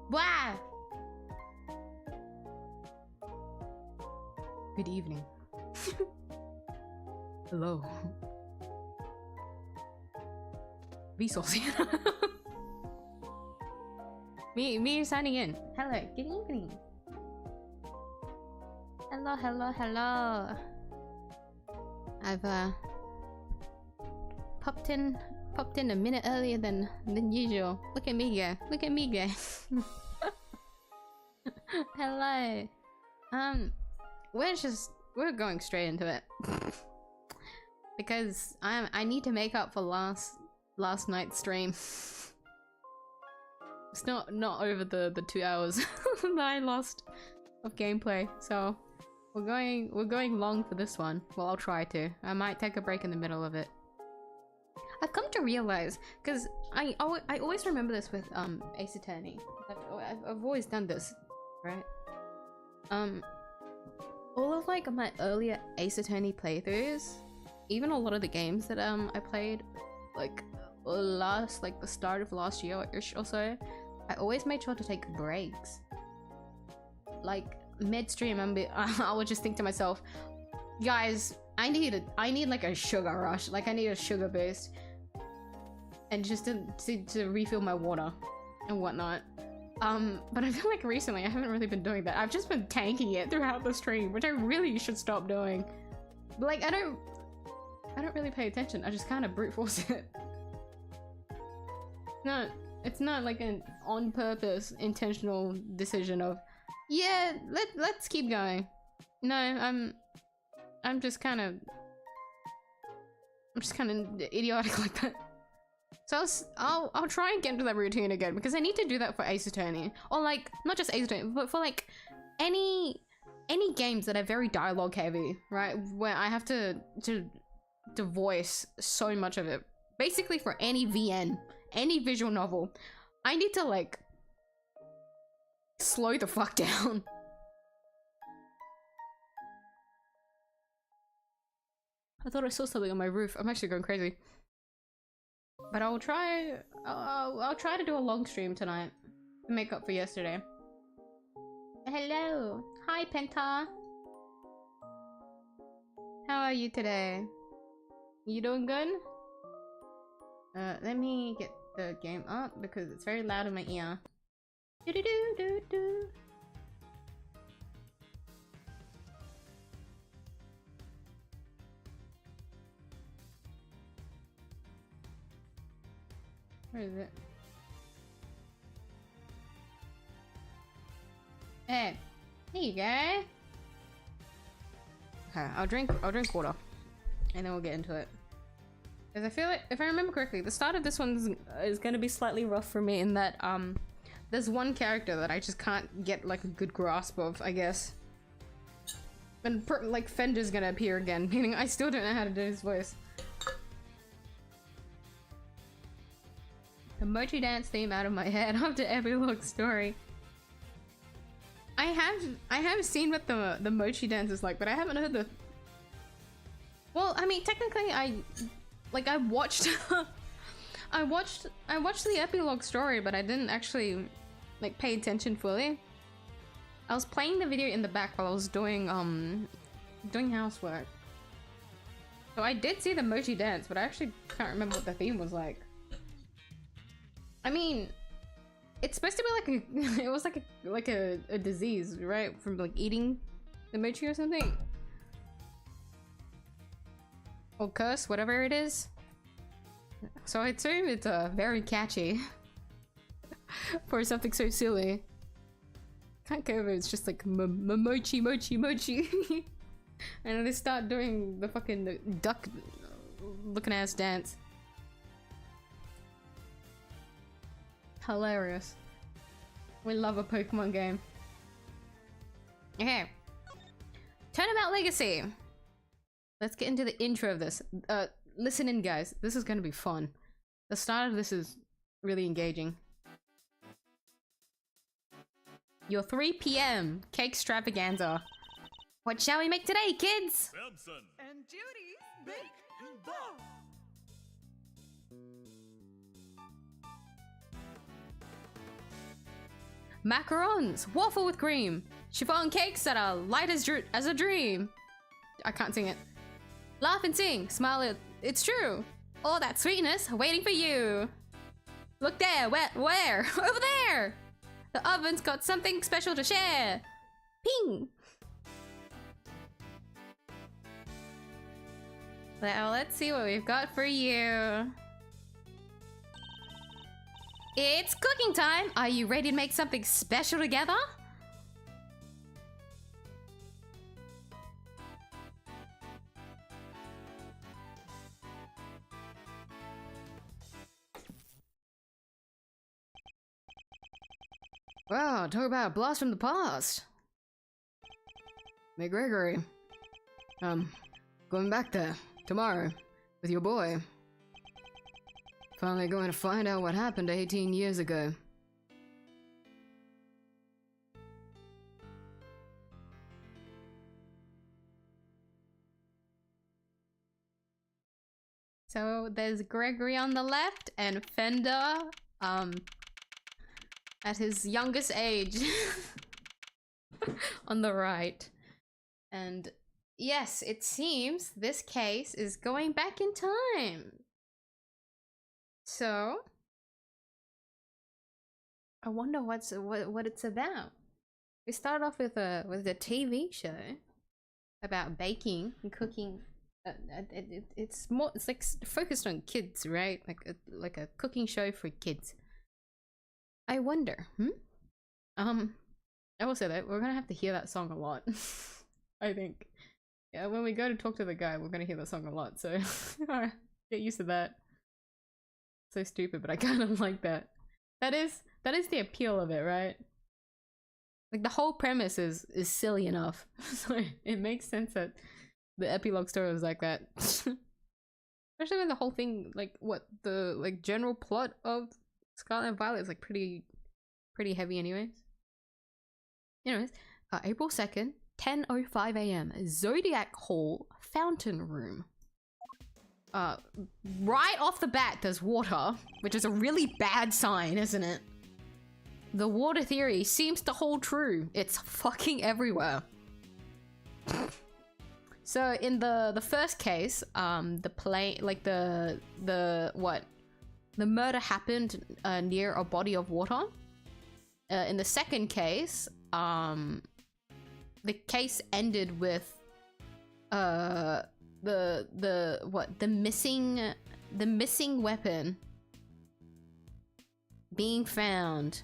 Wow. Good evening. Hello. Be saucy. me signing in. Hello. Good evening. Hello, hello, hello. I've popped in a minute earlier than usual. Look at me go. Look at me go. Hello. We're going straight into it. Because I need to make up for last night's stream. It's not over the 2 hours that I lost of gameplay, so we're going long for this one. Well, I'll try to. I might take a break in the middle of it. I've come to realize, because I always remember this with Ace Attorney. I've always done this, right? All of like my earlier Ace Attorney playthroughs, even a lot of the games that I played like the start of last year or so, I always made sure to take breaks. Like midstream, I would just think to myself, guys, I need like a sugar rush, like I need a sugar boost, and just to refill my water and whatnot. But I feel like recently I haven't really been doing that. I've just been tanking it throughout the stream, which I really should stop doing. But like I don't really pay attention. I just kind of brute force it. It's not like an on purpose intentional decision of, yeah, let's keep going. No, I'm just kind of idiotic like that. So I'll try and get into that routine again, because I need to do that for Ace Attorney, or like not just Ace Attorney, but for like any games that are very dialogue heavy, right? Where I have to voice so much of it. Basically for any VN, any visual novel, I need to like slow the fuck down. I thought I saw something on my roof. I'm actually going crazy. But I'll try to do a long stream tonight to make up for yesterday. Hello. Hi, Penta. How are you today? You doing good? Let me get the game up because it's very loud in my ear. Do-do-do-do-do. Where is it? Hey, here you go. Okay, I'll drink water, and then we'll get into it. Because I feel like, if I remember correctly, the start of this one is going to be slightly rough for me in that there's one character that I just can't get like a good grasp of, I guess. And like Fender's gonna appear again, meaning I still don't know how to do his voice. The Mochi Dance theme out of my head after every log story. I have seen what the Mochi Dance is like, but I haven't heard the. Well, I mean, technically, I watched, I watched the epilogue story, but I didn't actually like pay attention fully. I was playing the video in the back while I was doing housework. So I did see the Mochi Dance, but I actually can't remember what the theme was like. I mean, it's supposed to be like a it was like a disease, right? From like eating the mochi or something. Or curse, whatever it is. So I assume it's very catchy for something so silly. Can't go over, it's just like mochi mochi mochi. And they start doing the fucking duck looking ass dance. Hilarious. We love a Pokemon game. Okay. Turnabout Legacy. Let's get into the intro of this. Listen in, guys. This is gonna be fun. The start of this is really engaging. Your 3 p.m. cake extravaganza. What shall we make today, kids? Samson and Judy bake and bake. macarons, waffle with cream, chiffon cakes that are light as a dream. I can't sing it. Laugh and sing, smile, it's true. All that sweetness waiting for you. Look there, where? Over there! The oven's got something special to share. Ping! Well, let's see what we've got for you. It's cooking time! Are you ready to make something special together? Wow, talk about a blast from the past. Hey Gregory. Going back there tomorrow with your boy. Finally going to find out what happened 18 years ago. So there's Gregory on the left and Fender, at his youngest age on the right. And yes, it seems this case is going back in time. So I wonder what it's about. We start off with a TV show about baking and cooking. It's like focused on kids, right? Like a cooking show for kids. I wonder. I will say that we're gonna have to hear that song a lot. I think. Yeah, when we go to talk to the guy, we're gonna hear that song a lot. So get used to that. So stupid, but I kind of like that. That is the appeal of it, right? Like the whole premise is silly enough, so it makes sense that the epilogue story was like that. Especially when the whole thing, like what the general plot of Scarlet and Violet is like pretty heavy, anyways. April 2nd, 10:05 a.m. Zodiac Hall Fountain Room. Right off the bat, there's water, which is a really bad sign, isn't it? The water theory seems to hold true. It's fucking everywhere. So in the first case, the murder happened near a body of water. In the second case, the case ended with the missing weapon being found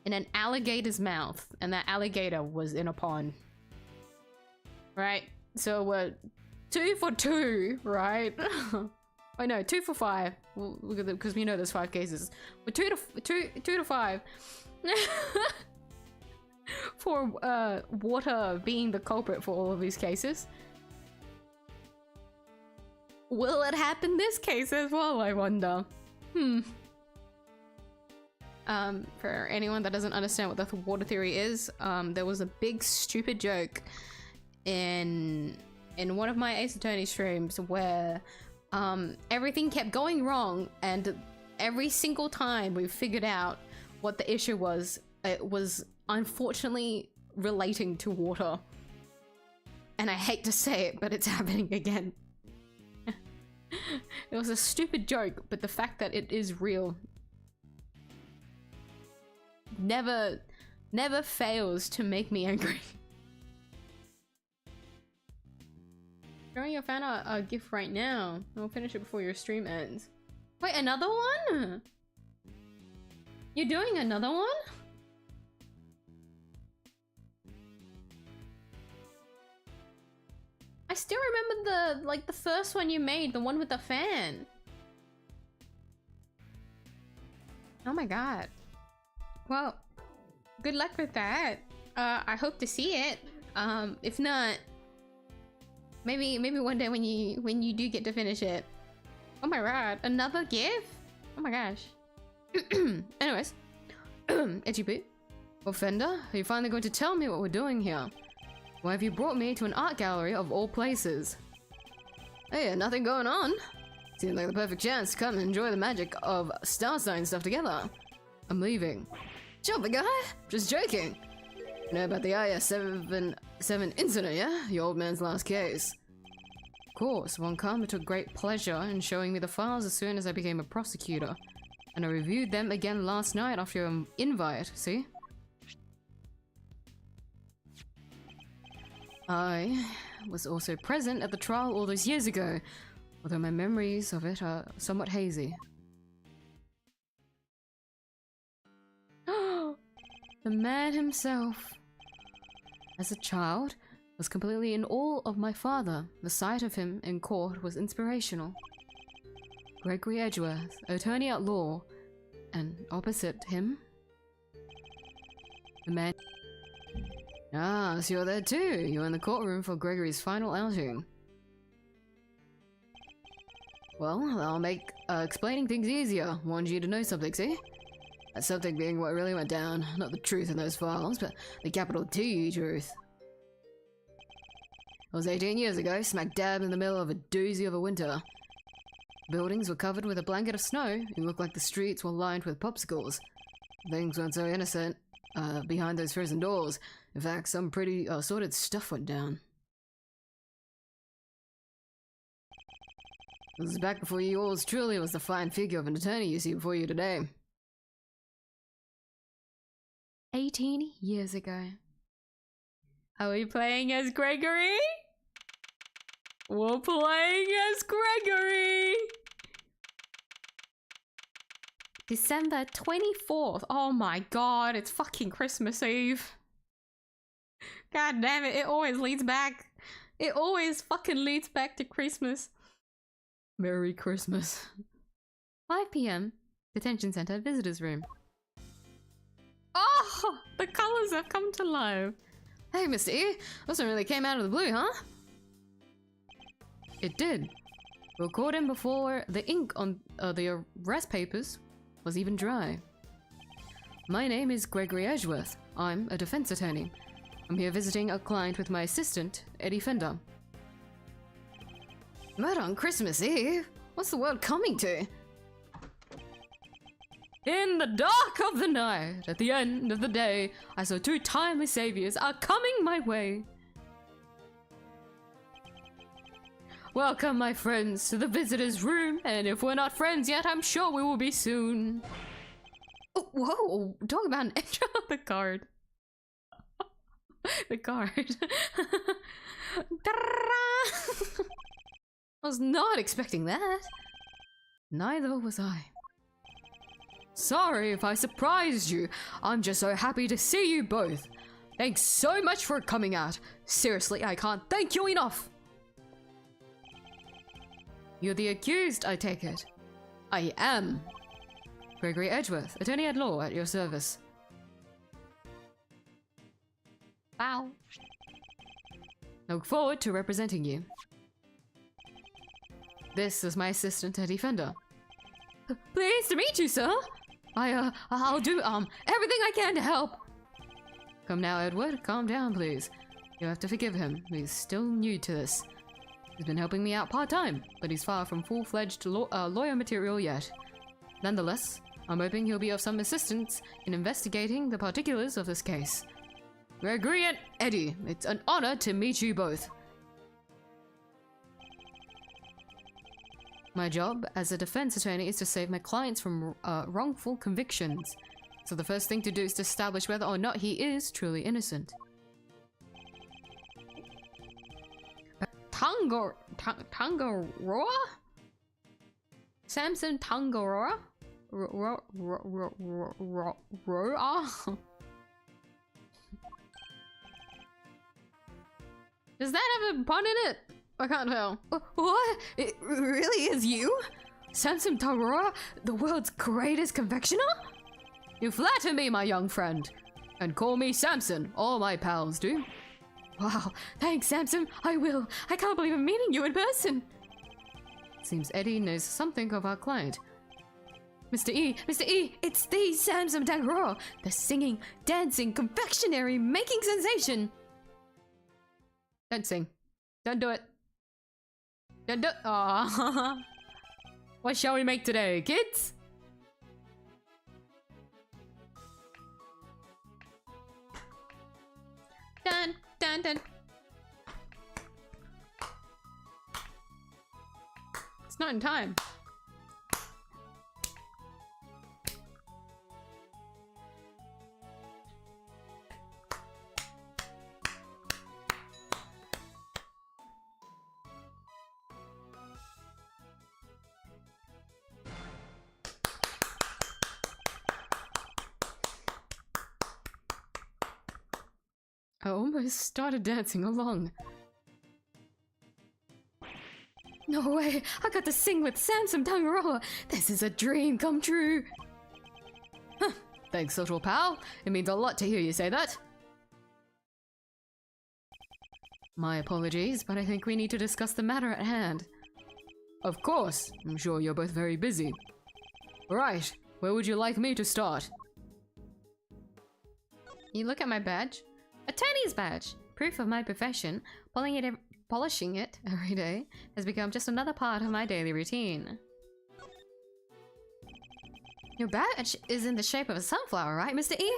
in an alligator's mouth, and that alligator was in a pond. Right? So we're 2 for 2, right? Oh no, 2 for 5. Because we know there's 5 cases. We're 2 to 5. For water being the culprit for all of these cases. Will it happen this case as well, I wonder? For anyone that doesn't understand what the water theory is, there was a big stupid joke in one of my Ace Attorney streams where everything kept going wrong, and every single time we figured out what the issue was, it was unfortunately relating to water. And I hate to say it, but it's happening again. It was a stupid joke, but the fact that it is real never fails to make me angry. Showing your fan art a gift right now. I'll finish it before your stream ends. Wait, another one? You're doing another one? I still remember the first one you made, the one with the fan. Oh my god. Well, good luck with that. I hope to see it. If not, maybe one day when you do get to finish it. Oh my god, another gift? Oh my gosh. Anyways, Edgy Boot. Well, Fender, are you finally going to tell me what we're doing here? Why have you brought me to an art gallery of all places? Hey, nothing going on. Seems like the perfect chance to come and enjoy the magic of star sign stuff together. I'm leaving. Sure, big guy. Just joking. You know about the AAI2 incident, yeah? The old man's last case. Of course, Von Karma took great pleasure in showing me the files as soon as I became a prosecutor. And I reviewed them again last night after your invite, see? I was also present at the trial all those years ago, although my memories of it are somewhat hazy. The man himself. As a child, I was completely in awe of my father. The sight of him in court was inspirational. Gregory 𝐢𝐧𝐿, attorney at law, and opposite him, the man. Ah, so you're there too. You're in the courtroom for Gregory's final outing. Well, I'll make explaining things easier. Wanted you to know something, see? That something being what really went down. Not the truth in those files, but the capital T truth. It was 18 years ago, smack dab in the middle of a doozy of a winter. Buildings were covered with a blanket of snow. It looked like the streets were lined with popsicles. Things weren't so innocent behind those frozen doors. In fact, some pretty sordid stuff went down. This was back before yours truly was the fine figure of an attorney you see before you today. 18 years ago. Are we playing as Gregory? We're playing as Gregory! December 24th. Oh my god, it's fucking Christmas Eve. God damn it, it always leads back. It always fucking leads back to Christmas. Merry Christmas. 5 p.m. Detention Center Visitors Room. Oh! The colors have come to life. Hey, Mr. E. This one really came out of the blue, huh? It did. We caught him before the ink on the arrest papers was even dry. My name is Gregory 𝐢𝐧𝐿. I'm a defense attorney. I'm here visiting a client with my assistant, Eddie Fender. Murder on Christmas Eve? What's the world coming to? In the dark of the night, at the end of the day, I saw two timely saviors are coming my way. Welcome, my friends, to the visitor's room, and if we're not friends yet, I'm sure we will be soon. Oh, whoa, talk about an intro of the card. The card. I was not expecting that. Neither was I. Sorry if I surprised you. I'm just so happy to see you both. Thanks so much for coming out. Seriously, I can't thank you enough. You're the accused, I take it. I am. Gregory 𝐢𝐧𝐿, attorney at law, at your service. Wow. I look forward to representing you. This is my assistant, Eddie Fender. Pleased to meet you, sir. I'll do everything I can to help. Come now, Edward. Calm down, please. You have to forgive him. He's still new to this. He's been helping me out part-time, but he's far from full-fledged lawyer material yet. Nonetheless, I'm hoping he'll be of some assistance in investigating the particulars of this case. Gregory and Eddie, it's an honor to meet you both. My job as a defense attorney is to save my clients from wrongful convictions. So the first thing to do is to establish whether or not he is truly innocent. Tangaroa? Samson Tangaroa? Roa? Does that have a pun in it? I can't tell. What? It really is you? Samson Tangaroa, the world's greatest confectioner? You flatter me, my young friend. And call me Samson, all my pals do. Wow, thanks, Samson. I will. I can't believe I'm meeting you in person. Seems Eddie knows something of our client. Mr. E, it's the Samson Tangaroa, the singing, dancing, confectionery, making sensation. Don't sing. Don't do it. Don't do it. Aww. What shall we make today, kids? dun dun. It's not in time. I almost started dancing along. No way! I got to sing with Samson Tangaroa! This is a dream come true! Huh. Thanks, little pal. It means a lot to hear you say that. My apologies, but I think we need to discuss the matter at hand. Of course. I'm sure you're both very busy. Right. Where would you like me to start? You look at my badge. Attorney's badge! Proof of my profession. Polishing it every day has become just another part of my daily routine. Your badge is in the shape of a sunflower, right, Mr. E?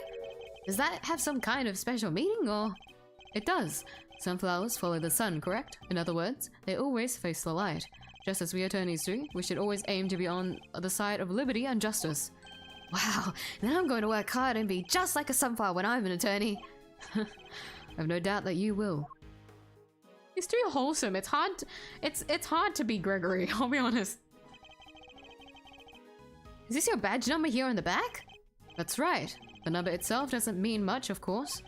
Does that have some kind of special meaning, or...? It does. Sunflowers follow the sun, correct? In other words, they always face the light. Just as we attorneys do, we should always aim to be on the side of liberty and justice. Wow, then I'm going to work hard and be just like a sunflower when I'm an attorney. I've no doubt that you will. He's too wholesome. It's hard to be Gregory, I'll be honest. Is this your badge number here on the back? That's right. The number itself doesn't mean much, of course.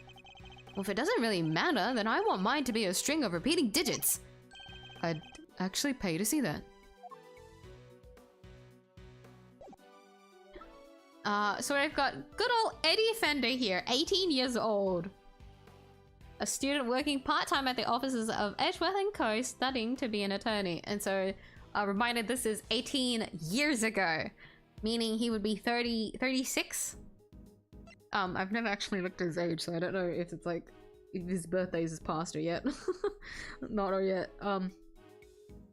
Well, if it doesn't really matter, then I want mine to be a string of repeating digits. I'd actually pay to see that. So I've got good old Eddie Fender here, 18 years old. A student working part-time at the offices of Edgeworth & Co. studying to be an attorney. And so, reminded this is 18 years ago. Meaning he would be 36? I've never actually looked at his age, so I don't know if it's like, if his birthday's is past or yet. Not or yet. And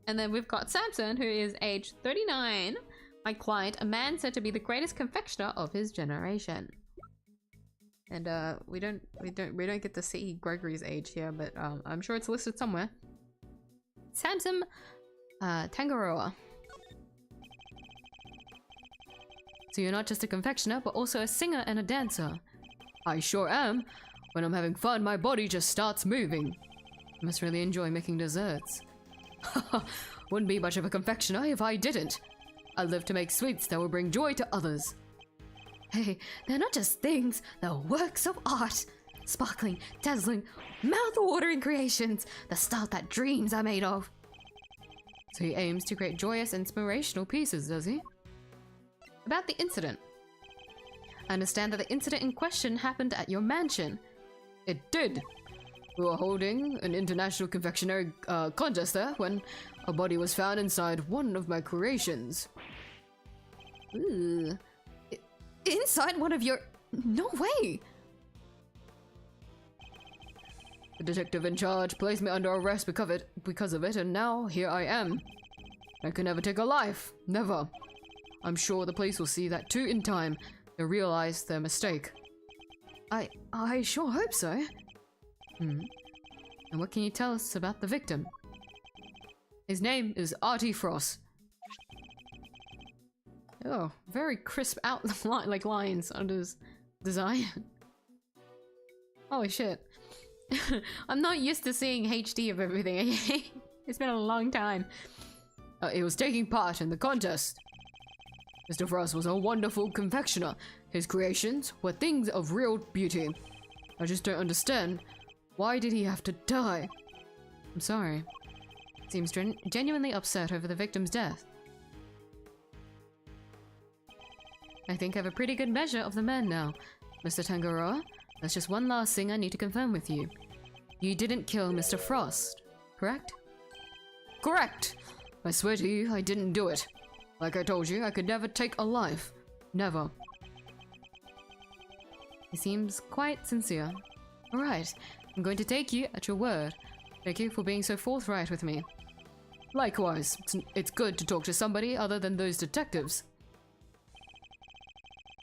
then we've got Samson, who is age 39. My client, a man said to be the greatest confectioner of his generation. And we don't get to see Gregory's age here, but I'm sure it's listed somewhere. Samson Tangaroa. So you're not just a confectioner, but also a singer and a dancer. I sure am. When I'm having fun, my body just starts moving. I must really enjoy making desserts. Wouldn't be much of a confectioner if I didn't. I live to make sweets that will bring joy to others. Hey, they're not just things, they're works of art. Sparkling, dazzling, mouth-watering creations. The stuff that dreams are made of. So he aims to create joyous, inspirational pieces, does he? About the incident. I understand that the incident in question happened at your mansion. It did. We were holding an international confectionery contest there when a body was found inside one of my creations. Ooh. Inside one of your... No way! The detective in charge placed me under arrest because of it, and now here I am. I could never take a life. Never. I'm sure the police will see that too in time. They'll realize their mistake. I sure hope so. And what can you tell us about the victim? His name is Artie Frost. Oh, very crisp like lines under his design. Holy shit. I'm not used to seeing HD of everything. It's been a long time. He was taking part in the contest. Mr. Frost was a wonderful confectioner. His creations were things of real beauty. I just don't understand. Why did he have to die? I'm sorry. Seems genuinely upset over the victim's death. I think I have a pretty good measure of the man now. Mr. Tangaroa, there's just one last thing I need to confirm with you. You didn't kill Mr. Frost, correct? Correct! I swear to you, I didn't do it. Like I told you, I could never take a life. Never. He seems quite sincere. Alright, I'm going to take you at your word. Thank you for being so forthright with me. Likewise, it's good to talk to somebody other than those detectives.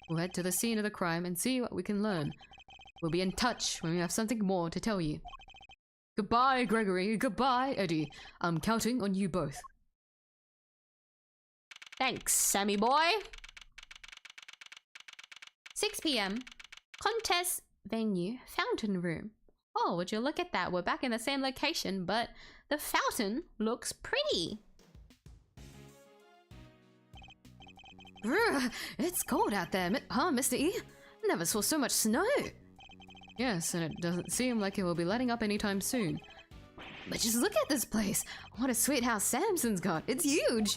We'll head to the scene of the crime and see what we can learn. We'll be in touch when we have something more to tell you. Goodbye, Gregory. Goodbye, Eddie. I'm counting on you both. Thanks, Sammy boy. 6 p.m. Contest venue, fountain room. Oh, would you look at that? We're back in the same location, but the fountain looks pretty. Brr, it's cold out there, huh, Mr. E? Never saw so much snow. Yes, and it doesn't seem like it will be letting up anytime soon. But just look at this place. What a sweet house Samson's got. It's huge.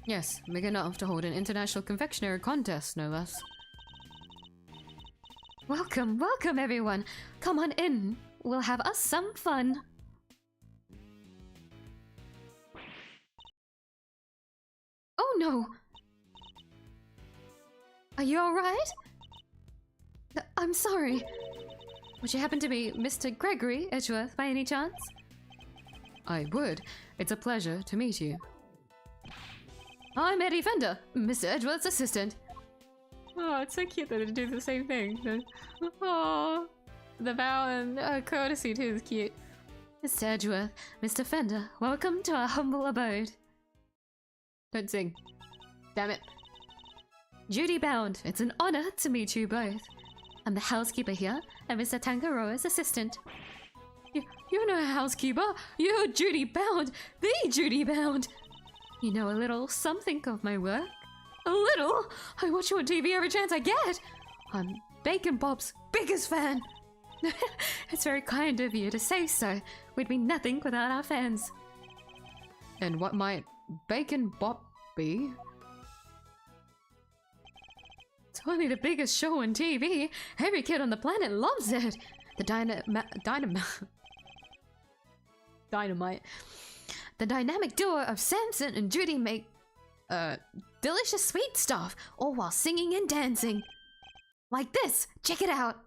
Yes, big enough to hold an international confectionery contest, no less. Welcome, welcome everyone. Come on in. We'll have us some fun. Oh no! Are you alright? I'm sorry. Would you happen to be Mr. Gregory Edgeworth by any chance? I would. It's a pleasure to meet you. I'm Eddie Fender, Mr. Edgeworth's assistant. Oh, it's so cute that they do the same thing. Oh, the bow and courtesy too is cute. Mr. Edgeworth, Mr. Fender, welcome to our humble abode. Don't sing. Damn it. Judy Bound, it's an honor to meet you both. I'm the housekeeper here, and Mr. Tangaroa's assistant. You're no housekeeper, you're Judy Bound, the Judy Bound. You know a little something of my work. A little? I watch you on TV every chance I get. I'm Bacon Bob's biggest fan. It's very kind of you to say so. We'd be nothing without our fans. And what might Bacon Bob be? It's only the biggest show on TV. Every kid on the planet loves it. The Dynamite. The dynamic duo of Samson and Judy make delicious sweet stuff, all while singing and dancing. Like this. Check it out.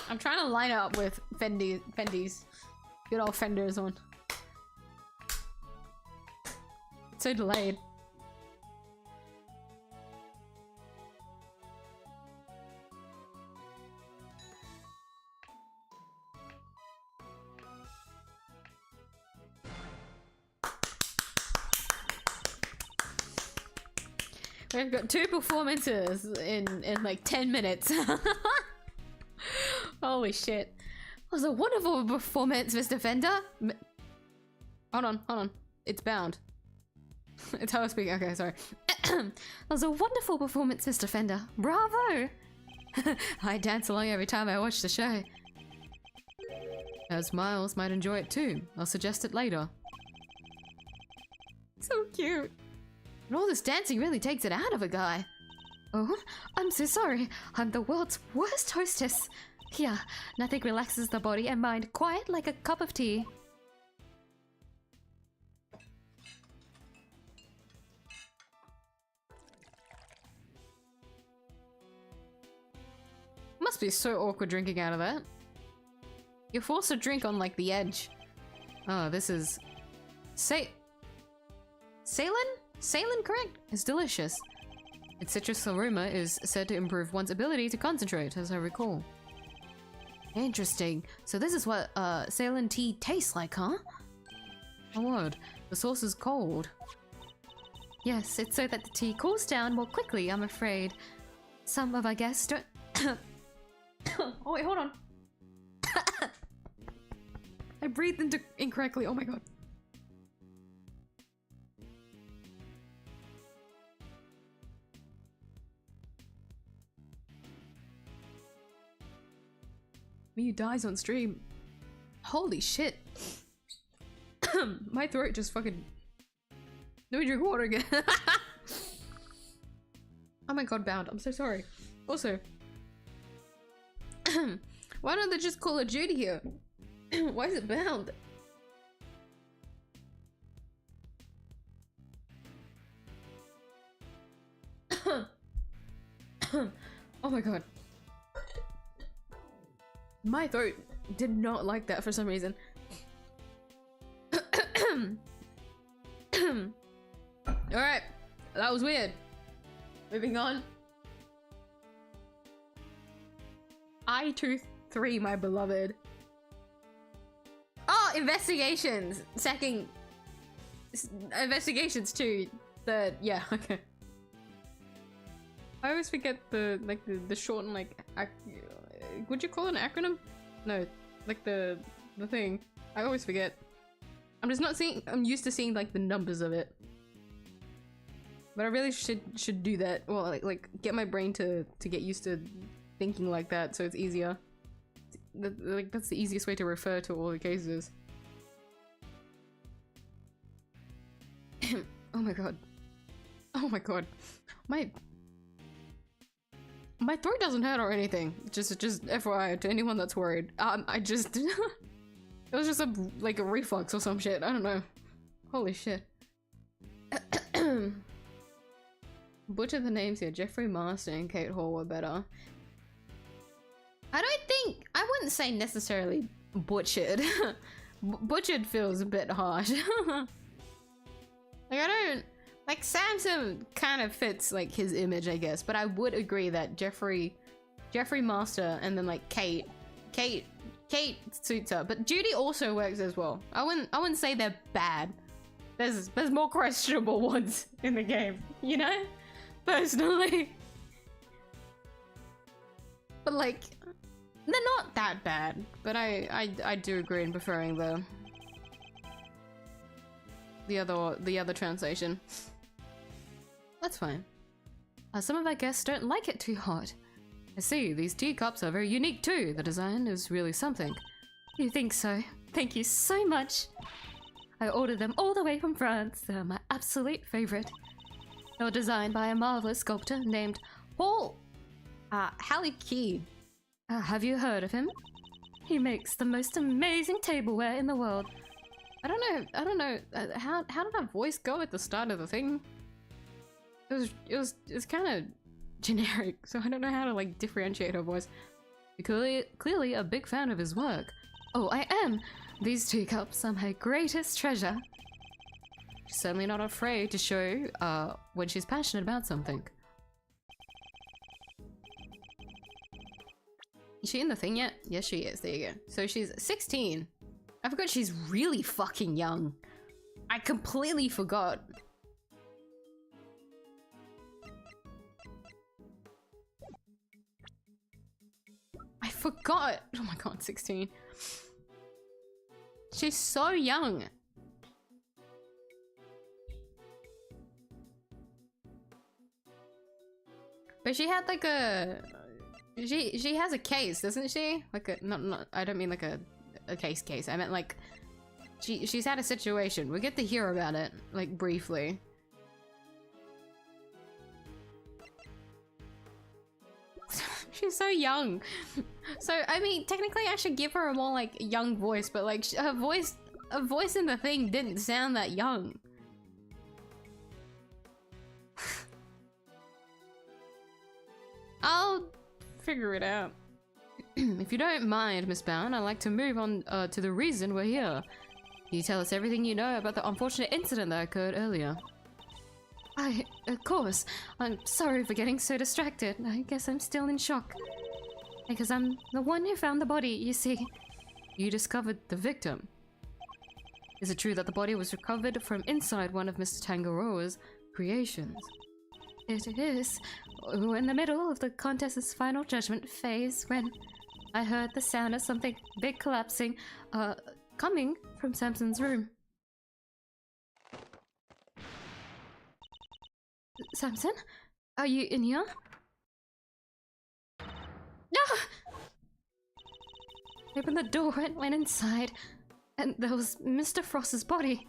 I'm trying to line it up with Fendi's. Good old Fender's one. It's so delayed. We've got 2 performances in like 10 minutes. Holy shit. It was a wonderful performance, Mr. Fender. Hold on. It's bound. It's how I speak. Okay, sorry. That was a wonderful performance, Mr. Fender. Bravo! I dance along every time I watch the show. As Miles might enjoy it too. I'll suggest it later. So cute. And all this dancing really takes it out of a guy. Oh, I'm so sorry. I'm the world's worst hostess. Here, nothing relaxes the body and mind quite like a cup of tea. Must be so awkward drinking out of that. You're forced to drink on like the edge. Oh, this is... Salen, correct? It's delicious. Its citrus aroma is said to improve one's ability to concentrate, as I recall. Interesting. So this is what Salen tea tastes like, huh? Oh word. The sauce is cold. Yes, it's so that the tea cools down more quickly, I'm afraid. Some of our guests don't... Oh wait, hold on. I breathed incorrectly. Oh my god. Miyuu dies on stream. Holy shit. My throat just fucking... Let me drink water again. Oh my god, bound. I'm so sorry. Also, why don't they just call it Judy here? Why is it bound? Oh my god. My throat did not like that for some reason. Alright, that was weird. Moving on. 𝐢𝐳3, my beloved. Oh, investigations! Second... Investigations 2. Third, yeah, okay. I always forget the, like, the short and, like, would you call it an acronym? No, like the thing. I always forget. I'm just not seeing, I'm used to seeing, like, the numbers of it. But I really should do that. Well, like get my brain to get used to thinking like that so it's easier. Like, that's the easiest way to refer to all the cases. Oh my god. Oh my god. My throat doesn't hurt or anything. Just FYI to anyone that's worried. I just it was just like a reflux or some shit. I don't know. Holy shit. Butcher the names here. Jeffrey Master and Kate Hall were better. I wouldn't say necessarily butchered. Butchered feels a bit harsh. Like, I don't... Like, Samson kind of fits, like, his image, I guess. But I would agree that Jeffrey Master and then, like, Kate suits her. But Judy also works as well. I wouldn't say they're bad. There's more questionable ones in the game, you know? Personally. But, like, they're not that bad. But I do agree in preferring the other translation. That's fine. Some of our guests don't like it too hot. I see, these teacups are very unique too. The design is really something. You think so? Thank you so much. I ordered them all the way from France. They're my absolute favorite. They were designed by a marvelous sculptor named Paul Hallecky. Have you heard of him? He makes the most amazing tableware in the world. I don't know. How did that voice go at the start of the thing? It was kind of generic, so I don't know how to like differentiate her voice. You're clearly a big fan of his work. Oh, I am. These teacups are my greatest treasure. She's certainly not afraid to show when she's passionate about something. Is she in the thing yet? Yes, she is. There you go. So she's 16. I forgot she's really fucking young. I completely forgot. I forgot. Oh my god, 16. She's so young. But she had like a... She has a case, doesn't she? Like a... Not I don't mean like a case. I meant like... She's had a situation. We get to hear about it, like, briefly. She's so young. So, I mean, technically I should give her a more, like, young voice, but, like, her voice in the thing didn't sound that young. I'll figure it out. If you don't mind, Miss Bound, I'd like to move on to the reason we're here. Can you tell us everything you know about the unfortunate incident that occurred earlier? Of course. I'm sorry for getting so distracted. I guess I'm still in shock. Because I'm the one who found the body, you see. You discovered the victim. Is it true that the body was recovered from inside one of Mr. Tangaroa's creations? It is. We're in the middle of the contest's final judgment phase when I heard the sound of something big collapsing, coming from Samson's room. Samson? Are you in here? No! I opened the door and went inside, and there was Mr. Frost's body.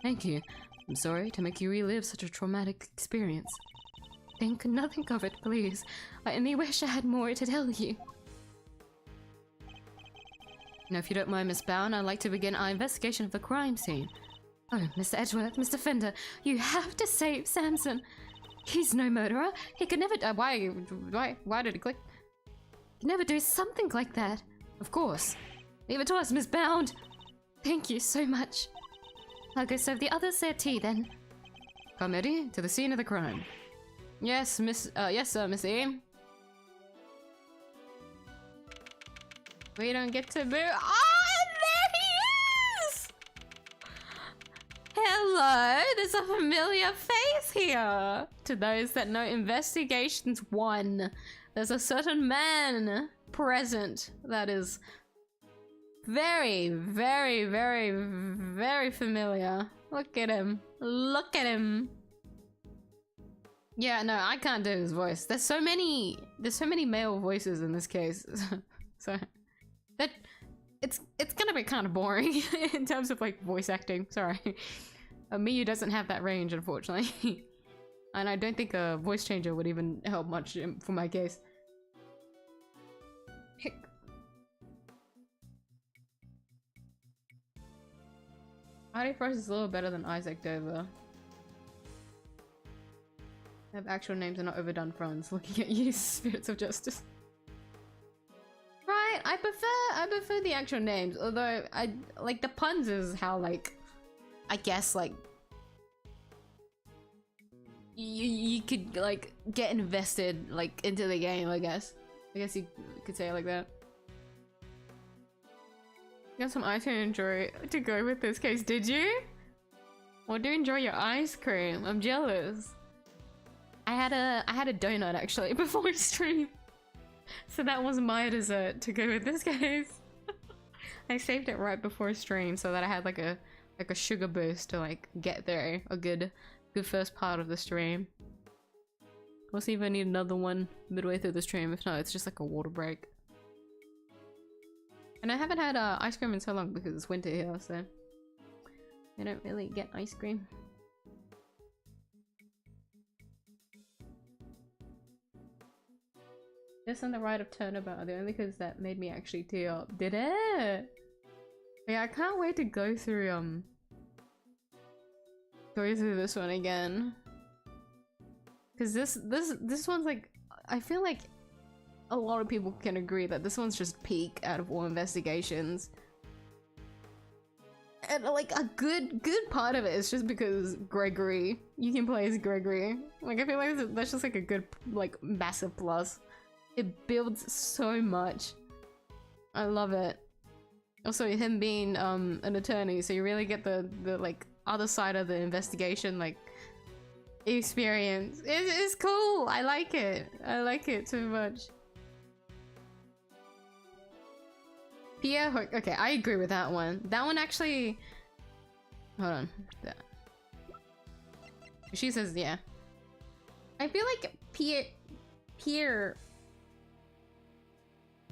Thank you. I'm sorry to make you relive such a traumatic experience. Think nothing of it, please. I only wish I had more to tell you. Now, if you don't mind, Miss Bound, I'd like to begin our investigation of the crime scene. Oh, Mr. Edgeworth, Mr. Fender, you have to save Samson. He's no murderer. He could never... why did it click? He'd never do something like that. Of course. Leave it to us, Miss Bound. Thank you so much. I'll go serve the others their tea then. Come, Eddie, to the scene of the crime. Yes, yes, sir, Miss E. We don't get to move. Oh, there he is! Hello, there's a familiar face here. To those that know Investigations 1, there's a certain man present that is very, very, very, very familiar. Look at him. Look at him. Yeah, no, I can't do his voice. There's so many male voices in this case. So that it's gonna be kind of boring in terms of like voice acting. Sorry. Miyuu doesn't have that range, unfortunately. And I don't think a voice changer would even help much for my case. Hick. 𝐢𝐴2 is a little better than 𝐢𝐧𝐼𝐴2. Have actual names and not overdone fronts. Looking at you, spirits of justice. Right, I prefer the actual names, although I like the puns is how like I guess like you could like get invested like into the game, I guess you could say it like that. You got some ice cream enjoy to go with this case, did you? Well, do enjoy your ice cream. I'm jealous. I had a donut actually before stream. So that was my dessert to go with this case. I saved it right before stream so that I had like a sugar boost to like get there a good first part of the stream. We'll see if I need another one midway through the stream. If not, it's just like a water break. And I haven't had ice cream in so long because it's winter here, so I don't really get ice cream. This and the Rite of Turnabout are the only kids that made me actually tear up. Did it? Yeah, I can't wait to go through this one again. Cause this one's like, I feel like a lot of people can agree that this one's just peak out of all investigations. And like a good part of it is just because Gregory, you can play as Gregory. Like I feel like that's just like a good, like massive plus. It builds so much. I love it. Also, him being an attorney, so you really get the like other side of the investigation like experience. It's cool. I like it. I like it too much. Pierre Hook. Okay, I agree with that one. That one actually. Hold on. She says yeah. I feel like Pierre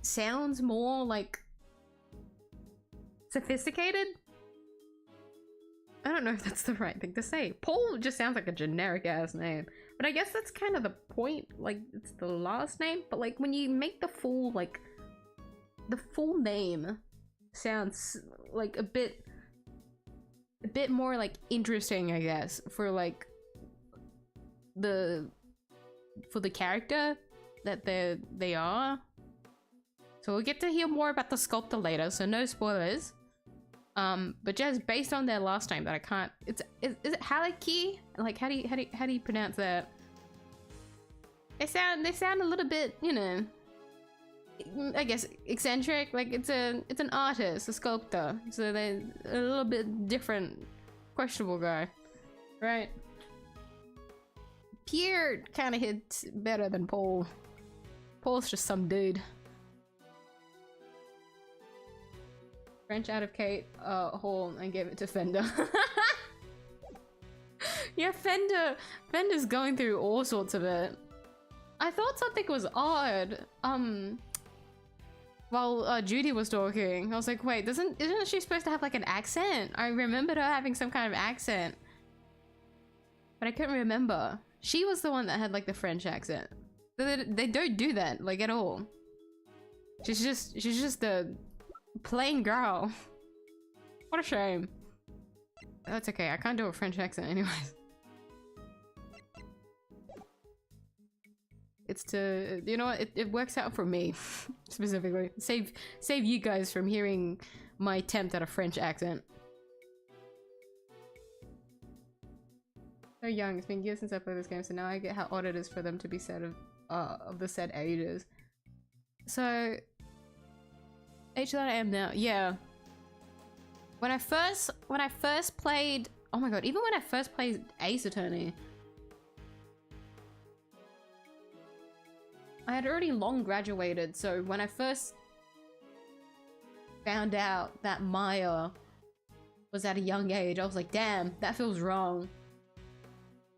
sounds more like sophisticated. I don't know if that's the right thing to say. Paul just sounds like a generic ass name, but I guess that's kind of the point. Like it's the last name, but like when you make the full like the full name sounds like a bit more like interesting, I guess, for like for the character that they are. So we'll get to hear more about the sculptor later, so no spoilers. But just based on their last name that I can't, is it 𝐢𝐴2? Like how do you pronounce that? They sound a little bit, you know, I guess eccentric. Like it's an artist, a sculptor, so they're a little bit different, questionable guy, right? Pierre kind of hits better than Paul. Paul's just some dude. French out of Kate Hall and gave it to Fender. Yeah, Fender's going through all sorts of it. I thought something was odd. While Judy was talking, I was like, wait, isn't she supposed to have like an accent? I remembered her having some kind of accent, but I couldn't remember. She was the one that had like the French accent. They don't do that like at all. She's just a plain girl. What a shame. That's okay. I can't do a French accent anyways. It's to, you know what, it works out for me, specifically. Save you guys from hearing my attempt at a French accent. So young, it's been years since I played this game, so now I get how odd it is for them to be said of the said ages. So, age that I am now, yeah. When I first played, oh my god, even when I first played Ace Attorney, I had already long graduated, so when I first found out that Maya was at a young age, I was like, damn, that feels wrong.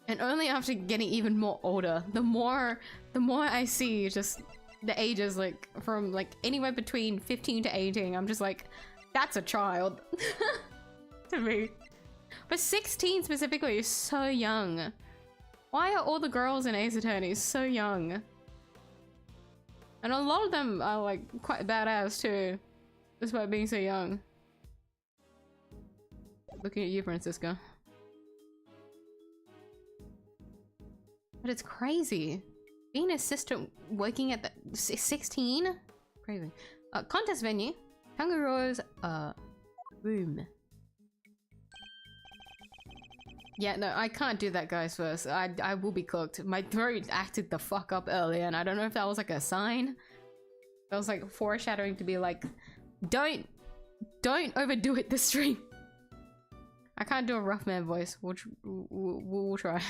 And only after getting even more older, the more I see just the ages, like, from, like, anywhere between 15 to 18, I'm just like, that's a child. To me. But 16 specifically is so young. Why are all the girls in Ace Attorney so young? And a lot of them are, like, quite badass too, despite being so young. Looking at you, Francisca. But it's crazy. Being an assistant working at the 16? Crazy. Contest venue. Kangaroo's room. Yeah, no, I can't do that, guys, first. I will be cooked. My throat acted the fuck up earlier, and I don't know if that was like a sign. That was like foreshadowing to be like, don't overdo it this stream. I can't do a rough man voice. We'll try.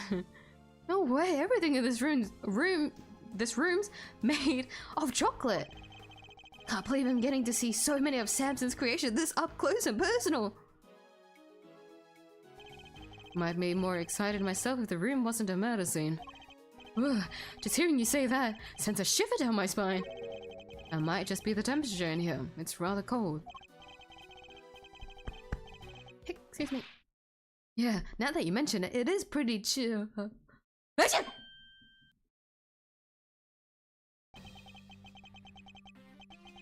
No way, everything in this room's made of chocolate. Can't believe I'm getting to see so many of Samson's creations this up close and personal. Might be more excited myself if the room wasn't a murder scene. Ugh, just hearing you say that sends a shiver down my spine. It might just be the temperature in here. It's rather cold. Excuse me. Yeah, now that you mention it, it is pretty chill.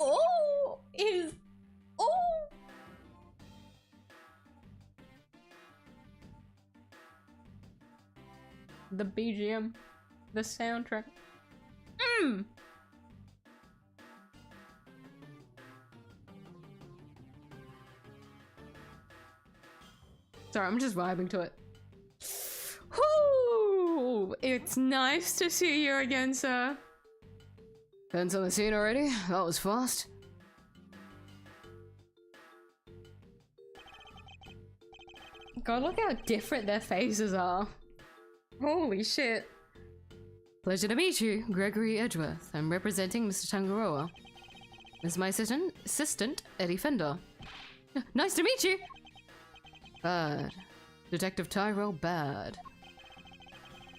Oh, oh. The BGM, the soundtrack. Sorry, I'm just vibing to it. Whoo! It's nice to see you again, sir. Fence on the scene already? That was fast. God, look how different their faces are. Holy shit. Pleasure to meet you, Gregory Edgeworth. I'm representing Mr. Tangaroa. This is my assistant, Eddie Fender. Nice to meet you! Bad. Detective Tyrell Bad.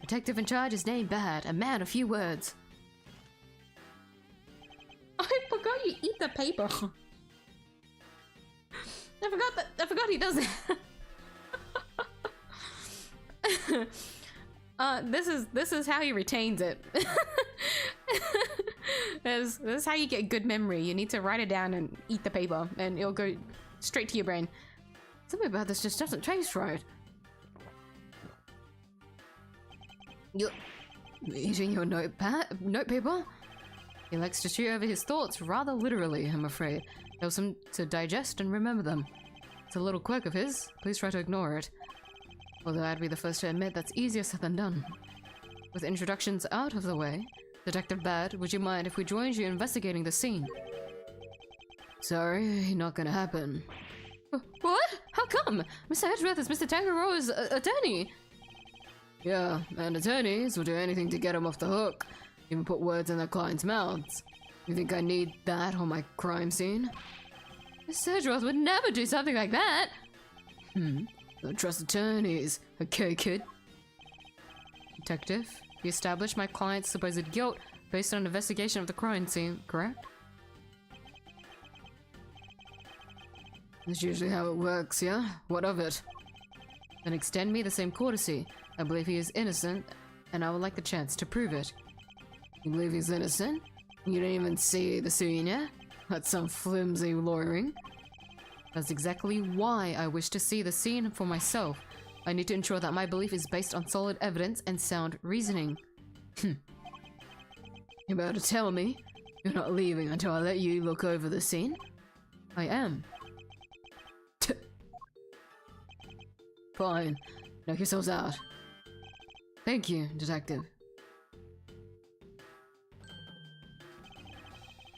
Detective in charge is named Bad, a man of few words. I forgot you eat the paper. I forgot he does that. This is how he retains it. This is how you get good memory. You need to write it down and eat the paper, and it'll go straight to your brain. Something about this just doesn't taste right. You're eating your notepaper? He likes to chew over his thoughts rather literally, I'm afraid. Helps him to digest and remember them. It's a little quirk of his. Please try to ignore it. Although I'd be the first to admit that's easier said than done. With introductions out of the way, Detective Bad, would you mind if we joined you investigating the scene? Sorry, not gonna happen. What? How come? Mr. Edgeworth is Mr. Tangaroa's attorney. Yeah, and attorneys will do anything to get him off the hook. Even put words in their clients' mouths. You think I need that on my crime scene? Mr. Edgeworth would never do something like that. Don't trust attorneys. Okay, kid. Detective, you established my client's supposed guilt based on an investigation of the crime scene, correct? That's usually how it works, yeah? What of it? Then extend me the same courtesy. I believe he is innocent, and I would like the chance to prove it. You believe he's innocent? You didn't even see the scene, yeah? That's some flimsy lawyering. That's exactly why I wish to see the scene for myself. I need to ensure that my belief is based on solid evidence and sound reasoning. You better tell me you're not leaving until I let you look over the scene. I am. Fine. Knock yourselves out. Thank you, Detective.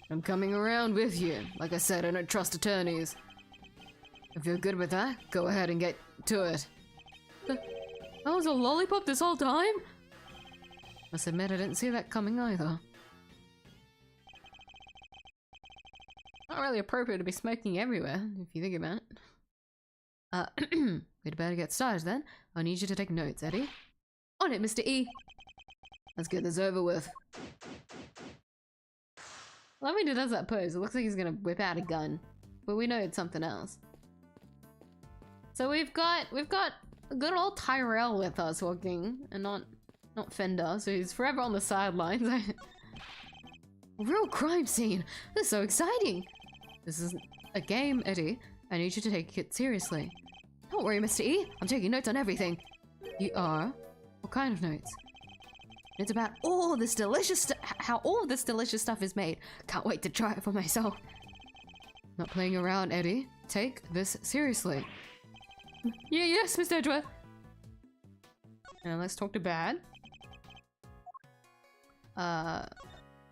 I'm coming around with you. Like I said, I don't trust attorneys. If you're good with that, go ahead and get to it. That was a lollipop this whole time? Must admit I didn't see that coming either. Not really appropriate to be smoking everywhere, if you think about it. We'd better get started then. I need you to take notes, Eddie. On it, Mr. E! Let's get this over with. Love when he does that pose. It looks like he's gonna whip out a gun. But we know it's something else. So we've got good old Tyrell with us walking, and not Fender, so he's forever on the sidelines. Real crime scene! This is so exciting! This isn't a game, Eddie. I need you to take it seriously. Don't worry, Mr. E. I'm taking notes on everything. You are? What kind of notes? It's about all this delicious how all this delicious stuff is made. Can't wait to try it for myself. Not playing around, Eddie. Take this seriously. Yeah, yes, Mr. Edgeworth. And let's talk to Bad.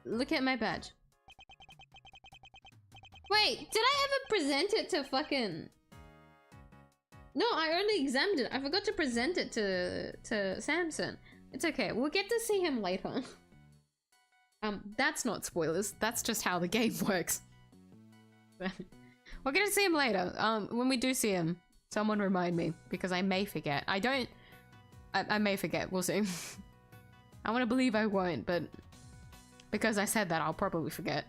Look at my badge. Wait, did I ever present it to fucking... No, I only examined it. I forgot to present it to Samson. It's okay. We'll get to see him later. That's not spoilers. That's just how the game works. We're gonna see him later. When we do see him, someone remind me, because I may forget. I may forget. We'll see. I want to believe I won't, but because I said that, I'll probably forget.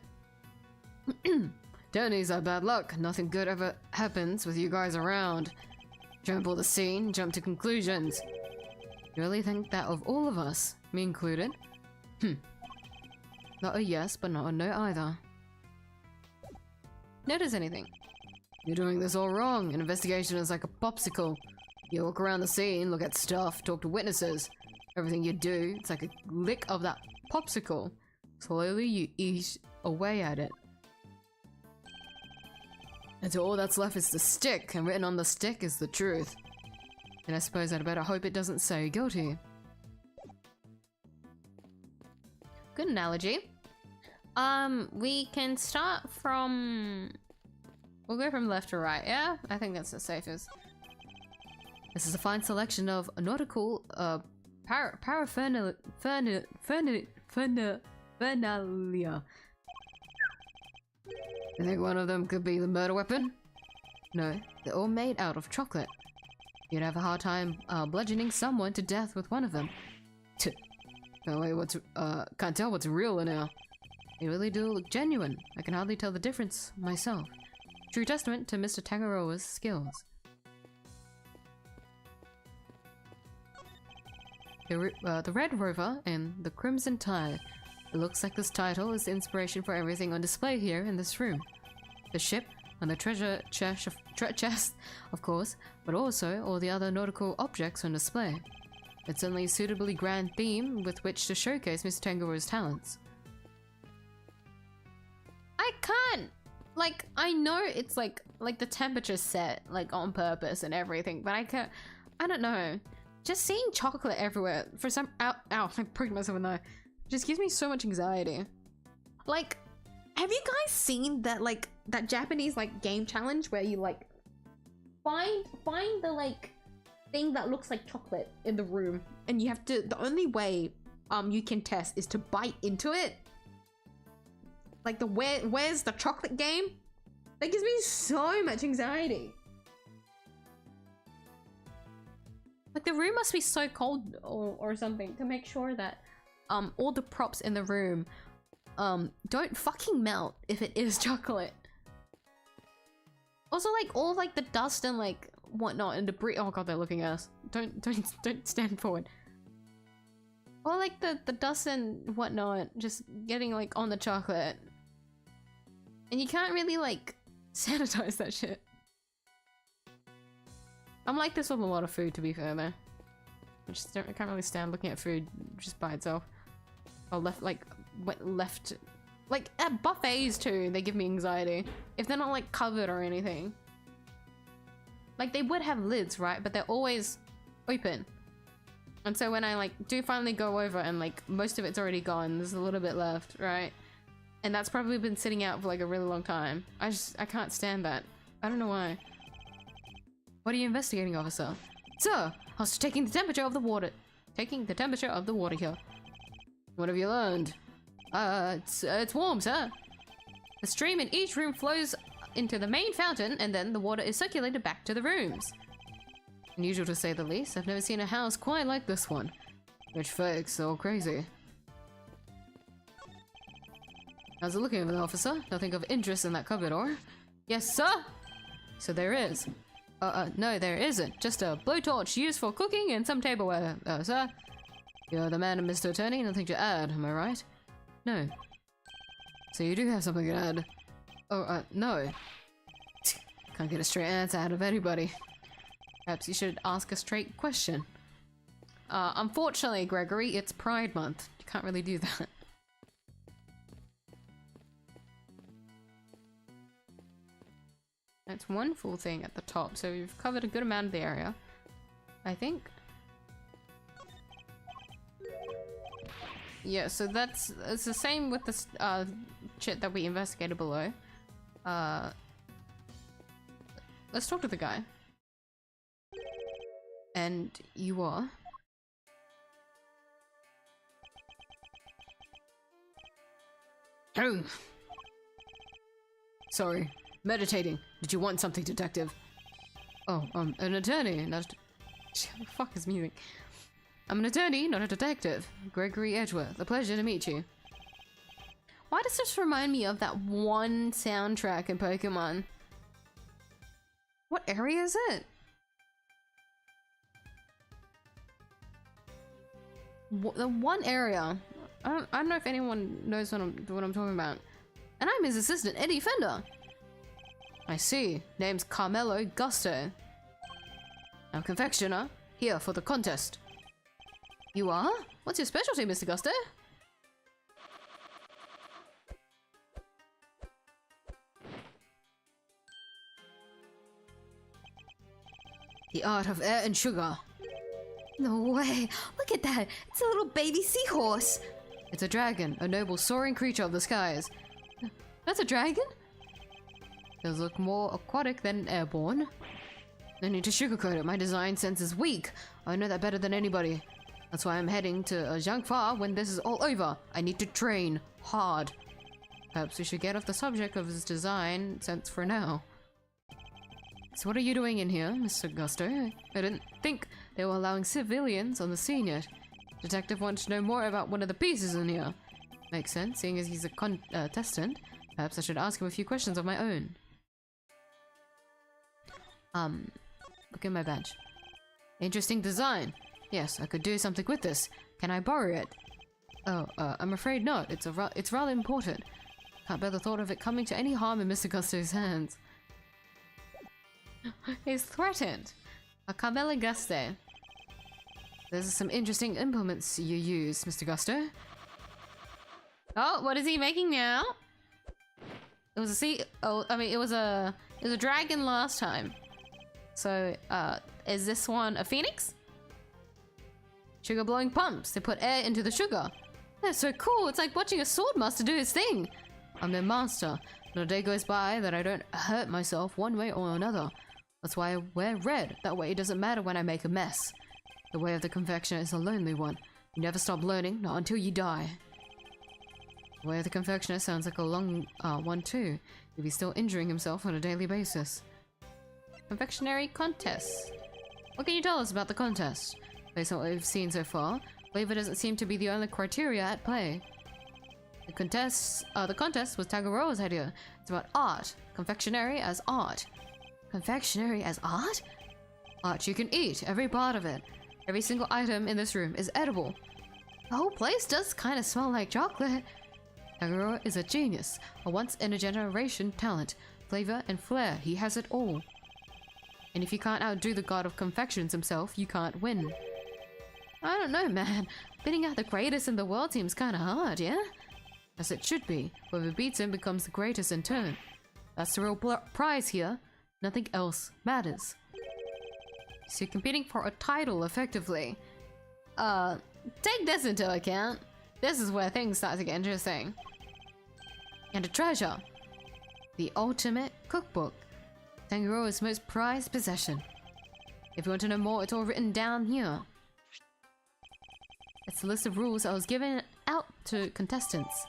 Journeys are bad luck. Nothing good ever happens with you guys around. Jump all the scene, jump to conclusions. You really think that of all of us, me included? Not a yes, but not a no either. Notice anything? You're doing this all wrong. An investigation is like a popsicle. You walk around the scene, look at stuff, talk to witnesses. Everything you do, it's like a lick of that popsicle. Slowly you eat away at it. Until all that's left is the stick, and written on the stick is the truth. And I suppose I'd better hope it doesn't say guilty. Good analogy. We can start from... We'll go from left to right, yeah? I think that's the safest. This is a fine selection of nautical, paraphernalia. You think one of them could be the murder weapon? No, they're all made out of chocolate. You'd have a hard time bludgeoning someone to death with one of them. Can't tell what's real now. They really do look genuine. I can hardly tell the difference myself. True testament to Mr. Tangaroa's skills. The Red Rover and the Crimson Tide. It looks like this title is the inspiration for everything on display here in this room. The ship and the treasure chest, of course, but also all the other nautical objects on display. It's certainly a suitably grand theme with which to showcase Mr. Tangaroa's talents. I can't! Like, I know it's like the temperature's set, like, on purpose and everything, but I don't know. Just seeing chocolate everywhere for some- ow, I pricked myself in the eye. Just gives me so much anxiety. Like, have you guys seen that, like, that Japanese, like, game challenge where you, like, find the, like, thing that looks like chocolate in the room, and you have to- the only way, you can test is to bite into it? Like the where's the chocolate game? That gives me so much anxiety. Like the room must be so cold or something to make sure that all the props in the room don't fucking melt if it is chocolate. Also, like all like the dust and like whatnot and debris. Oh god, they're looking at us. Don't stand forward. Or like the dust and whatnot just getting like on the chocolate. And you can't really like sanitize that shit. I'm like this with a lot of food, to be fair though. I can't really stand looking at food just by itself. Or left like left. Like, at buffets too, they give me anxiety. If they're not, like, covered or anything. Like, they would have lids, right? But they're always open. And so when I, like, do finally go over and, like, most of it's already gone, there's a little bit left, right? And that's probably been sitting out for, like, a really long time. I can't stand that. I don't know why. What are you investigating, officer? Sir, I was taking the temperature of the water. Taking the temperature of the water here. What have you learned? It's warm, sir. The stream in each room flows into the main fountain, and then the water is circulated back to the rooms. Unusual to say the least. I've never seen a house quite like this one. Rich folks, they're all crazy. How's it looking over there, officer? Nothing of interest in that cupboard, or? Yes, sir! So there is. No, there isn't. Just a blowtorch used for cooking and some tableware, sir. You're the man, Mr. Attorney, nothing to add, am I right? No. So you do have something to add? Oh, no. Can't get a straight answer out of anybody. Perhaps you should ask a straight question. Unfortunately, Gregory, it's Pride Month. You can't really do that. That's one full thing at the top, so we've covered a good amount of the area, I think. Yeah, so it's the same with the shit that we investigated below. Let's talk to the guy. And you are? Oh. Sorry. Meditating. Did you want something, detective? Oh, an attorney, not a... The fuck is music? I'm an attorney, not a detective. Gregory 𝐢𝐧𝐟𝐵. A pleasure to meet you. Why does this remind me of that one soundtrack in Pokemon? What area is it? The one area. I don't know if anyone knows what I'm talking about. And I'm his assistant, Eddie Fender. I see. Name's Carmelo Gusto. I'm confectioner, here for the contest. You are? What's your specialty, Mr. Gusto? The art of air and sugar. No way! Look at that! It's a little baby seahorse! It's a dragon, a noble soaring creature of the skies. That's a dragon? Does look more aquatic than airborne. No need to sugarcoat it, my design sense is weak. I know that better than anybody. That's why I'm heading to 𝐢𝐽 when this is all over. I need to train hard. Perhaps we should get off the subject of his design sense for now. So what are you doing in here, Mr. Gusto? I didn't think they were allowing civilians on the scene yet. Detective wants to know more about one of the pieces in here. Makes sense, seeing as he's a contestant. Perhaps I should ask him a few questions of my own. Look at my badge. Interesting design. Yes, I could do something with this. Can I borrow it? Oh, I'm afraid not. It's rather important. Can't bear the thought of it coming to any harm in Mr. Gusto's hands. He's threatened. A Carmelo Gusto. There's some interesting implements you use, Mr. Gusto. Oh, what is he making now? It was a sea. Oh, I mean, it was a dragon last time. So, is this one a phoenix? Sugar blowing pumps. They put air into the sugar. That's so cool. It's like watching a sword master do his thing. I'm their master. Not a day goes by that I don't hurt myself one way or another. That's why I wear red. That way it doesn't matter when I make a mess. The way of the confectioner is a lonely one. You never stop learning, not until you die. The way of the confectioner sounds like a long one too. If he's still injuring himself on a daily basis. Confectionery contest. What can you tell us about the contest? Based on what we've seen so far, flavor doesn't seem to be the only criteria at play. The contest was Tangaroa's idea. It's about art. Confectionery as art. Confectionery as art? Art you can eat, every part of it. Every single item in this room is edible. The whole place does kind of smell like chocolate. Tangaroa is a genius, a once-in-a-generation talent. Flavor and flair, he has it all. And if you can't outdo the god of confections himself, you can't win. I don't know, man. Bidding out the greatest in the world seems kinda hard, yeah? As it should be. Whoever beats him becomes the greatest in turn. That's the real prize here. Nothing else matters. So you're competing for a title, effectively. Take this into account. This is where things start to get interesting. And a treasure. The ultimate cookbook. Tangaroa's most prized possession. If you want to know more, it's all written down here. It's a list of rules I was giving out to contestants.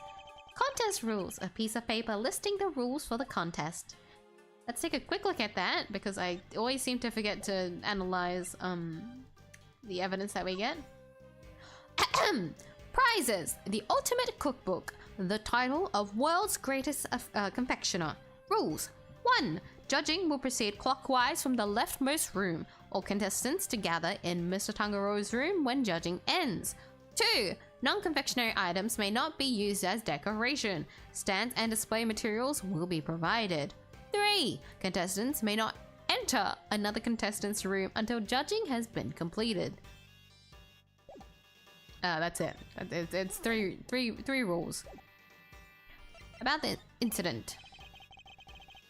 Contest rules. A piece of paper listing the rules for the contest. Let's take a quick look at that, because I always seem to forget to analyze the evidence that we get. Prizes. The ultimate cookbook. The title of world's greatest confectioner. Rules. 1. Judging will proceed clockwise from the leftmost room. All contestants to gather in Mr. Tangaroa's room when judging ends. 2. Non-confectionery items may not be used as decoration. Stands and display materials will be provided. 3. Contestants may not enter another contestant's room until judging has been completed. That's it. It's three rules. About the incident.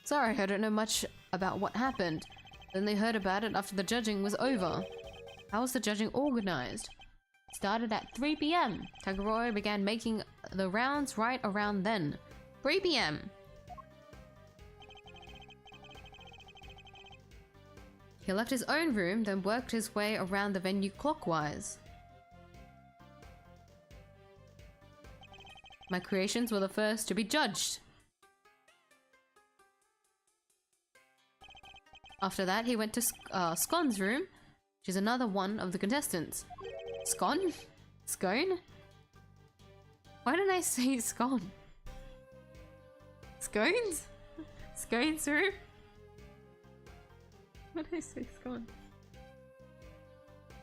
Sorry, I don't know much about what happened. Then they heard about it after the judging was over. How was the judging organized? It started at 3 p.m. Tangaroa began making the rounds right around then. 3 p.m. He left his own room, then worked his way around the venue clockwise. My creations were the first to be judged. After that, he went to Scon's room, which is another one of the contestants. Scone? Scone? Why didn't I say scone? Scones? Scones room? Why did I say scone?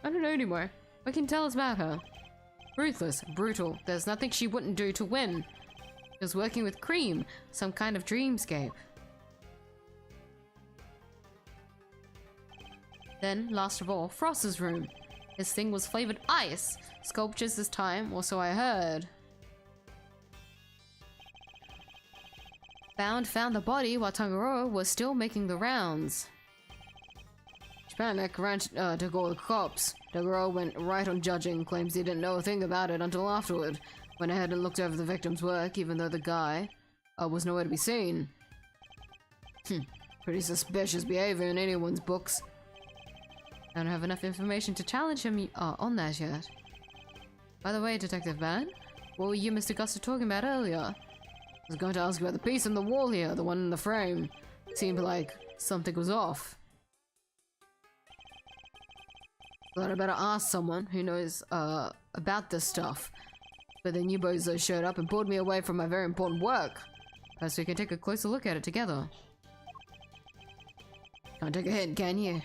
I don't know anymore. What can you tell us about her? Ruthless, brutal. There's nothing she wouldn't do to win. She was working with cream, some kind of dreamscape. Then, last of all, Frost's room. His thing was flavored ice. Sculptures this time, or so I heard. Found the body while Tangaroa was still making the rounds. Panic ran to call the cops. Tangaroa went right on judging, claims he didn't know a thing about it until afterward. Went ahead and looked over the victim's work, even though the guy was nowhere to be seen. Pretty suspicious behavior in anyone's books. I don't have enough information to challenge him on that yet. By the way, Detective Van, what were you and Mr. Guster talking about earlier? I was going to ask you about the piece on the wall here, the one in the frame. Seemed like something was off. Thought I better ask someone who knows about this stuff. But then you bozos showed up and pulled me away from my very important work. Perhaps we can take a closer look at it together. Can't take a hint, can you?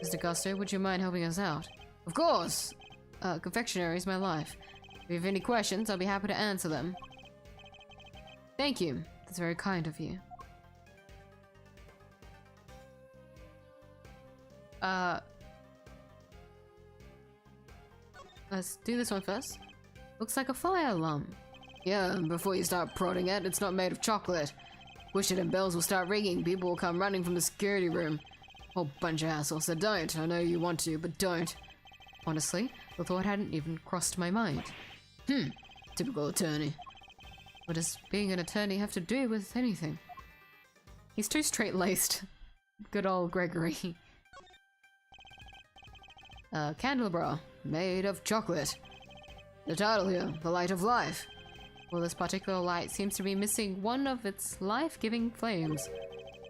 Mr. Guster, would you mind helping us out? Of course! Confectionery is my life. If you have any questions, I'll be happy to answer them. Thank you. That's very kind of you. Let's do this one first. Looks like a fire alarm. Yeah, before you start prodding it, it's not made of chocolate. Wish it and bells will start ringing. People will come running from the security room. Whole bunch of assholes, so don't. I know you want to, but don't. Honestly, the thought hadn't even crossed my mind. Typical attorney. What does being an attorney have to do with anything? He's too straight-laced. Good old Gregory. Candelabra, made of chocolate. The title here, The Light of Life. Well, this particular light seems to be missing one of its life-giving flames.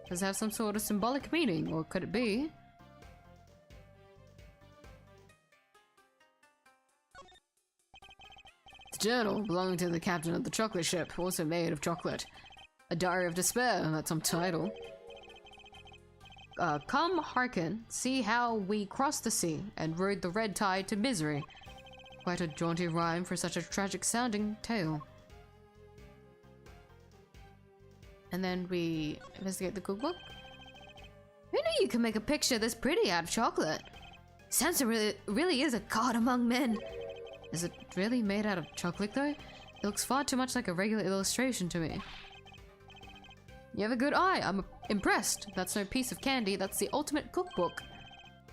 Does it have some sort of symbolic meaning, or could it be? It's a journal belonging to the captain of the chocolate ship, also made of chocolate. A Diary of Despair, that's some title. Come hearken, see how we crossed the sea and rode the red tide to misery. Quite a jaunty rhyme for such a tragic-sounding tale. And then we investigate the cookbook. Who knew you could make a picture this pretty out of chocolate? Samson really is a god among men. Is it really made out of chocolate though? It looks far too much like a regular illustration to me. You have a good eye. I'm impressed. That's no piece of candy. That's the ultimate cookbook.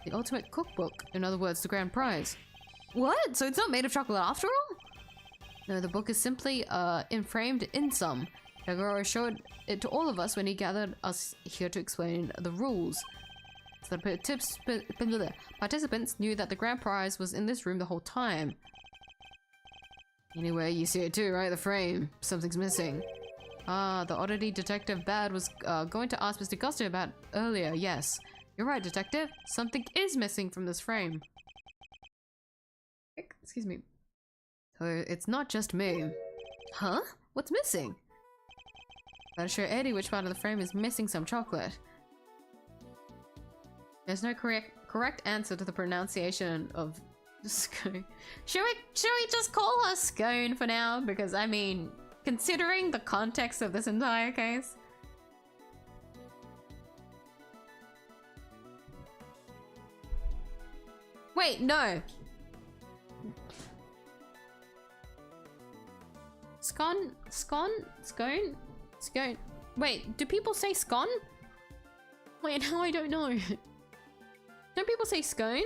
The ultimate cookbook. In other words, the grand prize. What? So it's not made of chocolate after all? No, the book is simply enframed in some. Tagoro showed it to all of us when he gathered us here to explain the rules. So the participants knew that the grand prize was in this room the whole time. Anyway, you see it too, right? The frame. Something's missing. Ah, the oddity Detective Bad was going to ask Mr. Gusto about earlier. Yes. You're right, Detective. Something is missing from this frame. Excuse me. So it's not just me. Huh? What's missing? Gotta show Eddie which part of the frame is missing some chocolate. There's no correct answer to the pronunciation of scone. Should we just call her scone for now? Because I mean, considering the context of this entire case. Wait, no. Scone? Wait, do people say scone? Wait, now I don't know. Don't people say scone?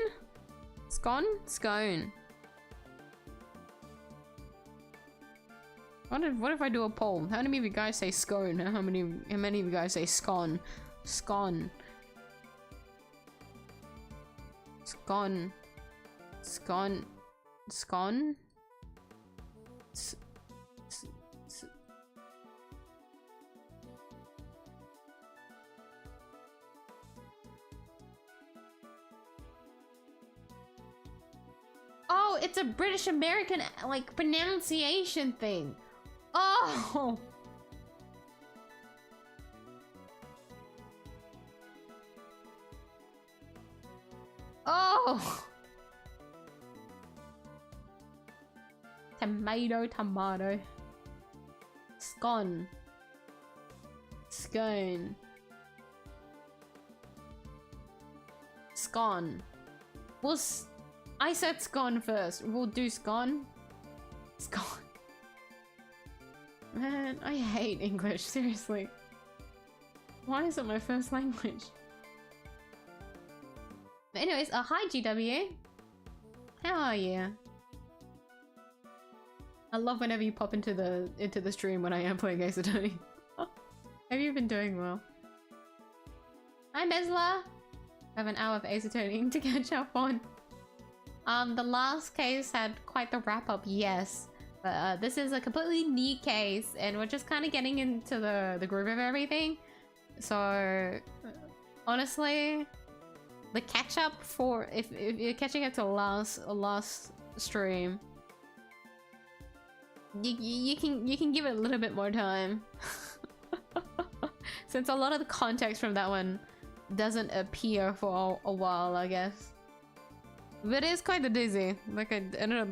Scone. What if I do a poll? How many of you guys say scone? How many of you guys say scone? Scone. Oh, it's a British American like pronunciation thing. Oh. Oh. Tomato. Scone. Well, I said scone first. We'll do scone. Man, I hate English, seriously. Why is it my first language? But anyways, hi GW. How are you? I love whenever you pop into the stream when I am playing Ace Attorney. Have you been doing well? Hi Mesla! I have an hour of Ace Attorney to catch up on. The last case had quite the wrap-up, yes. But this is a completely new case, and we're just kind of getting into the groove of everything. So, honestly, the catch-up for... If you're catching up to last stream, you can give it a little bit more time. Since a lot of the context from that one doesn't appear for a while, I guess. But it is kind of dizzy. Like I ended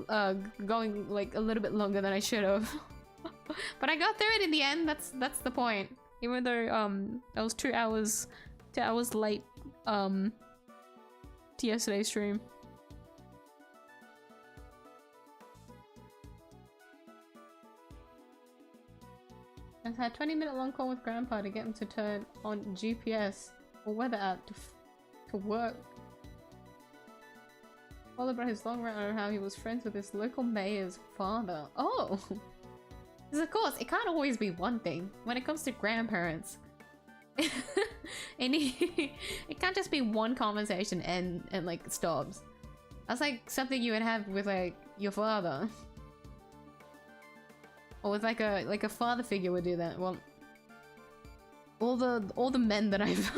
up going like a little bit longer than I should have. But I got through it in the end. That's the point. Even though I was 2 hours late to yesterday's stream. I've had a 20-minute long call with Grandpa to get him to turn on GPS or weather app to work. All about his long rant on how he was friends with his local mayor's father. Oh! Because of course, it can't always be one thing when it comes to grandparents. It can't just be one conversation and like stops. That's like something you would have with like your father. Or with like a father figure would do that. Well, all the men that I've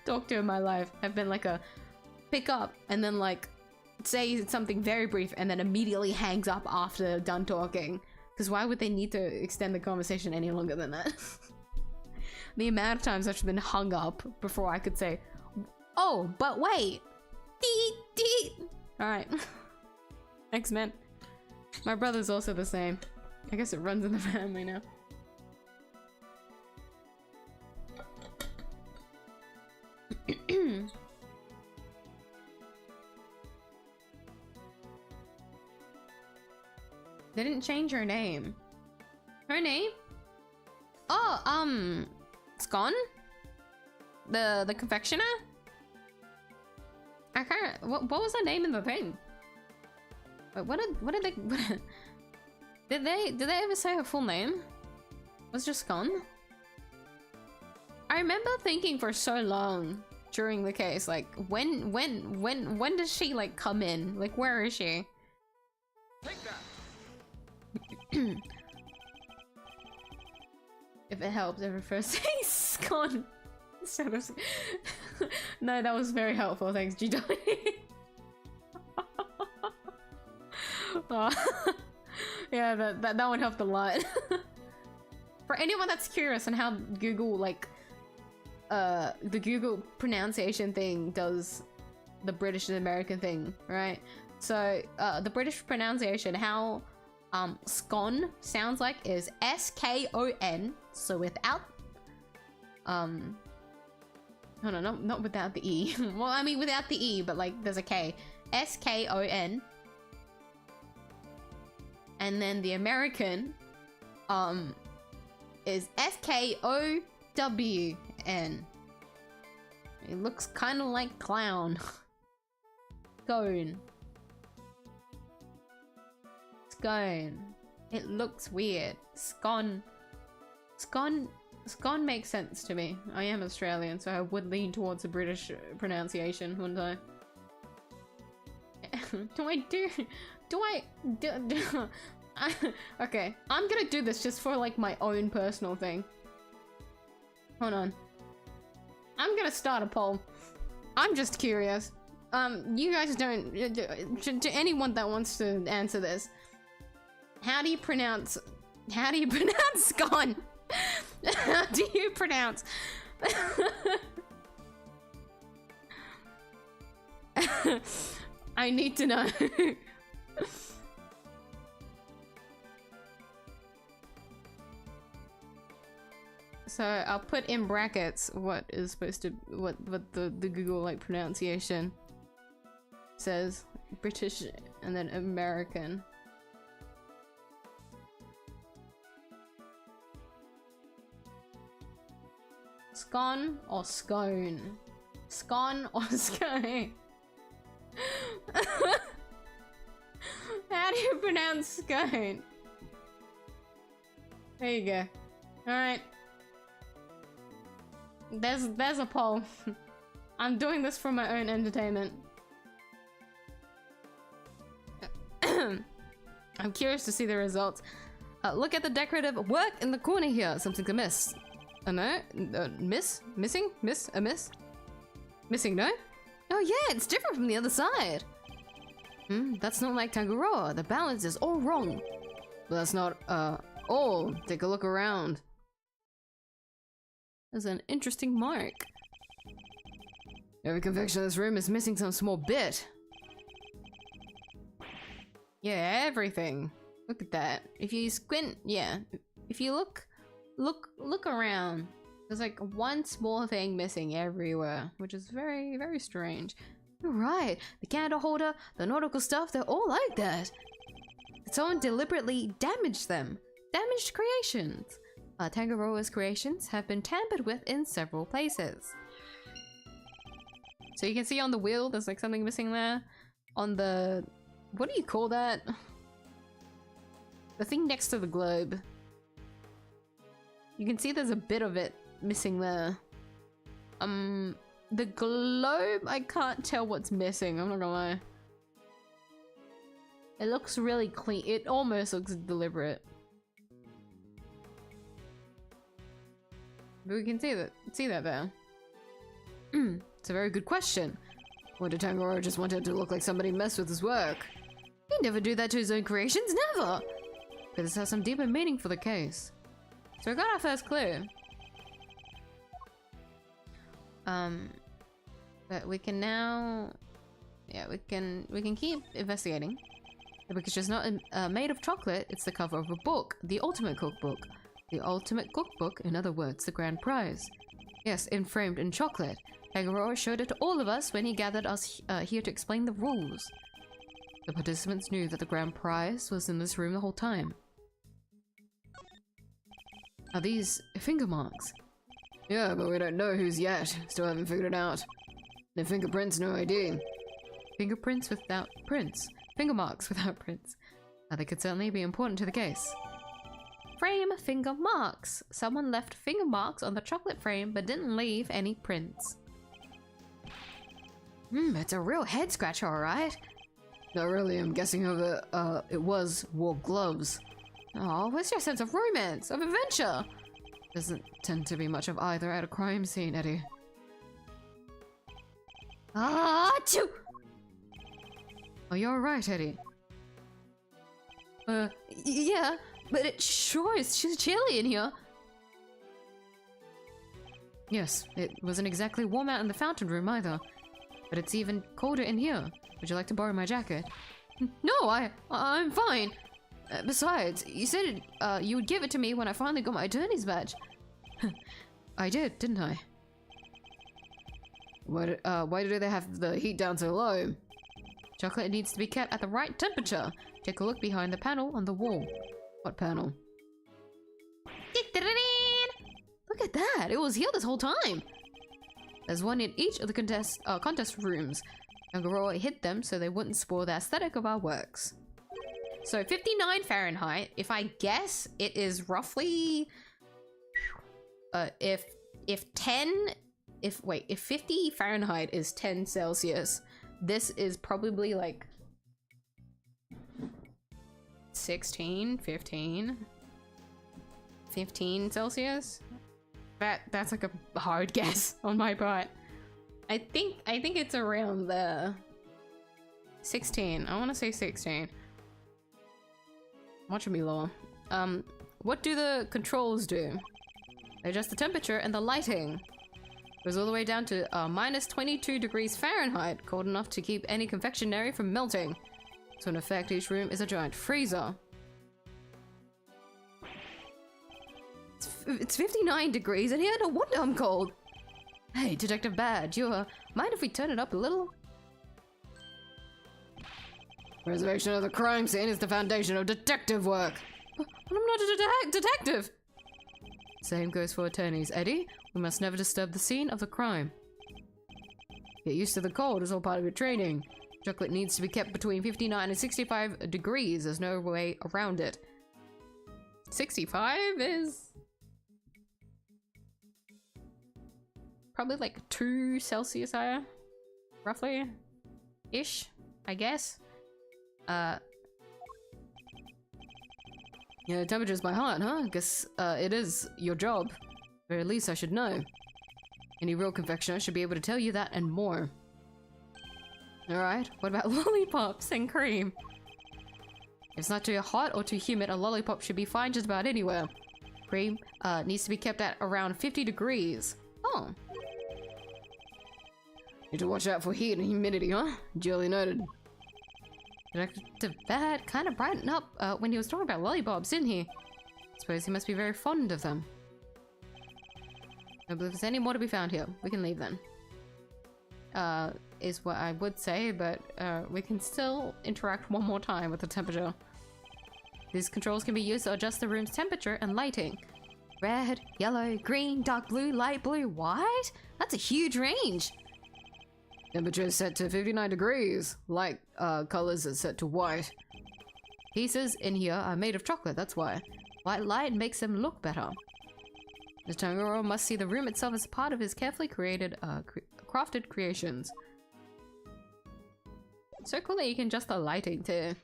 talked to in my life have been like a pick up and then like say something very brief and then immediately hangs up after done talking. Because why would they need to extend the conversation any longer than that? The amount of times I've been hung up before I could say, oh, but wait. Alright. Thanks, man. My brother's also the same. I guess it runs in the family now. They didn't change her name. Her name? Oh, Scone? The confectioner? I can't. What was her name in the thing? Wait, what did they? Did they ever say her full name? Was it just Scone? I remember thinking for so long during the case, like, when does she like come in? Like, where is she? Take that. If it helps, I prefer say Scone instead of. No, that was very helpful. Thanks, GW. Oh. Yeah, that one helped a lot. For anyone that's curious on how Google like the Google pronunciation thing does the British and American thing, right? So the British pronunciation, how scone sounds like is S-K-O-N, so without hold on, not without the E. Well, I mean without the E, but like there's a K. S-K-O-N. And then the American is S-K-O-W-N. It looks kind of like clown. Scone. Scone. It looks weird. Scone. Scone makes sense to me. I am Australian, so I would lean towards the British pronunciation, wouldn't I? Okay, I'm gonna do this just for like my own personal thing. Hold on. I'm gonna start a poll. I'm just curious. You guys don't. To anyone that wants to answer this, how do you pronounce scone? How do you pronounce? I need to know. So I'll put in brackets what is supposed to what the Google like pronunciation says. British and then American. Scone or scone? Scone or scone? How do you pronounce scone? There you go. Alright. There's a poll. I'm doing this for my own entertainment. I'm curious to see the results. Look at the decorative work in the corner here. Something's amiss. No? Missing? Miss? Missing, no? Oh yeah, it's different from the other side. That's not like Tangaroa. The balance is all wrong. But that's not, all. Take a look around. There's an interesting mark. Every confection in this room is missing some small bit. Yeah, everything. Look at that. If you squint, yeah. If you look around. There's like one small thing missing everywhere, which is very, very strange. You're right. The candle holder, the nautical stuff, they're all like that. Someone deliberately damaged them. Damaged creations. Tangaroa's creations have been tampered with in several places. So you can see on the wheel, there's like something missing there. On the... what do you call that? The thing next to the globe. You can see there's a bit of it missing there. The globe, I can't tell what's missing, I'm not gonna lie. It looks really clean. It almost looks deliberate. But we can see that there. It's a very good question. Or did Tangaroa just want it to look like somebody messed with his work? He'd never do that to his own creations, never! But this has some deeper meaning for the case. So we got our first clue. But we can now... yeah, we can keep investigating. The book is just not made of chocolate, it's the cover of a book. The ultimate cookbook. The ultimate cookbook, in other words, the grand prize. Yes, framed in chocolate. Tangaroa showed it to all of us when he gathered us here to explain the rules. The participants knew that the grand prize was in this room the whole time. Are these finger marks? Yeah, but we don't know who's yet. Still haven't figured it out. No fingerprints, no ID. Fingerprints without prints. Finger marks without prints. They could certainly be important to the case. Frame finger marks. Someone left finger marks on the chocolate frame but didn't leave any prints. It's a real head scratcher, alright. Not really, I'm guessing it wore gloves. Oh, where's your sense of romance, of adventure? Doesn't tend to be much of either at a crime scene, Eddie. Achoo! Oh, you're right, Eddie. Yeah, but it sure is chilly in here. Yes, it wasn't exactly warm out in the fountain room either. But it's even colder in here. Would you like to borrow my jacket? No, I'm fine. Besides, you said you would give it to me when I finally got my attorney's badge. I did, didn't I? Why do they have the heat down so low? Chocolate needs to be kept at the right temperature. Take a look behind the panel on the wall. What panel? Look at that! It was here this whole time! There's one in each of the contest rooms. Nagoroa hid them so they wouldn't spoil the aesthetic of our works. So 59 Fahrenheit, if I guess it is roughly if 50 Fahrenheit is 10 Celsius, this is probably like 16, 15 Celsius. That's like a hard guess on my part. I think it's around the 16. I want to say 16. What should be lower? What do the controls do? They adjust the temperature and the lighting. Goes all the way down to minus 22 degrees Fahrenheit, cold enough to keep any confectionery from melting. So in effect, each room is a giant freezer. It's 59 degrees in here, no wonder I'm cold. Hey, Detective Badge, mind if we turn it up a little? Preservation of the crime scene is the foundation of detective work. But I'm not a detective. Same goes for attorneys, Eddie. We must never disturb the scene of the crime. Get used to the cold, it's all part of your training. Chocolate needs to be kept between 59 and 65 degrees. There's no way around it. 65 is probably like 2 Celsius higher, roughly ish, I guess. Yeah, temperature's by heart, huh? Guess it is your job. Or at least I should know. Any real confectioner should be able to tell you that and more. Alright, what about lollipops and cream? If it's not too hot or too humid, a lollipop should be fine just about anywhere. Cream needs to be kept at around 50 degrees. Oh. Need to watch out for heat and humidity, huh? Duly noted. Detective Bad kind of brightened up when he was talking about lollipops, didn't he? Suppose he must be very fond of them. I believe there's any more to be found here. We can leave then. Is what I would say, but we can still interact one more time with the temperature. These controls can be used to adjust the room's temperature and lighting. Red, yellow, green, dark blue, light blue, white? That's a huge range. Temperature is set to 59 degrees. Light colors are set to white. Pieces in here are made of chocolate, that's why. White light makes them look better. Mr. Tanjiro must see the room itself as part of his carefully created, crafted creations. So cool that you can adjust the lighting too.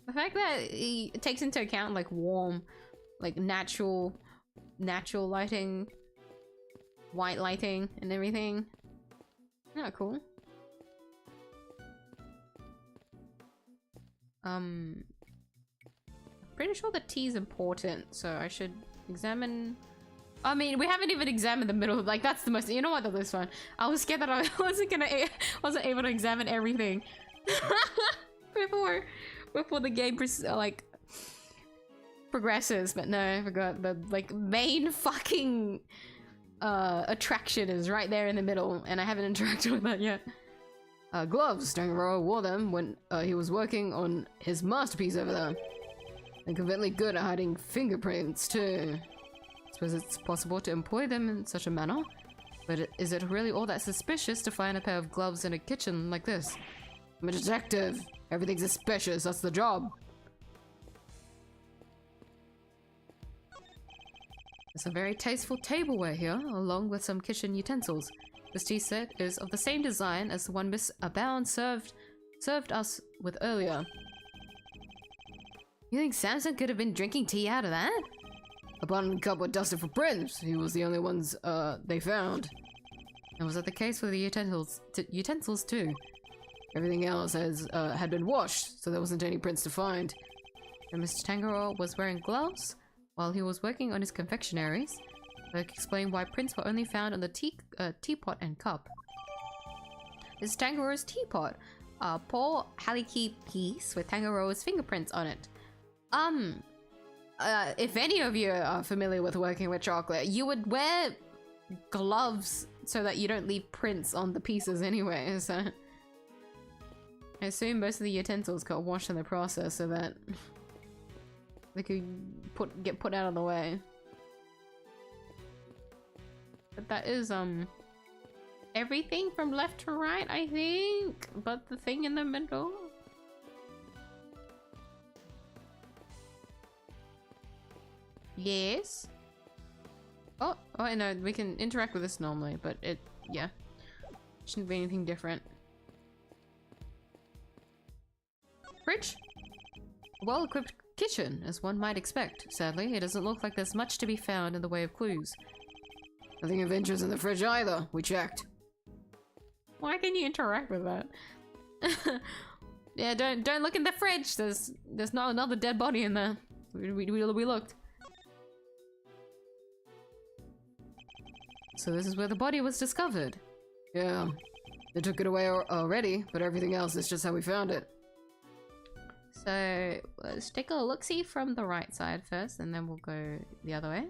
The fact that it takes into account like warm, like natural lighting, white lighting and everything. Yeah, cool. Pretty sure the tea is important, so I should examine. I mean, we haven't even examined the middle. Like, that's the most. You know what? This one. I was scared that I wasn't able to examine everything before the game progresses. But no, I forgot the like main fucking attraction is right there in the middle, and I haven't interacted with that yet. gloves. Tangaroa wore them when he was working on his masterpiece over there. And conveniently good at hiding fingerprints too. Suppose it's possible to employ them in such a manner. But is it really all that suspicious to find a pair of gloves in a kitchen like this? I'm a detective. Everything's suspicious. That's the job. There's a very tasteful tableware here, along with some kitchen utensils. This tea set is of the same design as the one Miss Abound served us with earlier. You think Samson could have been drinking tea out of that? A bottom cup were dusted for prints. He was the only ones they found. And was that the case with the utensils too? Everything else had been washed, so there wasn't any prints to find. And Mr. Tangaroa was wearing gloves while he was working on his confectionaries. That explained why prints were only found on the teapot and cup. This is Tangaroa's teapot. A poor Haliki piece with Tangaroa's fingerprints on it. If any of you are familiar with working with chocolate, you would wear gloves so that you don't leave prints on the pieces anyway, so... I assume most of the utensils got washed in the process so that they could get put out of the way. But that is, everything from left to right, I think, but the thing in the middle. Yes. Oh, no, we can interact with this normally, but yeah. Shouldn't be anything different. Fridge? A well-equipped kitchen, as one might expect. Sadly, it doesn't look like there's much to be found in the way of clues. Nothing of interest in the fridge either. We checked. Why can you interact with that? Yeah, don't look in the fridge. There's not another dead body in there. We looked. So this is where the body was discovered. Yeah, they took it away already, but everything else is just how we found it. So let's take a look-see from the right side first, and then we'll go the other way.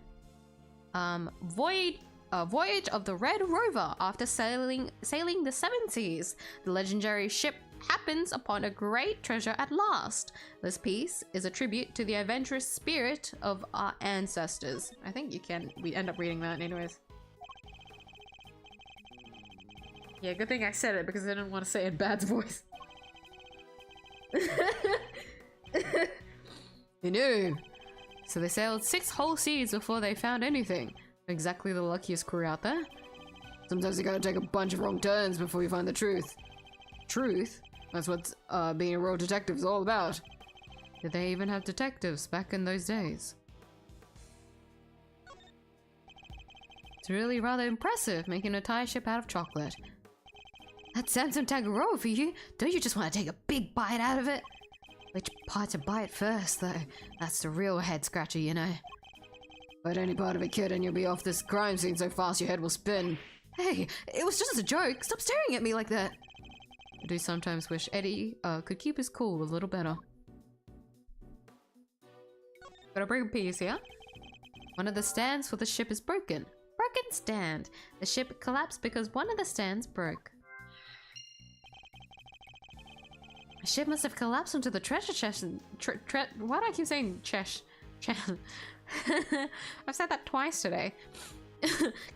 Voyage of the Red Rover. After sailing the seven seas, the legendary ship happens upon a great treasure at last. This piece is a tribute to the adventurous spirit of our ancestors. I think we end up reading that anyways. Yeah, good thing I said it because I didn't want to say it in Bad's voice. You knew. So they sailed 6 whole seas before they found anything. Exactly the luckiest crew out there. Sometimes you gotta take a bunch of wrong turns before you find the truth. Truth? That's what being a royal detective is all about. Did they even have detectives back in those days? It's really rather impressive making a tie ship out of chocolate. That's Samson Tangaroa for you. Don't you just want to take a big bite out of it? Which part to bite first, though? That's the real head scratcher, you know. Bite any part of a kid and you'll be off this crime scene so fast your head will spin. Hey, it was just a joke. Stop staring at me like that. I do sometimes wish Eddie could keep his cool a little better. Got a broken piece here. One of the stands for the ship is broken. Broken stand. The ship collapsed because one of the stands broke. The ship must have collapsed into the treasure chest and why do I keep saying chest? I've said that twice today.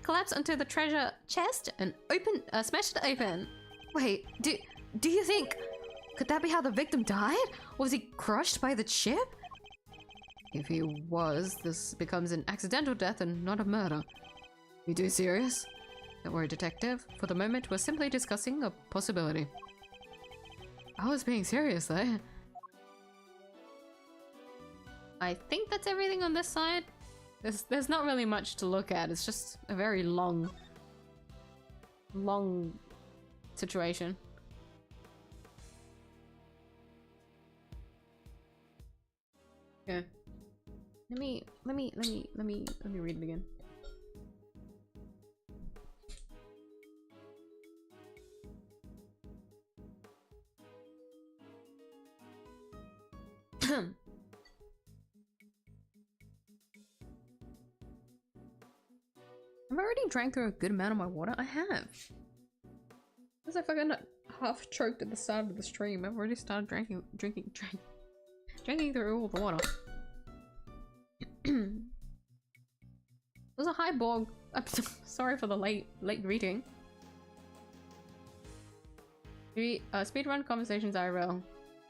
Collapsed onto the treasure chest and smashed it open. Wait, do you think... Could that be how the victim died? Or was he crushed by the ship? If he was, this becomes an accidental death and not a murder. You too serious? Don't worry, detective. For the moment, we're simply discussing a possibility. I was being serious though. I think that's everything on this side. There's not really much to look at. It's just a very long situation. Yeah. Let me read it again. I've already drank through a good amount of my water. I have. Was I fucking half choked at the start of the stream. I've already started drinking through all the water. It was a highball. I'm sorry for the late greeting. Speedrun conversations IRL.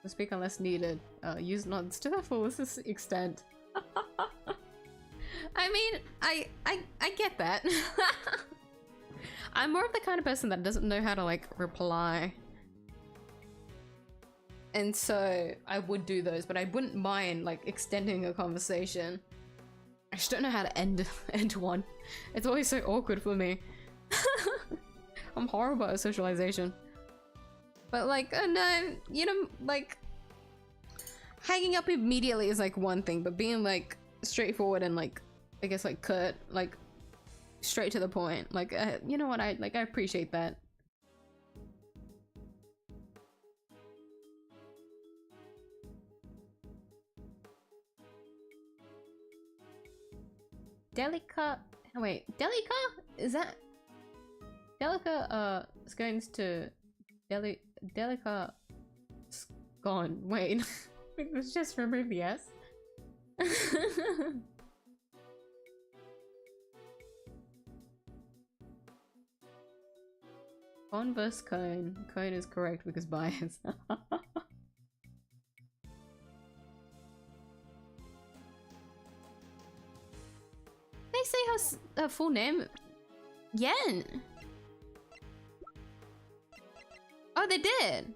Speak unless needed. Use nods to the fullest extent. I mean, I get that. I'm more of the kind of person that doesn't know how to like reply. And so I would do those, but I wouldn't mind like extending a conversation. I just don't know how to end one. It's always so awkward for me. I'm horrible at socialization. But like, no, you know, like hanging up immediately is like one thing, but being like straightforward and like, I guess like curt, like straight to the point, like you know what, I appreciate that. Delica, wait, Delica? Is that Delica scones to Delica scone. Wait. It was just remove the S. Cone versus cone. Cone is correct because bias. They say her full name? Yen. Oh, they did.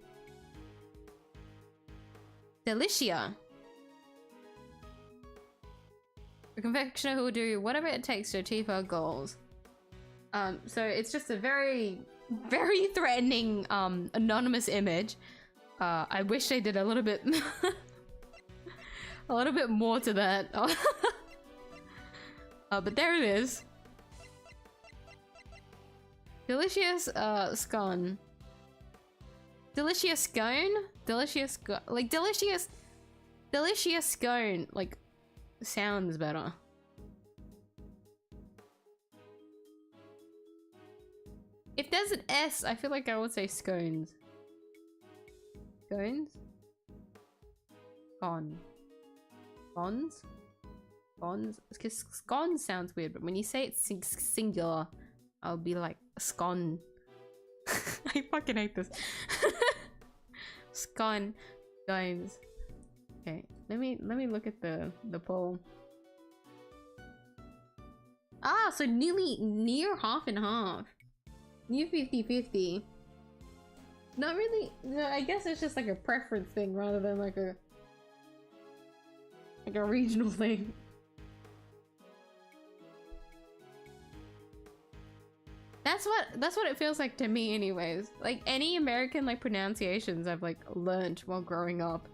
Delicia. A confectioner who will do whatever it takes to achieve her goals. So it's just a very, very threatening, anonymous image. I wish they did a little bit, a little bit more to that. But there it is. Delicious, scone. Delicious scone? Delicious like delicious scone, like, sounds better. If there's an S, I feel like I would say scones. Scones? Scone. Scones? Scones? Because scone sounds weird, but when you say it's singular, I'll be like, scone. I fucking hate this. Scone. Scones. Okay, let me look at the poll. Ah, so near half and half. Near 50-50. Not really. No, I guess it's just like a preference thing rather than like a regional thing. That's what it feels like to me anyways. Like any American like pronunciations I've like learned while growing up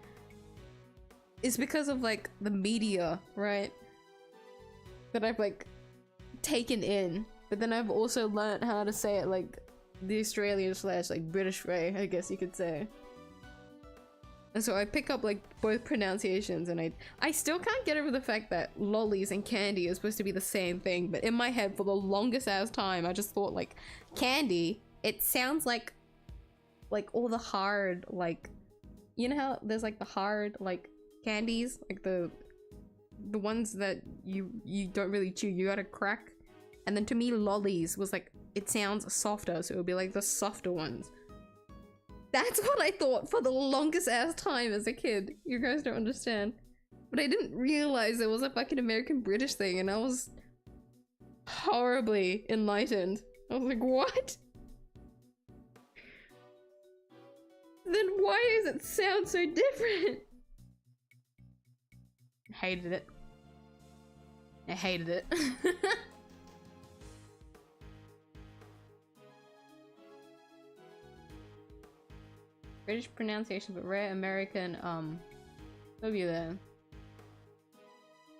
is because of like the media, right? That I've like taken in. But then I've also learned how to say it like the Australian / like British way, I guess you could say. And so I pick up like both pronunciations, and I still can't get over the fact that lollies and candy are supposed to be the same thing, but in my head for the longest ass time I just thought like candy, it sounds like all the hard, like, you know how there's like the hard like candies, like the ones that you don't really chew, you gotta crack. And then to me lollies was like, it sounds softer, so it would be like the softer ones. That's what I thought for the longest ass time as a kid. You guys don't understand. But I didn't realize it was a fucking American British thing, and I was horribly enlightened. I was like, what? Then why does it sound so different? I hated it. I hated it. British pronunciation, but rare American, W there.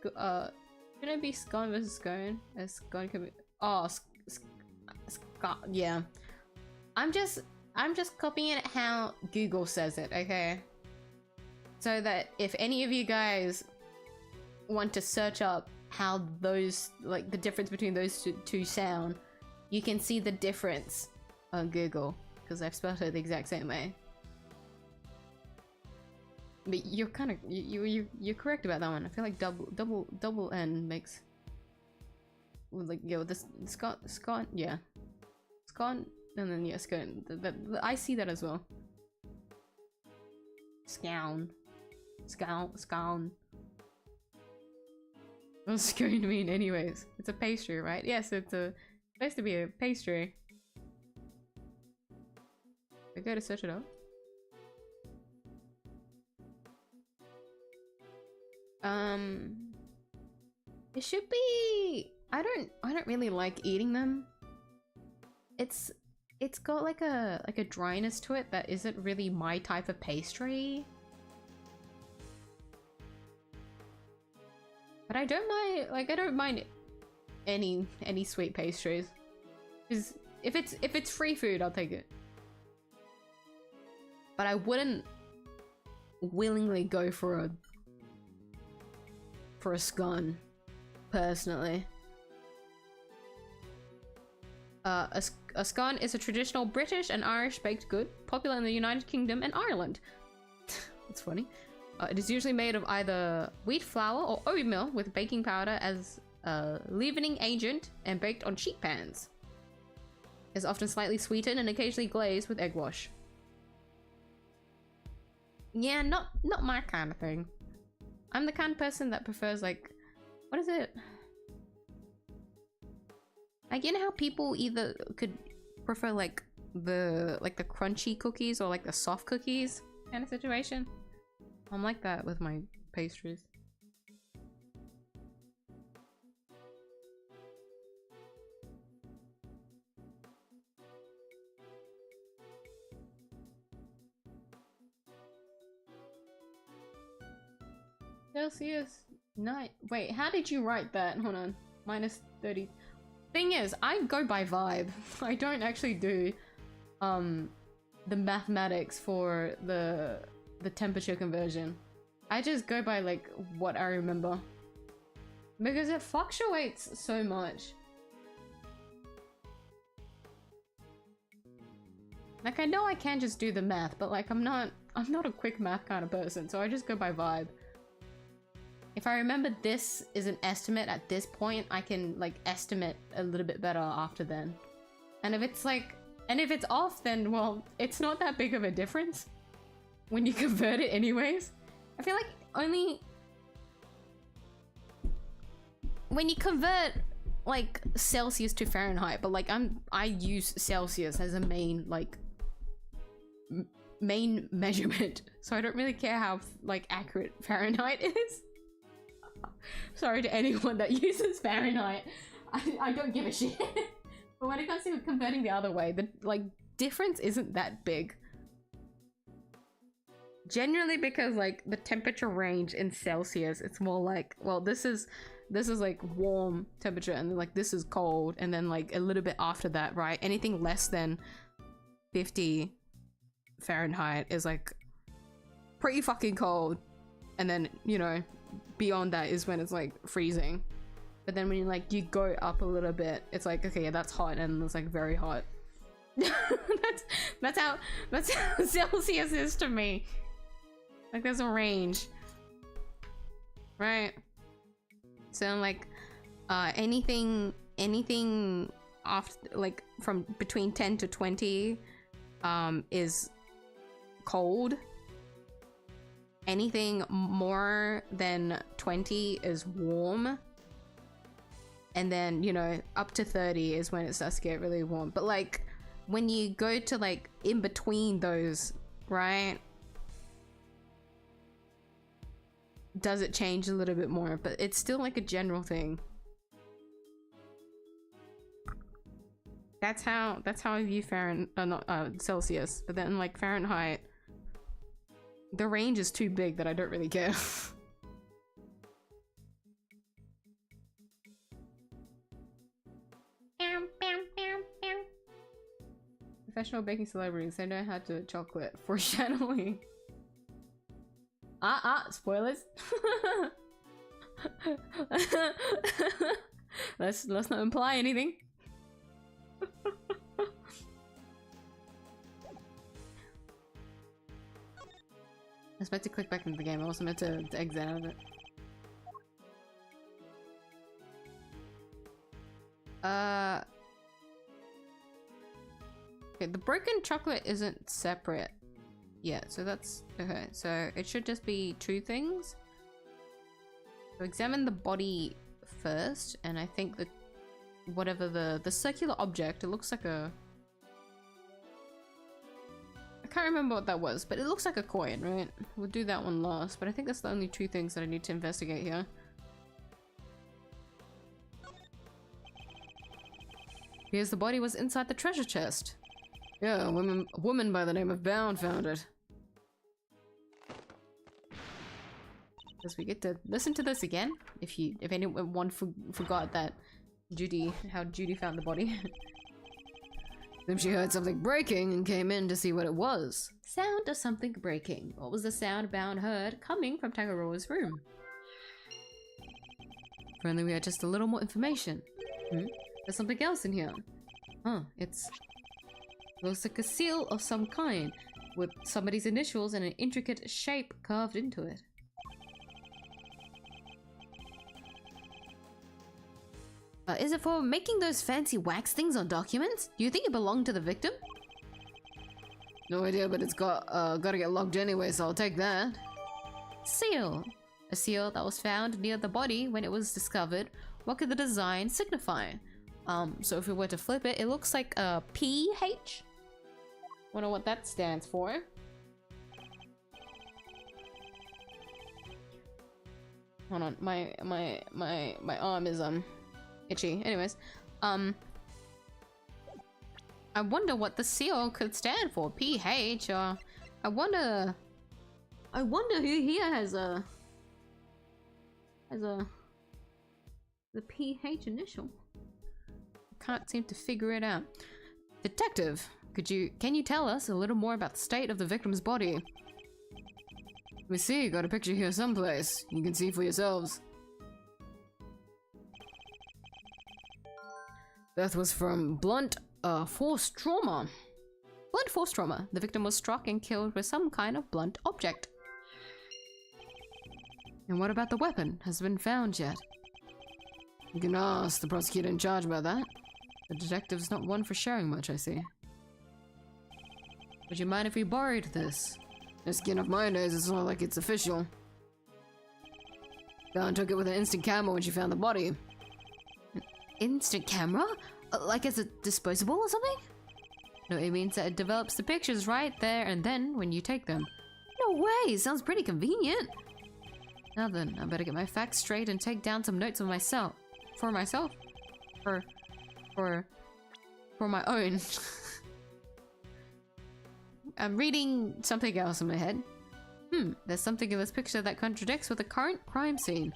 Can it be scone versus scone? As scone could be, oh, yeah. I'm just copying it how Google says it, okay? So that if any of you guys want to search up how those, like the difference between those two sound, you can see the difference on Google. because I've spelled it the exact same way. But you're kind of you're correct about that one. I feel like double N makes like this Scott yeah Scott and then yeah Scott. I see that as well. Scown. What's it going to mean anyways? It's a pastry, right? Yes, it's supposed to be a pastry. I gotta search it up. It should be. I don't really like eating them. It's got like a dryness to it that isn't really my type of pastry. But I don't mind, like, I don't mind any sweet pastries. Cause if it's free food, I'll take it. But I wouldn't willingly go for a scone, personally. A scone is a traditional British and Irish baked good, popular in the United Kingdom and Ireland. That's funny. It is usually made of either wheat flour or oatmeal with baking powder as a leavening agent and baked on sheet pans. It's often slightly sweetened and occasionally glazed with egg wash. Yeah, not my kind of thing. I'm the kind of person that prefers, like, what is it? Like, you know how people either could prefer like the crunchy cookies or like the soft cookies kind of situation? I'm like that with my pastries. Celsius 9. Wait, how did you write that? Hold on. -30. Thing is, I go by vibe. I don't actually do the mathematics for the temperature conversion. I just go by like what I remember. Because it fluctuates so much. Like, I know I can just do the math, but like I'm not a quick math kind of person, so I just go by vibe. If I remember this is an estimate at this point, I can like estimate a little bit better after then. And if it's like, and if it's off, then well, it's not that big of a difference when you convert it anyways. I feel like only when you convert like Celsius to Fahrenheit, but like I use Celsius as a main like main measurement, so I don't really care how like accurate Fahrenheit is. Sorry to anyone that uses Fahrenheit. I don't give a shit. But when it comes to converting the other way, the like difference isn't that big. Generally because like the temperature range in Celsius, it's more like, well, this is like warm temperature, and then like this is cold, and then like a little bit after that, right? Anything less than 50 Fahrenheit is like pretty fucking cold, and then, you know, beyond that is when it's like freezing. But then when you go up a little bit, it's like, okay, yeah, that's hot, and it's like very hot. that's how Celsius is to me. Like, there's a range, right? So like anything after like from between 10 to 20 is cold. Anything more than 20 is warm. And then, you know, up to 30 is when it starts to get really warm. But like when you go to like in between those, right? Does it change a little bit more? But it's still like a general thing. That's how I view Celsius. But then like Fahrenheit, the range is too big that I don't really care. Professional baking celebrities, they know how to chocolate. Foreshadowing. Spoilers. let's not imply anything. was meant to click back into the game. I wasn't meant to exit out of it. Okay, the broken chocolate isn't separate yet, so that's okay. So it should just be two things. So examine the body first, and I think that whatever the circular object, it looks like a... I can't remember what that was, but it looks like a coin, right? We'll do that one last, but I think that's the only two things that I need to investigate here. Here's the body was inside the treasure chest. Yeah, a woman by the name of Bound found it. Guess we get to listen to this again. If anyone forgot that how Judy found the body. Then she heard something breaking and came in to see what it was. Sound of something breaking. What was the sound Bound heard coming from Tangaroa's room? If only we had just a little more information. There's something else in here. Huh, looks like a seal of some kind, with somebody's initials and an intricate shape carved into it. Is it for making those fancy wax things on documents? Do you think it belonged to the victim? No idea, but it's gotta get logged anyway, so I'll take that. Seal. A seal that was found near the body when it was discovered. What could the design signify? So if we were to flip it, it looks like a PH. Wonder what that stands for. Hold on, my arm is itchy. Anyways, I wonder what the seal could stand for. PH, or I wonder who here has the PH initial. Can't seem to figure it out. Detective, can you tell us a little more about the state of the victim's body? Let me see, got a picture here someplace. You can see for yourselves. Death was from blunt force trauma. Blunt force trauma. The victim was struck and killed with some kind of blunt object. And what about the weapon? Has it been found yet? You can ask the prosecutor in charge about that. The detective's not one for sharing much, I see. Would you mind if we borrowed this? No skin off my nose, it's not like it's official. Bound took it with an instant camera when she found the body. An instant camera? Like as a disposable or something? No, it means that it develops the pictures right there and then when you take them. No way! Sounds pretty convenient. Now then, I better get my facts straight and take down some notes of myself. For myself? For my own. I'm reading something else in my head. There's something in this picture that contradicts with the current crime scene.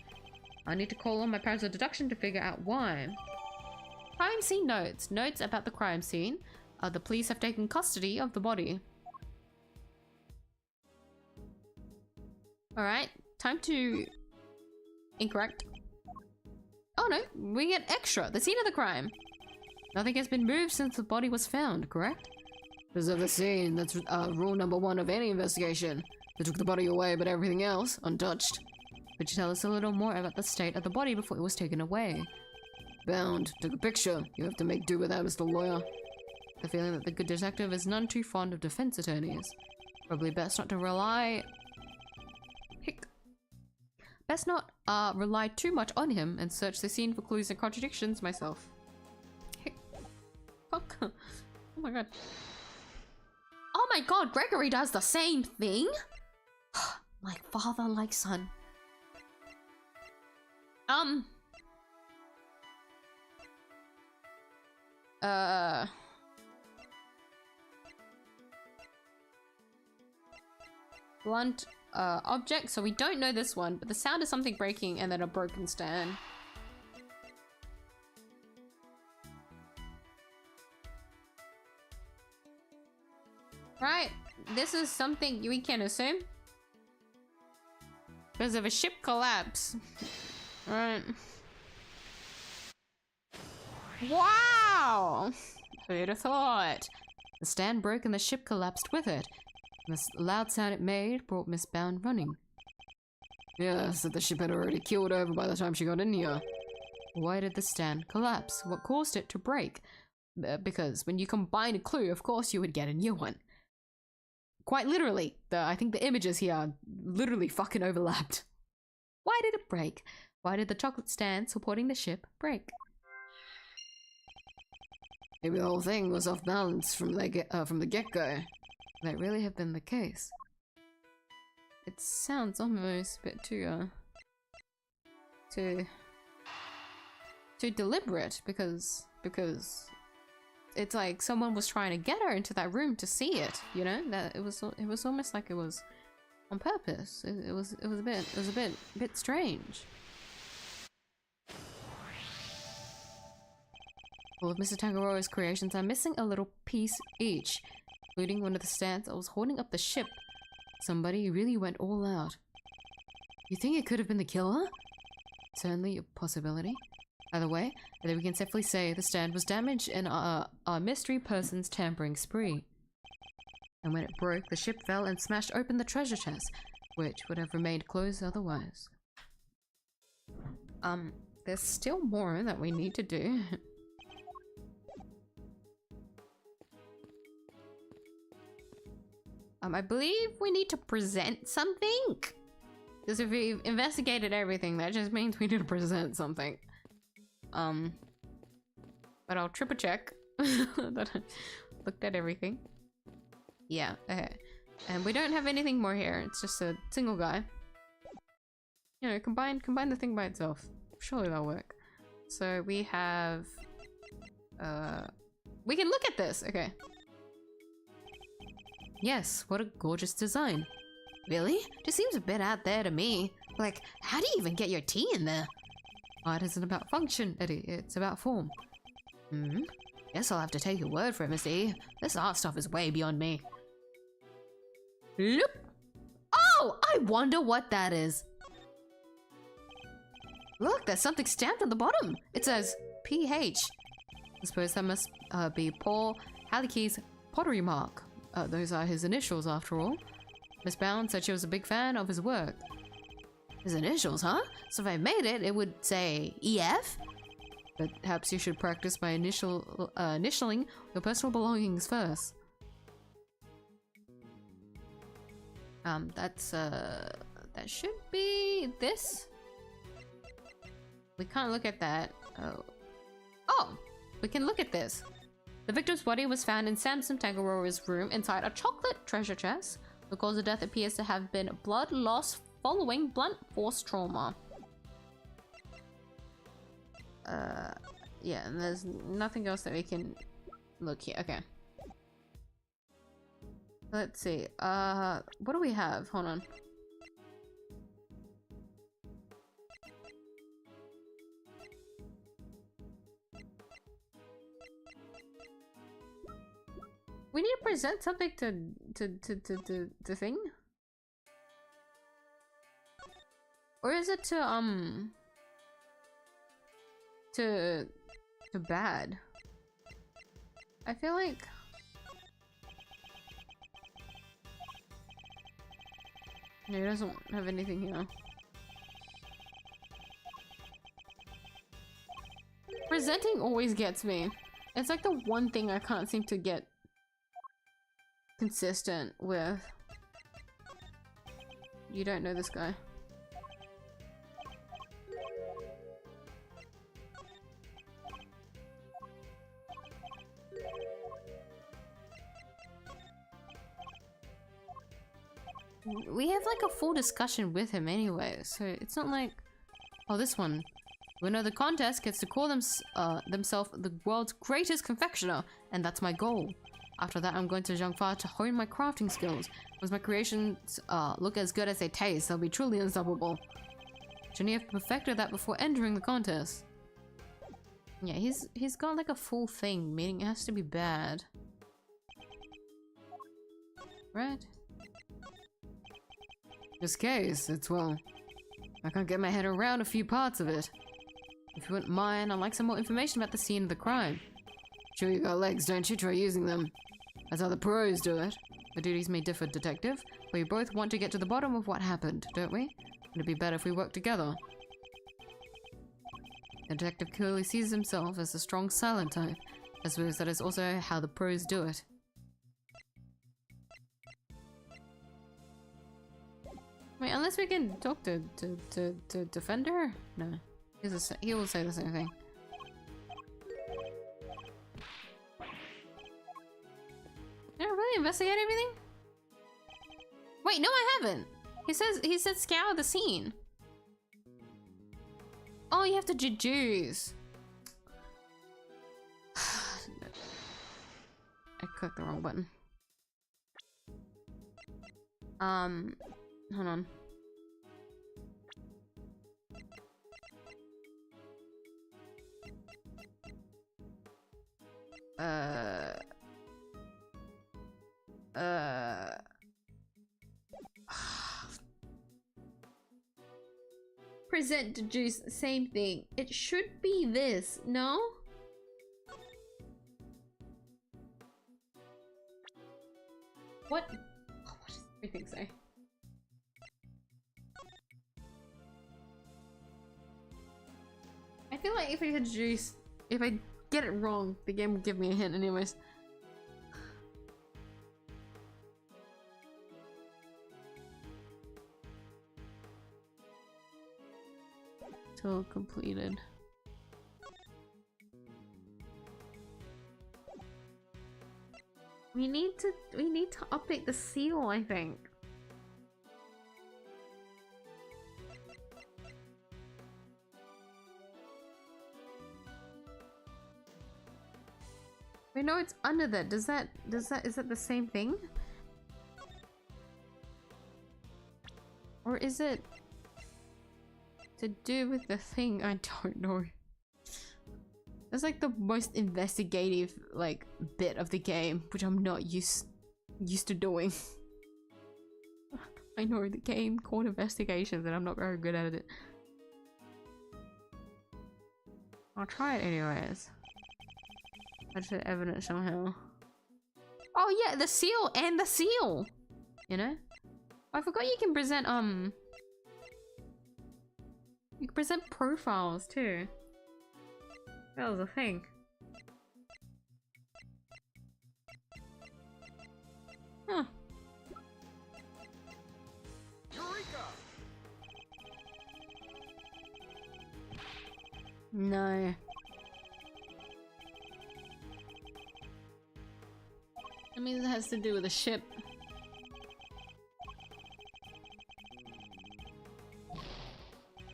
I need to call on my powers of deduction to figure out why. Crime scene notes. Notes about the crime scene. The police have taken custody of the body. Alright, time to... Incorrect. Oh no, we get extra. The scene of the crime. Nothing has been moved since the body was found, correct? Preserve the scene. That's rule number 1 of any investigation. They took the body away, but everything else, untouched. Could you tell us a little more about the state of the body before it was taken away? Bound. Took a picture. You have to make do with that, Mr. Lawyer. The feeling that the good detective is none too fond of defense attorneys. Probably best not to rely... Best not rely too much on him and search the scene for clues and contradictions myself. Fuck. Oh my god. Oh my god, Gregory does the same thing? Like father, like son. Blunt object, so we don't know this one, but the sound of something breaking and then a broken stand. Right, this is something we can assume. Because of a ship collapse. Right. Wow! Who'd have thought? The stand broke and the ship collapsed with it. The loud sound it made brought Miss Bound running. Yeah, so the ship had already keeled over by the time she got in here. Why did the stand collapse? What caused it to break? Because when you combine a clue, of course you would get a new one. Quite literally. I think the images here are literally fucking overlapped. Why did it break? Why did the chocolate stand supporting the ship break? Maybe the whole thing was off balance from the get-go. That really have been the case. It sounds almost a bit too deliberate because it's like someone was trying to get her into that room to see it, you know? That it was almost like it was on purpose. It was a bit strange. All of Mr. Tangaroa's creations are missing a little piece each, including one of the stands that was holding up the ship. Somebody really went all out. You think it could have been the killer? Certainly a possibility. Either way, I think we can safely say the stand was damaged in our mystery person's tampering spree. And when it broke, the ship fell and smashed open the treasure chest, which would have remained closed otherwise. There's still more that we need to do. I believe we need to present something. Because if we've investigated everything, that just means we need to present something. But I'll triple check that I looked at everything. Yeah, okay. And we don't have anything more here. It's just a single guy. You know, combine the thing by itself. Surely that'll work. So we have... we can look at this! Okay. Yes, what a gorgeous design. Really? Just seems a bit out there to me. Like, how do you even get your tea in there? Art isn't about function, Eddie. It's about form. Guess I'll have to take your word for it, Mr. E. This art stuff is way beyond me. Loop! Oh! I wonder what that is. Look, there's something stamped on the bottom. It says PH. I suppose that must be Paul Halleck's pottery mark. Those are his initials, after all. Miss Bound said she was a big fan of his work. His initials, huh? So if I made it, it would say EF? But perhaps you should practice by initialing your personal belongings first. That should be this. We can't look at that. Oh, we can look at this. The victim's body was found in Samson Tangaroa's room inside a chocolate treasure chest. The cause of death appears to have been blood loss following blunt force trauma. Yeah, and there's nothing else that we can look here. Okay. Let's see. What do we have? Hold on. We need to present something to thing? Or is it to bad? I feel like no, it doesn't have anything here. Presenting always gets me. It's like the one thing I can't seem to get consistent with. You don't know this guy. We have like a full discussion with him anyway, so it's not like... Oh, this one. Winner of the contest gets to call themselves the world's greatest confectioner, and that's my goal. After that, I'm going to Zhangfa to hone my crafting skills. Once my creations look as good as they taste, they'll be truly unstoppable. Shouldn't he have perfected that before entering the contest? Yeah, he's got like a full thing, meaning it has to be bad. Right? This case, it's well... I can't get my head around a few parts of it. If you wouldn't mind, I'd like some more information about the scene of the crime. Sure you got legs, don't you? Try using them. That's how the pros do it. The duties may differ, Detective. We both want to get to the bottom of what happened, don't we? It'd be better if we work together. The detective clearly sees himself as a strong silent type. I suppose that is also how the pros do it. Wait, unless we can talk to Defender? No. He will say the same thing. Did I really investigate everything? Wait, no I haven't! He said scour the scene. Oh, you have to deduce. I clicked the wrong button. Hold on. Present, deduce, same thing. It should be this, no? What? Oh, what does everything say? I feel like if I deduce, if I get it wrong, the game will give me a hint anyways. Till completed. We need to update the seal, I think. We know it's under that. Is that the same thing? Or is it to do with the thing? I don't know. That's like the most investigative like bit of the game, which I'm not used to doing. I know the game called investigations and I'm not very good at it. I'll try it anyways. That's the evidence somehow. Oh yeah, the seal and the seal! You know? I forgot you can present you can present profiles too. That was a thing. Huh. Eureka! No. I mean, it has to do with a ship.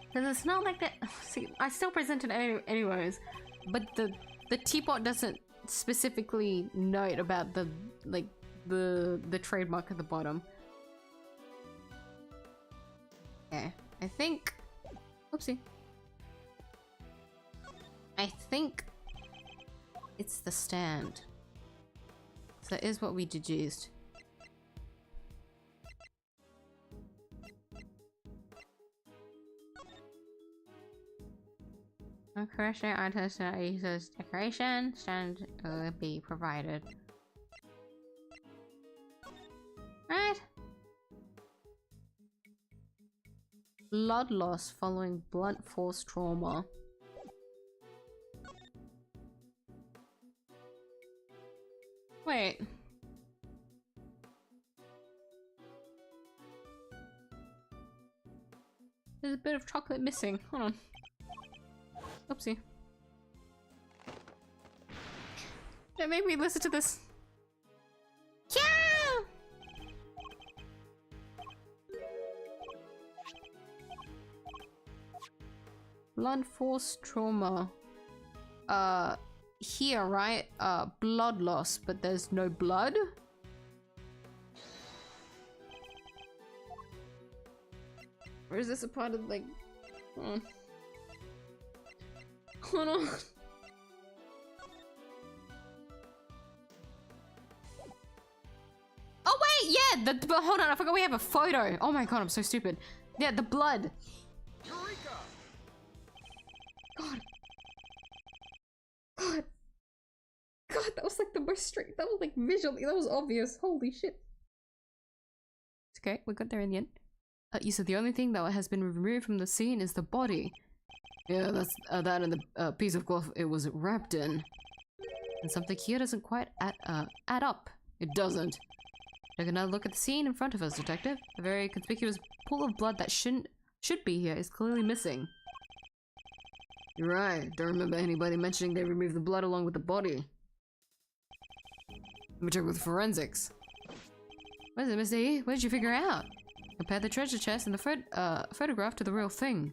Because it's not like that. See, I still present it anyways, but the teapot doesn't specifically note about the the trademark at the bottom. Okay, I think. Oopsie. I think it's the stand. So that is what we deduced. Correction items that uses decoration stand will be provided. Right. Blood loss following blunt force trauma. Wait. There's a bit of chocolate missing. Hold on. Oopsie. Don't make me listen to this. Yeah! Blunt force trauma. Here, right? Blood loss, but there's no blood? Or is this a part of like... Hold on. Oh wait, yeah, but hold on, I forgot we have a photo. Oh my god, I'm so stupid. Yeah, the blood. Eureka! God. God. God, that was like the most straight. That was like visually, that was obvious. Holy shit. okay, we got there in the end. You said the only thing that has been removed from the scene is the body. Yeah, that's that and the piece of cloth it was wrapped in. And something here doesn't quite add up. It doesn't. Take another look at the scene in front of us, Detective. A very conspicuous pool of blood that should be here is clearly missing. You're right. Don't remember anybody mentioning they removed the blood along with the body. Let me check with forensics. What is it, Mr. E? What did you figure out? Compare the treasure chest and the photograph to the real thing.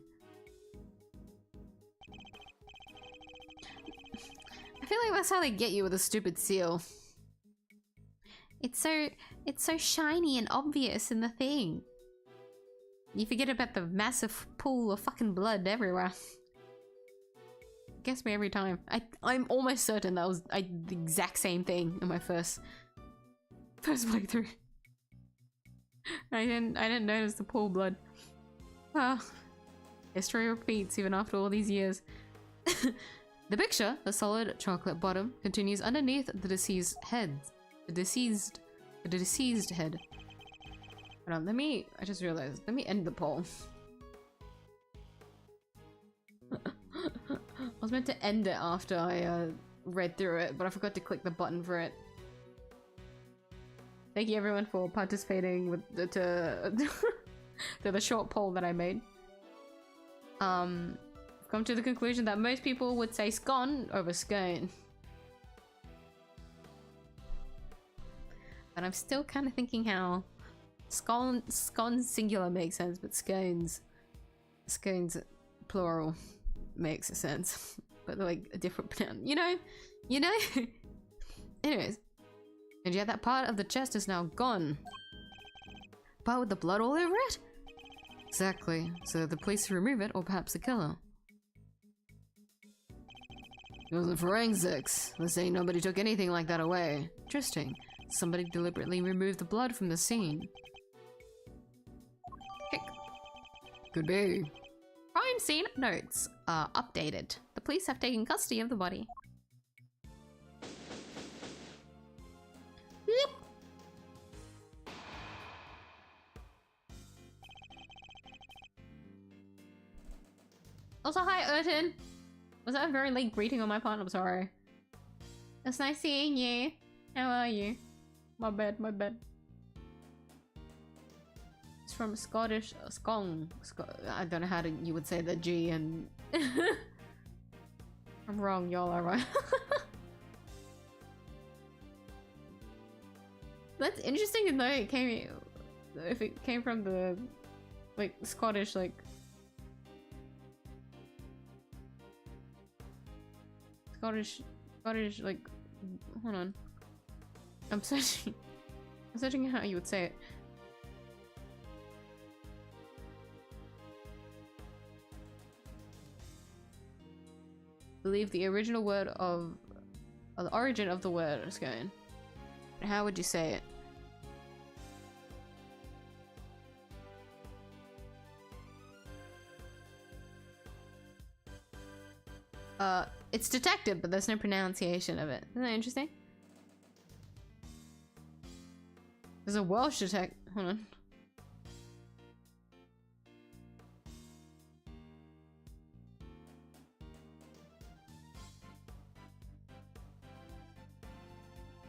I feel like that's how they get you with a stupid seal. It's so shiny and obvious in the thing. You forget about the massive pool of fucking blood everywhere. Gets me every time. I'm almost certain that was the exact same thing in my first playthrough. I didn't notice the pool blood. Ah, history repeats even after all these years. The picture, the solid chocolate bottom, continues underneath the deceased head. The deceased head. Hold on, I just realized, let me end the poll. I was meant to end it after I read through it, but I forgot to click the button for it. Thank you everyone for participating with to the short poll that I made. I've come to the conclusion that most people would say scone over scone. But I'm still kind of thinking how scone singular makes sense, but scones plural makes sense. But they're like a different pronoun, you know? Anyways. And yet that part of the chest is now gone. Part with the blood all over it? Exactly. So the police remove it, or perhaps the killer. It wasn't forensics. They're saying nobody took anything like that away. Interesting. Somebody deliberately removed the blood from the scene. Heck. Could be. Crime scene notes are updated. The police have taken custody of the body. Yep. Also, hi, Urton. Was that a very late greeting on my part? I'm sorry. It's nice seeing you. How are you? My bad, my bad. It's from Scottish scone. I don't know how you would say the G and I'm wrong, y'all are right. That's interesting though it came if it came from the like Scottish like Scottish like hold on. I'm searching how you would say it. Believe the original word of the origin of the word is going. How would you say it? It's detective, but there's no pronunciation of it. Isn't that interesting? There's a Welsh detective. Hold on.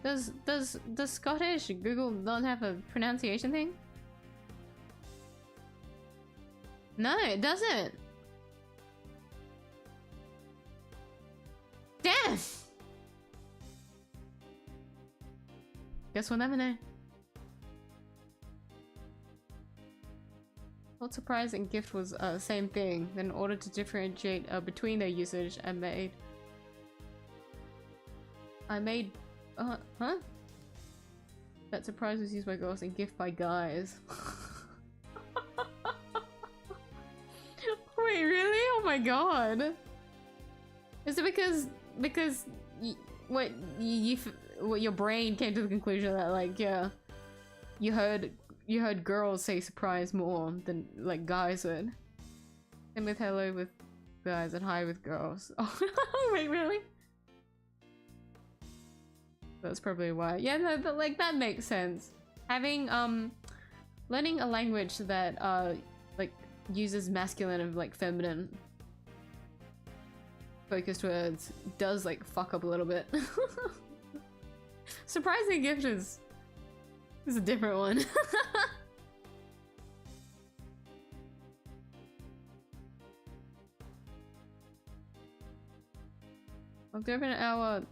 Does Scottish Google not have a pronunciation thing? No, it doesn't. Damn. Guess we'll never know. Not surprised and gift was same thing. Then in order to differentiate between their usage, I made huh? That surprise was used by girls and gift by guys. Wait, really? Oh my god. Is it because what your brain came to the conclusion that like yeah, you heard girls say surprise more than like guys would. And with hello with guys and hi with girls. Oh wait, really? That's probably why. Yeah, no, but like that makes sense. Having learning a language that like uses masculine and like feminine focused words does like fuck up a little bit. Surprising gift is a different one. I've given an hour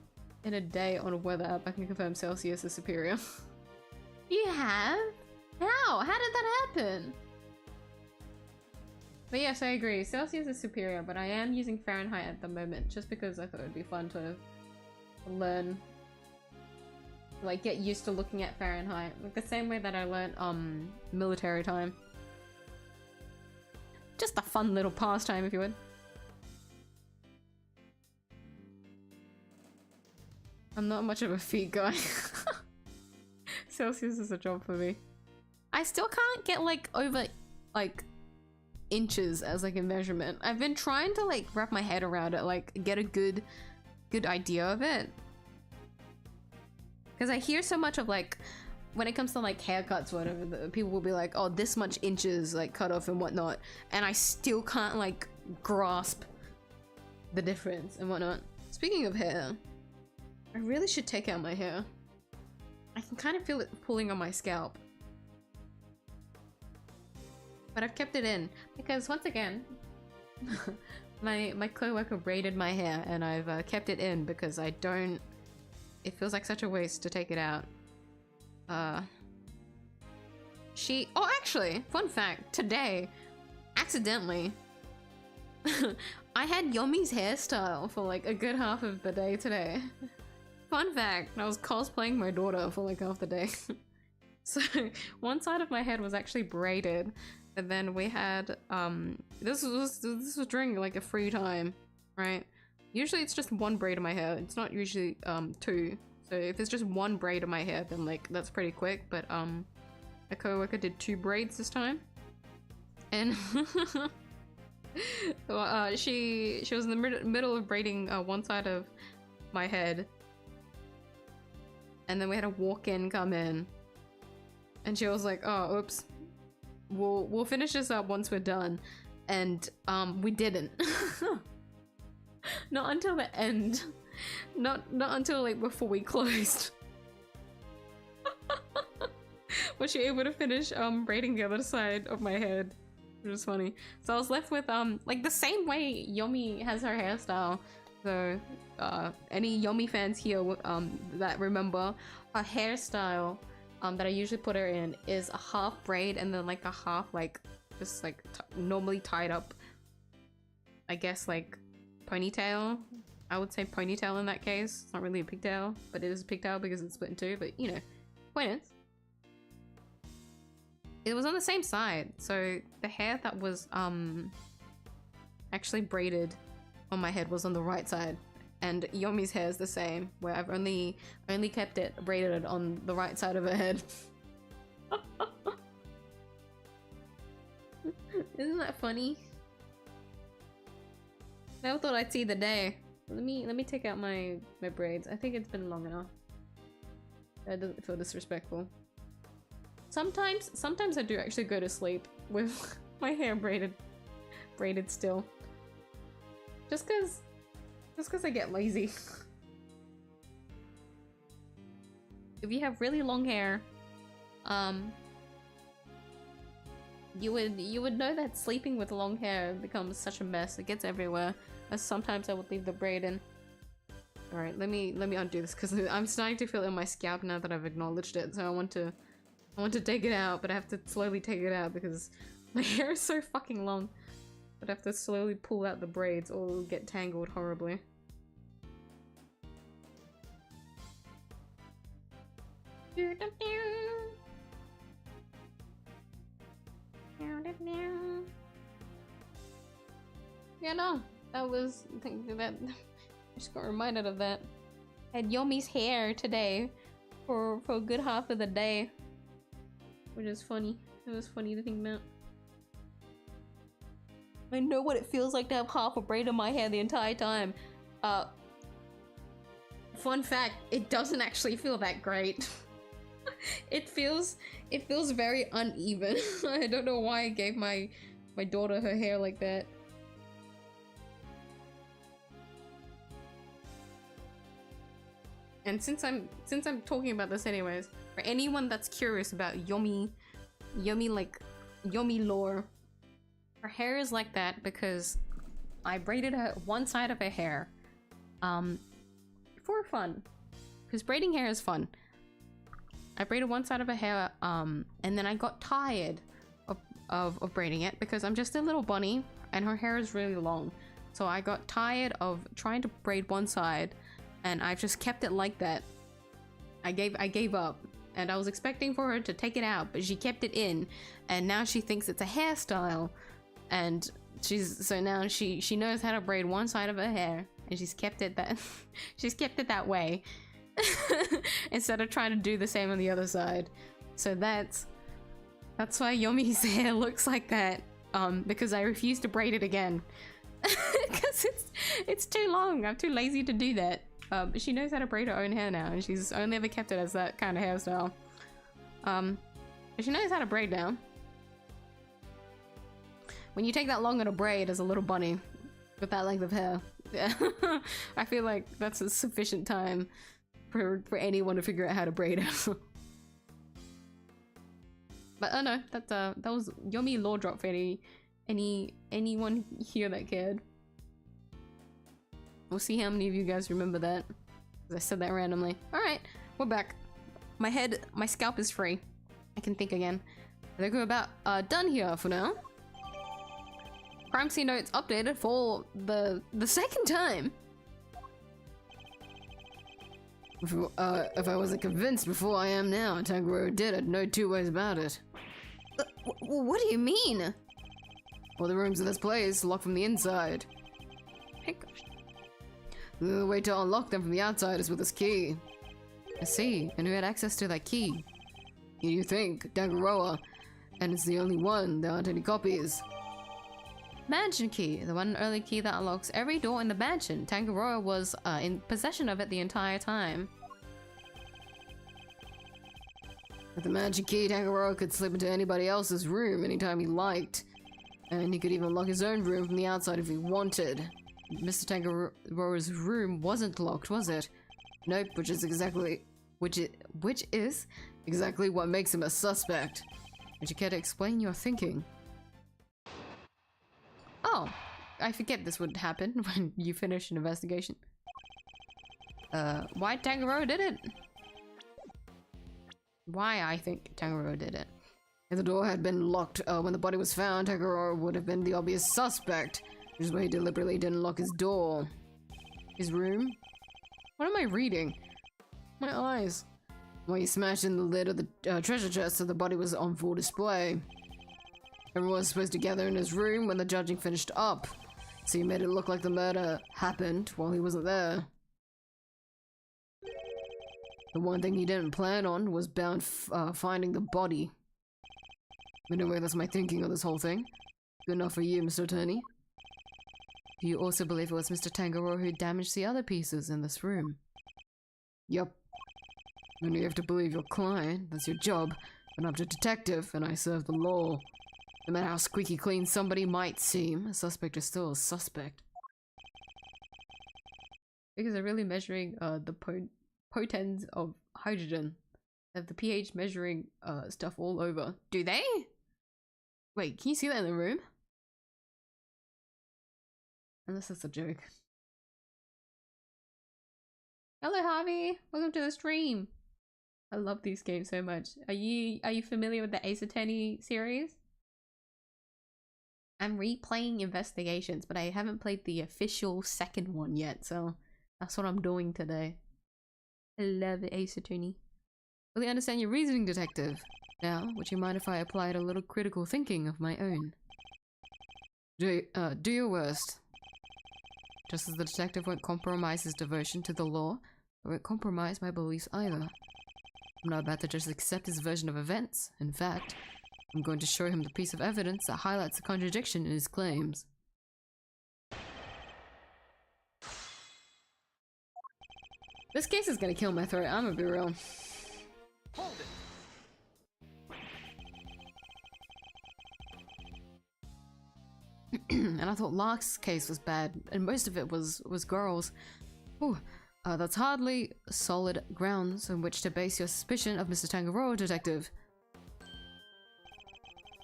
in a day on a weather app. I can confirm Celsius is superior. You have? How? How did that happen? But yes, I agree. Celsius is superior, but I am using Fahrenheit at the moment just because I thought it would be fun to learn, like get used to looking at Fahrenheit, like the same way that I learned military time. Just a fun little pastime, if you would. I'm not much of a feet guy. Celsius is a job for me. I still can't get like over like inches as like a measurement. I've been trying to like wrap my head around it, like get a good idea of it. Because I hear so much of like, when it comes to like haircuts or whatever, people will be like, oh, this much inches like cut off and whatnot. And I still can't like grasp the difference and whatnot. Speaking of hair, I really should take out my hair. I can kind of feel it pulling on my scalp. But I've kept it in because once again, my co-worker braided my hair and I've kept it in because I don't, it feels like such a waste to take it out. Oh actually, fun fact, today, accidentally, I had Yomi's hairstyle for like a good half of the day today. Fun fact, I was cosplaying my daughter for like half the day. So one side of my head was actually braided, and then we had this was during like a free time, right? Usually it's just one braid in my hair. It's not usually two. So if it's just one braid in my hair, then like that's pretty quick. But a coworker did 2 braids this time, and she was in the middle of braiding one side of my head, and then we had a walk-in come in, and she was like, "Oh, oops, we'll finish this up once we're done," and we didn't. Not until the end. Not until like before we closed. Was she able to finish braiding the other side of my head? It was funny. So I was left with like the same way Yomi has her hairstyle. So any Yomi fans here that remember her hairstyle that I usually put her in is a half braid and then like a half like just like normally tied up, I guess, like ponytail. I would say ponytail in that case. It's not really a pigtail, but it is a pigtail because it's split in 2, but you know, point is, it was on the same side. So the hair that was actually braided on my head was on the right side, and Yomi's hair is the same, where I've only kept it braided on the right side of her head. Isn't that funny? Never thought I'd see the day. Let me take out my braids. I think it's been long enough. That doesn't feel disrespectful. Sometimes I do actually go to sleep with my hair braided still. Just cause I get lazy. If you have really long hair, you would know that sleeping with long hair becomes such a mess. It gets everywhere. As sometimes I would leave the braid in. All right, let me undo this because I'm starting to feel it in my scalp now that I've acknowledged it. So I want to take it out, but I have to slowly take it out because my hair is so fucking long. But I have to slowly pull out the braids or it'll get tangled horribly. Yeah, no, that was, I think that, I just got reminded of that. I had Yomi's hair today for a good half of the day, which is funny. It was funny to think about. I know what it feels like to have half a braid in my hair the entire time. Fun fact, it doesn't actually feel that great. It feels very uneven. I don't know why I gave my daughter her hair like that. And since I'm talking about this anyways, for anyone that's curious about Yomi lore, her hair is like that because I braided her one side of her hair for fun, because braiding hair is fun. I braided one side of her hair and then I got tired of braiding it because I'm just a little bunny and her hair is really long, so I got tired of trying to braid one side and I've just kept it like that. I gave up, and I was expecting for her to take it out, but she kept it in, and now she thinks it's a hairstyle, and now she knows how to braid one side of her hair, and she's kept it that way instead of trying to do the same on the other side. So that's why Yomi's hair looks like that, because I refuse to braid it again because it's too long. I'm too lazy to do that. But she knows how to braid her own hair now, and she's only ever kept it as that kind of hairstyle. But she knows how to braid now. When you take that long on a braid as a little bunny with that length of hair, yeah, I feel like that's a sufficient time for anyone to figure out how to braid her. But oh no, that was Yomi lore drop for anyone here that cared. We'll see how many of you guys remember that, because I said that randomly. Alright, we're back. My scalp is free. I can think again. I think we're about done here for now. Crime scene notes updated for the second time. If I wasn't convinced before I am now, Tanjiro did it, no two ways about it. What do you mean? All the rooms of this place locked from the inside. Hey, gosh. The way to unlock them from the outside is with this key. I see, and who had access to that key? You think, Tanjiro, and it's the only one, there aren't any copies. Mansion key, the one early key that unlocks every door in the mansion. Tanjiro was in possession of it the entire time. With the mansion key, Tanjiro could slip into anybody else's room anytime he liked. And he could even lock his own room from the outside if he wanted. Mr. Tanjiro's room wasn't locked, was it? Nope, which is exactly what makes him a suspect. Would you care to explain your thinking? Oh, I forget this would happen when you finish an investigation. Why Tanjiro did it? Why I think Tanjiro did it. If the door had been locked when the body was found, Tanjiro would have been the obvious suspect, which is why he deliberately didn't lock his door. His room? What am I reading? My eyes. Well, he smashed in the lid of the treasure chest so the body was on full display. Everyone was supposed to gather in his room when the judging finished up, so he made it look like the murder happened while he wasn't there. The one thing he didn't plan on was finding the body. Anyway, that's my thinking on this whole thing. Good enough for you, Mr. Attorney. Do you also believe it was Mr. Tanjiro who damaged the other pieces in this room? Yup. And you have to believe your client. That's your job. But I'm a detective, and I serve the law. No matter how squeaky clean somebody might seem, a suspect is still a suspect. Because they're really measuring the potens of hydrogen. They have the pH measuring stuff all over. Do they? Wait, can you see that in the room? Unless that's a joke. Hello, Harvey. Welcome to the stream. I love these games so much. Are you familiar with the Ace Attorney series? I'm replaying Investigations, but I haven't played the official second one yet, so that's what I'm doing today. I love Ace Attorney. Really understand your reasoning, detective. Now, would you mind if I applied a little critical thinking of my own? Do your worst. Just as the detective won't compromise his devotion to the law, I won't compromise my beliefs either. I'm not about to just accept his version of events. In fact, I'm going to show him the piece of evidence that highlights the contradiction in his claims. This case is gonna kill my throat, I'm gonna be real. Hold it! And I thought Lark's case was bad, and most of it was girls. Ooh, that's hardly solid grounds on which to base your suspicion of Mr. Tangaroa, Detective.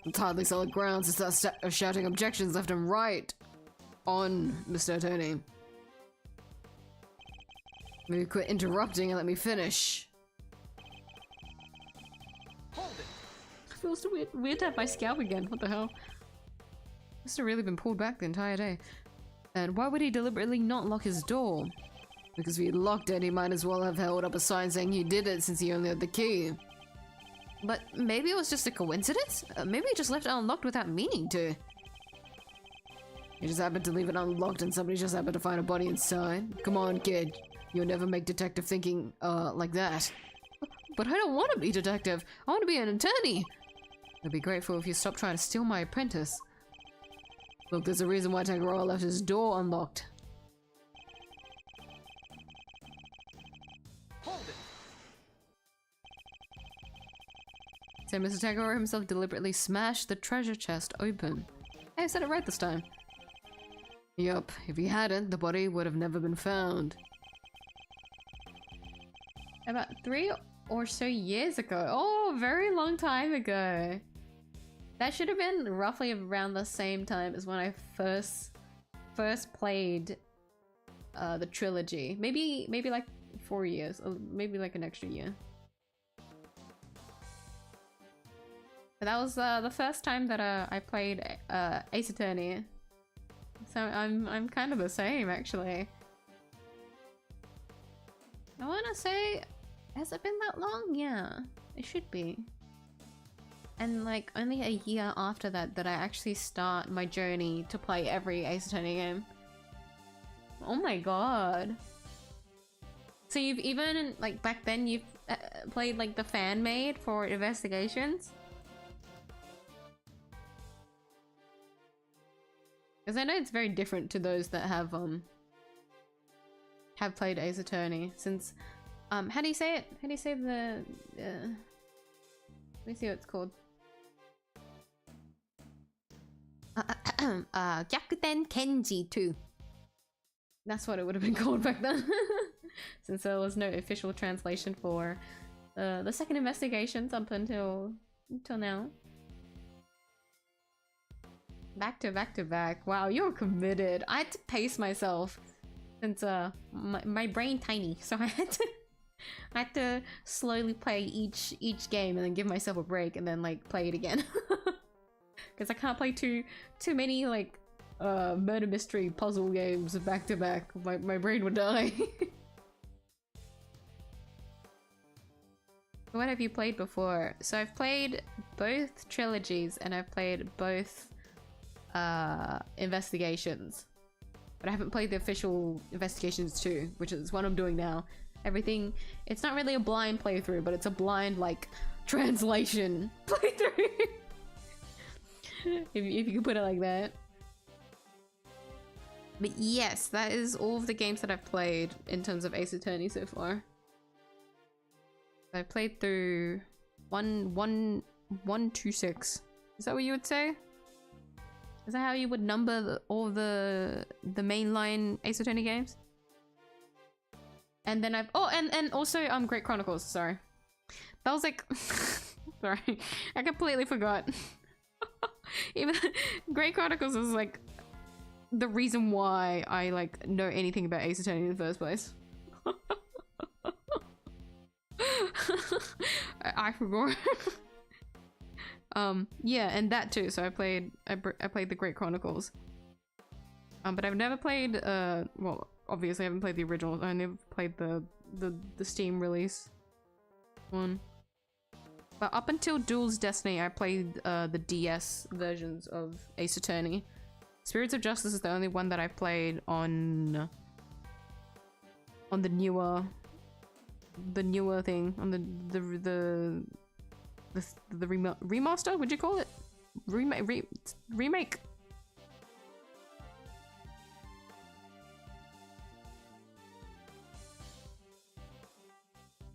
It's hardly solid grounds to start shouting objections left and right on Mr. Attorney. Maybe quit interrupting and let me finish. Hold it. It feels so weird to have my scalp again. What the hell? Must have really been pulled back the entire day. And why would he deliberately not lock his door? Because if he locked it, he might as well have held up a sign saying he did it since he only had the key. But maybe it was just a coincidence? Maybe he just left it unlocked without meaning to. He just happened to leave it unlocked and somebody just happened to find a body inside. Come on, kid. You'll never make detective thinking, like that. But I don't want to be detective. I want to be an attorney. I'd be grateful if you stopped trying to steal my apprentice. Look, there's a reason why Tangaroa left his door unlocked. Hold it. So Mr. Tangaroa himself deliberately smashed the treasure chest open. Hey, I said it right this time. Yup, if he hadn't, the body would have never been found. About 3 or so years ago. Oh, a very long time ago. That should have been roughly around the same time as when I first played the trilogy. Maybe like 4 years, or maybe like an extra year. But that was the first time that I played Ace Attorney. So I'm kind of the same actually. I wanna say, has it been that long? Yeah, it should be. And like only a year after that I actually start my journey to play every Ace Attorney game. Oh my god. So you've even, like back then you've played like the fan made for investigations? Because I know it's very different to those that have played Ace Attorney, since how do you say it? How do you say the let me see what it's called. Gyakuten Kenji 2. That's what it would have been called back then. Since there was no official translation for the second investigations up until now. Back to back. Wow, you're committed. I had to pace myself since my brain tiny, so I had to slowly play each game and then give myself a break and then like play it again. Because I can't play too many like murder mystery puzzle games back to back. My brain would die. What have you played before? So I've played both trilogies and I've played both investigations, but I haven't played the official investigations 2, which is what I'm doing now. Everything, it's not really a blind playthrough, but it's a blind like translation playthrough. if you could put it like that. But yes, that is all of the games that I've played in terms of Ace Attorney so far. I played through 1, 2, 6. Is that what you would say? Is that how you would number all the mainline Ace Attorney games? And then I've and also Great Chronicles. Sorry, that was like sorry, I completely forgot. Even Great Chronicles was like the reason why I like know anything about Ace Attorney in the first place. I forgot. Yeah, and that too. So I played the Great Chronicles. But I've never played well, obviously I haven't played the original. I never played the Steam release one. But up until Duel's Destiny, I played the DS versions of Ace Attorney. Spirits of Justice is the only one that I played on the newer thing, on the remaster, would you call it? Remake?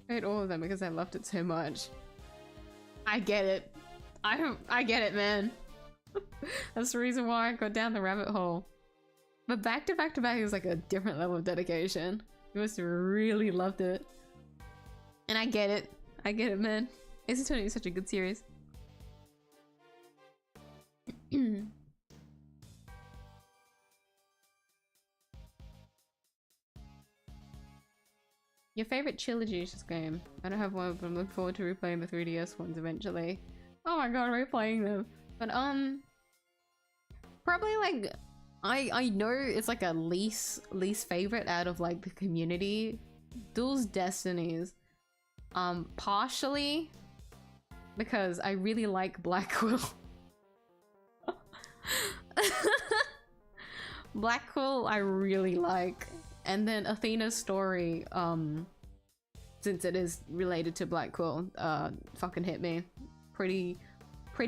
I hate all of them because I loved it so much. I get it. I get it, man. That's the reason why I got down the rabbit hole. But back to back to back is like a different level of dedication. You must have really loved it. And I get it. I get it, man. Ace Attorney is such a good series. Your favorite trilogy game? I don't have one, but I'm looking forward to replaying the 3DS ones eventually. Oh my god, replaying them. But probably like I know it's like a least favorite out of like the community. Duel's Destinies. Partially because I really like Black Quill. Black Quill I really like. And then Athena's story, since it is related to Black Quill, fucking hit me pretty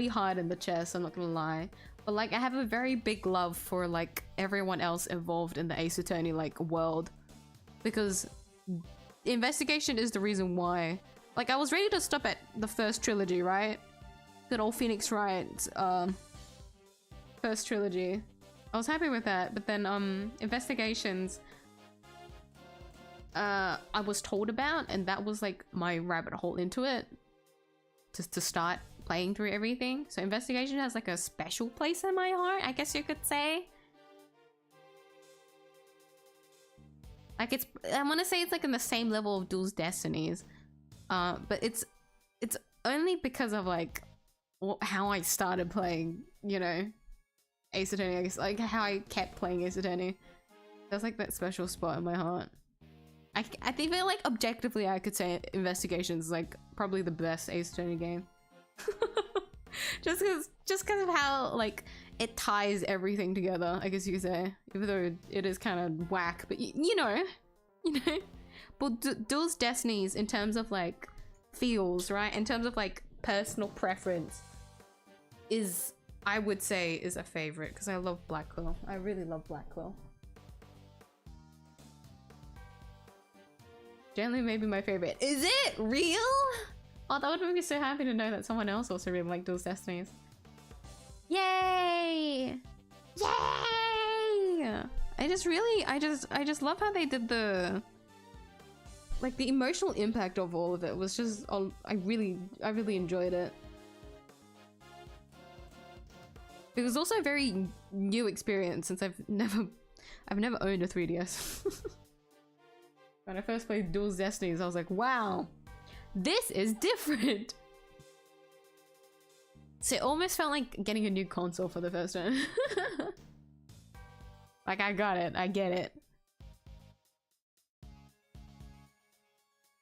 hard in the chest, I'm not gonna lie. But like I have a very big love for like everyone else involved in the Ace Attorney like world, because investigation is the reason why. Like I was ready to stop at the first trilogy, right? Good old Phoenix Wright first trilogy. I was happy with that, but then investigations I was told about, and that was like my rabbit hole into it just to start playing through everything. So investigation has like a special place in my heart, I guess you could say. Like it's, I want to say it's like in the same level of Duel's Destinies, but it's only because of like how I started playing, you know, Ace Attorney. I guess like how I kept playing Ace Attorney. There's like that special spot in my heart. I think like objectively I could say Investigations is like probably the best Ace Attorney game. just because of how like it ties everything together, I guess you could say, even though it is kind of whack, but you know. But Duel's Destinies in terms of like feels, right, in terms of like personal preference, is, I would say, is a favorite because I love Black Quill. I really love Black Quill. Generally maybe my favorite. Is it real? Oh, that would make me so happy to know that someone else also really liked Duel's Destinies. Yay! Yay! I just love how they did the, like, the emotional impact of all of it was just, I really enjoyed it. It was also a very new experience since I've never owned a 3DS. When I first played Duel's Destinies, I was like, wow, this is different. So it almost felt like getting a new console for the first time. Like, I got it, I get it.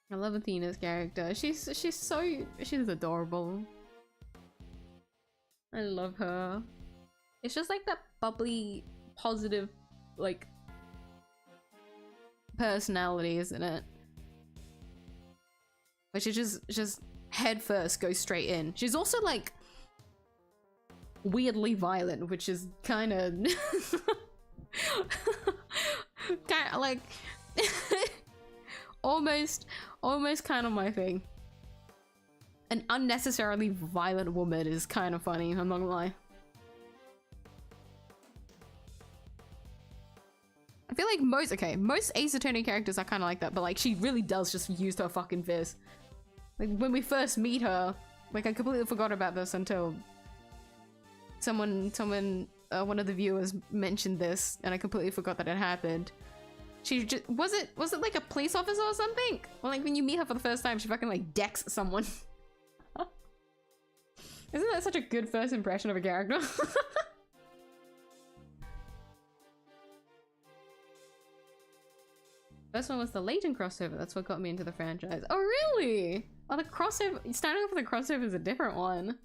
I love Athena's character. She's adorable. I love her. It's just like that bubbly, positive, like, personality, isn't it? Which is just head first, go straight in. She's also like weirdly violent, which is kind of like almost kind of my thing. An unnecessarily violent woman is kind of funny, I'm not gonna lie. I feel like most Ace Attorney characters are kind of like that, but like she really does just use her fucking fist. Like when we first meet her, like I completely forgot about this until someone, one of the viewers mentioned this, and I completely forgot that it happened. She just was it like a police officer or something? Or like when you meet her for the first time, she fucking like decks someone. Isn't that such a good first impression of a character? First one was the Leighton crossover. That's what got me into the franchise. Oh, really? Oh, the crossover. Starting off with the crossover is a different one.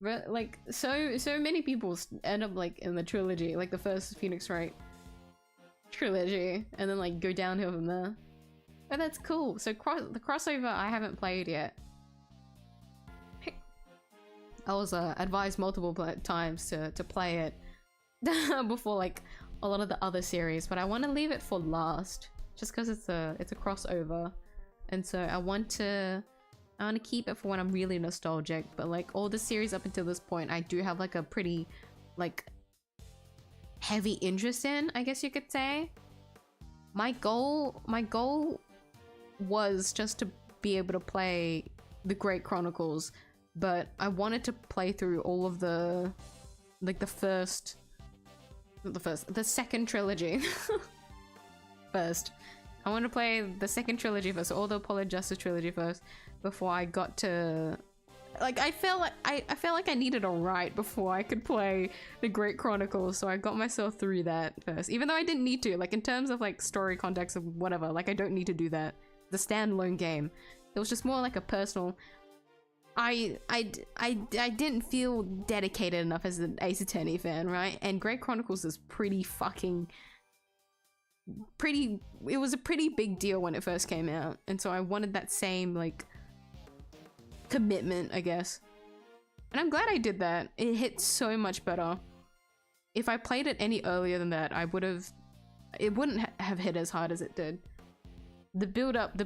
But like, so many people end up like in the trilogy, like the first Phoenix Wright trilogy, and then like go downhill from there. Oh, that's cool. So the crossover I haven't played yet. I was advised multiple times to play it before like a lot of the other series, but I want to leave it for last just because it's a crossover, and so I want to I want to keep it for when I'm really nostalgic, but like all the series up until this point, I do have like a pretty like heavy interest in, I guess you could say. My goal was just to be able to play the Great Chronicles, but I wanted to play through all of the like the second trilogy first. I want to play the second trilogy first, all the Apollo Justice trilogy first, before I got to like I felt like I needed a ride before I could play the Great Chronicles, so I got myself through that first, even though I didn't need to. Like in terms of like story context of whatever, like I don't need to do that. The standalone game, it was just more like a personal. I didn't feel dedicated enough as an Ace Attorney fan, right? And Great Chronicles is it was a pretty big deal when it first came out, and so I wanted that same like commitment, I guess. And I'm glad I did that. It hit so much better. If I played it any earlier than that, it wouldn't have hit as hard as it did. The build up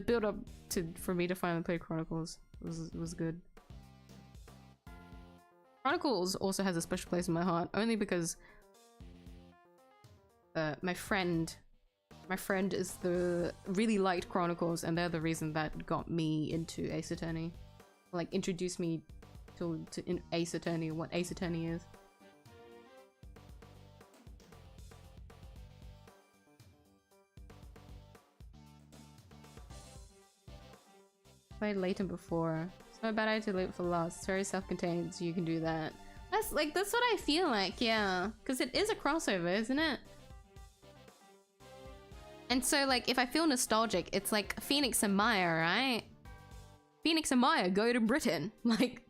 for me to finally play Chronicles was good. Chronicles also has a special place in my heart, only because my friend really liked Chronicles, and they're the reason that got me into Ace Attorney. Like introduced me to Ace Attorney, what Ace Attorney is. Played Layton before. It's not a bad idea to leave it for last. It's very self-contained, so you can do that. That's what I feel like, yeah. Because it is a crossover, isn't it? And so, like, if I feel nostalgic, it's like Phoenix and Maya, right? Phoenix and Maya go to Britain. Like,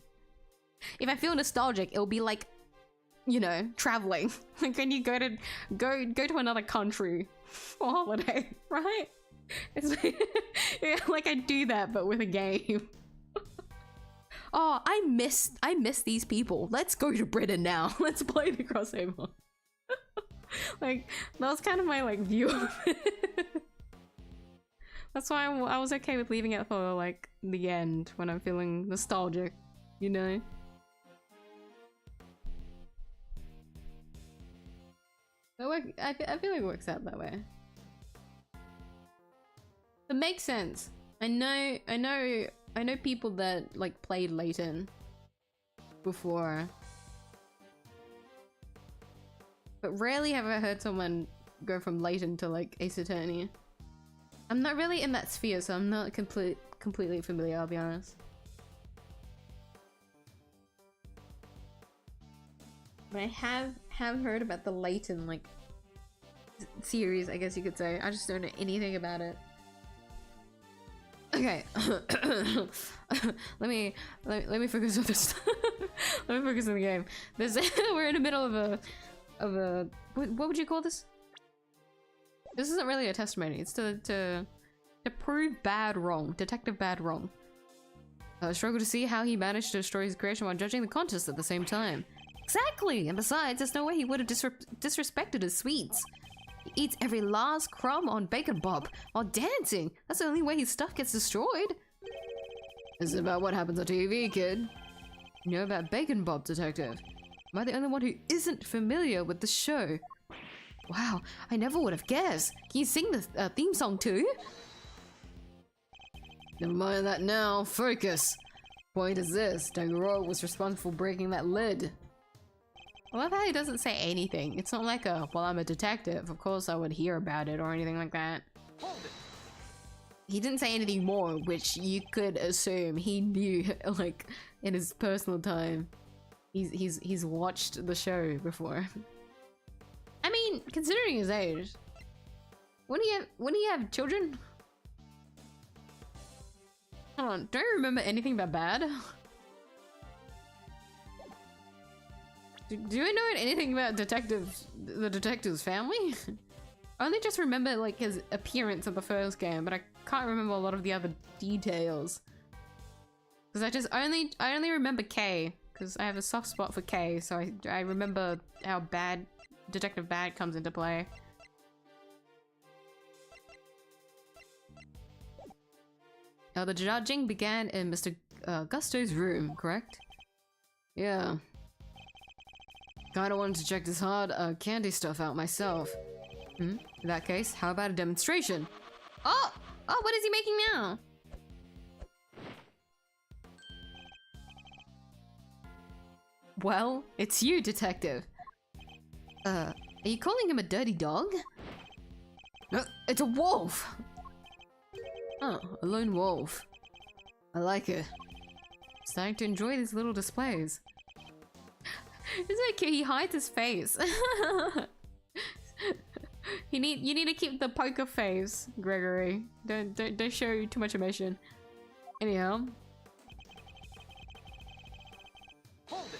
if I feel nostalgic, it'll be like, you know, traveling. Like when you go to another country for holiday, right? It's like, yeah, like I do that, but with a game. Oh, I miss these people. Let's go to Britain now. Let's play the crossover. Like, that was kind of my like view of it. That's why I was okay with leaving it for like the end when I'm feeling nostalgic, you know? I feel like it works out that way. It makes sense. I know people that like played Layton before, but rarely have I heard someone go from Layton to like Ace Attorney. I'm not really in that sphere, so I'm not completely familiar, I'll be honest. But I have heard about the Layton like series, I guess you could say. I just don't know anything about it. Okay, let me focus on this. Let me focus on the game. We're in the middle of a what would you call this? This isn't really a testimony. It's to prove bad wrong, Detective Bad wrong. I struggle to see how he managed to destroy his creation while judging the contest at the same time. Exactly, and besides, there's no way he would have disrespected his sweets. He eats every last crumb on Bacon Bob while dancing. That's the only way his stuff gets destroyed. This is about what happens on TV, kid. You know about Bacon Bob, Detective? Am I the only one who isn't familiar with the show? Wow, I never would have guessed. Can you sing the theme song too? Never mind that now. Focus. Point is this. Tanjiro was responsible for breaking that lid. I love how he doesn't say anything. It's not like well, I'm a detective. Of course I would hear about it or anything like that. Hold it. He didn't say anything more, which you could assume he knew, like, in his personal time. He's watched the show before. I mean, considering his age, wouldn't he have children? Hold on, don't you remember anything about Bad? Do I know anything about the detective's family? I only just remember like his appearance in the first game, but I can't remember a lot of the other details. Because I only remember K, because I have a soft spot for K, so I remember how Detective Bad comes into play. The judging began in Mr. Gusto's room, correct? Yeah. Kinda wanted to check this hard candy stuff out myself. In that case, how about a demonstration? Oh! Oh, what is he making now? Well, it's you, detective. Are you calling him a dirty dog? No, it's a wolf! Oh, a lone wolf. I like it. Starting to enjoy these little displays. It's okay, he hides his face. You need to keep the poker face, Gregory. Don't show too much emotion. Anyhow. Hold it.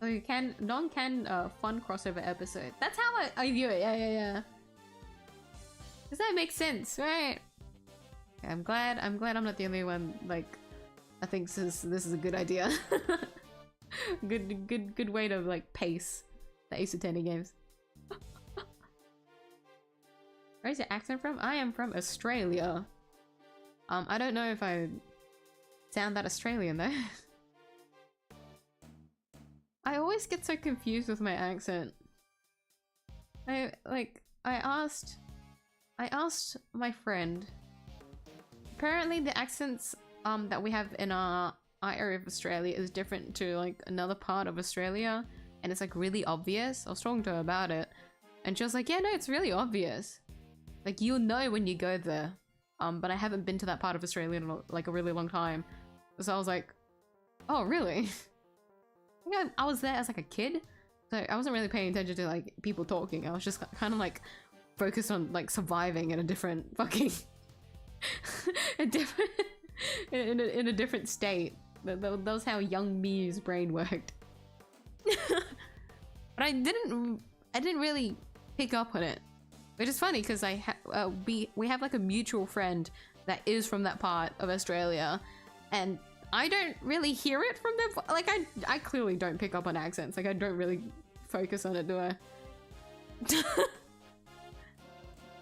Oh, you can fun crossover episode. That's how I view it. Yeah. Does that make sense, right? Okay, I'm glad I'm not the only one. Like, I think this is a good idea. good way to like pace the Ace Attorney games. Where's your accent from? I am from Australia. I don't know if I sound that Australian though. I always get so confused with my accent. I asked my friend. Apparently the accents that we have in our area of Australia is different to like another part of Australia, and it's like really obvious. I was talking to her about it and she was like, yeah, no, it's really obvious. Like, you'll know when you go there. But I haven't been to that part of Australia in like a really long time. So I was like, oh, really? I was there as like a kid, so I wasn't really paying attention to like people talking. I was just kind of like focused on like surviving in a different fucking in a different state. That was how young Miyuu's brain worked. But I didn't really pick up on it, which is funny because we have like a mutual friend that is from that part of Australia, and I don't really hear it from them. Like, I clearly don't pick up on accents. Like, I don't really focus on it, do I?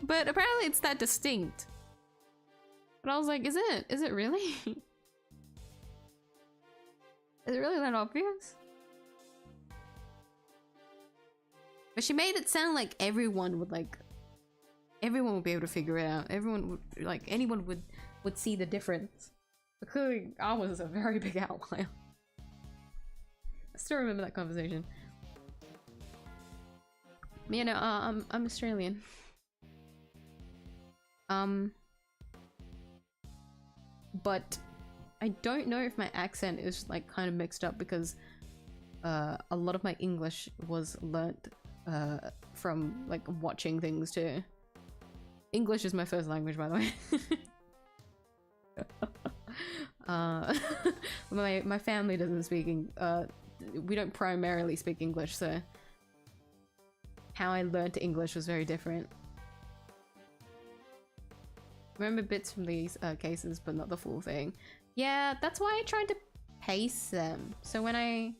But apparently it's that distinct. But I was like, is it? Is it really? Is it really that obvious? But she made it sound like everyone would be able to figure it out. Everyone would, like, anyone would see the difference. But clearly, I was a very big outlier. I still remember that conversation. You know, I'm Australian. But I don't know if my accent is like kind of mixed up because a lot of my English was learnt from like watching things too. English is my first language, by the way. My family doesn't speak we don't primarily speak English, so how I learned English was very different. Remember bits from these cases, but not the full thing. Yeah, that's why I tried to pace them. So when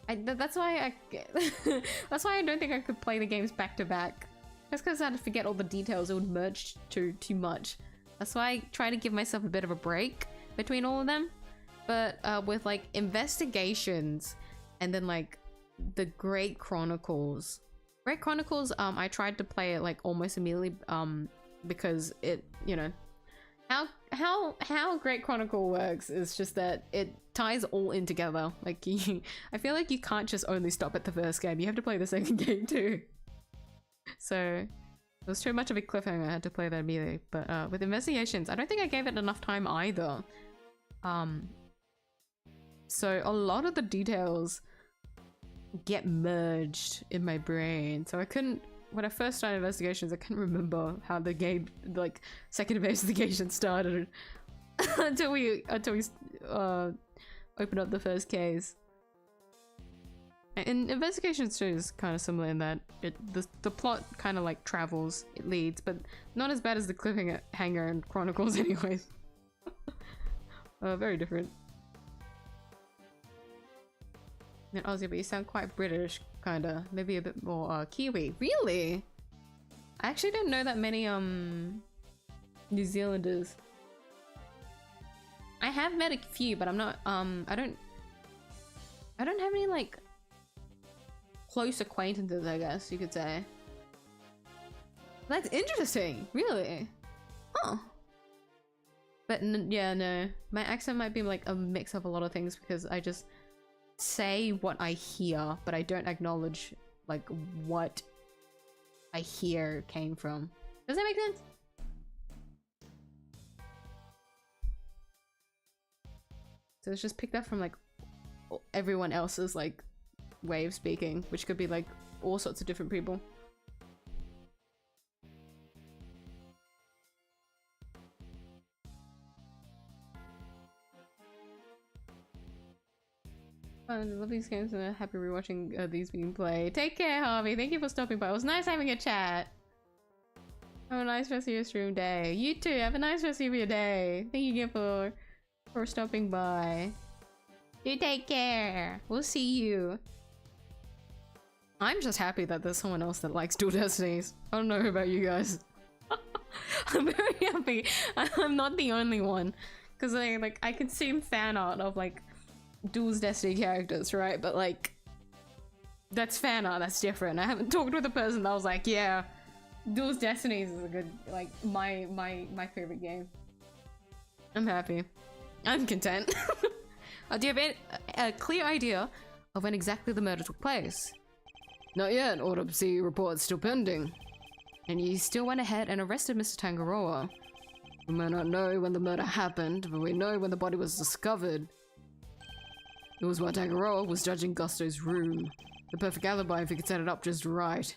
that's why that's why I don't think I could play the games back to back. That's because I had to forget all the details. It would merge too much. That's why I try to give myself a bit of a break between all of them. But with like investigations and then like the Great Chronicles. Great Chronicles, I tried to play it like almost immediately because it, you know, how Great Chronicle works is just that it ties all in together. Like I feel like you can't just only stop at the first game. You have to play the second game too. So it was too much of a cliffhanger. I had to play that immediately. But with investigations, I don't think I gave it enough time either. So a lot of the details get merged in my brain. So I couldn't, when I first started investigations, I couldn't remember how the game, like, second investigation started until we opened up the first case. And investigations too is kind of similar in that the plot kind of like travels, it leads, but not as bad as the cliffhanger and Chronicles anyways. Very different. And Aussie, but you sound quite British, kinda. Maybe a bit more Kiwi. Really? I actually don't know that many New Zealanders. I have met a few, but I'm not I don't have any like close acquaintances, I guess you could say. That's interesting, really. Huh. But yeah, no. My accent might be like a mix of a lot of things because I just say what I hear, but I don't acknowledge like what I hear came from. Does that make sense? So it's just picked up from like everyone else's like way of speaking, which could be like all sorts of different people. I love these games and I'm happy rewatching these being played. Take care, Harvey. Thank you for stopping by. It was nice having a chat. Have a nice rest of your stream day. You too. Have a nice rest of your day. Thank you again for stopping by. You take care. We'll see you. I'm just happy that there's someone else that likes Dual Destinies. I don't know about you guys. I'm very happy. I'm not the only one. Because I can see fan art of like Dual's Destiny characters, right? But like, that's fan art, that's different. I haven't talked with a person that was like, yeah, Dual's Destinies is a good, like, my favorite game. I'm happy. I'm content. Do you have a clear idea of when exactly the murder took place? Not yet. Autopsy reports still pending. And you still went ahead and arrested Mr. Tangaroa. We may not know when the murder happened, but we know when the body was discovered. It was while Tangaroa was judging Gusto's room. The perfect alibi if he could set it up just right.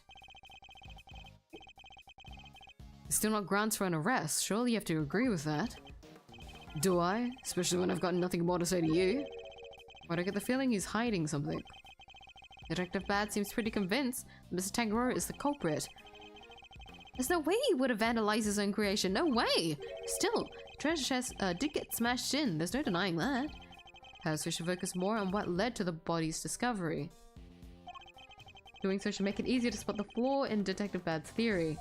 Still not grounds for an arrest. Surely you have to agree with that. Do I? Especially when I've got nothing more to say to you. But I get the feeling he's hiding something. Detective Bad seems pretty convinced Mr. Tangaroa is the culprit. There's no way he would have vandalized his own creation. No way! Still, treasure chest did get smashed in. There's no denying that. Perhaps we should focus more on what led to the body's discovery. Doing so should make it easier to spot the flaw in Detective Bad's theory.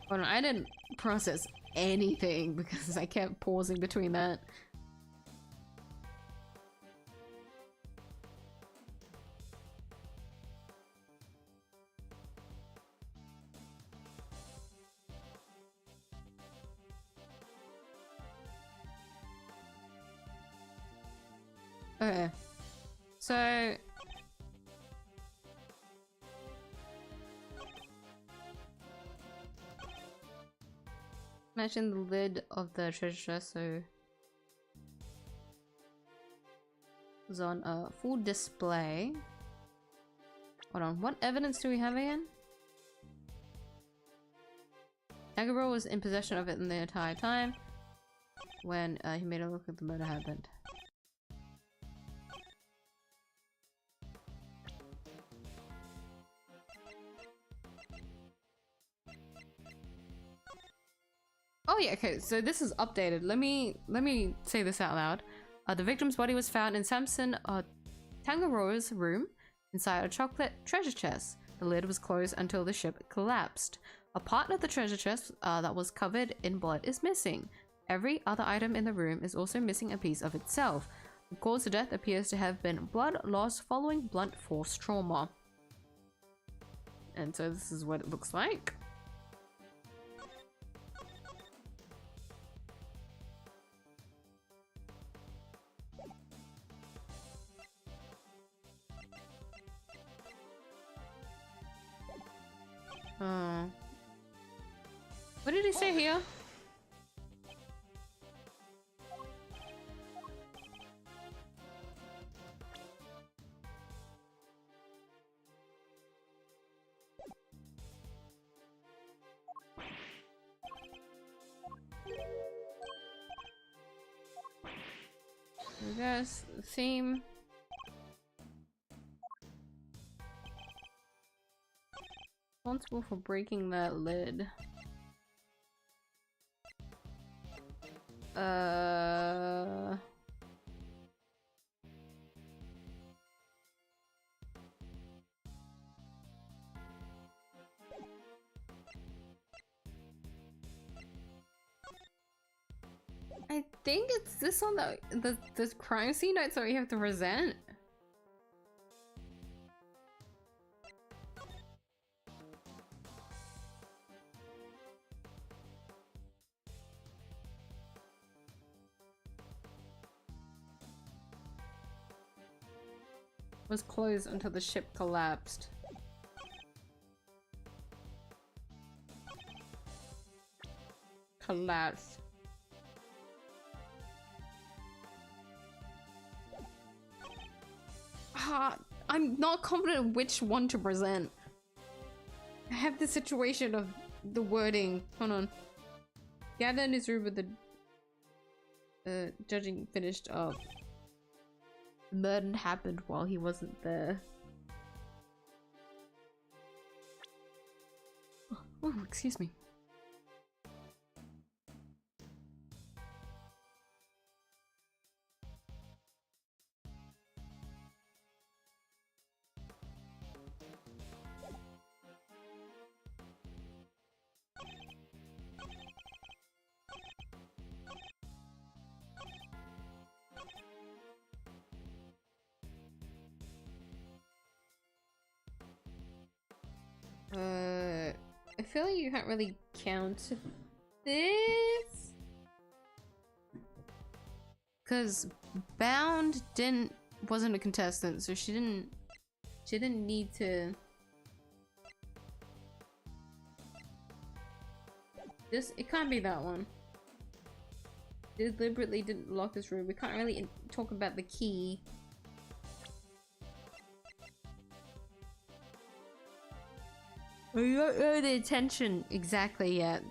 Hold on, I didn't process anything because I kept pausing between that. Okay, so imagine the lid of the treasure chest, so it was on a full display. Hold on, what evidence do we have again? Tangaroa was in possession of it the entire time when he made it look like the murder happened. Oh yeah, okay, so this is updated. Let me say this out loud. The victim's body was found in Samson Tangaroa's room inside a chocolate treasure chest. The lid was closed until the ship collapsed. A part of the treasure chest that was covered in blood is missing. Every other item in the room is also missing a piece of itself. The cause of death appears to have been blood loss following blunt force trauma. And so this is what it looks like. What did he say here? I guess the theme. Responsible for breaking that lid. I think it's this on the crime scene notes that we have to present. Was closed until the ship collapsed. Collapsed. I'm not confident which one to present. I have the situation of the wording. Hold on. Gathered in his room with the judging finished up. The murder happened while he wasn't there. Oh, excuse me. I feel like you can't really count this because Bound wasn't a contestant, so she didn't need to. It can't be that one. Deliberately didn't lock this room. We can't really talk about the key. We don't know the intention exactly yet.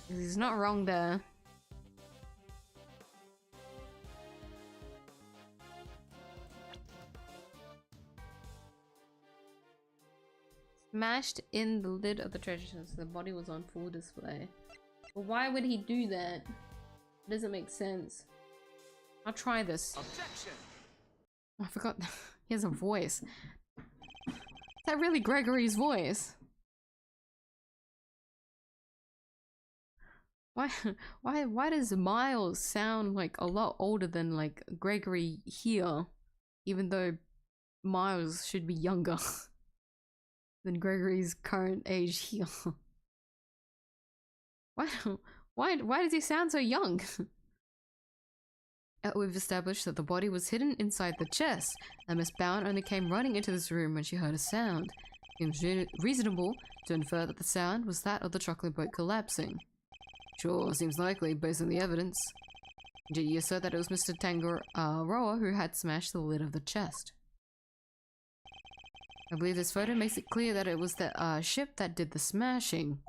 He's not wrong there. Smashed in the lid of the treasure chest. The body was on full display. But why would he do that? It doesn't make sense. I'll try this. Objection. Oh, I forgot. He has a voice. Is that really Gregory's voice? Why does Miles sound like a lot older than like Gregory here, even though Miles should be younger than Gregory's current age here? Why does he sound so young? We've established that the body was hidden inside the chest, and Miss Bound only came running into this room when she heard a sound. It was reasonable to infer that the sound was that of the chocolate boat collapsing. Sure, seems likely based on the evidence. Did you assert that it was Mr. Tangaroa who had smashed the lid of the chest? I believe this photo makes it clear that it was the ship that did the smashing.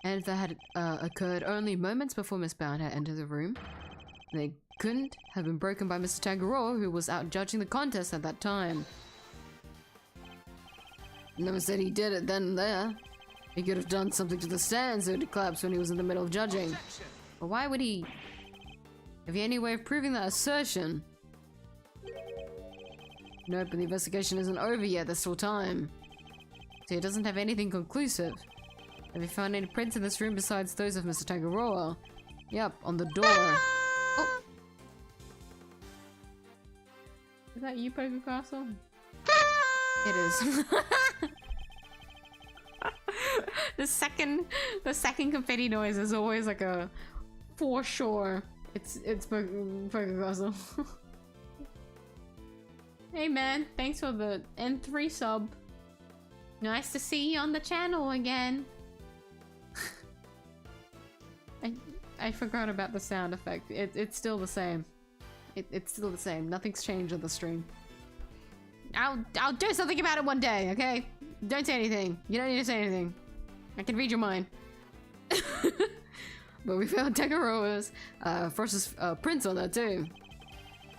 And if that had occurred only moments before Miss Bound had entered the room, they couldn't have been broken by Mr. Tangaroa, who was out judging the contest at that time. No one said he did it then and there. He could have done something to the stand so it collapsed when he was in the middle of judging. Objection. But why would he? Have you any way of proving that assertion? Nope, but the investigation isn't over yet, there's still time. So he doesn't have anything conclusive. Have you found any prints in this room besides those of Mr. Tangaroa? Yep, on the door. Oh! Is that you, Poker Castle? It is. The second confetti noise is always like a for sure. It's Poker Castle. Hey man, thanks for the N3 sub. Nice to see you on the channel again. I forgot about the sound effect. It's still the same. It's still the same. Nothing's changed on the stream. I'll do something about it one day, okay? Don't say anything. You don't need to say anything. I can read your mind. But we found Tangaroa's versus prints on that too.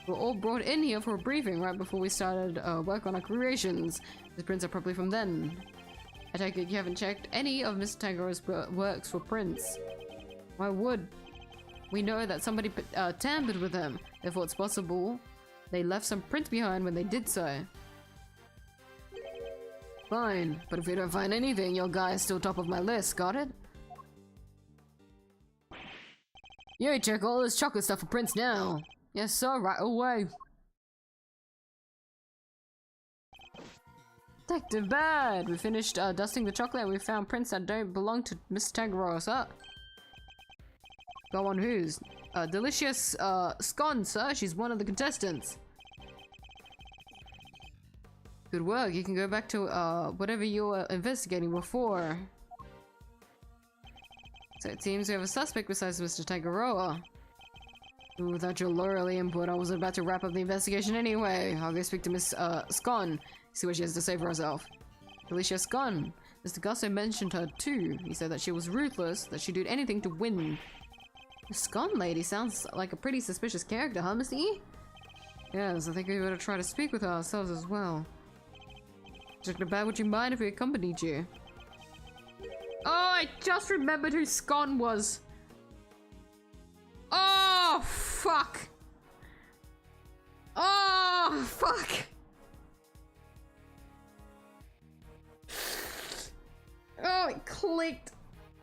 We're all brought in here for a briefing right before we started work on our creations. The prints are probably from then. I take it you haven't checked any of Mr. Tangaroa's works for prints. Why would? We know that somebody tampered with them. Therefore it's possible they left some prints behind when they did so. Fine, but if we don't find anything, your guy is still top of my list, got it? You check all this chocolate stuff for Prince now. Yes, sir, right away. Detective Bad! We finished dusting the chocolate and we found prints that don't belong to Miss Tangaroa, sir. Go on whose? Delicious scone, sir. She's one of the contestants. Good work. You can go back to whatever you were investigating before. So it seems we have a suspect besides Mr. Tangaroa. Without your lawyerly input, I was about to wrap up the investigation anyway. I'll go speak to Miss Scone, see what she has to say for herself. Alicia Scone. Mr. Gusto mentioned her too. He said that she was ruthless, that she'd do anything to win. The Scone lady sounds like a pretty suspicious character, huh, Mr. E? Yes, I think we better try to speak with her ourselves as well. Detective Bad, would you mind if we accompanied you? Oh, I just remembered who Scone was. Oh, fuck. Oh, fuck. Oh, it clicked.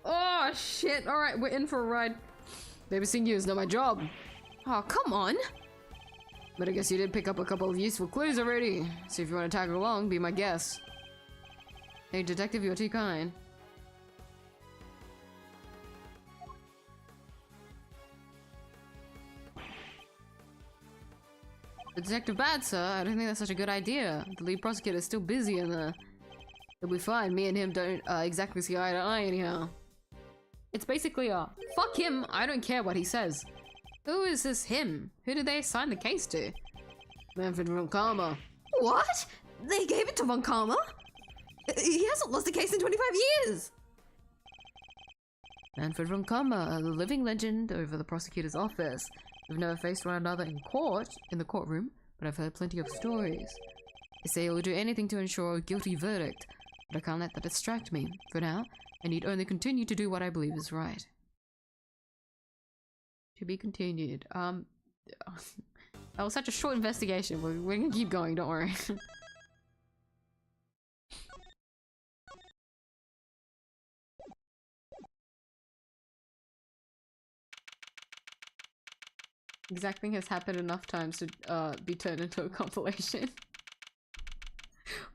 Oh, shit. Alright, we're in for a ride. Babysitting you is not my job. Oh, come on. But I guess you did pick up a couple of useful clues already. So if you want to tag along, be my guest. Hey, detective, you're too kind. Detective Bad, sir. I don't think that's such a good idea. The lead prosecutor is still busy and he'll be fine. Me and him don't exactly see eye to eye anyhow. It's basically a fuck him, I don't care what he says. Who is this him? Who did they assign the case to? Manfred von Karma. What? They gave it to Von Karma? He hasn't lost a case in 25 years! Manfred von Karma, a living legend over the prosecutor's office. We've never faced one another in court, in the courtroom, but I've heard plenty of stories. They say he'll do anything to ensure a guilty verdict, but I can't let that distract me. For now, I need only continue to do what I believe is right. To be continued. That was such a short investigation. We're gonna keep going, don't worry. Exact thing has happened enough times to be turned into a compilation.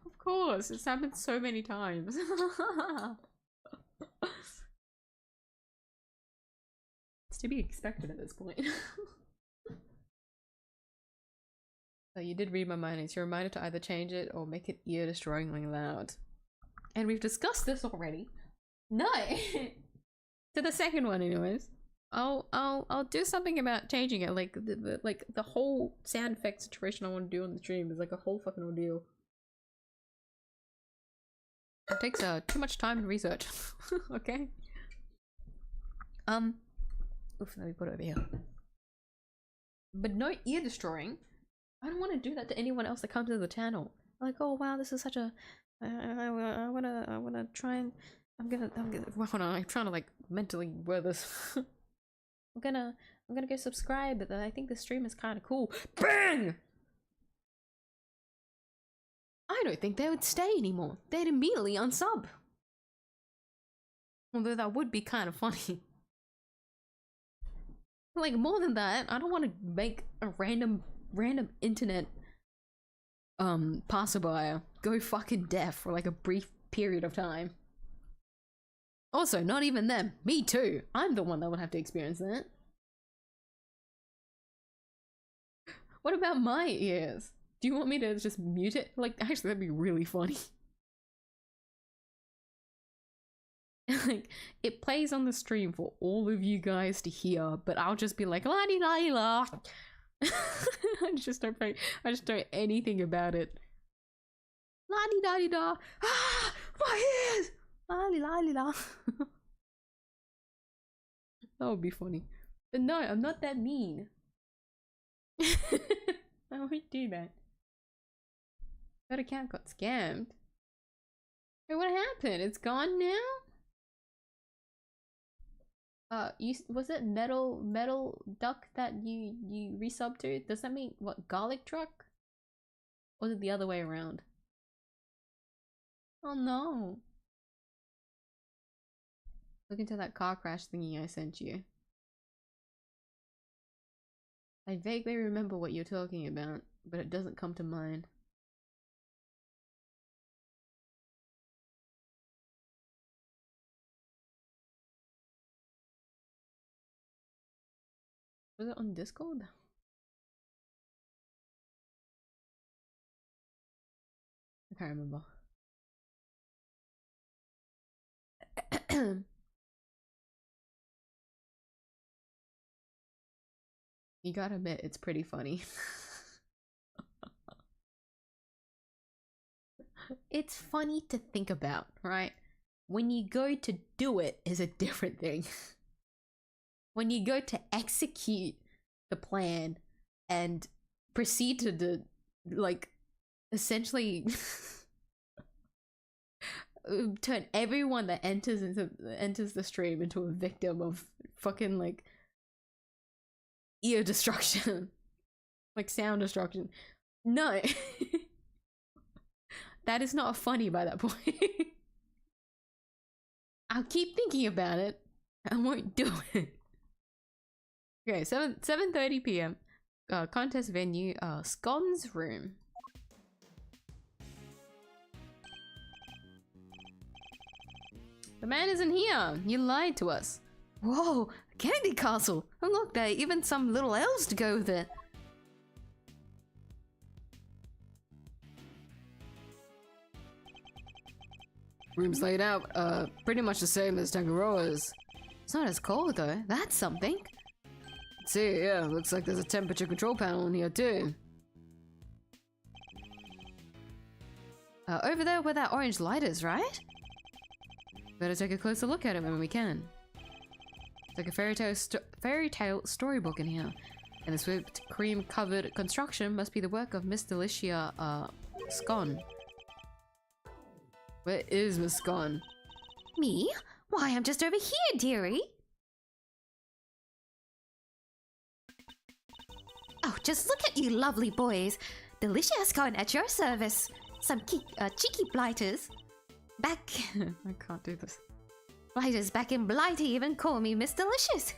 Of course, it's happened so many times. It's to be expected at this point. So you did read my mind. It's your reminder to either change it or make it ear-destroyingly loud. And we've discussed this already. No! To the second one anyways. I'll do something about changing it. Like the whole sound effect situation I want to do on the stream is like a whole fucking ordeal. It takes too much time and research. Okay. Oof, let me put it over here. But no ear destroying. I don't want to do that to anyone else that comes to the channel. Like, oh wow, this is such a. I wanna try and. I'm gonna. Hold on, I'm trying to like mentally word this. I'm gonna go subscribe, but I think the stream is kind of cool. Bang! I don't think they would stay anymore. They'd immediately unsub. Although that would be kind of funny. Like, more than that, I don't want to make a random internet passerby go fucking deaf for like a brief period of time. Also, not even them. Me too. I'm the one that would have to experience that. What about my ears? Do you want me to just mute it? Like, actually, that'd be really funny. Like, it plays on the stream for all of you guys to hear, but I'll just be like, la di la di la. I just don't anything about it. La di da di da. Ah, my ears! La di la di la. That would be funny. But no, I'm not that mean. I won't do that. That account got scammed. Wait, what happened? It's gone now? Was it metal duck that you resubbed to? Does that mean what, garlic truck? Or is it the other way around? Oh no. Look into that car crash thingy I sent you. I vaguely remember what you're talking about, but it doesn't come to mind. Was it on Discord? I can't remember. You gotta admit, it's pretty funny. It's funny to think about, right? When you go to do it is a different thing. When you go to execute the plan and proceed to like essentially turn everyone that enters the stream into a victim of fucking like ear destruction, like sound destruction. No. That is not funny by that point. I'll keep thinking about it. I won't do it. Okay, 7:30 p.m. Contest venue, Scone's room. The man isn't here. You lied to us. Whoa, Candy Castle! And look, there are even some little elves to go with it. Room's laid out, pretty much the same as Tangaroa's. It's not as cold though, that's something. See, yeah, looks like there's a temperature control panel in here too. Over there where that orange light is, right? Better take a closer look at it when we can. It's like a fairy tale storybook in here. And this whipped cream covered construction must be the work of Miss Delicia, Scone. Where is Miss Scone? Me? Why, I'm just over here, dearie. Oh, just look at you lovely boys. Delicia Scone at your service. Some cheeky blighters. Back... I can't do this. Blighters back in Blighty even call me Miss Delicious.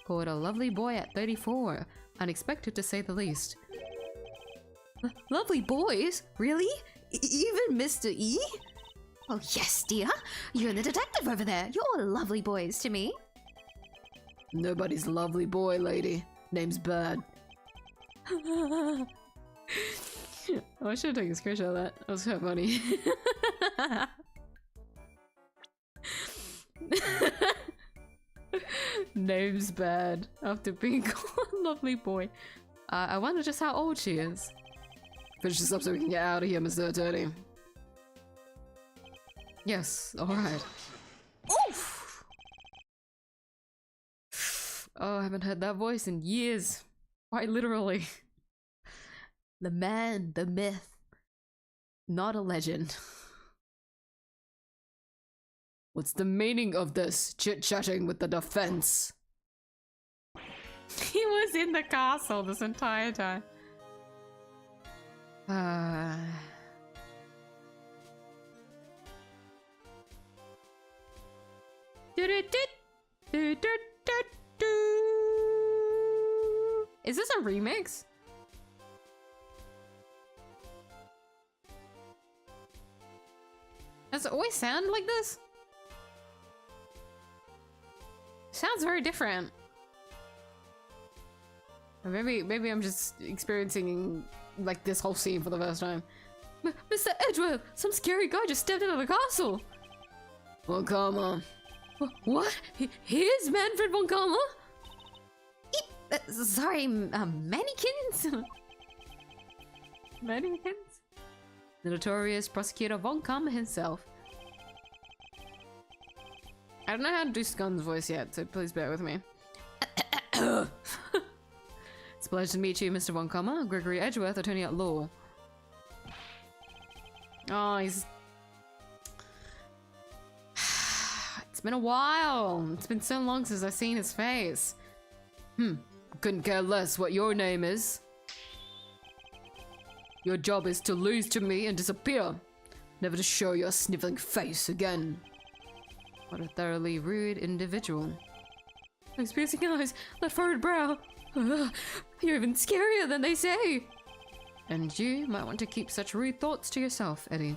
Called a lovely boy at 34. Unexpected to say the least. Lovely boys? Really? Even Mr. E? Oh yes, dear. You're the detective over there. You're lovely boys to me. Nobody's lovely boy, lady. Name's Bird. Oh, I should have taken a screenshot of that. That was so funny. Name's Bad after being called a lovely boy. I wonder just how old she is. Finish this up so we can get out of here, Mr. Attorney. Yes, alright. Oof! Oh, I haven't heard that voice in years. Quite literally. The man, the myth. Not a legend. What's the meaning of this chit-chatting with the defense? He was in the castle this entire time. Is this a remix? Does it always sound like this? Sounds very different. Or maybe I'm just experiencing like this whole scene for the first time. Mr. Edgeworth, some scary guy just stepped into the castle. Well, come on. What? Here's Manfred von Karma? Sorry, mannequins? Mannequins? The notorious Prosecutor von Karma himself. I don't know how to do Scone's voice yet, so please bear with me. It's a pleasure to meet you, Mr. von Karma. Gregory Edgeworth, attorney at law. Oh, he's... It's been a while. It's been so long since I've seen his face. Couldn't care less what your name is. Your job is to lose to me and disappear. Never to show your sniveling face again. What a thoroughly rude individual. Those piercing eyes, that furrowed brow. You're even scarier than they say. And you might want to keep such rude thoughts to yourself, Eddie.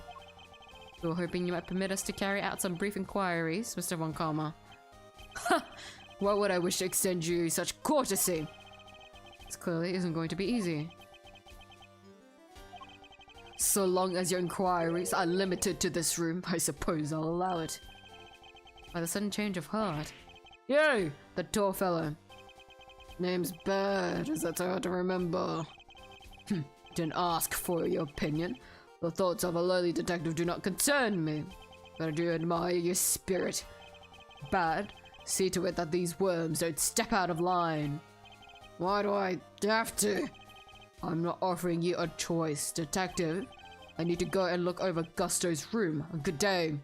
We were hoping you might permit us to carry out some brief inquiries, Mr. Von Karma. Ha! Why would I wish to extend you such courtesy? This clearly isn't going to be easy. So long as your inquiries are limited to this room, I suppose I'll allow it. By the sudden change of heart. You! The tall fellow. Name's Bird, is that so hard to remember? Didn't ask for your opinion. The thoughts of a lowly detective do not concern me. But I do admire your spirit. Bad, see to it that these worms don't step out of line. Why do I have to? I'm not offering you a choice, detective. I need to go and look over Gusto's room. Good day.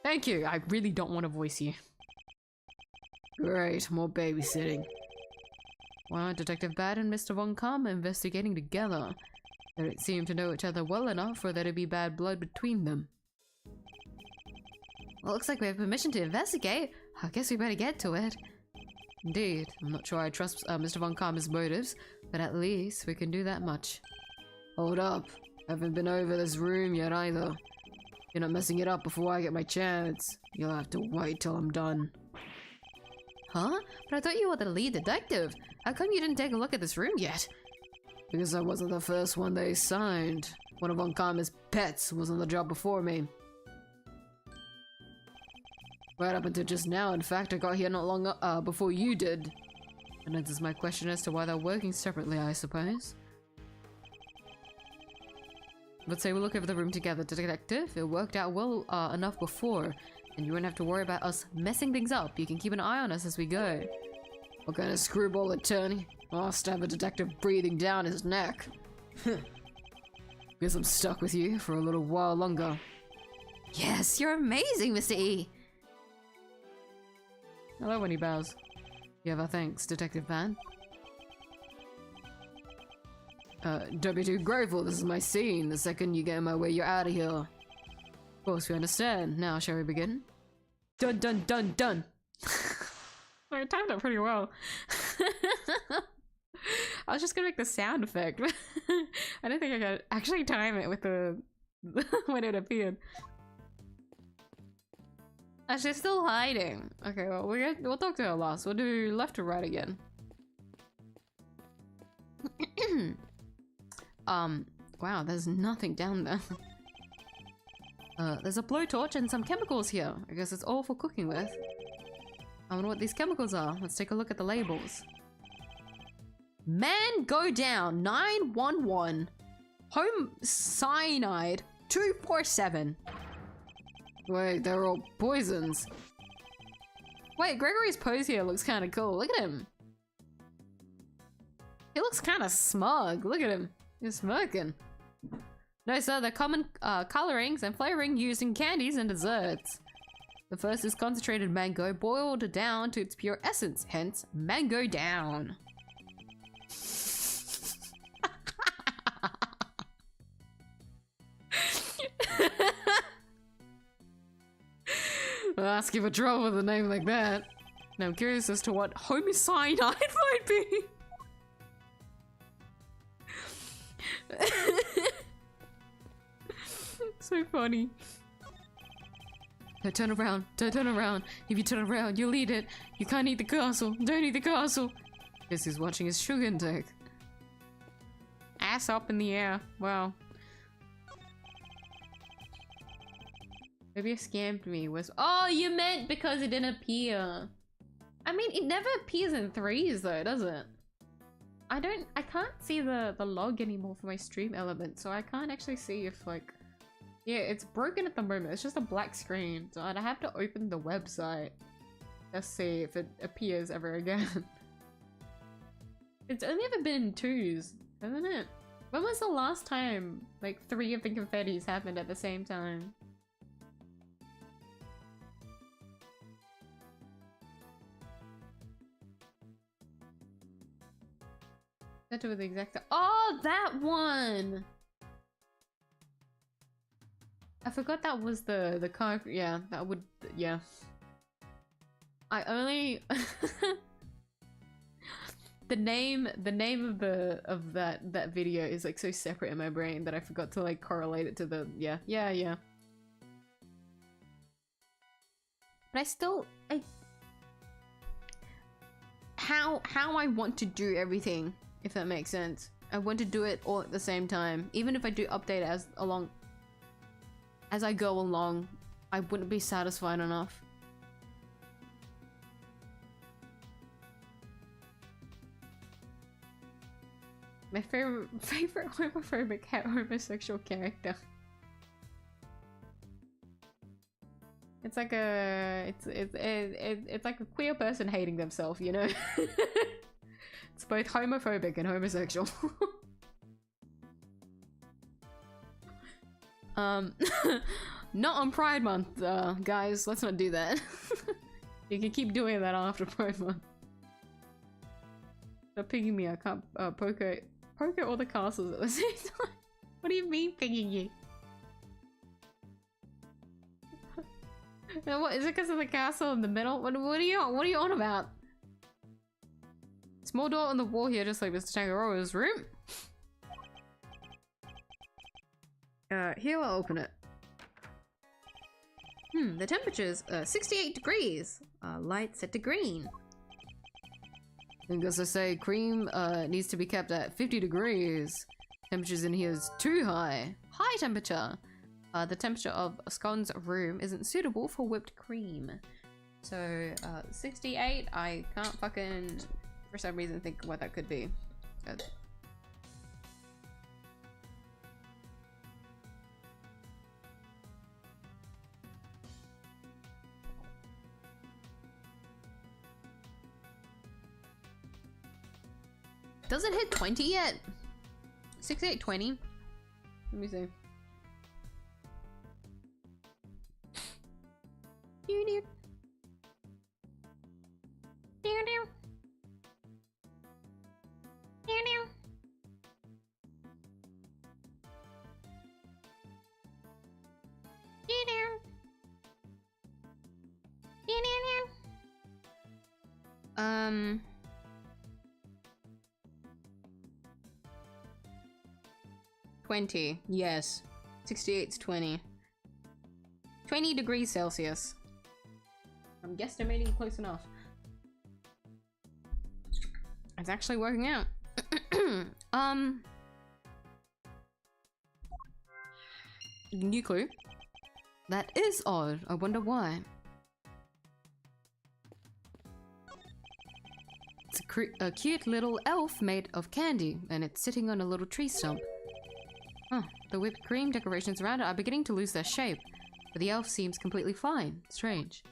Thank you. I really don't want to voice you. Great, more babysitting. Why aren't Detective Bad and Mr. Von Karma investigating together? They don't seem to know each other well enough for there to be bad blood between them. Well, looks like we have permission to investigate. I guess we better get to it. Indeed, I'm not sure I trust Mr. Von Karma's motives, but at least we can do that much. Hold up. Haven't been over this room yet either. You're not messing it up before I get my chance. You'll have to wait till I'm done. Huh? But I thought you were the lead detective. How come you didn't take a look at this room yet? Because I wasn't the first one they assigned. One of Von Karma's pets was on the job before me. Right up until just now, in fact, I got here not long before you did. And answers my question as to why they're working separately, I suppose. Let's say we'll look over the room together, detective. It worked out well enough before, and you won't have to worry about us messing things up. You can keep an eye on us as we go. What kind of screwball attorney? Must have a detective breathing down his neck. Guess I'm stuck with you for a little while longer. Yes, you're amazing, Mr. E. I love when he bows. You have our thanks, Detective Van. Don't be too grateful, this is my scene. The second you get in my way, you're out of here. Of course, we understand. Now, shall we begin? Dun dun dun dun! I timed that pretty well. I was just gonna make the sound effect. I don't think I could actually time it with the when it appeared. She's still hiding. Okay, well, we'll talk to her last. We'll do left to right again. Wow, there's nothing down there. There's a blowtorch and some chemicals here. I guess it's all for cooking with. I wonder what these chemicals are. Let's take a look at the labels. Man, go down 911. Home cyanide 247. Wait, they're all poisons. Wait, Gregory's pose here looks kind of cool. Look at him. He looks kind of smug. Look at him. He's smirking. No, sir, they're common colorings and flavoring used in candies and desserts. The first is concentrated mango boiled down to its pure essence, hence mango down. I'll ask you for trouble with a name like that. Now I'm curious as to what homicide might be. So funny. Don't turn around. Don't turn around. If you turn around, you'll eat it. You can't eat the castle. Don't eat the castle. Guess he's watching his sugar intake. Ass up in the air. Wow. Maybe it scammed me. Oh, you meant because it didn't appear. I mean, it never appears in threes though, does it? I can't see the log anymore for my stream element, so I can't actually see if like... Yeah, it's broken at the moment. It's just a black screen, so I'd have to open the website. Let's see if it appears ever again. It's only ever been in twos, hasn't it? When was the last time like 3 of the confettis happened at the same time? With the exact. Oh, that one! I forgot that was the car. Yeah, that would. Yeah. name of that video is like so separate in my brain that I forgot to like correlate it to the yeah. But how I want to do everything, if that makes sense. I want to do it all at the same time. Even if I do update it as I go along, I wouldn't be satisfied enough. My favorite homophobic homosexual character. It's like it's like a queer person hating themselves, you know? It's both homophobic and homosexual. Not on Pride Month, guys. Let's not do that. You can keep doing that after Pride Month. Stop picking me. I can't poke all the castles at the same time. What do you mean picking you? Now, what is it because of the castle in the middle? What are you on about? Small door on the wall here, just like Mr. Tangaroa's room. Here I'll open it. The temperature's 68 degrees. Light set to green. I guess I say cream needs to be kept at 50 degrees. Temperatures in here is too high. High temperature. The temperature of Scone's room isn't suitable for whipped cream. So 68, I can't fucking, for some reason, think what that could be. Doesn't hit 20 yet. 68, 20. Let me see. Yes. 68's 20. 20 degrees Celsius. I'm guesstimating close enough. It's actually working out. New clue. That is odd. I wonder why. It's a cute little elf made of candy, and it's sitting on a little tree stump. Huh. The whipped cream decorations around it are beginning to lose their shape, but the elf seems completely fine. Strange.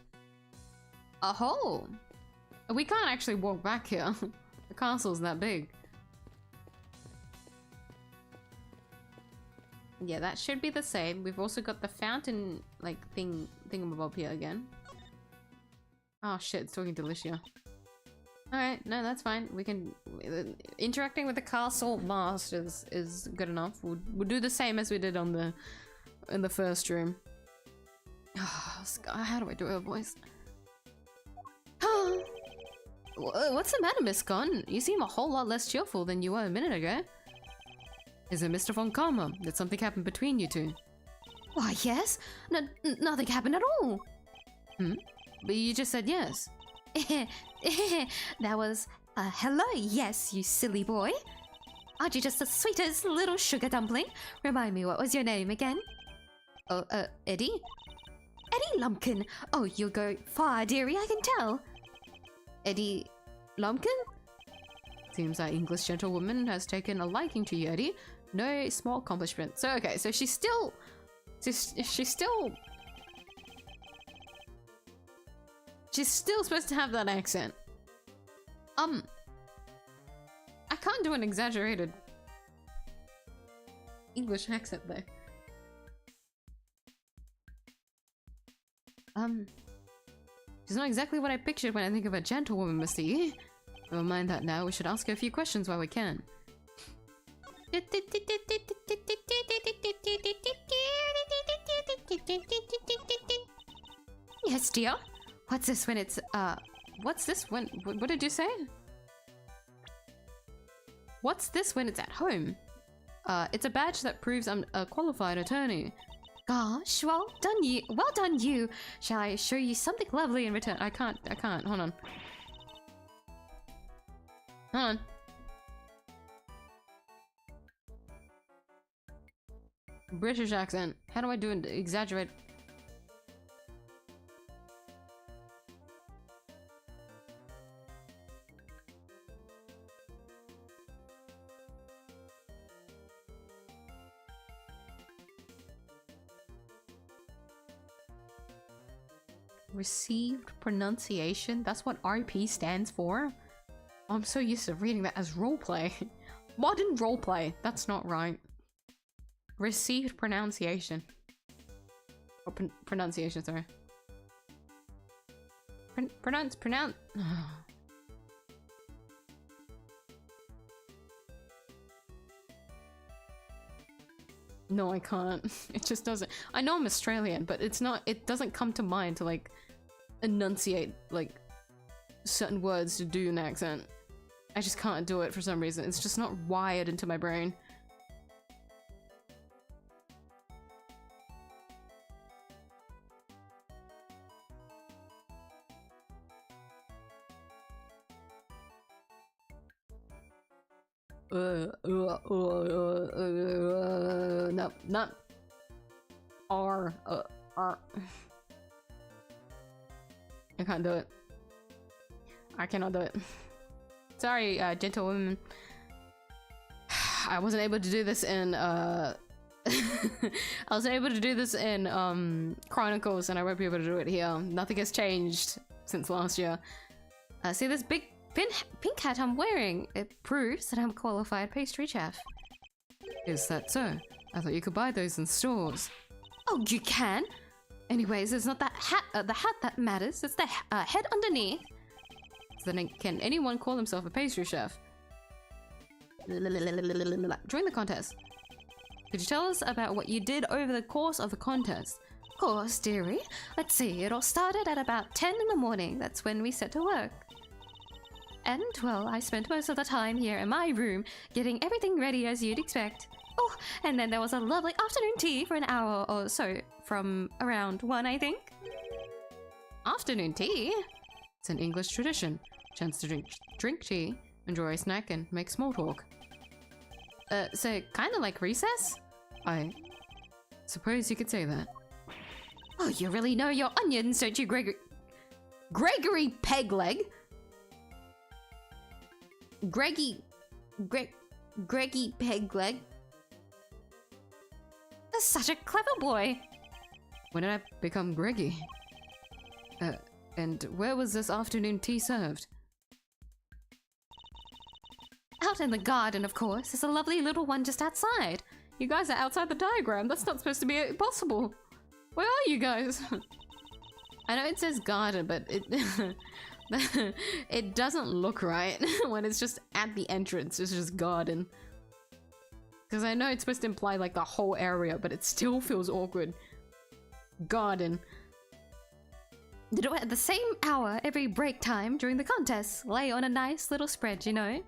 Oh! We can't actually walk back here. The castle's that big. Yeah, that should be the same. We've also got the fountain, like, thingamabob here again. Oh shit, it's talking to Licia. Alright, no, that's fine. We can... interacting with the castle mask is good enough. We'll do the same as we did on in the first room. How do I do her voice? What's the matter, Miss Gunn? You seem a whole lot less cheerful than you were a minute ago. Is it Mr. Von Karma? Did something happen between you two? Why, yes. Nothing happened at all. But you just said yes. That was hello, yes, you silly boy. Aren't you just the sweetest little sugar dumpling? Remind me, what was your name again? Oh, Eddie? Eddie Lumpkin. Oh, you'll go far, dearie, I can tell. Eddie Lumpkin? Seems our English gentlewoman has taken a liking to you, Eddie. No small accomplishment. So, okay, so she's still supposed to have that accent. I can't do an exaggerated English accent though. She's not exactly what I pictured when I think of a gentlewoman, Mr. Yi. Never mind that now, we should ask her a few questions while we can. Yes, dear? What's this when it's, What's this when? What did you say? What's this when it's at home? It's a badge that proves I'm a qualified attorney. Gosh, well done you. Well done you. Shall I show you something lovely in return? I can't. Hold on. Hold on. British accent. How do I do it? Exaggerate. Received pronunciation? That's what RP stands for? I'm so used to reading that as roleplay. Modern roleplay. That's not right. Received pronunciation. Or pronunciation, sorry. Pronounce. No, I can't. It just doesn't. I know I'm Australian, but it's not. It doesn't come to mind to like enunciate like certain words to do an accent. I just can't do it for some reason. It's just not wired into my brain. No, not R. R. I can't do it. I cannot do it. Sorry, gentlewoman. I wasn't able to do this in I was able to do this in Chronicles, and I won't be able to do it here. Nothing has changed since last year. See this big pink hat I'm wearing? It proves that I'm a qualified pastry chef. Is that so? I thought you could buy those in stores. Oh, you can? Anyways, it's not that hat, the hat that matters. It's the head underneath. So then can anyone call himself a pastry chef? Join the contest. Could you tell us about what you did over the course of the contest? Of course, dearie. Let's see, it all started at about 10 in the morning. That's when we set to work. And, well, I spent most of the time here in my room, getting everything ready as you'd expect. Oh, and then there was a lovely afternoon tea for an hour or so, from around 1, I think. Afternoon tea? It's an English tradition. Chance to drink tea, enjoy a snack, and make small talk. So kind of like recess? I suppose you could say that. Oh, you really know your onions, don't you, Gregory Pegleg? Greggy Pegleg. That's such a clever boy. When did I become Greggy? And where was this afternoon tea served? Out in the garden, of course. There's a lovely little one just outside. You guys are outside the diagram. That's not supposed to be possible. Where are you guys? I know it says garden, but it it doesn't look right when it's just at the entrance. It's just garden. Because I know it's supposed to imply like the whole area, but it still feels awkward. Garden. At the same hour every break time during the contest. Lay on a nice little spread, you know.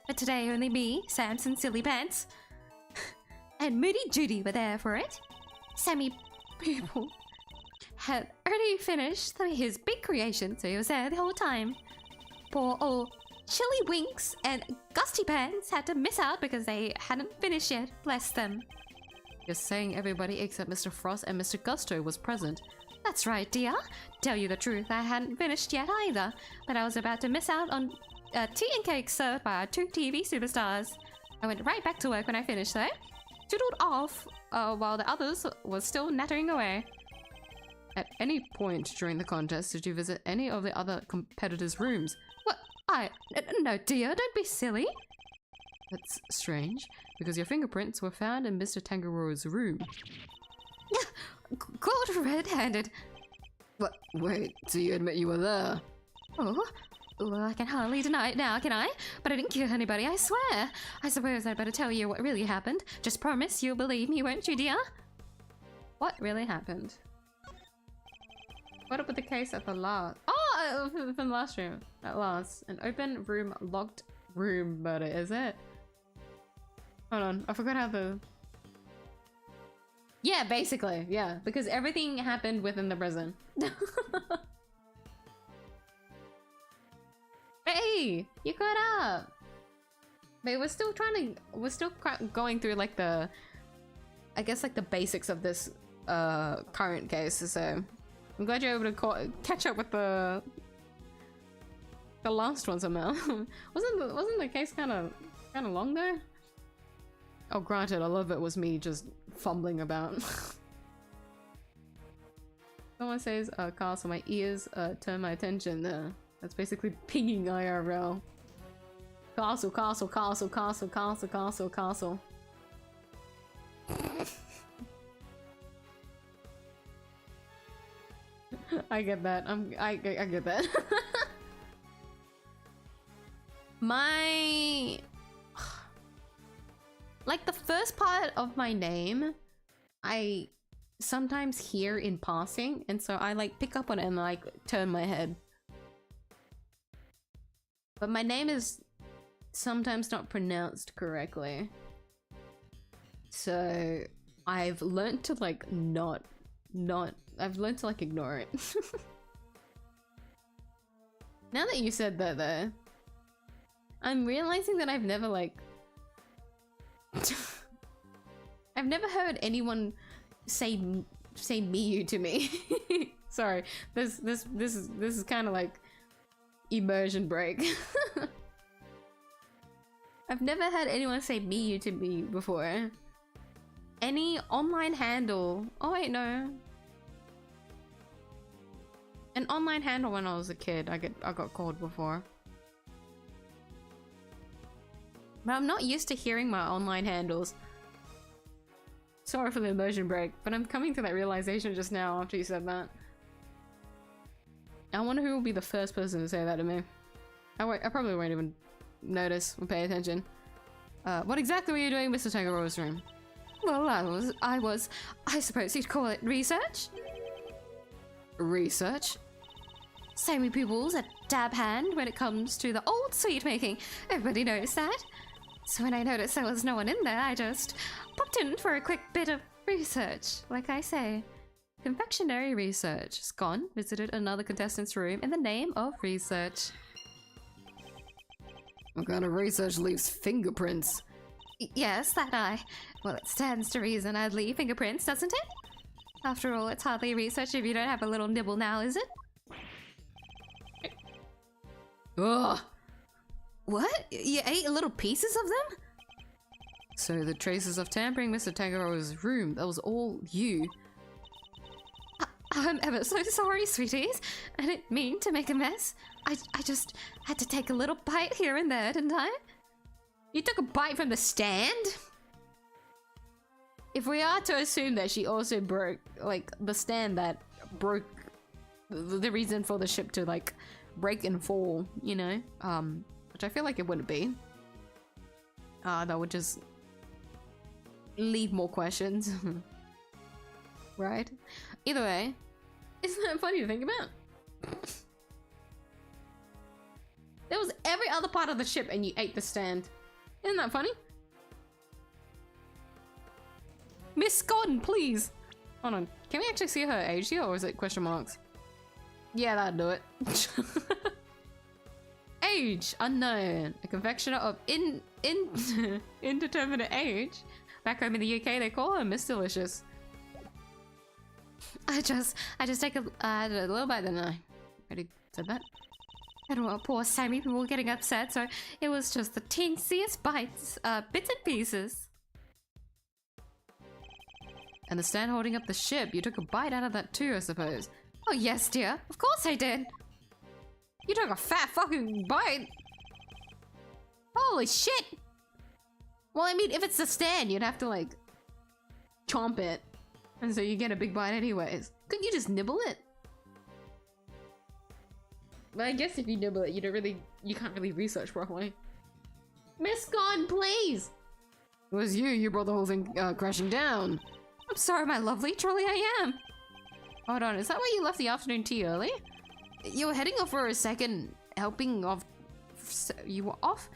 But today only me, Samson Silly Pants, and Moody Judy were there for it. Sammy People had already finished his big creation, so he was there the whole time. Poor old Chili Winks and Gusty Pants had to miss out because they hadn't finished yet, bless them. You're saying everybody except Mr. Frost and Mr. Gusto was present. That's right, dear. Tell you the truth, I hadn't finished yet either, but I was about to miss out on tea and cake served by our 2 TV superstars. I went right back to work when I finished though. Toodled off while the others were still nattering away. At any point during the contest, did you visit any of the other competitors' rooms? What? No, dear, don't be silly. That's strange, because your fingerprints were found in Mr. Tangaroa's room. Caught red-handed. What? Wait, so you admit you were there? Oh, well, I can hardly deny it now, can I? But I didn't kill anybody, I swear. I suppose I'd better tell you what really happened. Just promise you'll believe me, won't you, dear? What really happened? What up with the case at the last? Oh, from the last room. At last, an open room locked room murder, is it? Hold on, I forgot how the... Yeah, basically, yeah, because everything happened within the prison. Hey, you got up! But we're still going through like the, I guess like the basics of this current case, so I'm glad you're able to catch up with the last one somehow. wasn't the case kind of long though? Oh, granted, a lot of it was me just fumbling about. Someone says, Castle, my ears turn my attention there. That's basically pinging IRL. Castle, castle, castle, castle, castle, castle, castle. I get that. I get that. My... Like the first part of my name, I sometimes hear in passing, and so I like pick up on it and like turn my head. But my name is sometimes not pronounced correctly. So I've learned to like I've learned to like ignore it. Now that you said that though, I'm realizing that I've never like I've never heard anyone say miyuu to me. Sorry, this is kind of like immersion break. I've never had anyone say miyuu to me before. Any online handle? Oh wait, no. An online handle when I was a kid, I got called before. But I'm not used to hearing my online handles. Sorry for the immersion break, but I'm coming to that realization just now after you said that. I wonder who will be the first person to say that to me. I probably won't even notice or pay attention. What exactly were you doing in Mr. Tangaroa's room? Well, I suppose you'd call it research. Research? Sammy pupils a dab hand when it comes to the old sweet making. Everybody noticed that. So when I noticed there was no one in there, I just popped in for a quick bit of research. Like I say, confectionery research. Scon visited another contestant's room in the name of research. What kind of research leaves fingerprints? Yes, that I. Well, it stands to reason I'd leave fingerprints, doesn't it? After all, it's hardly research if you don't have a little nibble now, is it? Ugh! What? You ate little pieces of them? So the traces of tampering Mr. Tangaroa's room, that was all you. I'm ever so sorry, sweeties. I didn't mean to make a mess. I just had to take a little bite here and there, didn't I? You took a bite from the stand? If we are to assume that she also broke, like, the stand that broke the reason for the ship to, like, break and fall, you know? Which I feel like it wouldn't be. That would just leave more questions. Right? Either way, isn't that funny to think about? There was every other part of the ship and you ate the stand. Isn't that funny? Miss Scotton, please! Hold on, can we actually see her age here or is it question marks? Yeah, that'll do it. Age unknown. A confectioner of indeterminate age. Back home in the UK, they call her Miss Delicious. I just take a little bite, didn't I? Already said that. I don't want poor Sammy people getting upset, so it was just the teensiest bites, bits and pieces. And the stand holding up the ship, you took a bite out of that too, I suppose. Oh yes, dear. Of course I did. You took a fat fucking bite. Holy shit. Well, I mean, if it's the stand, you'd have to like chomp it. And so you get a big bite anyways. Couldn't you just nibble it? But I guess if you nibble it, you can't really research properly. Miss Gone, please! It was you brought the whole thing crashing down. I'm sorry, my lovely, truly I am. Hold on, is that why you left the afternoon tea early? You were heading off for a second helping of... You were off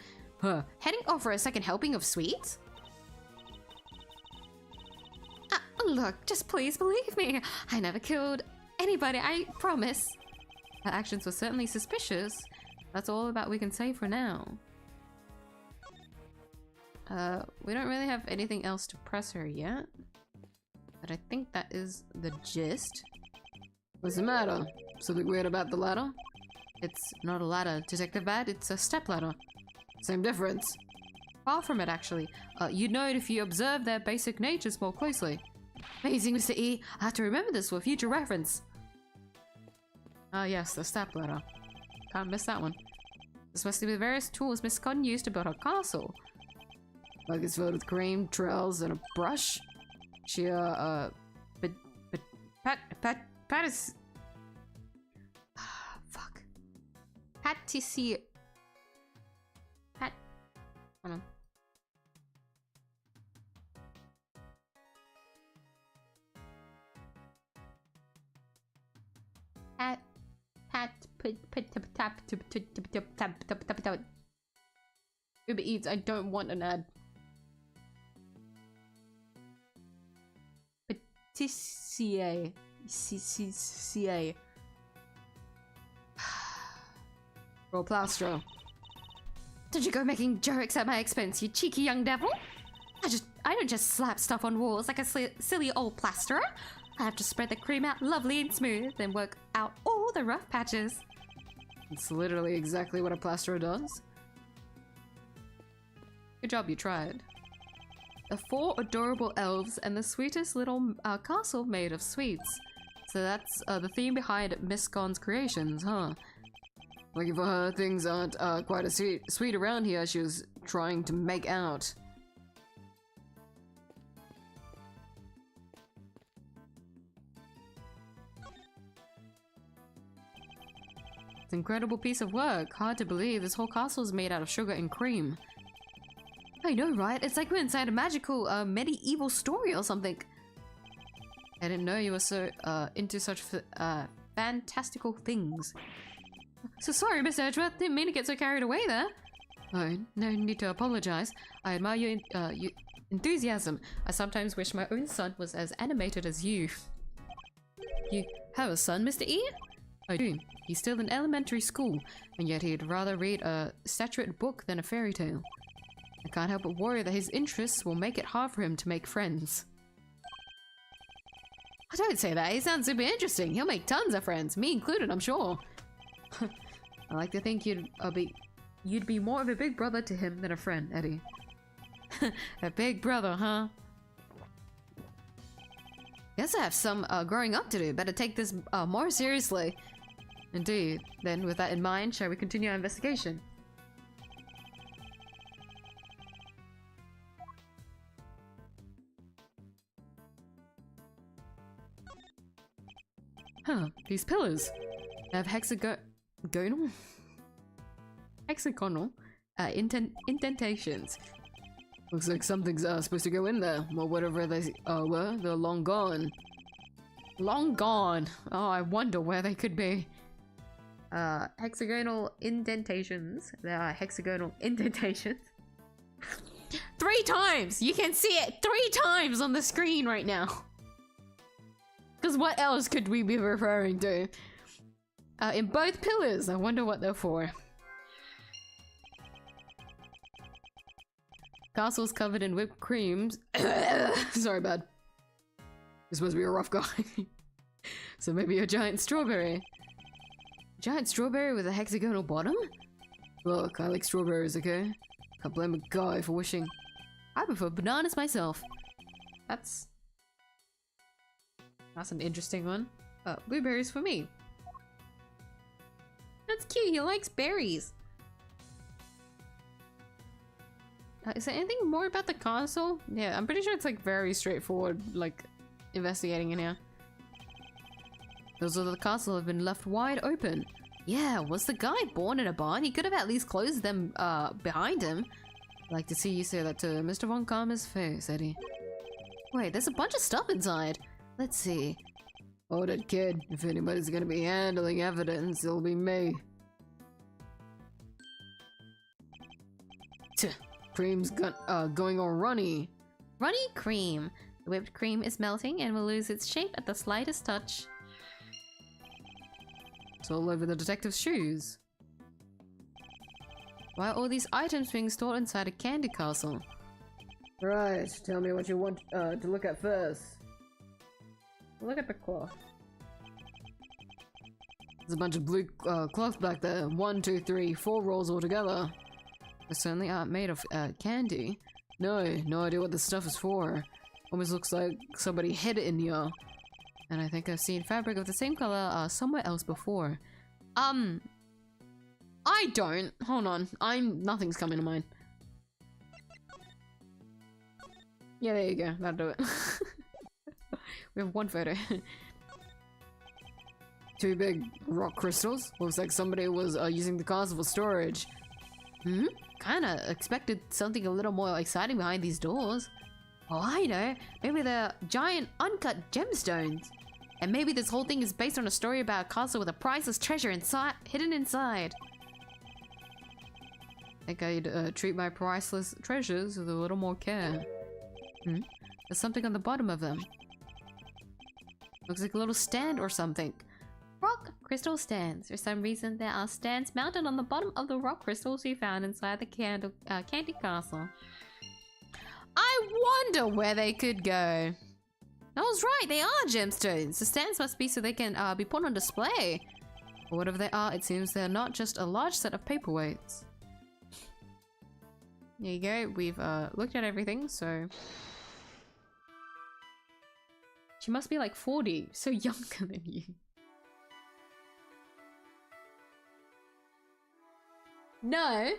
Heading off for a second helping of sweets? Look, just please believe me. I never killed anybody, I promise. Her actions were certainly suspicious. That's all about we can say for now. We don't really have anything else to press her yet. But I think that is the gist. What's the matter? Something weird about the ladder? It's not a ladder, Detective Bad, it's a step ladder. Same difference. Far from it, actually. You'd know it if you observe their basic natures more closely. Amazing, Mr. E. I have to remember this for future reference. Ah yes, the step ladder. Can't miss that one. This must be the various tools Miss Cotton used to build her castle. Like it's filled with cream, trails, and a brush. She, Pat is... Fuck. Patissier... Hold on. Uber Eats, I don't want an ad. Patissier. CA. roll plastro. Did you go making jokes at my expense, you cheeky young devil? I don't just slap stuff on walls like a silly old plasterer. I have to spread the cream out lovely and smooth, then work out all the rough patches. It's literally exactly what a plasterer does. Good job, you tried. The 4 adorable elves and the sweetest little castle made of sweets. So that's the theme behind Miss Gon's creations, huh? Lucky for her, things aren't quite as sweet around here. She was trying to make out. It's an incredible piece of work. Hard to believe this whole castle is made out of sugar and cream. I know, right? It's like we're inside a magical medieval story or something. I didn't know you were so into such fantastical things. So sorry, Miss Edgeworth. Didn't mean to get so carried away there. Oh, no need to apologize. I admire your enthusiasm. I sometimes wish my own son was as animated as you. You have a son, Mr. E? I do. He's still in elementary school, and yet he'd rather read a statuette book than a fairy tale. I can't help but worry that his interests will make it hard for him to make friends. I don't say that. He sounds super interesting. He'll make tons of friends, me included, I'm sure. I like to think you'd be more of a big brother to him than a friend, Eddie. A big brother, huh? Guess I have some growing up to do. Better take this more seriously. Indeed. Then, with that in mind, shall we continue our investigation? Huh, these pillars have hexagonal indentations. Looks like something's supposed to go in there. Well, whatever they were, they're long gone. Long gone. Oh, I wonder where they could be. Hexagonal indentations. There are hexagonal indentations. 3 times! You can see it 3 times on the screen right now. Because what else could we be referring to? In both pillars. I wonder what they're for. Castles covered in whipped creams. Sorry, bad. This must be a rough guy. So maybe a giant strawberry. Giant strawberry with a hexagonal bottom? Look, I like strawberries, okay? Can't blame a guy for wishing. I prefer bananas myself. That's an interesting one. Blueberries for me. That's cute, he likes berries. Is there anything more about the castle? Yeah, I'm pretty sure it's like very straightforward, like investigating in here. Those of the castle have been left wide open. Yeah, was the guy born in a barn? He could have at least closed them behind him. I'd like to see you say that to Mr. Von Karma's face, Eddie. Wait, there's a bunch of stuff inside. Let's see. Oh, that kid. If anybody's gonna be handling evidence, it'll be me. Cream's going all runny. Runny cream. The whipped cream is melting and will lose its shape at the slightest touch. It's all over the detective's shoes. Why are all these items being stored inside a candy castle? Right, tell me what you want to look at first. Look at the cloth. There's a bunch of blue cloth back there. 1, 2, 3, 4 rolls altogether. They certainly aren't made of candy. No idea what this stuff is for. Almost looks like somebody hid it in here. And I think I've seen fabric of the same color somewhere else before. I don't. Hold on. Nothing's coming to mind. Yeah, there you go. That'll do it. We have one photo. 2 big rock crystals. Looks like somebody was using the castle for storage. Kinda expected something a little more exciting behind these doors. Oh, I know. Maybe they're giant uncut gemstones. And maybe this whole thing is based on a story about a castle with a priceless treasure hidden inside. I think I'd treat my priceless treasures with a little more care. There's something on the bottom of them. Looks like a little stand or something. Rock crystal stands. For some reason, there are stands mounted on the bottom of the rock crystals we found inside the candy castle. I wonder where they could go. I was right, they are gemstones. The stands must be so they can be put on display. But whatever they are, it seems they're not just a large set of paperweights. There you go, we've looked at everything, so... She must be like 40, so younger than you. No.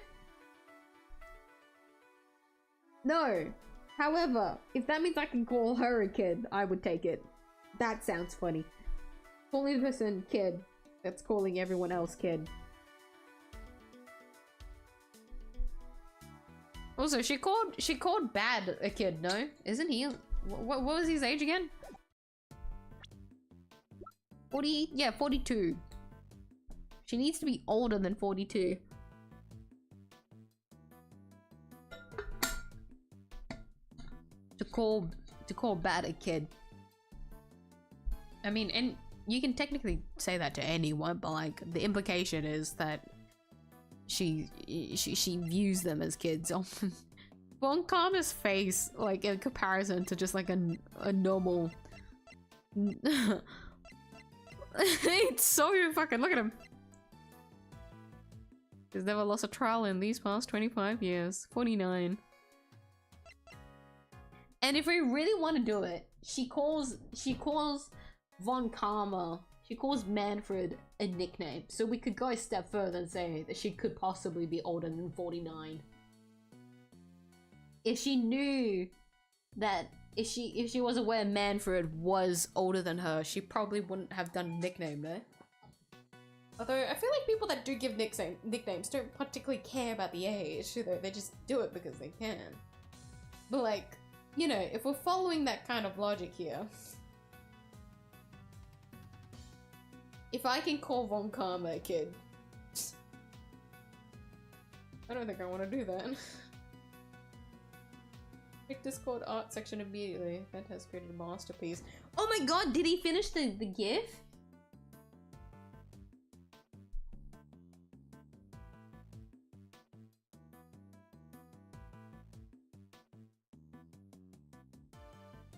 No. However, if that means I can call her a kid, I would take it. That sounds funny. Calling the person kid, that's calling everyone else kid. Also, she called Bad a kid, no? Isn't he? What was his age again? 40? Yeah, 42. She needs to be older than 42. To call Bad a kid. I mean, and you can technically say that to anyone, but like the implication is that she views them as kids. Von Karma's face, like in comparison to just like a normal. It's so fucking, look at him. He's never lost a trial in these past 25 years. 49. And if we really want to do it, she calls Von Karma, she calls Manfred a nickname. So we could go a step further and say that she could possibly be older than 49. If she knew that, if she was aware Manfred was older than her, she probably wouldn't have done a nickname there. Although I feel like people that do give nicknames don't particularly care about the age, they just do it because they can. But like, you know, if we're following that kind of logic here, if I can call Von Karma a kid, I don't think I want to do that. Pick Discord art section immediately. That has created a masterpiece. Oh my god, did he finish the GIF?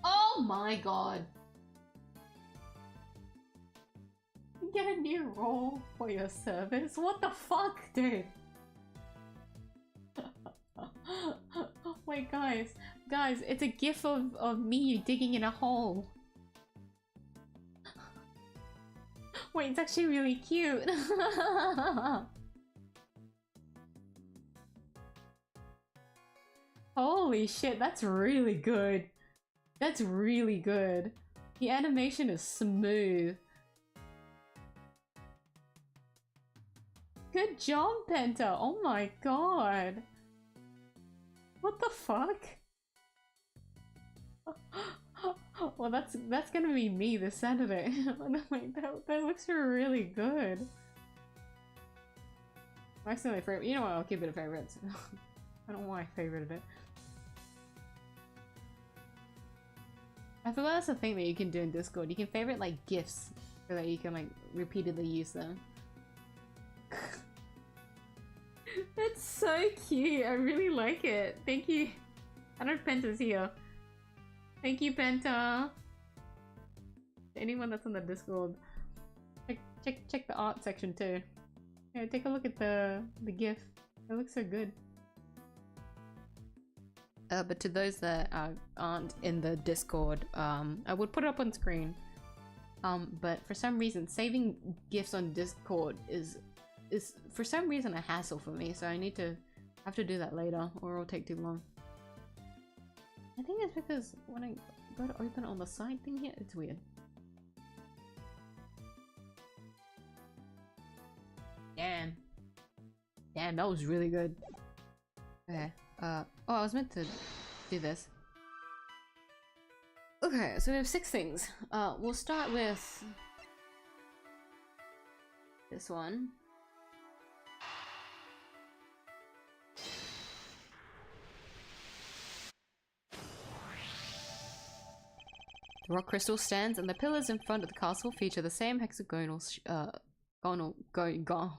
Oh my god. Get a new role for your service? What the fuck, dude? Wait, guys, it's a gif of me digging in a hole. Wait, it's actually really cute. Holy shit, that's really good. That's really good. The animation is smooth. Good job, Penta. Oh my god. What the fuck? Well, that's gonna be me this Saturday. that looks really good. Actually, my favorite. You know what? I'll keep it a favorite. I don't know why I favorited it. I feel that's a thing that you can do in Discord. You can favorite like GIFs so that you can like repeatedly use them. That's so cute. I really like it. Thank you. I don't know if Penta's here. Thank you, Penta. Anyone that's on the Discord, check the art section too. Yeah, take a look at the GIF. It looks so good. But to those that aren't in the Discord, I would put it up on screen. But for some reason, saving GIFs on Discord is for some reason a hassle for me. So I have to do that later, or it'll take too long. I think it's because when I go to open it on the side thing here, it's weird. Damn, that was really good. Okay. Oh, I was meant to do this. Okay, so we have 6 things. We'll start with this one. The rock crystal stands, and the pillars in front of the castle feature the same hexagonal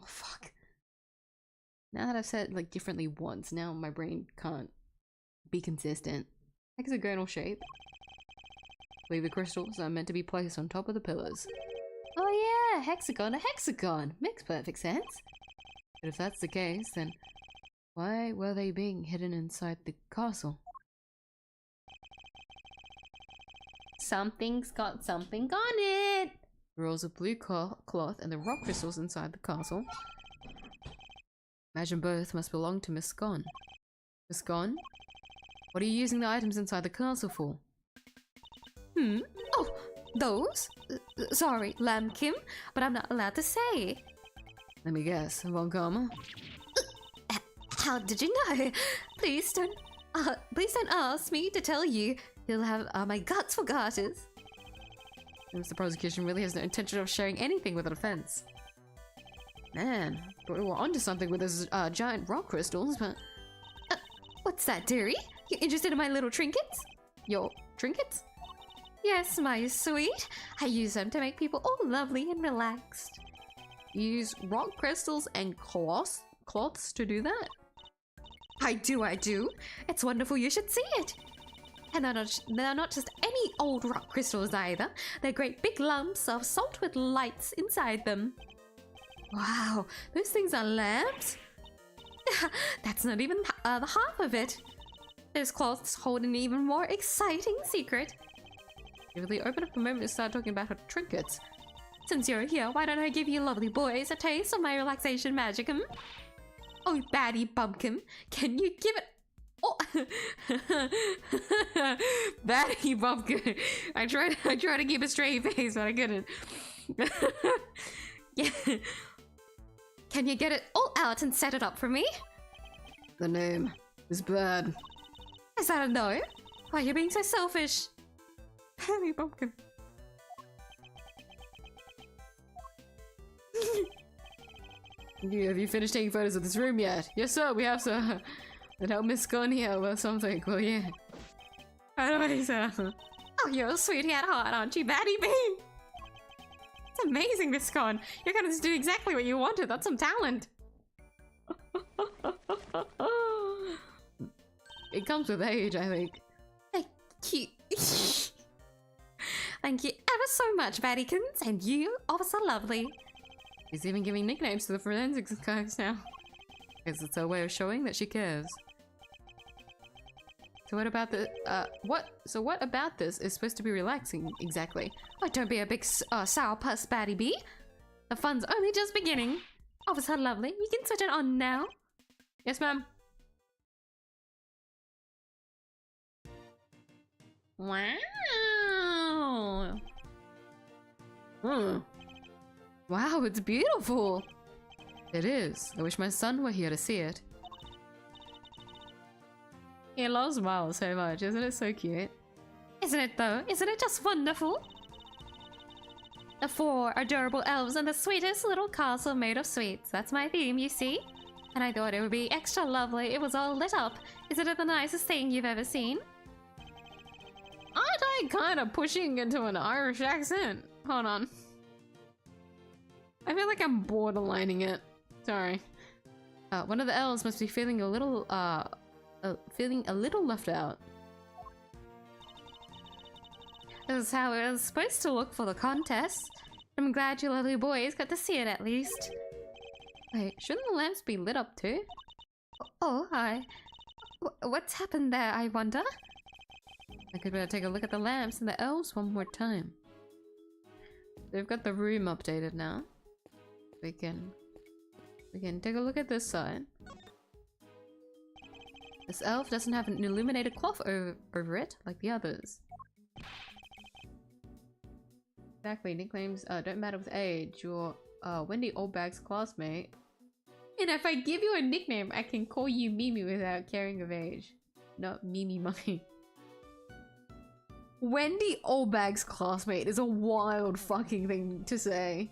fuck. Now that I've said it like differently once, now my brain can't be consistent. Hexagonal shape. I believe the crystals are meant to be placed on top of the pillars. Oh yeah, hexagon to hexagon. Makes perfect sense. But if that's the case, then why were they being hidden inside the castle? Something's got something on it! Rolls of blue cloth and the rock crystals inside the castle. Imagine both must belong to Miss Gon. Miss Gon? What are you using the items inside the castle for? Oh, those? Sorry, Lambkin, but I'm not allowed to say. Let me guess, Von Karma? How did you know? Please don't ask me to tell you. You'll have my guts for garters. Since the prosecution really has no intention of sharing anything with an offense. Man, but we were onto something with those giant rock crystals, but... What's that, dearie? You interested in my little trinkets? Your trinkets? Yes, my sweet. I use them to make people all lovely and relaxed. You use rock crystals and cloths to do that? I do. It's wonderful, you should see it. And they're not just any old rock crystals either. They're great big lumps of salt with lights inside them. Wow, those things are lamps? That's not even the half of it. Those cloths hold an even more exciting secret. You really open up a moment to start talking about her trinkets. Since you're here, why don't I give you lovely boys a taste of my relaxation magicum? Oh, baddie bumpkin, can you give it... Oh, Baddie bumpkin. I tried to keep a straight face, but I couldn't. Yeah. Can you get it all out and set it up for me? The name is bad. Is that a no? Why are you being so selfish? Baddie bumpkin. Have you finished taking photos of this room yet? Yes, sir. We have, sir. Without Miss Gon here or something. Well, yeah. Anyway, sir. Oh, you're a sweetie at heart, aren't you, Baddie Bee? It's amazing, Miss Gon. You're gonna just do exactly what you wanted. That's some talent. It comes with age, I think. Thank you. Thank you ever so much, Baddykins, and you are so lovely. She's even giving nicknames to the forensics guys now. Guess it's her way of showing that she cares. So what about the, what about this is supposed to be relaxing, exactly? Oh, don't be a big sourpuss, Baddie Bee. The fun's only just beginning. Officer Lovely, you can switch it on now. Yes, ma'am. Wow. Wow, it's beautiful. It is. I wish my son were here to see it. He loves Miles so much, isn't it so cute? Isn't it though? Isn't it just wonderful? The 4 adorable elves in the sweetest little castle made of sweets. That's my theme, you see? And I thought it would be extra lovely. It was all lit up. Is it the nicest thing you've ever seen? Aren't I kind of pushing into an Irish accent? Hold on. I feel like I'm borderlining it. Sorry. One of the elves must be feeling a little left out. This is how it was supposed to look for the contest. I'm glad you lovely boys got to see it at least. Wait, shouldn't the lamps be lit up too? Oh, what's happened there, I wonder? I could better take a look at the lamps and the elves one more time. They've got the room updated now. We can take a look at this side. This elf doesn't have an illuminated cloth over it like the others. Exactly, nicknames don't matter with age. You're Wendy Oldbag's classmate. And if I give you a nickname, I can call you Mimi without caring of age. Not Mimi Mummy. Wendy Oldbag's classmate is a wild fucking thing to say.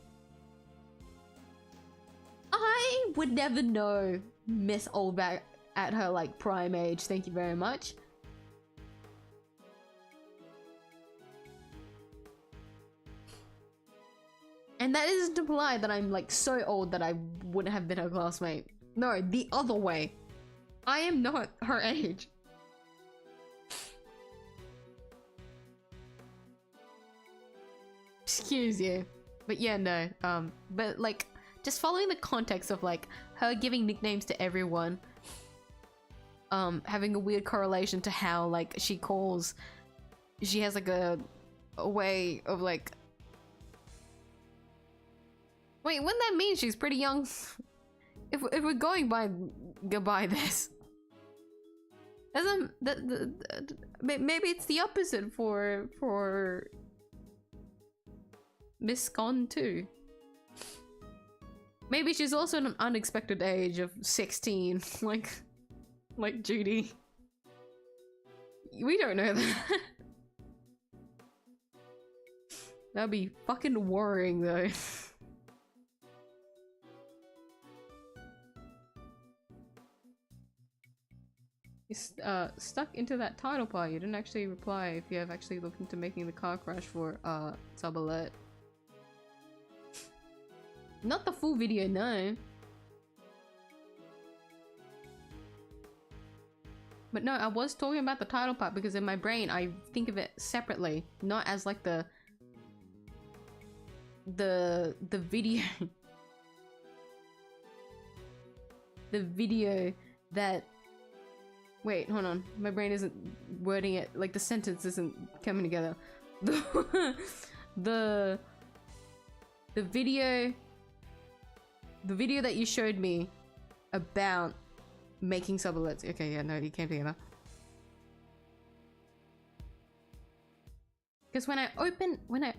I would never know Miss Oldbag at her like prime age, thank you very much. And that isn't to imply that I'm like so old that I wouldn't have been her classmate. No, the other way. I am not her age. Excuse you. But yeah, no. But like, just following the context of like her giving nicknames to everyone, having a weird correlation to how like she has like a way of like, wait, wouldn't that mean she's pretty young? if we're going by this, maybe it's the opposite for Miss Con too. Maybe she's also at an unexpected age of 16, like Judy. We don't know that. That'd be fucking worrying though. You're stuck into that title part. You didn't actually reply if you have actually looked into making the car crash for 𝐢𝐴. Not the full video, no. But no, I was talking about the title part because in my brain I think of it separately, not as like the video the video that, wait, hold on, my brain isn't wording it, like the sentence isn't coming together. The video that you showed me about making 𝐢𝐴. Okay, yeah, no, you came together. Because when I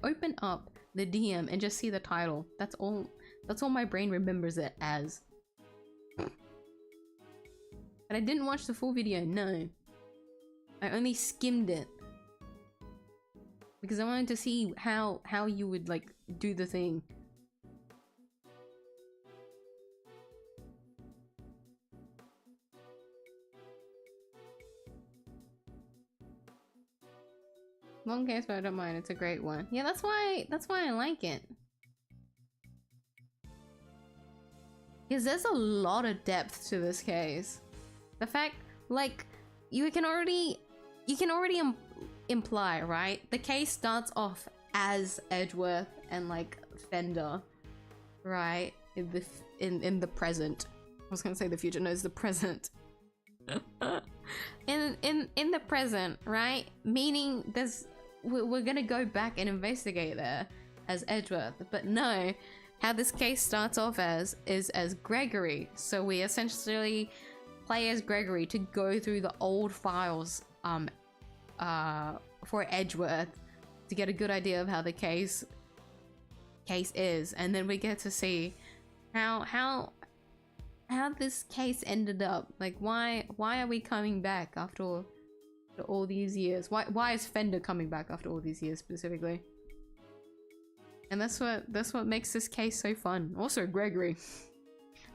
open up the DM and just see the title, that's all my brain remembers it as. But I didn't watch the full video, no. I only skimmed it. Because I wanted to see how you would like do the thing. Long case, but I don't mind. It's a great one. Yeah, that's why I like it. Because there's a lot of depth to this case. The fact, like, you can already imply, right? The case starts off as Edgeworth and like Fender, right? In the present. I was gonna say the future. No, it's the present. in the present, right? Meaning we're gonna go back and investigate there as Edgeworth, but no, how this case starts off is as Gregory. So we essentially play as Gregory to go through the old files for Edgeworth to get a good idea of how the case is, and then we get to see how this case ended up. Like, why are we coming back after all these years? Why is Fender coming back after all these years specifically? And that's what makes this case so fun. Also Gregory.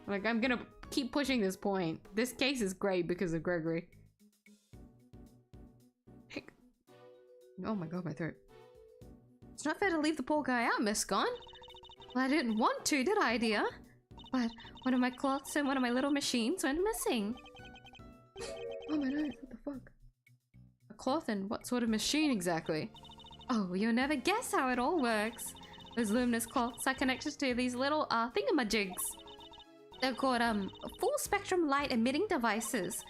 Like, I'm gonna keep pushing this point. This case is great because of Gregory. Oh my god, my throat. It's not fair to leave the poor guy out, Miss Gone. Well, I didn't want to, did I, dear? But one of my cloths and one of my little machines went missing. Oh my nose, what the fuck? A cloth and what sort of machine exactly? Oh, you'll never guess how it all works. Those luminous cloths are connected to these little thingamajigs. They're called full spectrum light emitting devices.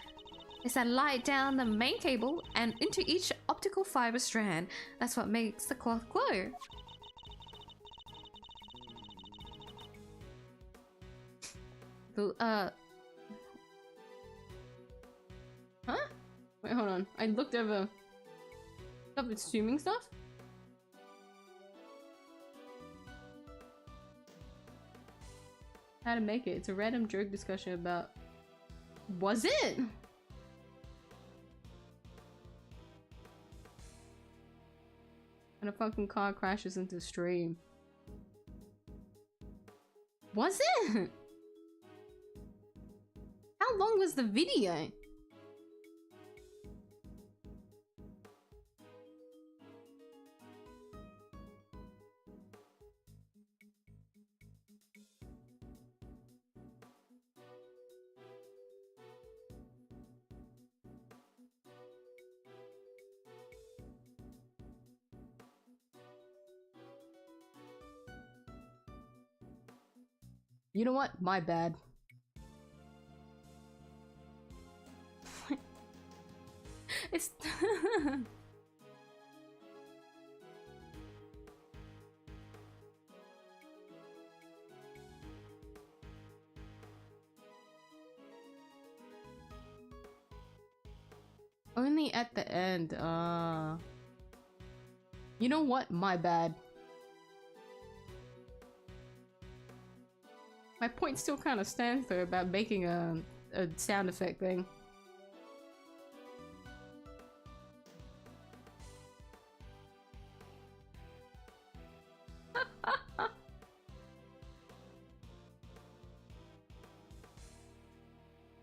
They send light down the main cable and into each optical fiber strand. That's what makes the cloth glow. Huh? Wait, hold on. I looked over stuff with streaming stuff. How to make it. It's a random joke discussion about... Was it? And a fucking car crashes into the stream. Was it? How long was the video? You know what? My bad. It's only at the end. You know what? My bad. My point still kind of stands though about making a sound effect thing.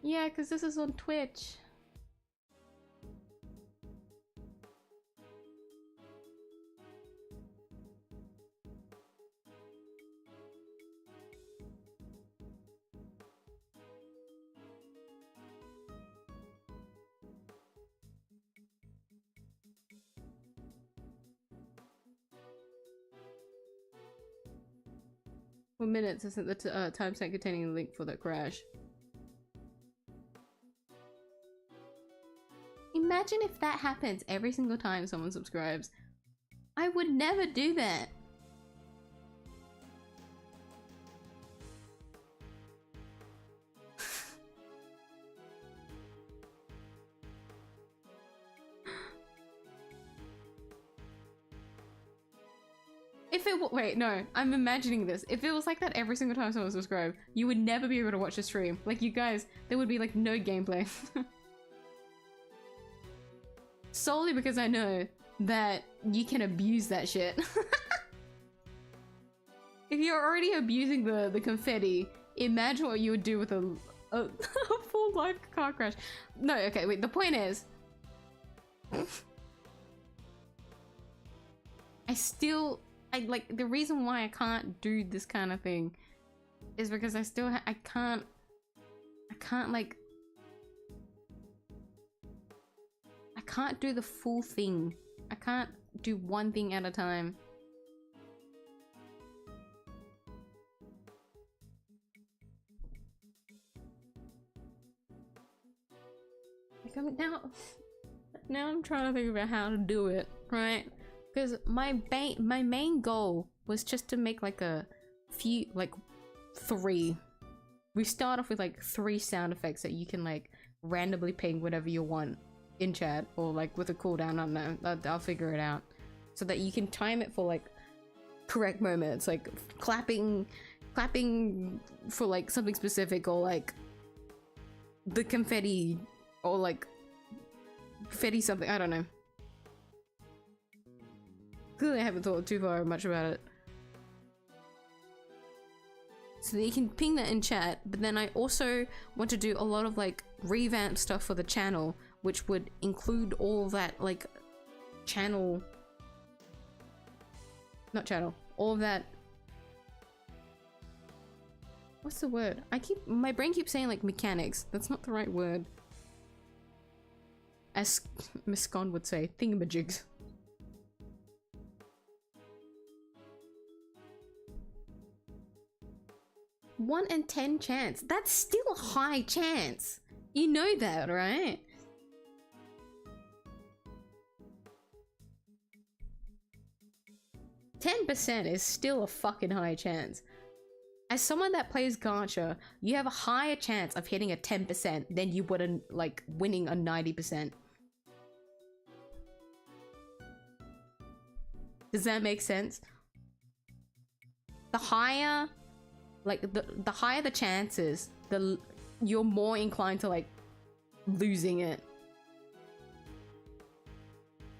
Yeah, because this is on Twitch. For minutes isn't the timestamp containing a link for that crash. Imagine if that happens every single time someone subscribes. I would never do that. If it wait, no, I'm imagining this. If it was like that every single time someone subscribed, you would never be able to watch the stream. Like, you guys, there would be like no gameplay. Solely because I know that you can abuse that shit. If you're already abusing the confetti, imagine what you would do with a full live car crash. No, okay, wait, the point is... I like, the reason why I can't do this kind of thing is because I still I can't like, I can't do the full thing. I can't do one thing at a time. Like, now I'm trying to think about how to do it, right? Because my main goal was just to make like a few, like 3. We start off with like 3 sound effects that you can like randomly ping whatever you want in chat, or like with a cooldown. I don't know, I'll figure it out. So that you can time it for like correct moments, like clapping for like something specific, or like the confetti, or like confetti something, I don't know. Clearly I haven't thought too much about it. so that you can ping that in chat. But then I also want to do a lot of like revamp stuff for the channel, which would include all that like channel, not channel, all of that. What's the word? My brain keeps saying like mechanics. That's not the right word. As Miss Scon would say, thingamajigs. 1 in 10 chance. That's still a high chance. You know that, right? %10 is still a fucking high chance. As someone that plays gacha, you have a higher chance of hitting a 10% than you would like winning a 90%. Does that make sense? The higher, like the higher the chances, you're more inclined to like losing it.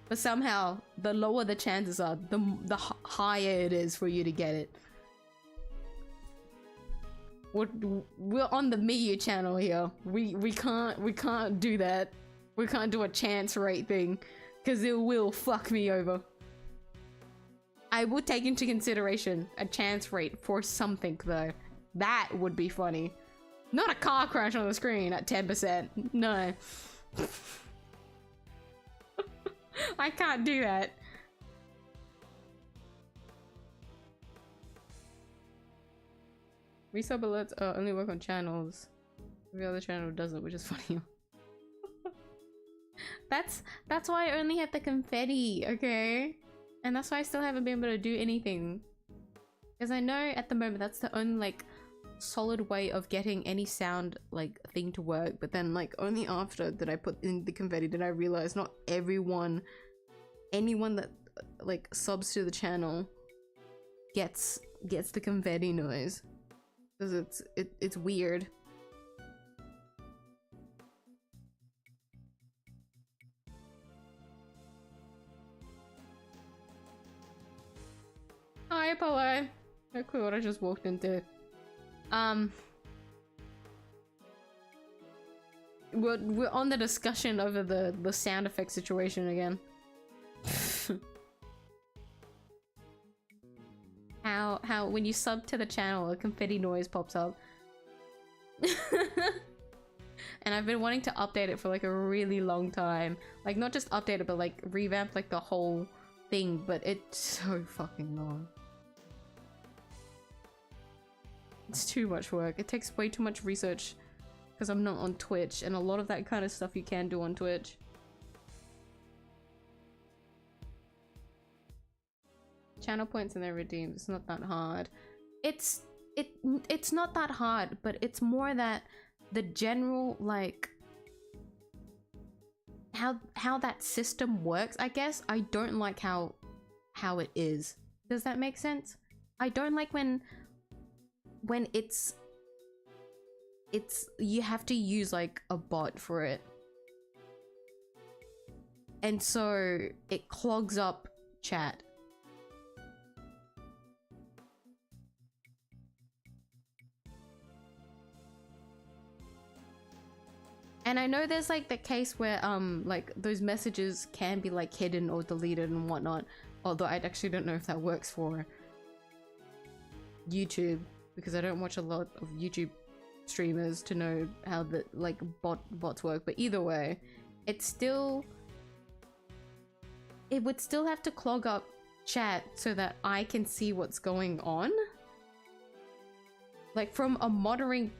But somehow, the lower the chances are, the higher it is for you to get it. We're on the miyuu channel here. We can't do that. We can't do a chance rate thing, because it will fuck me over. I would take into consideration a chance rate for something though. That would be funny. Not a car crash on the screen at 10%. No. I can't do that. Resub alerts only work on channels. Every other channel doesn't, which is funny. That's why I only have the confetti, okay? And that's why I still haven't been able to do anything. Because I know at the moment that's the only like solid way of getting any sound like thing to work, but then like only after that I put in the confetti did I realize not anyone that like subs to the channel gets the confetti noise, because it's weird. Hi Apollo. No clue what I just walked into. We're on the discussion over the sound effect situation again. how when you sub to the channel a confetti noise pops up. And I've been wanting to update it for like a really long time. Like not just update it, but like revamp like the whole thing, but it's so fucking long. It's too much work. It takes way too much research because I'm not on Twitch, and a lot of that kind of stuff you can do on Twitch. Channel points and they're redeemed. It's not that hard. It's not that hard, but it's more that the general like how that system works, I guess. I don't like how it is. Does that make sense? I don't like when it's you have to use like a bot for it, and so it clogs up chat. And I know there's like the case where like those messages can be like hidden or deleted and whatnot, although I actually don't know if that works for YouTube, because I don't watch a lot of YouTube streamers to know how the like bots work. But either way, it would still have to clog up chat so that I can see what's going on. Like from a monitoring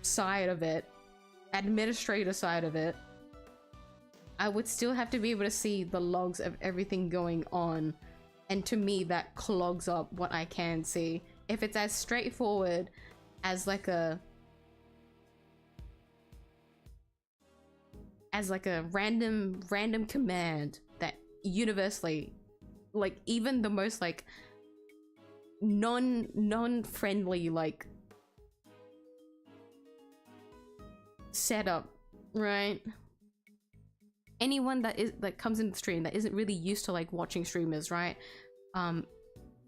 side of it, administrator side of it, I would still have to be able to see the logs of everything going on, and to me that clogs up what I can see. If it's as straightforward as like a random command that universally, like even the most like non-friendly like setup, right? Anyone that is like comes into the stream that isn't really used to like watching streamers, right?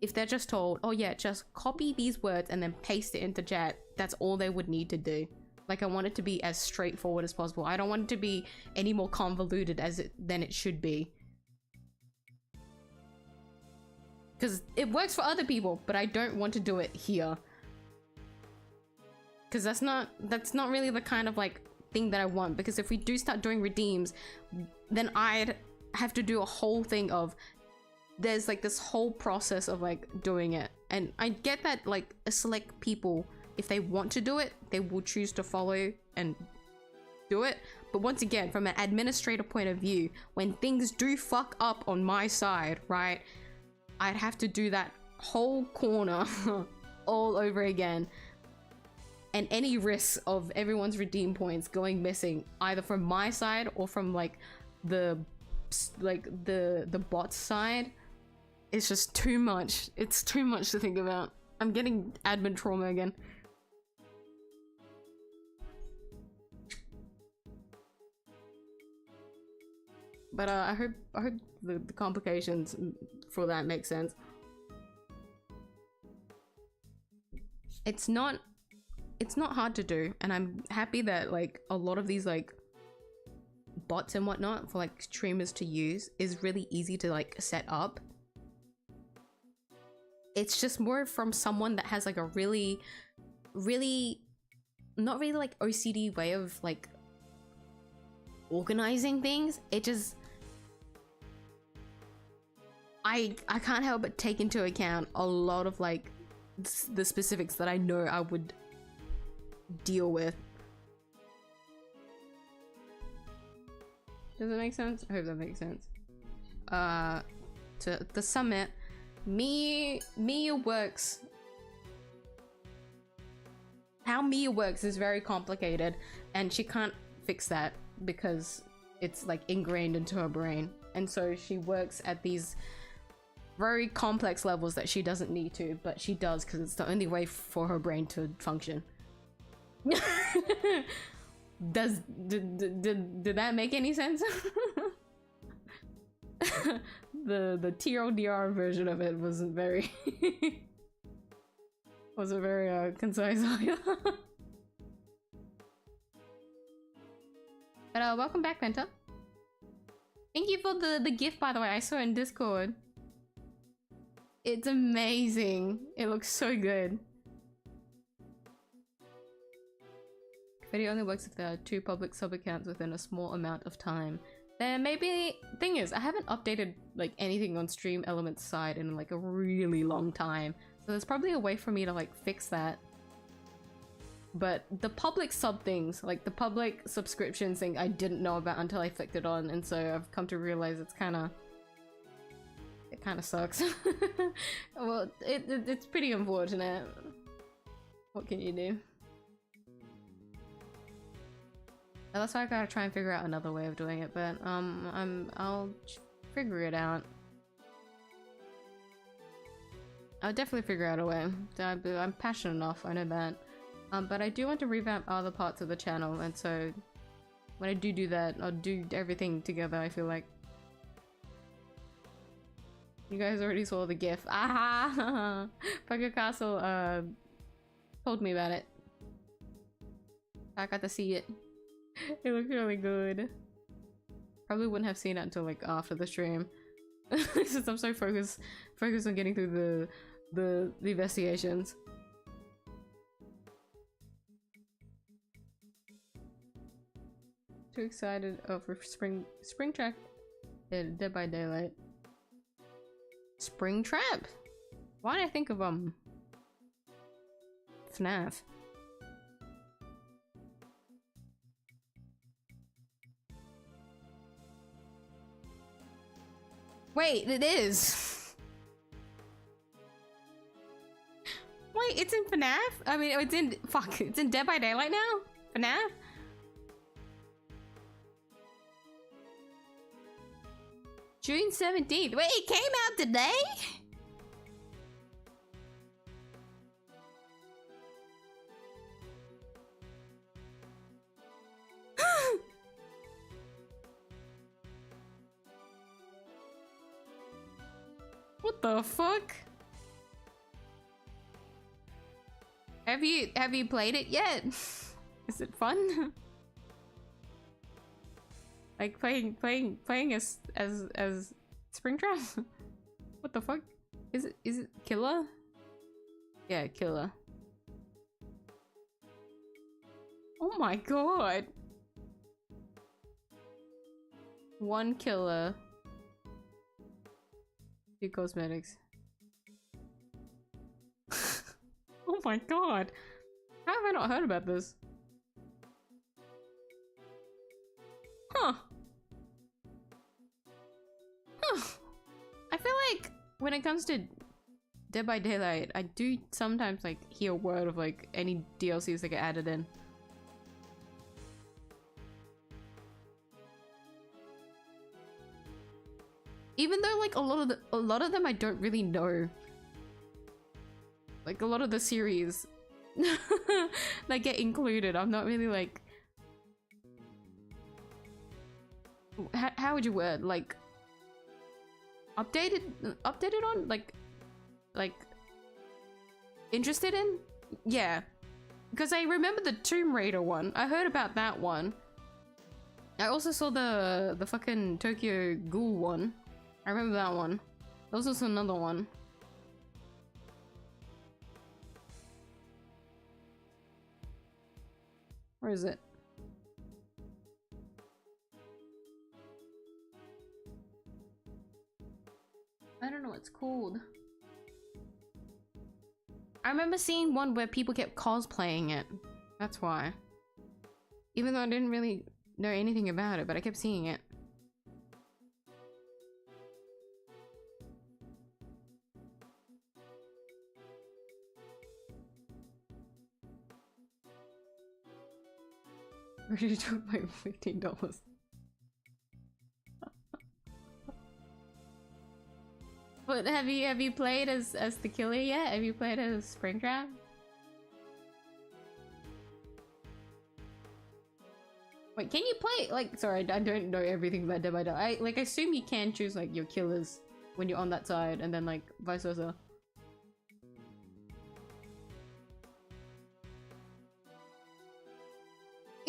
if they're just told, oh yeah, just copy these words and then paste it into chat, that's all they would need to do. Like, I want it to be as straightforward as possible. I don't want it to be any more convoluted than it should be. Because it works for other people, but I don't want to do it here. Because that's not really the kind of like thing that I want. Because if we do start doing redeems, then I'd have to do a whole thing of, there's like this whole process of like doing it. And I get that like a select people, if they want to do it, they will choose to follow and do it. But once again, from an administrator point of view, when things do fuck up on my side, right, I'd have to do that whole corner all over again. And any risk of everyone's redeem points going missing, either from my side or from like the bot's side, it's just too much. It's too much to think about. I'm getting admin trauma again. But I hope the complications for that make sense. It's not hard to do, and I'm happy that like a lot of these like bots and whatnot for like streamers to use is really easy to like set up. It's just more from someone that has like a really not really like OCD way of like organizing things. It just, I can't help but take into account a lot of like the specifics that I know I would deal with. Does that make sense? I hope that makes sense. To the summit, miyuu works. How miyuu works is very complicated, and she can't fix that because it's like ingrained into her brain, and so she works at these very complex levels that she doesn't need to, but she does because it's the only way for her brain to function. Did that make any sense? the TLDR version of it wasn't very concise either. But welcome back, Penta. Thank you for the gift, by the way. I saw it in Discord. It's amazing. It looks so good. Video only works if there are 2 public sub-accounts within a small amount of time. Then maybe... Thing is, I haven't updated like anything on Stream Elements side in like a really long time. So there's probably a way for me to like fix that. But the public sub things, like the public subscriptions thing, I didn't know about until I flicked it on, and so I've come to realize it kind of sucks. Well, it's pretty unfortunate. What can you do? That's why I gotta try and figure out another way of doing it, but I'll figure it out. I'll definitely figure out a way. I'm passionate enough, I know that. But I do want to revamp other parts of the channel, and so when I do that, I'll do everything together, I feel like. You guys already saw the gif. Ah! Poker Castle told me about it. I got to see it. It looked really good. Probably wouldn't have seen it until like after the stream. Since I'm so focused on getting through the investigations. Too excited for spring track. Yeah, Dead by Daylight. Spring Trap? Why did I think of FNAF? Wait, it is. Wait, it's in FNAF? I mean, it's in Dead by Daylight now? FNAF? June 17th. Wait, it came out today? What the fuck? Have you played it yet? Is it fun? Like playing as Springtrap? What the fuck? Is it killer? Yeah, killer. Oh my god. One killer. 2 cosmetics. Oh my god. How have I not heard about this? Huh. Huh. I feel like when it comes to Dead by Daylight, I do sometimes like hear word of like any DLCs that get added in. Even though like a lot of them I don't really know. Like a lot of the series that get included, I'm not really like. How would you word like updated on like interested in? Yeah, because I remember the Tomb Raider one. I heard about that one. I also saw the fucking Tokyo Ghoul one. I remember that one. There was also another one. Where is it? I don't know what it's called. I remember seeing one where people kept cosplaying it. That's why. Even though I didn't really know anything about it, but I kept seeing it. Ready to took my $15. But have you played as the killer yet? Have you played as Springtrap? Wait, can you play like? Sorry, I don't know everything about Dead by Daylight. I assume you can choose like your killers when you're on that side, and then like vice versa.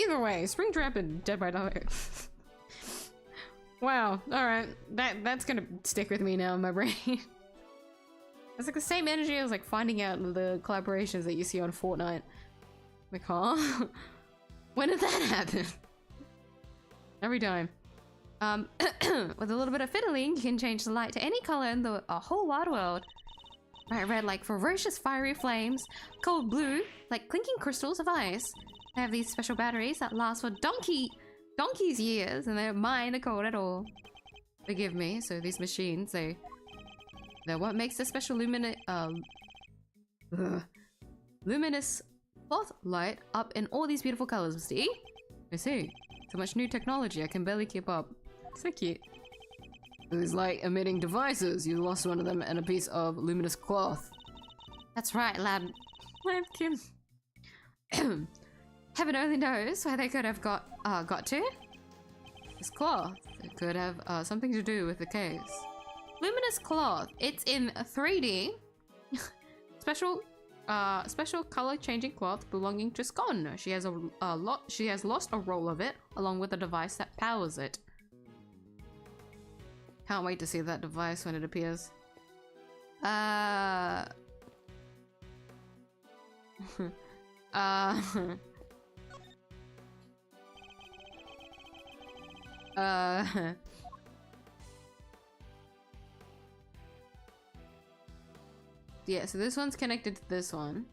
Either way, Springtrap and Dead by Daylight. Wow, alright. That's gonna stick with me now in my brain. It's like the same energy as like finding out the collaborations that you see on Fortnite. Like, huh? When did that happen? Every time. With a little bit of fiddling, you can change the light to any color in the whole wide world. Bright red like ferocious fiery flames, cold blue like clinking crystals of ice. They have these special batteries that last for donkey's years, and they don't mind the cold at all. Forgive me, so these machines, they're what makes the special luminous cloth light up in all these beautiful colors, Mr. E. I see. So much new technology, I can barely keep up. So cute. These light emitting devices, you lost one of them and a piece of luminous cloth. That's right, Lab Kim. Heaven only knows where they could have got to. This cloth, it could have something to do with the case. Luminous cloth, it's in 3D. Special color changing cloth belonging to Scone. She has lost a roll of it along with the device that powers it. Can't wait to see that device when it appears. Yeah, so this one's connected to this one.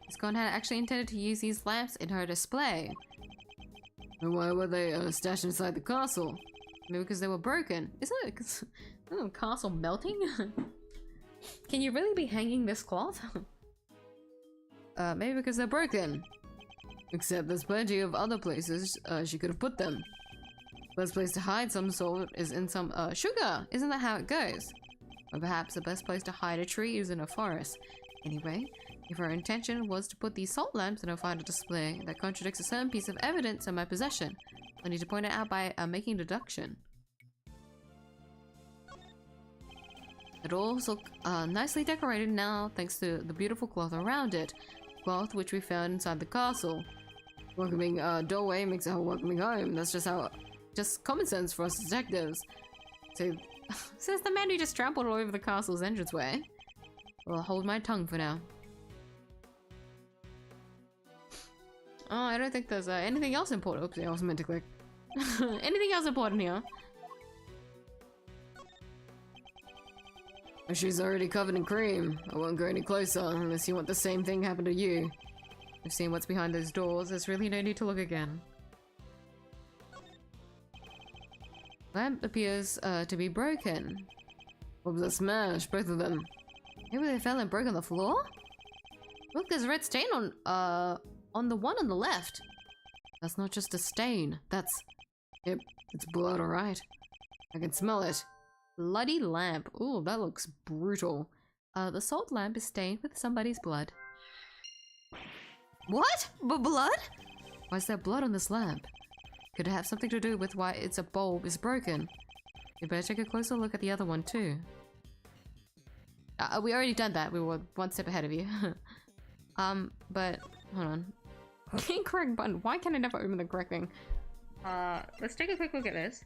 Scone had actually intended to use these lamps in her display. And why were they stashed inside the castle? Maybe because they were broken. Isn't the castle melting? Can you really be hanging this cloth? Maybe because they're broken. Except there's plenty of other places she could have put them. Best place to hide some salt is in some sugar. Isn't that how it goes? Or perhaps the best place to hide a tree is in a forest. Anyway, if her intention was to put these salt lamps in a final display, that contradicts a certain piece of evidence in my possession. I need to point it out by making deduction. It all looks nicely decorated now thanks to the beautiful cloth around it. Cloth which we found inside the castle. Welcoming doorway makes a welcoming home. That's just common sense for us detectives. So, says the man who just trampled all over the castle's entranceway. Well, I'll hold my tongue for now. Oh, I don't think there's anything else important. Oops, I was meant to click. Anything else important here? She's already covered in cream. I won't go any closer unless you want the same thing happen to you. I've seen what's behind those doors. There's really no need to look again. Lamp appears to be broken. What was a smash? Both of them. Maybe they fell and broke on the floor? Look, there's a red stain on the one on the left. That's not just a stain. That's... Yep, it's blood, alright. I can smell it. Bloody lamp. Ooh, that looks brutal. The salt lamp is stained with somebody's blood. What? Blood? Why is there blood on this lamp? Could it have something to do with why its bulb is broken? You better take a closer look at the other one too. We already done that. We were one step ahead of you. But hold on. Incorrect button. Why can I never open the correct thing? Let's take a quick look at this.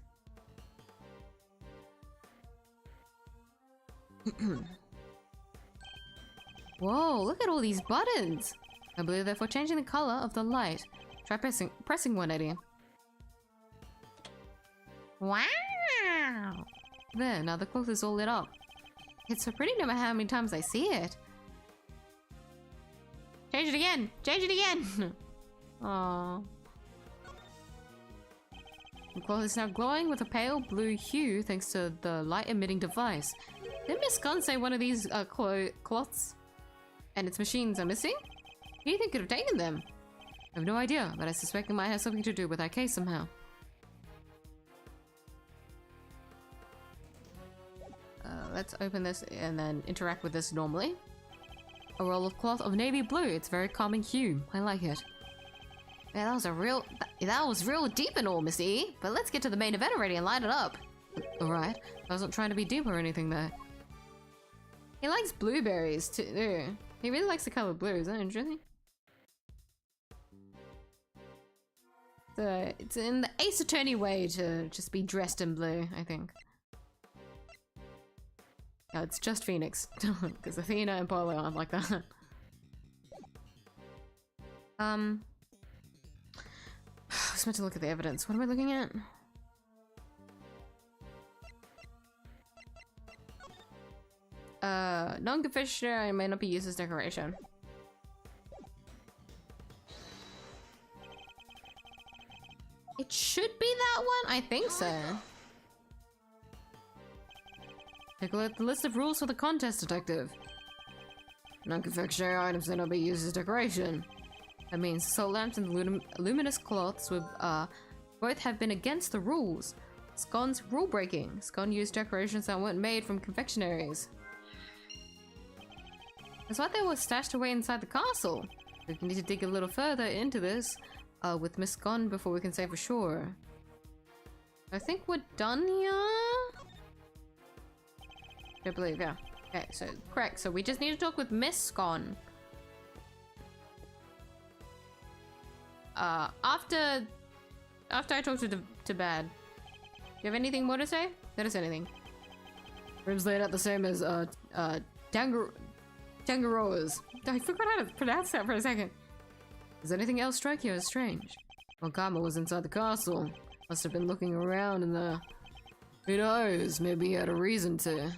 Whoa, look at all these buttons! I believe they're for changing the color of the light. Try pressing one, Eddie. Wow! There, now the cloth is all lit up. It's so pretty no matter how many times I see it. Change it again! Change it again! Aww. The cloth is now glowing with a pale blue hue thanks to the light emitting device. Did Miss Gunn say one of these cloths and its machines are missing? Who do you think could have taken them? I have no idea, but I suspect it might have something to do with our case somehow. Let's open this and then interact with this normally. A roll of cloth of navy blue. It's very calming hue. I like it. Yeah, that was real deep and all, Miss E. But let's get to the main event already and light it up. Alright. I wasn't trying to be deep or anything there. He likes blueberries too. He really likes the color blue. Is that interesting? So it's in the Ace Attorney way to just be dressed in blue, I think. No, it's just Phoenix. Because Athena and Polo aren't like that. I was meant to look at the evidence. What am I looking at? Non-confessionary may not be used as decoration. It should be that one? I think so. Take a look at the list of rules for the contest, detective. Non-confectionery items may not be used as decoration. That means salt lamps and luminous cloths would both have been against the rules. Scon's rule breaking. Scon used decorations that weren't made from confectionaries. That's why they were stashed away inside the castle. We need to dig a little further into this with Miss Scon before we can say for sure. I think we're done here. I believe, yeah. Okay, so correct. So we just need to talk with Miss Scon. After I talk to Bad. Do you have anything more to say? Let us say anything. Room's laid out the same as Tangaroa's. I forgot how to pronounce that for a second. Does anything else strike you as strange? Well, Karma was inside the castle. Must have been looking around in the... Who knows? Maybe he had a reason to.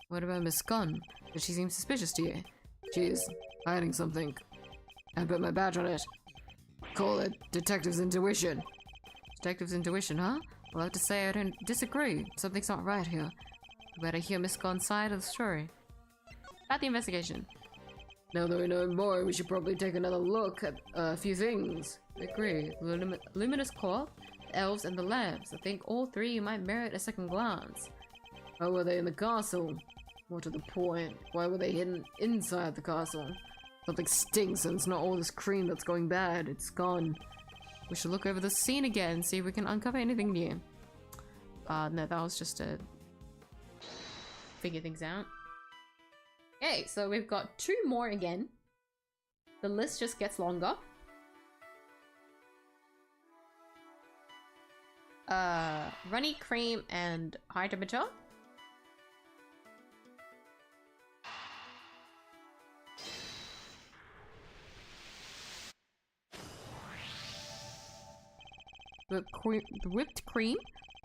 What about Miss Gunn? Does she seem suspicious to you? She's hiding something. I put my badge on it. Call it Detective's Intuition. Detective's intuition, huh? Well, I have to say I don't disagree. Something's not right here. We better hear Miss Gunn's side of the story. About the investigation. Now that we know more, we should probably take another look at a few things. I agree. Luminous cloth, the elves, and the lamps. I think all three might merit a second glance. How were they in the castle? More to the point, why were they hidden inside the castle? Something stinks and it's not all this cream that's going bad. It's gone. We should look over the scene again and see if we can uncover anything new. No, that was just to figure things out. Okay, so we've got 2 more again. The list just gets longer. Runny cream and high temperature. The whipped cream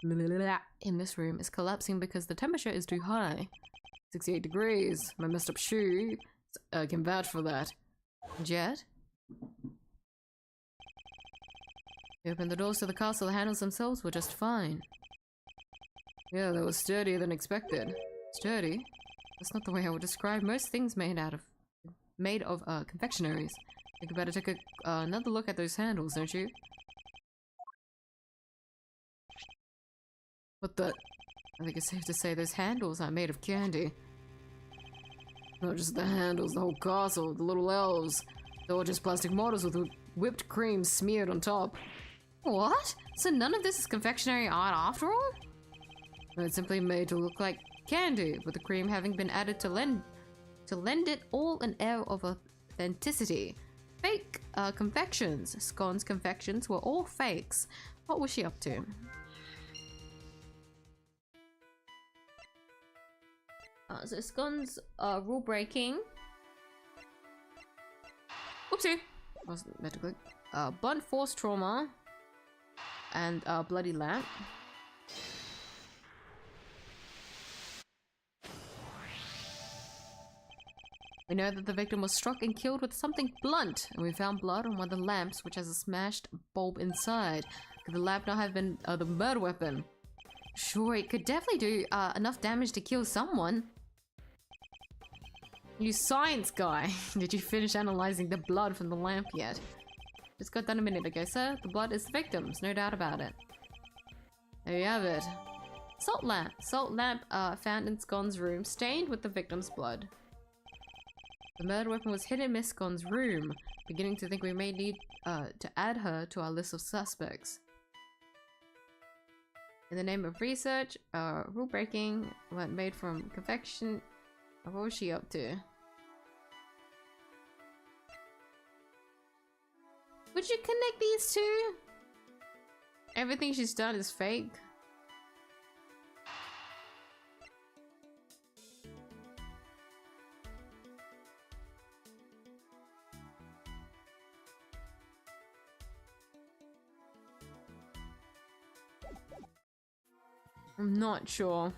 in this room is collapsing because the temperature is too high. 68 degrees. My messed up shoe can vouch for that. Jet? We opened the doors to the castle. The handles themselves were just fine. Yeah, they were sturdier than expected. Sturdy? That's not the way I would describe most things made of confectionaries. I think you better take another look at those handles, don't you? What the? I think it's safe to say those handles are made of candy. Not just the handles, the whole castle, the little elves. They're all just plastic models with whipped cream smeared on top. What? So none of this is confectionery art after all? No, it's simply made to look like candy, with the cream having been added to lend it all an air of authenticity. Fake confections. Scone's confections were all fakes. What was she up to? So Scone's rule breaking. Oopsie. Wasn't meant to click. Blunt force trauma. And bloody lamp. We know that the victim was struck and killed with something blunt, and we found blood on one of the lamps, which has a smashed bulb inside. Could the lamp not have been the murder weapon? Sure, it could definitely do enough damage to kill someone. You science guy, did you finish analyzing the blood from the lamp yet? Just got done a minute ago, sir. The blood is the victim's, no doubt about it. There you have it. Salt lamp. Salt lamp found in Scone's room, stained with the victim's blood. The murder weapon was hidden in Miss Scone's room. Beginning to think we may need to add her to our list of suspects. In the name of research, rule breaking, what made from confection. What was she up to? Would you connect these two? Everything she's done is fake. I'm not sure.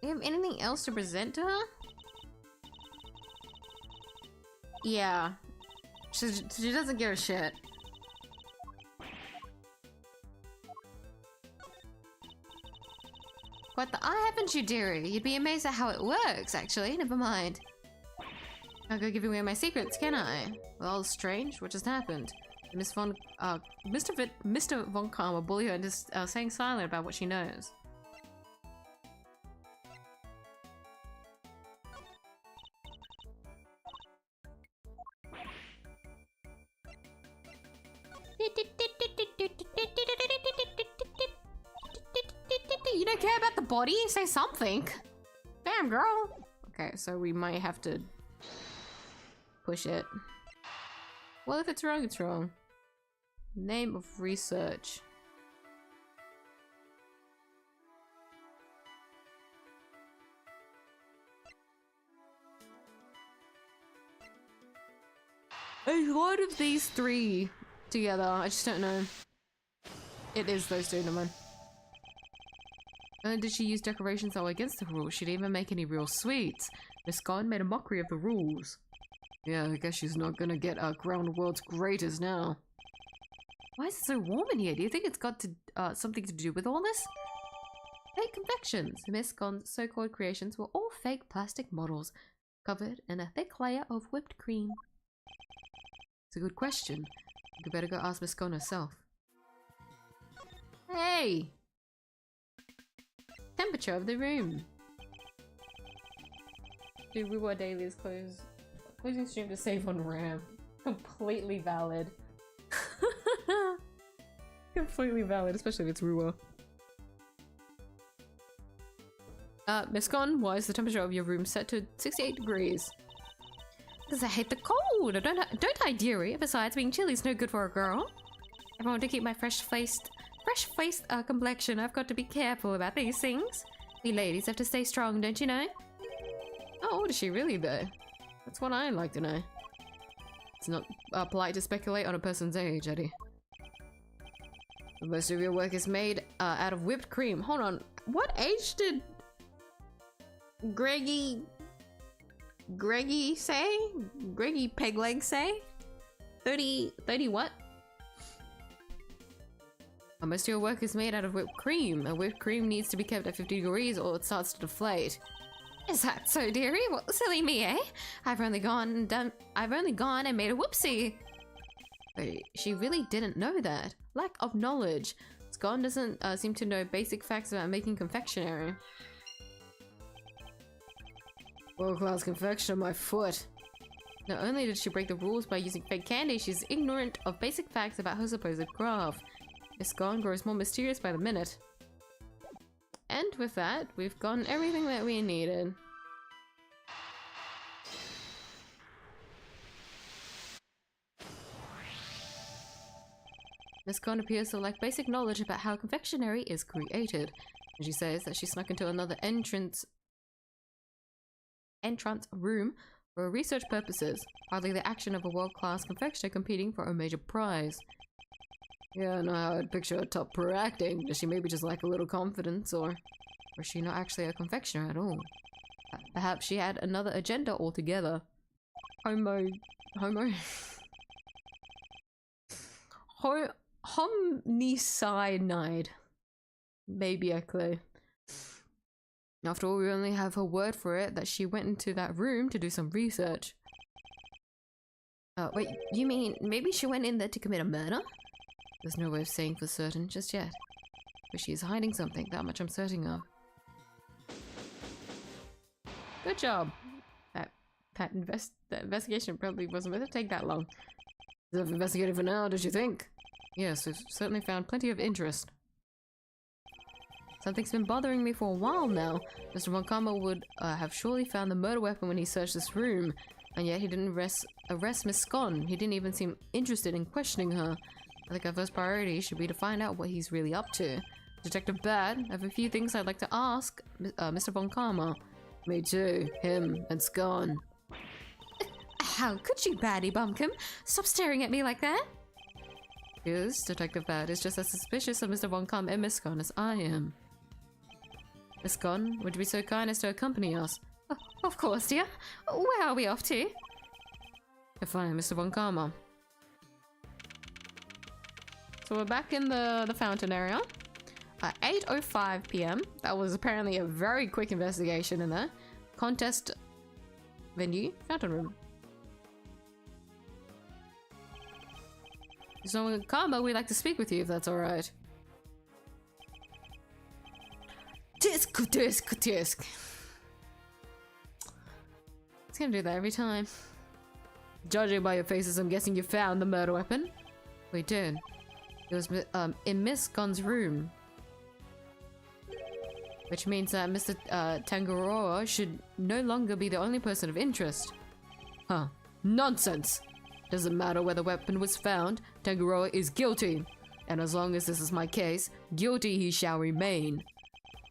Do you have anything else to present to her? Yeah. She doesn't give a shit. What the? I haven't you, dearie? You'd be amazed at how it works, actually. Never mind. I'll go giving away my secrets, can I? Well, strange. What just happened? Mr. Von Karma will bully her and just saying silent about what she knows. You don't care about the body? Say something. Damn, girl. Okay, so we might have to push it. Well, if it's wrong, it's wrong. Name of research. I thought of these three together. I just don't know. It is those two, never mind. Did she use decorations that were against the rules? She didn't even make any real sweets. Miss Scone made a mockery of the rules. Yeah, I guess she's not gonna get crowned world's greatest now. Why is it so warm in here? Do you think it's got to something to do with all this? Fake confections. Miss Scone's so-called creations were all fake plastic models, covered in a thick layer of whipped cream. It's a good question. You better go ask Miss Scone herself. Hey! Temperature of the room. Dude, reward daily is closed. Closing stream to save on RAM. Completely valid. completely valid, especially if it's Ruwa. Miss Gon, why is the temperature of your room set to 68 degrees? Because I hate the cold. Don't I, dearie? Besides, being chilly is no good for a girl. If I want to keep my fresh-faced complexion, I've got to be careful about these things. We ladies have to stay strong, don't you know? How old is she really, though? That's what I'd like to know. It's not polite to speculate on a person's age, Eddie. Most of your work is made out of whipped cream. Hold on. What age did Greggy say? Greggy Pegleg say? 30 what? Most of your work is made out of whipped cream. And whipped cream needs to be kept at 50 degrees or it starts to deflate. Is that so, dearie? What silly me, eh? I've only gone and made a whoopsie. Wait, she really didn't know that. Lack of knowledge. Scone doesn't seem to know basic facts about making confectionery. World-class confectioner, my foot. Not only did she break the rules by using fake candy, she's ignorant of basic facts about her supposed craft. Miss Gone grows more mysterious by the minute. And with that, we've gotten everything that we needed. Miss Gone appears to lack basic knowledge about how confectionery is created. And she says that she snuck into another entrance room for research purposes, hardly the action of a world-class confectioner competing for a major prize. Yeah, I know how I'd picture her top pro acting. Does she maybe just lack a little confidence, or is she not actually a confectioner at all? Perhaps she had another agenda altogether. Homicide. Maybe a clue. After all, we only have her word for it that she went into that room to do some research. Wait, you mean maybe she went in there to commit a murder? There's no way of saying for certain just yet. But she's hiding something, that much I'm certain of. Good job. That investigation probably wasn't going to take that long. Enough investigated for now, did you think? Yes, we've certainly found plenty of interest. Something's been bothering me for a while now. Mr. Montcalmo would have surely found the murder weapon when he searched this room, and yet he didn't arrest Miss Scone. He didn't even seem interested in questioning her. I think our first priority should be to find out what he's really up to. Detective Bad, I have a few things I'd like to ask Mr. Von Karma. Me too. Him and Scone. How could you, Baddie Bumpkin? Stop staring at me like that. Yes, Detective Bad is just as suspicious of Mr. Von Karma and Miss Scone as I am. Miss Scone, would you be so kind as to accompany us? Oh, of course, dear. Where are we off to? Fine, Mr. Von Karma. So we're back in the fountain area. 8:05 p.m. That was apparently a very quick investigation in there. Contest venue, fountain room. So, Karma, we'd like to speak with you if that's alright. Tisk. It's gonna do that every time. Judging by your faces, I'm guessing you found the murder weapon. We did. It was in Miss Gon's room. Which means that Mr. Tangaroa should no longer be the only person of interest. Huh. Nonsense! Doesn't matter where the weapon was found, Tangaroa is guilty. And as long as this is my case, guilty he shall remain.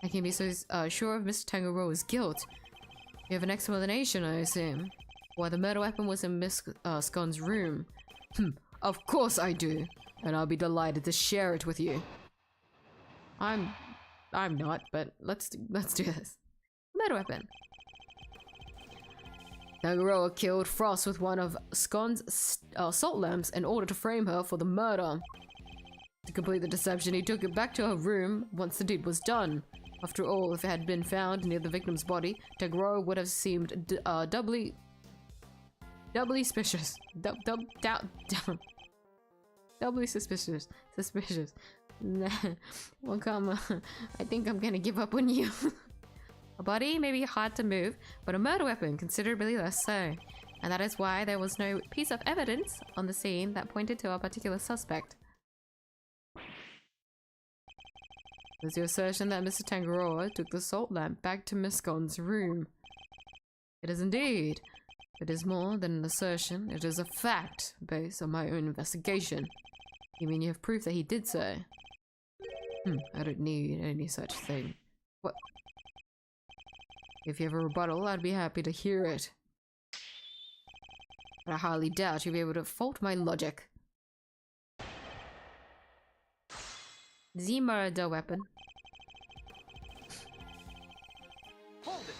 I can be so sure of Mr. Tangaroa's guilt. You have an explanation, I assume. Why the murder weapon was in Miss Scon's room. Of course I do. And I'll be delighted to share it with you. I'm not, but let's do this. Murder weapon. Tangaroa killed Frost with one of Scon's salt lamps in order to frame her for the murder. To complete the deception, he took it back to her room once the deed was done. After all, if it had been found near the victim's body, Tangaroa would have seemed doubly suspicious. Doubly suspicious. Nah. Well, come. I think I'm gonna give up on you. A body may be hard to move, but a murder weapon considerably less so. And that is why there was no piece of evidence on the scene that pointed to a particular suspect. There's your assertion that Mr. Tangaroa took the salt lamp back to Miss Gon's room. It is indeed. It is more than an assertion. It is a fact based on my own investigation. You mean you have proof that he did so? I don't need any such thing. What? If you have a rebuttal, I'd be happy to hear it. But I highly doubt you'll be able to fault my logic. The murder weapon. Hold it.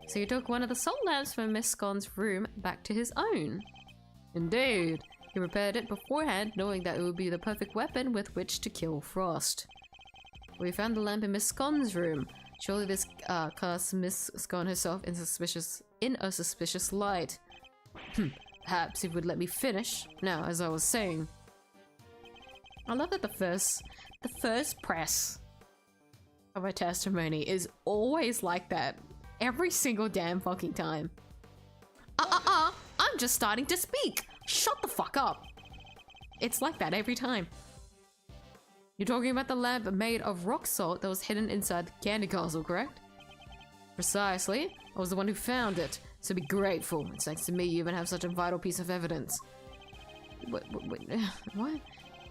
So you took one of the salt lamps from Miss Gon's room back to his own? Indeed. He prepared it beforehand, knowing that it would be the perfect weapon with which to kill Frost. We found the lamp in Miss Scon's room. Surely this casts Miss Scone herself in a suspicious light. Perhaps he would let me finish. Now, as I was saying, I love that the first press of a testimony is always like that. Every single damn fucking time. I'm just starting to speak. Shut the fuck up. It's like that every time. You're talking about the lamp made of rock salt that was hidden inside the candy castle, correct? Precisely. I was the one who found it, so be grateful. It's thanks to me you even have such a vital piece of evidence. What?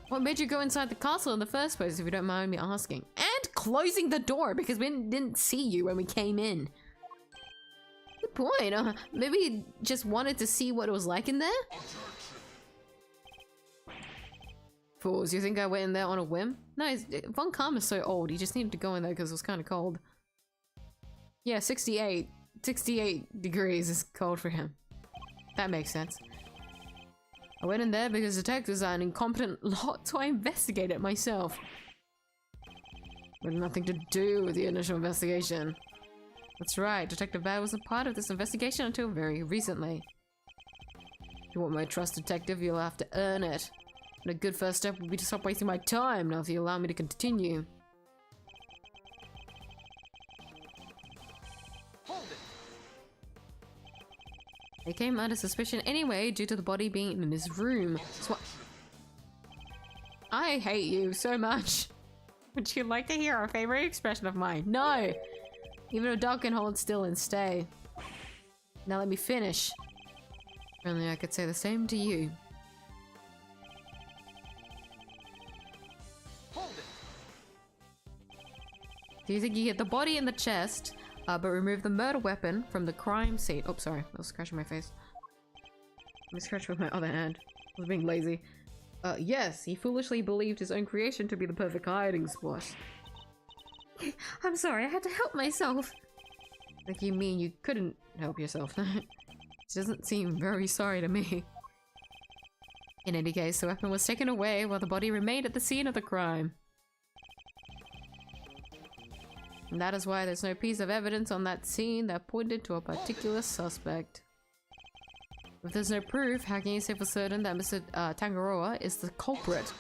What made you go inside the castle in the first place, if you don't mind me asking? And closing the door, because we didn't see you when we came in. Good point. Maybe you just wanted to see what it was like in there? Fools, you think I went in there on a whim? No, Von Karma is so old, he just needed to go in there because it was kind of cold. Yeah, 68 degrees is cold for him. That makes sense. I went in there because detectives are an incompetent lot, so I investigated it myself. But nothing to do with the initial investigation. That's right, Detective Bad wasn't part of this investigation until very recently. If you want my trust, detective, you'll have to earn it. And a good first step would be to stop wasting my time now if you allow me to continue. Hold it. They came under suspicion anyway due to the body being in his room. So I hate you so much. Would you like to hear a favorite expression of mine? No! Even a dog can hold still and stay. Now let me finish. If only I could say the same to you. Hold it. Do you think you hit the body in the chest, but remove the murder weapon from the crime scene? Oh, sorry. I was scratching my face. Let me scratch with my other hand. I was being lazy. Yes, he foolishly believed his own creation to be the perfect hiding spot. I'm sorry, I had to help myself. Like you mean you couldn't help yourself? It doesn't seem very sorry to me. In any case, the weapon was taken away while the body remained at the scene of the crime. And that is why there's no piece of evidence on that scene that pointed to a particular suspect. If there's no proof, how can you say for certain that Mr. Tangaroa is the culprit?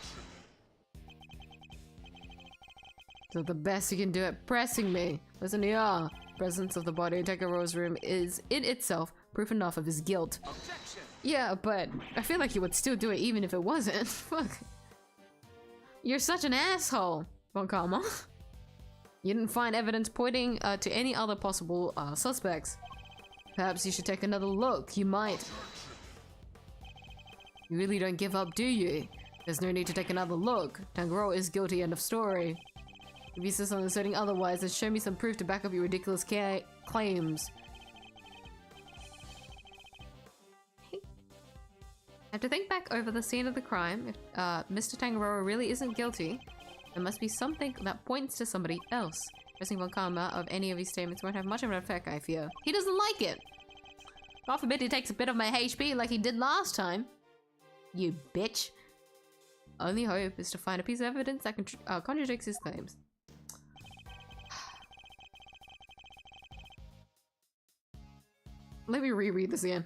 So the best you can do at pressing me. Listen here. Presence of the body in Tangaroa's room is in itself proof enough of his guilt. Objection. Yeah, but I feel like you would still do it even if it wasn't. Fuck. You're such an asshole, Von Karma. You didn't find evidence pointing to any other possible suspects. Perhaps you should take another look. You might. You really don't give up, do you? There's no need to take another look. Tangaroa is guilty, end of story. If you insist on asserting otherwise, then show me some proof to back up your ridiculous claims. I have to think back over the scene of the crime. If Mr. Tangaroa really isn't guilty, there must be something that points to somebody else. Pressing Von Karma of any of his statements won't have much of an effect, I fear. He doesn't like it! God forbid he takes a bit of my HP like he did last time. You bitch. Only hope is to find a piece of evidence that contradicts his claims. Let me reread this again.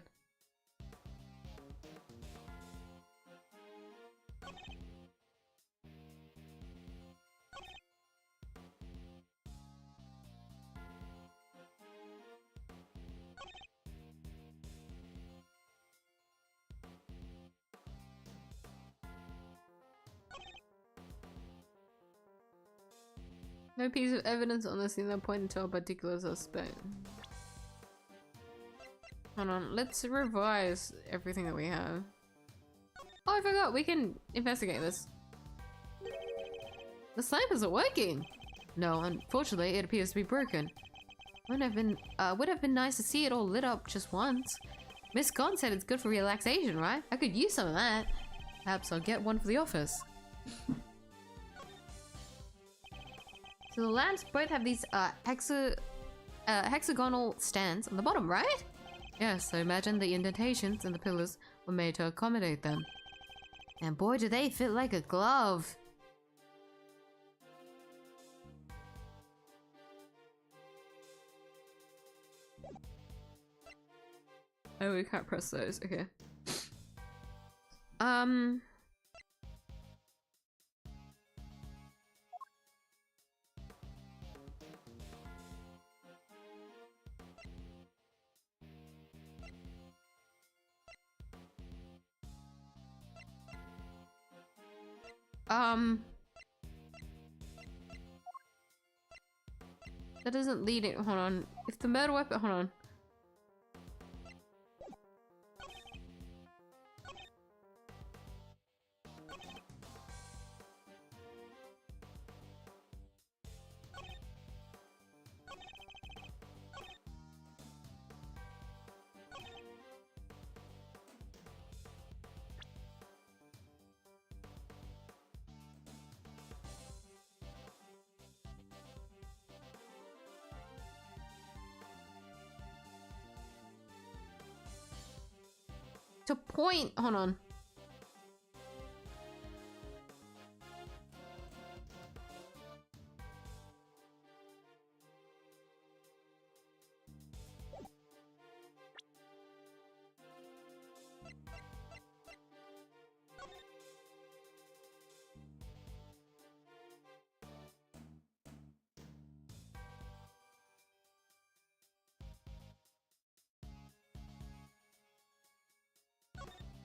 No piece of evidence on the scene that pointed to a particular suspect. Hold on, let's revise everything that we have. Oh, I forgot, we can investigate this. The snipers are working! No, unfortunately, it appears to be broken. Would have been nice to see it all lit up just once. Miss Gon said it's good for relaxation, right? I could use some of that. Perhaps I'll get one for the office. So the lamps both have these hexagonal stands on the bottom, right? Yes, so imagine the indentations in the pillars were made to accommodate them. And boy, do they fit like a glove. Oh, we can't press those. Okay. That doesn't lead it. Hold on. If the murder weapon. Hold on. To point. Hold on.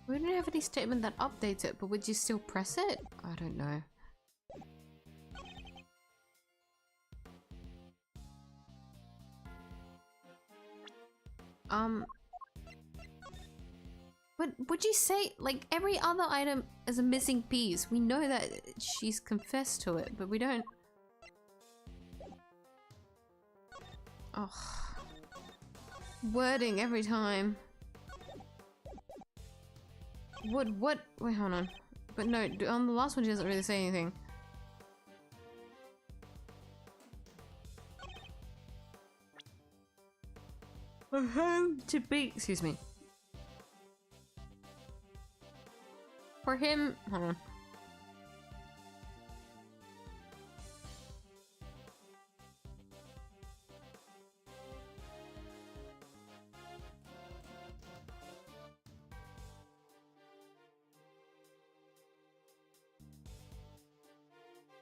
We don't have any statement that updates it, but would you still press it? I don't know. But would you say, like, every other item is a missing piece? We know that she's confessed to it, but we don't... Oh. Wording every time. What? Wait, hold on. But no, on the last one she doesn't really say anything. To be... Excuse me. For him... Hold on.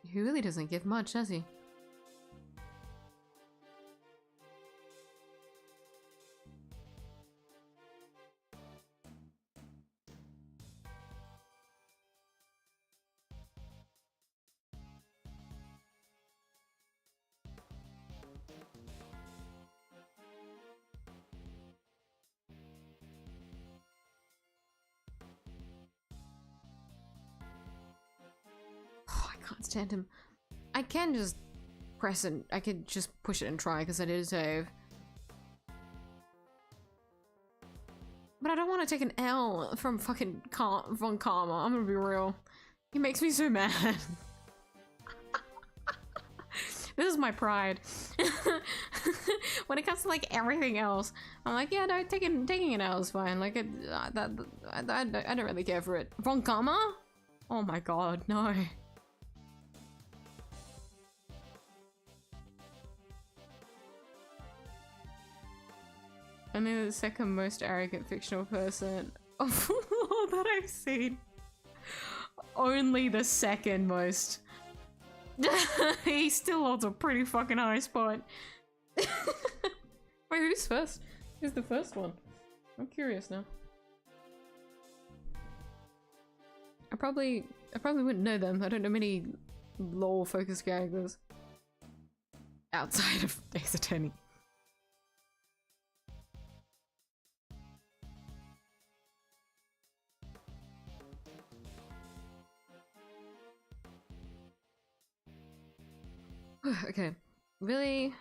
He really doesn't give much, does he? Can't stand him. I can just press it. I could just push it and try because I did save. But I don't want to take an L from fucking von Karma. I'm gonna be real. He makes me so mad. This is my pride. When it comes to like everything else, I'm like, yeah, no, taking an L is fine. Like, I don't really care for it. Von Karma? Oh my god, no. I think the second most arrogant fictional person of all that I've seen. Only the second most. He still holds a pretty fucking high spot. Wait, who's first? Who's the first one? I'm curious now. I probably wouldn't know them. I don't know many lore focused characters. outside of Ace Attorney. Okay, really?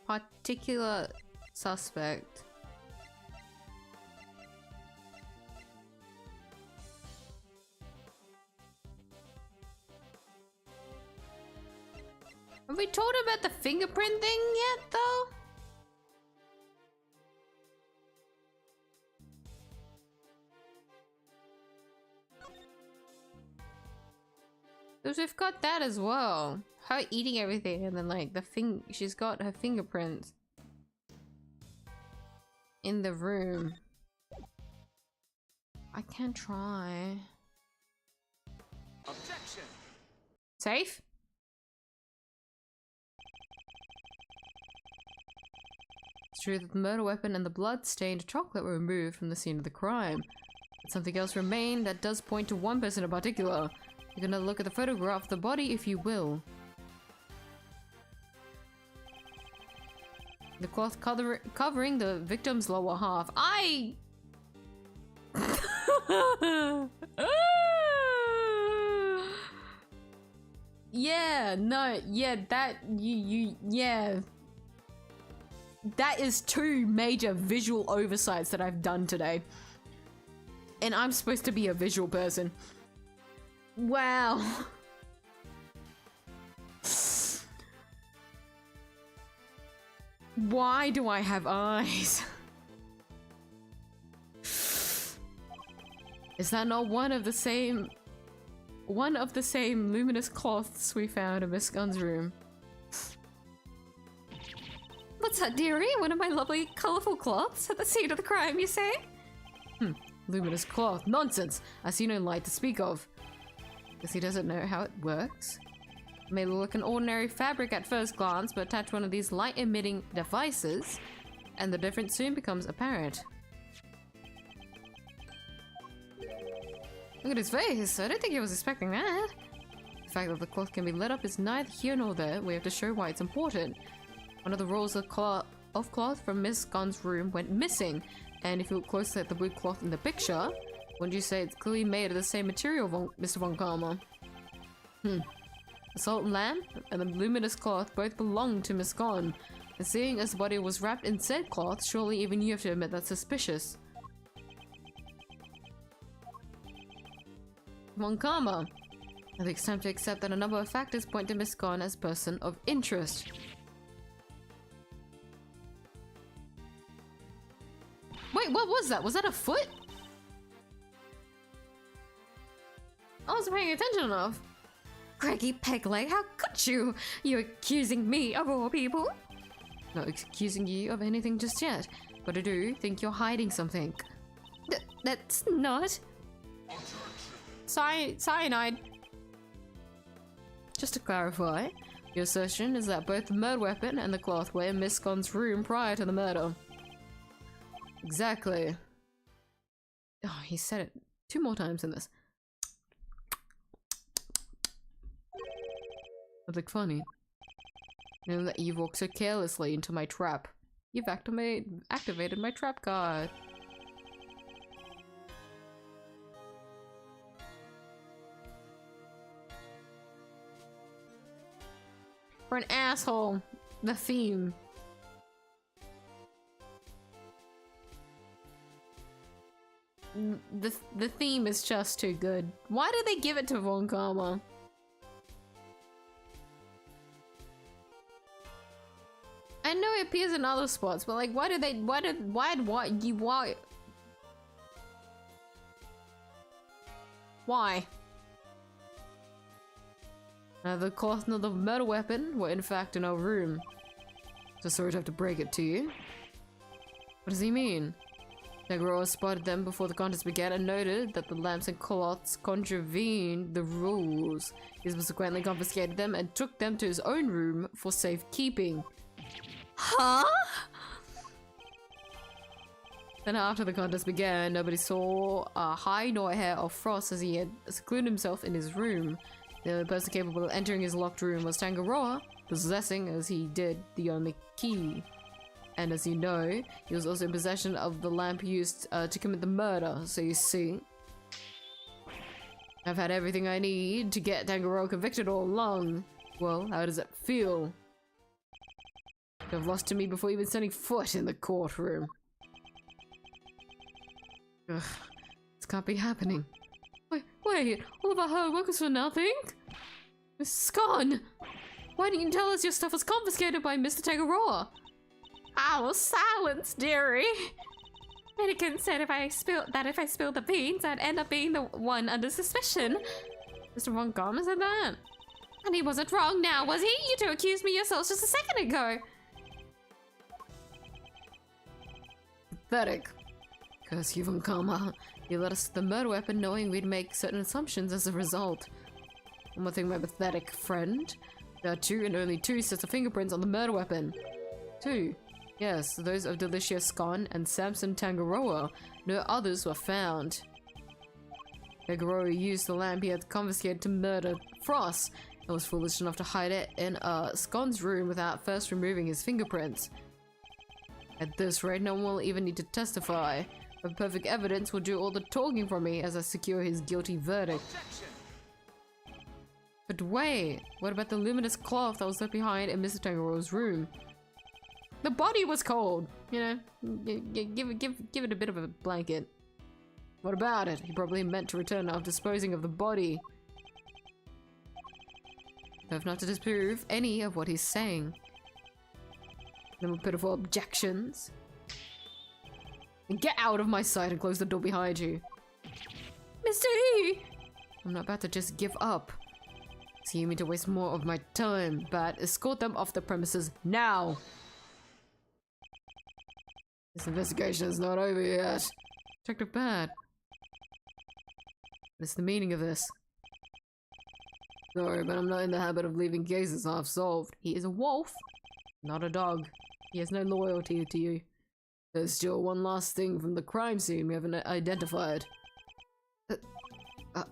Particular suspect. Have we told about the fingerprint thing yet, though? Because we've got that as well. Her eating everything and then like she's got her fingerprints in the room. I can try. Objection. Safe? It's true that the murder weapon and the blood-stained chocolate were removed from the scene of the crime. But something else remained that does point to one person in particular. You can look at the photograph of the body if you will. The cloth covering the victim's lower half. Yeah, no, yeah, yeah. That is two major visual oversights that I've done today. And I'm supposed to be a visual person. Wow. Why do I have eyes? Is that not one of the same luminous cloths we found in Miss Gunn's room? What's that, dearie? One of my lovely, colourful cloths at the scene of the crime, you say? Luminous cloth. Nonsense! I see no light to speak of. Guess he doesn't know how it works. It may look an ordinary fabric at first glance, but attach one of these light-emitting devices, and the difference soon becomes apparent. Look at his face! I don't think he was expecting that. The fact that the cloth can be lit up is neither here nor there. We have to show why it's important. One of the rolls of cloth from Miss Gunn's room went missing, and if you look closely at the blue cloth in the picture, wouldn't you say it's clearly made of the same material, Mr. Von Karma? The salt lamp and the luminous cloth both belong to Miss Gunn, and seeing as the body was wrapped in said cloth, surely even you have to admit that's suspicious. Von Karma, I think it's time to accept that a number of factors point to Miss Gunn as a person of interest. Wait, what was that? Was that a foot? I wasn't paying attention enough. Craggy Pegleg, how could you? You're accusing me of all people? Not accusing you of anything just yet, but I do think you're hiding something. That's not... Cyanide. Just to clarify, your assertion is that both the murder weapon and the cloth were in Miss Gunn's room prior to the murder. Exactly. Oh, he said it 2 more times in this. It looked funny. You know that you've walked so carelessly into my trap. You've activated my trap card. For an asshole. The theme. The theme is just too good. Why did they give it to Von Karma? I know it appears in other spots, but like, why? Why? The cloth and the murder weapon were in fact in our room. So sorry to have to break it to you. What does he mean? Tangaroa spotted them before the contest began and noted that the lamps and cloths contravened the rules. He subsequently confiscated them and took them to his own room for safekeeping. Huh? Then after the contest began, nobody saw hide nor hair of Frost as he had secluded himself in his room. The only person capable of entering his locked room was Tangaroa, possessing, as he did, the only key. And as you know, he was also in possession of the lamp used to commit the murder, so you see. I've had everything I need to get Tangaroa convicted all along. Well, how does it feel? To have lost to me before even setting foot in the courtroom. Ugh, this can't be happening. Wait, all of our hard work was for nothing? It's gone! Why didn't you tell us your stuff was confiscated by Mr. Tangaroa? I was silenced, dearie. Anakin said if I spilled the beans, I'd end up being the one under suspicion. Mr. Von Garman said that? And he wasn't wrong now, was he? You two accused me yourselves just a second ago. Pathetic. Curse you, Von Karma. You let us the murder weapon knowing we'd make certain assumptions as a result. One more thing, my pathetic friend. There are 2 and only 2 sets of fingerprints on the murder weapon. 2. Yes, those of Delicia Scon and Samson Tangaroa. No others were found. Tangaroa used the lamp he had confiscated to murder Frost and was foolish enough to hide it in Scon's room without first removing his fingerprints. At this rate, no one will even need to testify. But perfect evidence will do all the talking for me as I secure his guilty verdict. Objection. But wait, what about the luminous cloth that was left behind in Mr. Tangaroa's room? The body was cold, you know. Give it a bit of a blanket. What about it? He probably meant to return after disposing of the body. I have not to disprove any of what he's saying. No more pitiful objections. And get out of my sight and close the door behind you. Mr. E! I'm not about to just give up. So you mean to waste more of my time, but escort them off the premises now. This investigation is not over yet. Detective Bad. What's the meaning of this? Sorry, but I'm not in the habit of leaving cases half solved. He is a wolf, not a dog. He has no loyalty to you. There's still one last thing from the crime scene we haven't identified.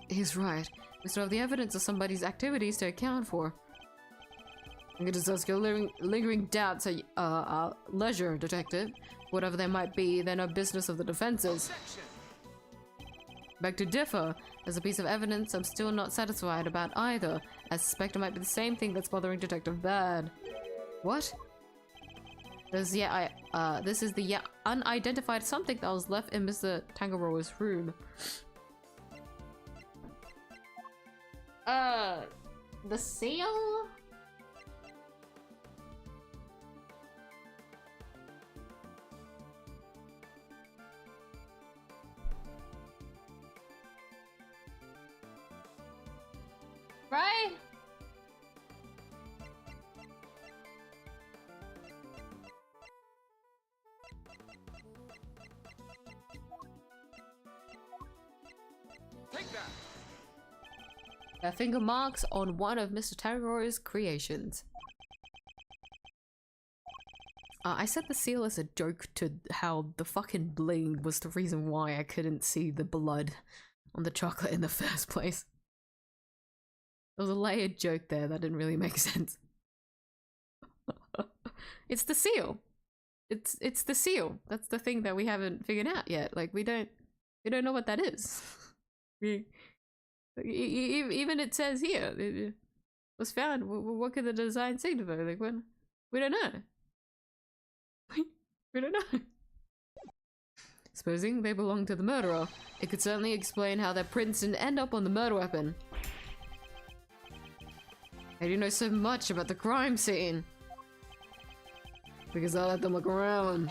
He's right. We still have the evidence of somebody's activities to account for. I can discuss your lingering doubts at leisure, Detective. Whatever they might be, they're no business of the defense's. Objection. Beg to differ. As a piece of evidence, I'm still not satisfied about either. I suspect it might be the same thing that's bothering Detective Bad. What? This is the yet unidentified something that was left in Mr. Tangaroa's room. The seal? Right? Take that. Finger marks on one of Mr. Tangaroa's creations. I said the seal as a joke to how the fucking bling was the reason why I couldn't see the blood on the chocolate in the first place. There was a layered joke there that didn't really make sense. It's the seal. It's the seal. That's the thing that we haven't figured out yet. Like we don't know what that is. Even it says here it was found. What could the design signify? Like when we don't know. We don't know. Supposing they belong to the murderer, it could certainly explain how their prints didn't end up on the murder weapon. How do you know so much about the crime scene? Because I let them look around.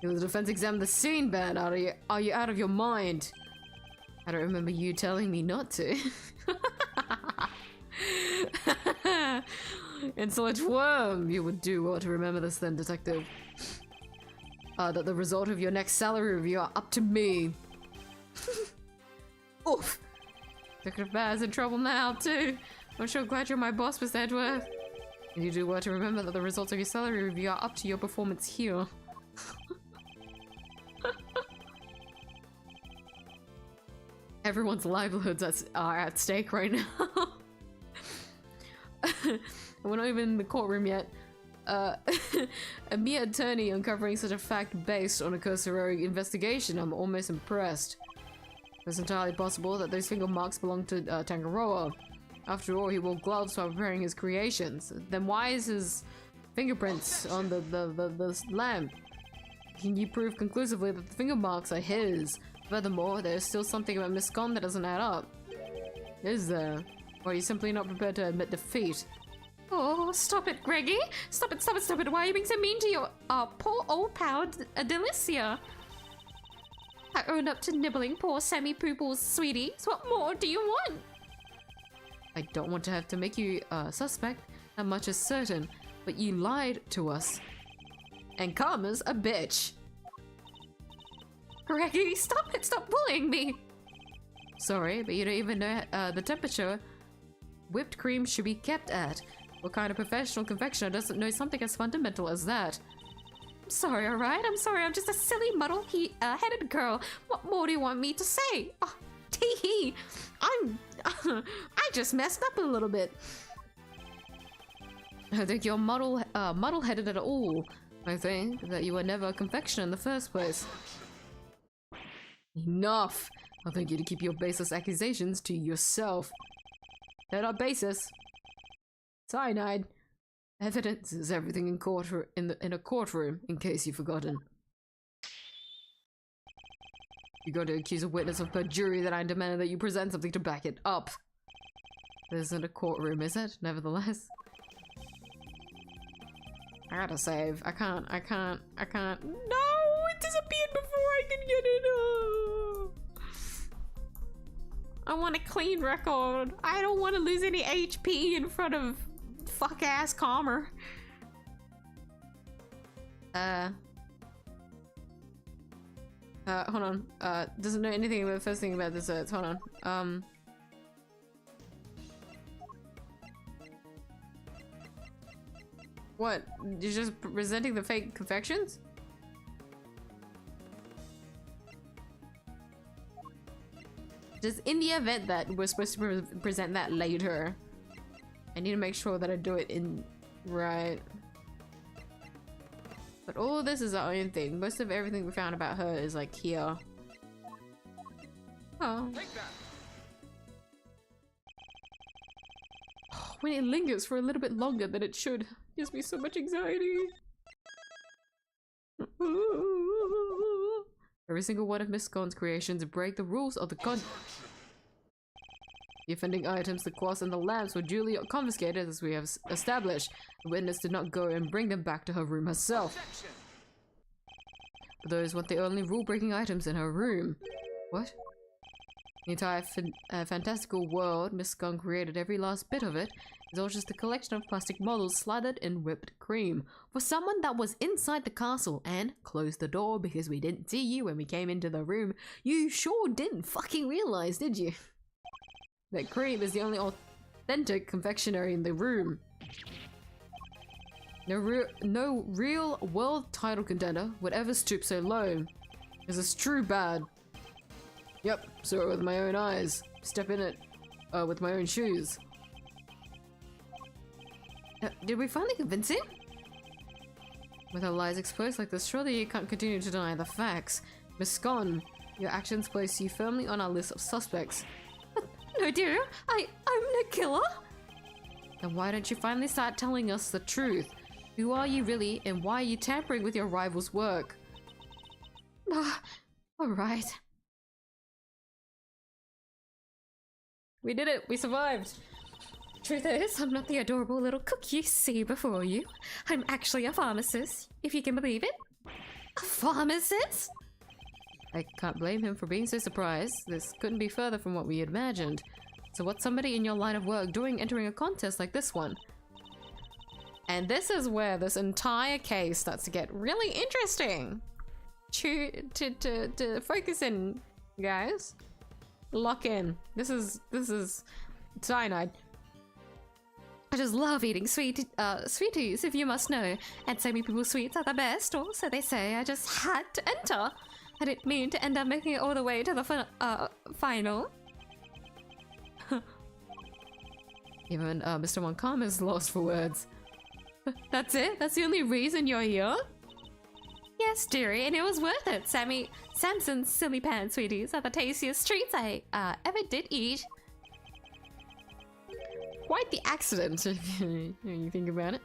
Will the defense examine the scene, Ben? Are you out of your mind? I don't remember you telling me not to. Insolent worm! You would do well to remember this then, detective. That the result of your next salary review are up to me. Oof! Detective Bear's in trouble now, too. I'm sure glad you're my boss, Mr. Edgeworth. And you do well to remember that the results of your salary review are up to your performance here. Everyone's livelihoods are at stake right now. We're not even in the courtroom yet. A mere attorney uncovering such a fact based on a cursory investigation, I'm almost impressed. It's entirely possible that those finger marks belong to Tangaroa. After all, he wore gloves while preparing his creations. Then why is his fingerprints on the lamp? Can you prove conclusively that the finger marks are his? Furthermore, there's still something about Miss Gon that doesn't add up. Is there? Or are you simply not prepared to admit defeat? Oh, stop it, Greggy! Stop it, stop it, stop it! Why are you being so mean to your poor old pal, Delicia? I own up to nibbling poor Sammy Poople's sweeties. What more do you want? I don't want to have to make you a suspect, that much is certain, but you lied to us. And Karma's a bitch. Greggy, stop it! Stop bullying me! Sorry, but you don't even know the temperature whipped cream should be kept at. What kind of professional confectioner doesn't know something as fundamental as that? I'm sorry, alright? I'm sorry, I'm just a silly, muddle-headed girl. What more do you want me to say? Oh, tee-hee! I just messed up a little bit. I think you're muddle-headed at all. I think that you were never a confectioner in the first place. Enough! I'll thank you to keep your baseless accusations to yourself. They're not baseless. Cyanide. Evidence is everything in a courtroom, in case you've forgotten. You're going to accuse a witness of perjury, then I demand that you present something to back it up. This isn't a courtroom, is it? Nevertheless. I gotta save. I can't. No! It disappeared before I could get it up! I want a clean record. I don't want to lose any HP in front of fuck-ass Calmer. Hold on. Doesn't know anything about the first thing about desserts. Hold on. What? You're just presenting the fake confections? Just in the event that we're supposed to present that later, I need to make sure that I do it in right. But all this is our own thing. Most of everything we found about her is like here. Oh. Take that. When it lingers for a little bit longer than it should, it gives me so much anxiety. Every single one of Miss Gon's creations break the rules of the The offending items, the cloths, and the lamps were duly confiscated as we have established. The witness did not go and bring them back to her room herself. But those weren't the only rule-breaking items in her room. What? The entire fantastical world Miss Gon created, every last bit of it, is all just a collection of plastic models slathered in whipped cream. For someone that was inside the castle and closed the door because we didn't see you when we came into the room, you sure didn't fucking realize, did you? That cream is the only authentic confectionery in the room. No real world title contender would ever stoop so low. This is true bad. Yep, saw it with my own eyes. Step in it with my own shoes. Did we finally convince him? With our lies exposed like this, surely you can't continue to deny the facts. Miss Gon, your actions place you firmly on our list of suspects. No, dear, I'm no killer. Then why don't you finally start telling us the truth? Who are you really, and why are you tampering with your rival's work? Alright. We did it! We survived! Truth is, I'm not the adorable little cook you see before you. I'm actually a pharmacist, if you can believe it. A pharmacist? I can't blame him for being so surprised. This couldn't be further from what we had imagined. So what's somebody in your line of work doing entering a contest like this one? And this is where this entire case starts to get really interesting. To focus in, guys. Lock in. This is cyanide. I just love eating sweeties, if you must know. And so many people's sweets are the best, or so they say. I just had to enter. I didn't mean to end up making it all the way to the final. Even Mr. Moncalm is lost for words. That's it? That's the only reason you're here? Yes, dearie, and it was worth it. Samson's silly pan sweeties are the tastiest treats I ever did eat. Quite the accident, if you think about it.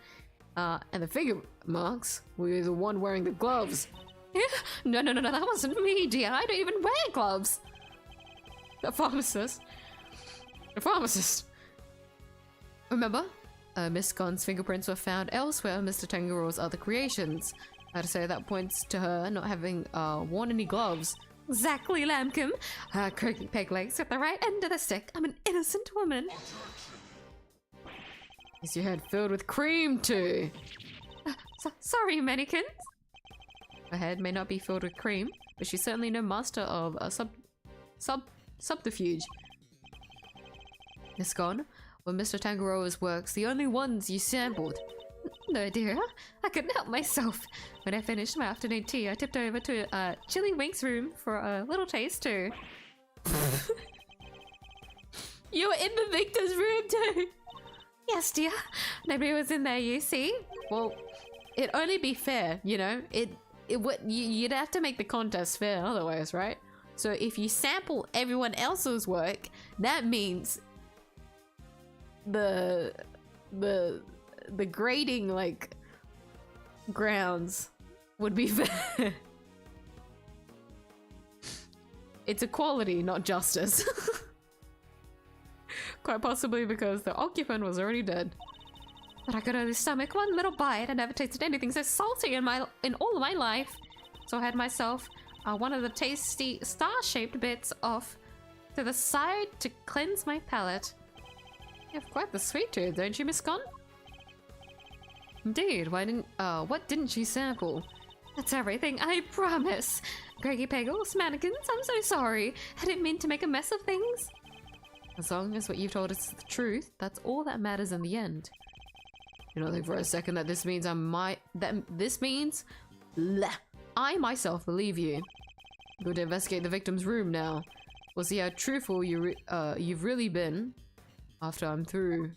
And the finger marks were the one wearing the gloves. No, that wasn't me, dear. I don't even wear gloves. A pharmacist. A pharmacist. Remember? Miss Gon's fingerprints were found elsewhere in Mr. Tangaro's other creations. I'd say that points to her not having worn any gloves. Exactly, Lambkin. Her crooked peg legs at the right end of the stick. I'm an innocent woman. Is your head filled with cream too? Sorry, mannequins. Her head may not be filled with cream, but she's certainly no master of a subterfuge. Miss Gon, were Mr. Tangaroa's works the only ones you sampled? No, dear. I couldn't help myself. When I finished my afternoon tea, I tipped over to Chili Wink's room for a little taste too. You were in the victor's room too! Yes, dear. Nobody was in there, you see. Well, it'd only be fair, you know? You'd have to make the contest fair otherwise, right? So if you sample everyone else's work, that means the grading, like, grounds would be fair. It's equality, not justice. Quite possibly because the occupant was already dead. But I could only stomach one little bite. I never tasted anything so salty in all of my life. So I had myself one of the tasty star-shaped bits off to the side to cleanse my palate. You have quite the sweet tooth, don't you, Miss Gon? Indeed. What didn't she sample? That's everything, I promise. Greggy Pegels, mannequins, I'm so sorry. I didn't mean to make a mess of things. As long as what you've told us is the truth, that's all that matters in the end. You don't think for a second that this means I myself believe you. I'm going to investigate the victim's room now. We'll see how truthful you've really been after I'm through.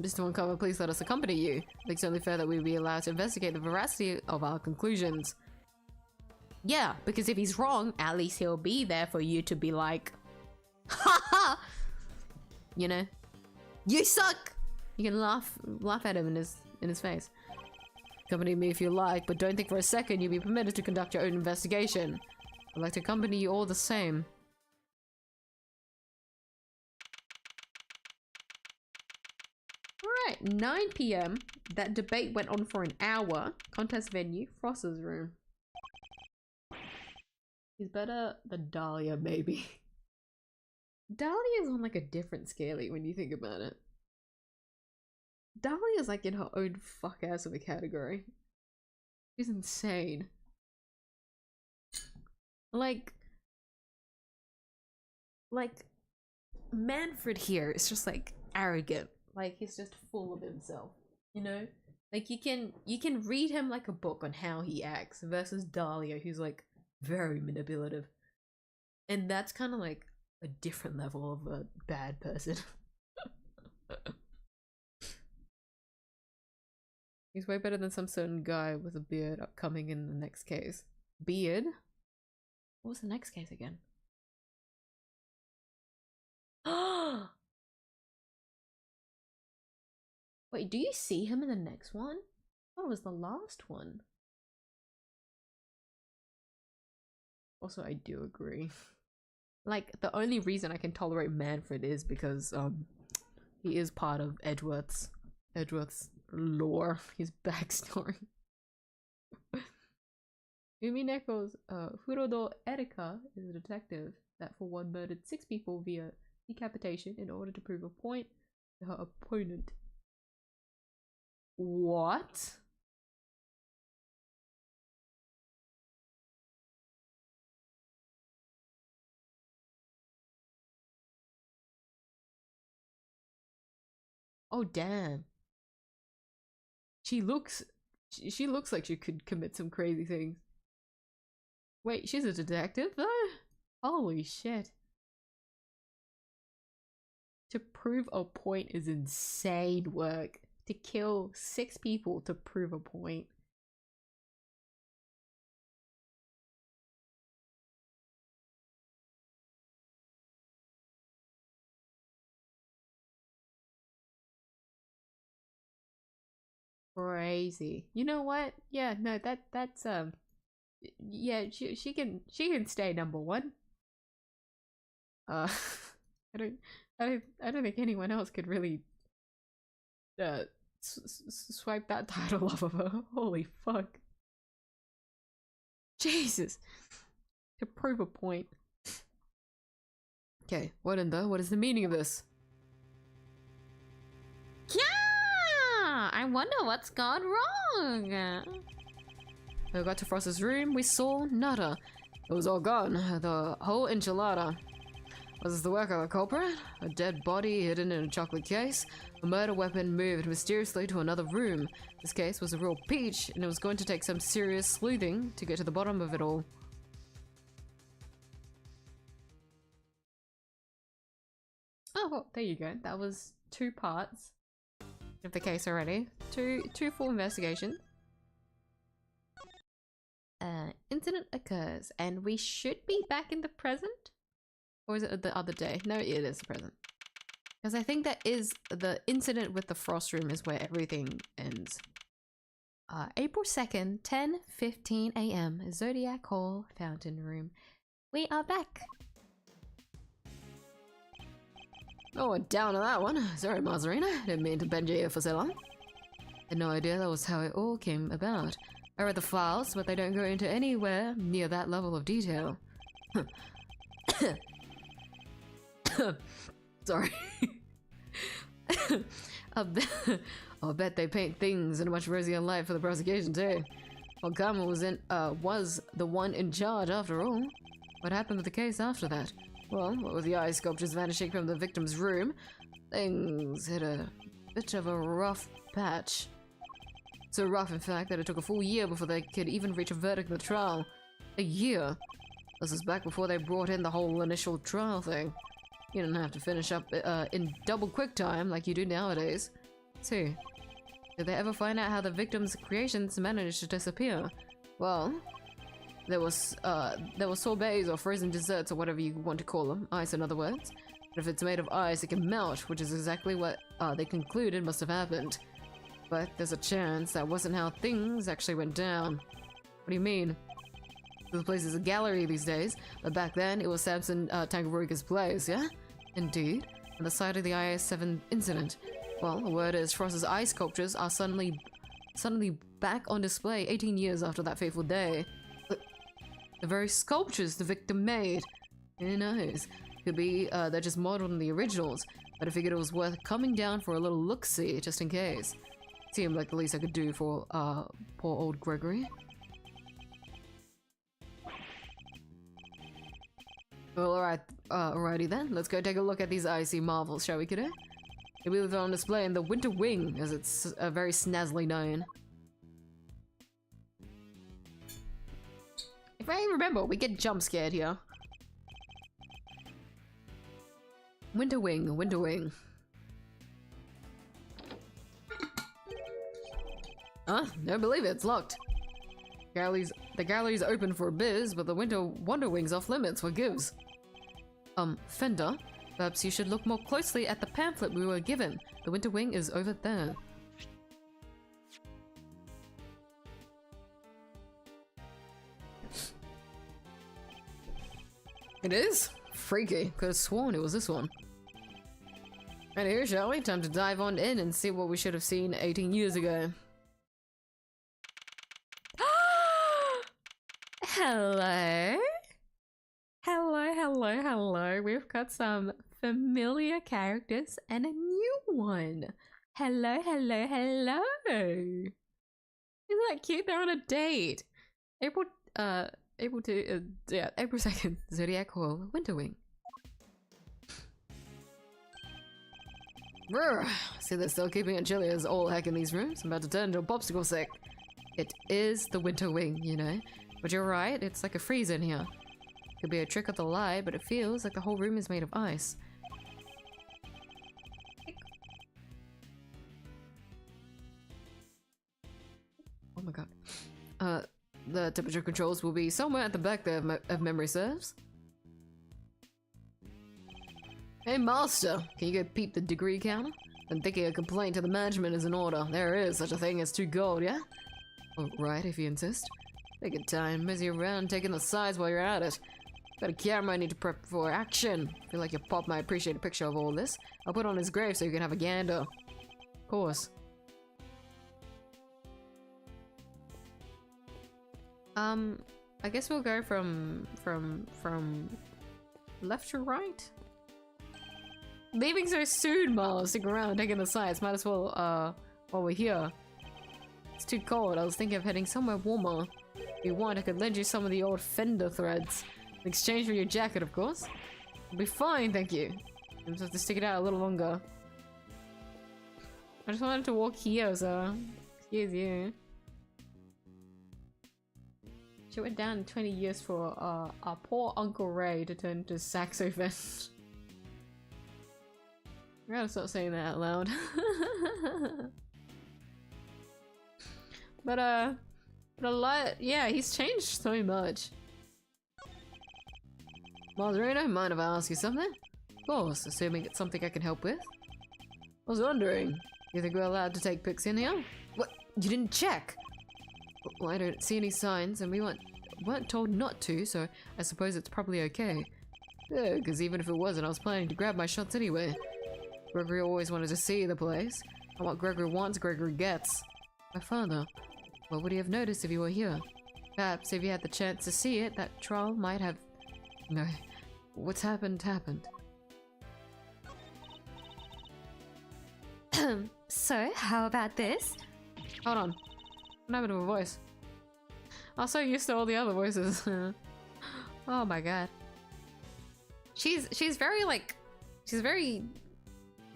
Mr. Moncalm, please let us accompany you. I think it's only fair that we be allowed to investigate the veracity of our conclusions. Yeah, because if he's wrong, at least he'll be there for you to be like, ha ha! You know? You suck! You can laugh at him in his face. Accompany me if you like, but don't think for a second you'll be permitted to conduct your own investigation. I'd like to accompany you all the same. Alright, 9 PM. That debate went on for an hour. Contest venue, Frost's room. He's better than Dahlia, maybe. Dahlia's on like a different scale when you think about it. Dahlia's like in her own fuck ass of a category. She's insane. Like Manfred here is just like arrogant. Like he's just full of himself, you know? Like you can read him like a book on how he acts versus Dahlia, who's like very manipulative. And that's kind of like a different level of a bad person. He's way better than some certain guy with a beard upcoming in the next case. Beard? What was the next case again? Wait, do you see him in the next one? What was the last one? Also, I do agree. Like, the only reason I can tolerate Manfred is because, he is part of Edgeworth's lore, his backstory. Umineko's, Furodo Erika is a detective. that for one murdered 6 people via decapitation in order to prove a point to her opponent. What? Oh damn. She looks like she could commit some crazy things. Wait, she's a detective though? Holy shit. To prove a point is insane work. To kill 6 people to prove a point. Crazy. You know what? Yeah, no, that's yeah, she can stay number 1. I don't think anyone else could really swipe that title off of her. Holy fuck. Jesus. To prove a point. Okay, what is the meaning of this? Yeah, I wonder what's gone wrong. When we got to Frost's room, we saw nada. It was all gone. The whole enchilada. Was this the work of a culprit? A dead body hidden in a chocolate case? A murder weapon moved mysteriously to another room. This case was a real peach, and it was going to take some serious sleuthing to get to the bottom of it all. Oh, well, there you go. That was 2 parts of the case already. Two full investigations. Incident occurs, and we should be back in the present? Or is it the other day? No, it is the present. Because I think that is the incident with the frost room is where everything ends. April 2nd, 10:15 AM, Zodiac Hall, Fountain Room. We are back. Oh, down on that one. Sorry, Mazarina. Didn't mean to bend you here for so long. Had no idea that was how it all came about. I read the files, but they don't go into anywhere near that level of detail. Sorry. I'll bet they paint things in a much rosier light for the prosecution too. Well, Karma was the one in charge after all. What happened with the case after that? Well, what with the eye sculptures vanishing from the victim's room, things hit a bit of a rough patch. So rough, in fact, that it took a full year before they could even reach a verdict in the trial. A year? This is back before they brought in the whole initial trial thing. You didn't have to finish up in double quick time like you do nowadays. So, did they ever find out how the victim's creations managed to disappear? Well, there were sorbets or frozen desserts or whatever you want to call them, ice in other words. But if it's made of ice, it can melt, which is exactly what they concluded must have happened. But there's a chance that wasn't how things actually went down. What do you mean? This place is a gallery these days, but back then it was Samson Tangaroika's place, yeah? Indeed. On the site of the IA7 incident. Well, the word is Frost's eye sculptures are suddenly back on display 18 years after that fateful day. The very sculptures the victim made. Who knows? Could be they're just modeled on the originals, but I figured it was worth coming down for a little look-see just in case. Seemed like the least I could do for poor old Gregory. Well, alrighty then. Let's go take a look at these icy marvels, shall we, kiddo? Maybe they're on display in the Winter Wing, as it's very snazzily known. If I remember, we get jump scared here. Winter Wing, Winter Wing. Huh? Don't believe it, it's locked. The gallery's open for a biz, but the Wonder Wing's off limits, what gives? Fender, perhaps you should look more closely at the pamphlet we were given. The Winter Wing is over there. It is? Freaky. Could have sworn it was this one. And here, shall we? Time to dive on in and see what we should have seen 18 years ago. Hello? Hello, hello, hello. We've got some familiar characters and a new one. Hello, hello, hello. Isn't that cute? They're on a date. April 2nd, Zodiac Hall, Winterwing. Brr. See, they're still keeping it chilly as all heck in these rooms. I'm about to turn into a popsicle stick. It is the winter wing, you know. But you're right, it's like a freeze in here. Could be a trick of the light, but it feels like the whole room is made of ice. Oh my god. The temperature controls will be somewhere at the back there if memory serves. Hey master, can you go peep the degree counter? I'm thinking a complaint to the management is in order. There is such a thing as 2 gold, yeah? Oh, right, if you insist. Take your time, busy around taking the sides while you're at it. Got a camera I need to prep for action. Feel like your pop might appreciate a picture of all this. I'll put it on his grave so you can have a gander. Of course. I guess we'll go from left to right. Leaving so soon, Miles. Stick around, taking the sides. Might as well, while we're here. It's too cold. I was thinking of heading somewhere warmer. If you want, I could lend you some of the old fender threads. In exchange for your jacket, of course. It'll be fine, thank you. I just have to stick it out a little longer. I just wanted to walk here, so excuse you. She went down 20 years for our poor Uncle Ray to turn into saxophone. I gotta stop saying that out loud. but a lot, yeah, he's changed so much. Margarita, mind if I ask you something? Of course, assuming it's something I can help with. I was wondering, you think we're allowed to take pics in here? What? You didn't check? Well, I don't see any signs, and we weren't told not to, so I suppose it's probably okay. Yeah, because even if it wasn't, I was planning to grab my shots anyway. Gregory always wanted to see the place, and what Gregory wants, Gregory gets. My father. What would he have noticed if he were here? Perhaps if he had the chance to see it, that trial might have... No. What's happened, happened. So, how about this? Hold on. What happened to her voice? I'm so used to all the other voices. Oh my god. She's very like... She's very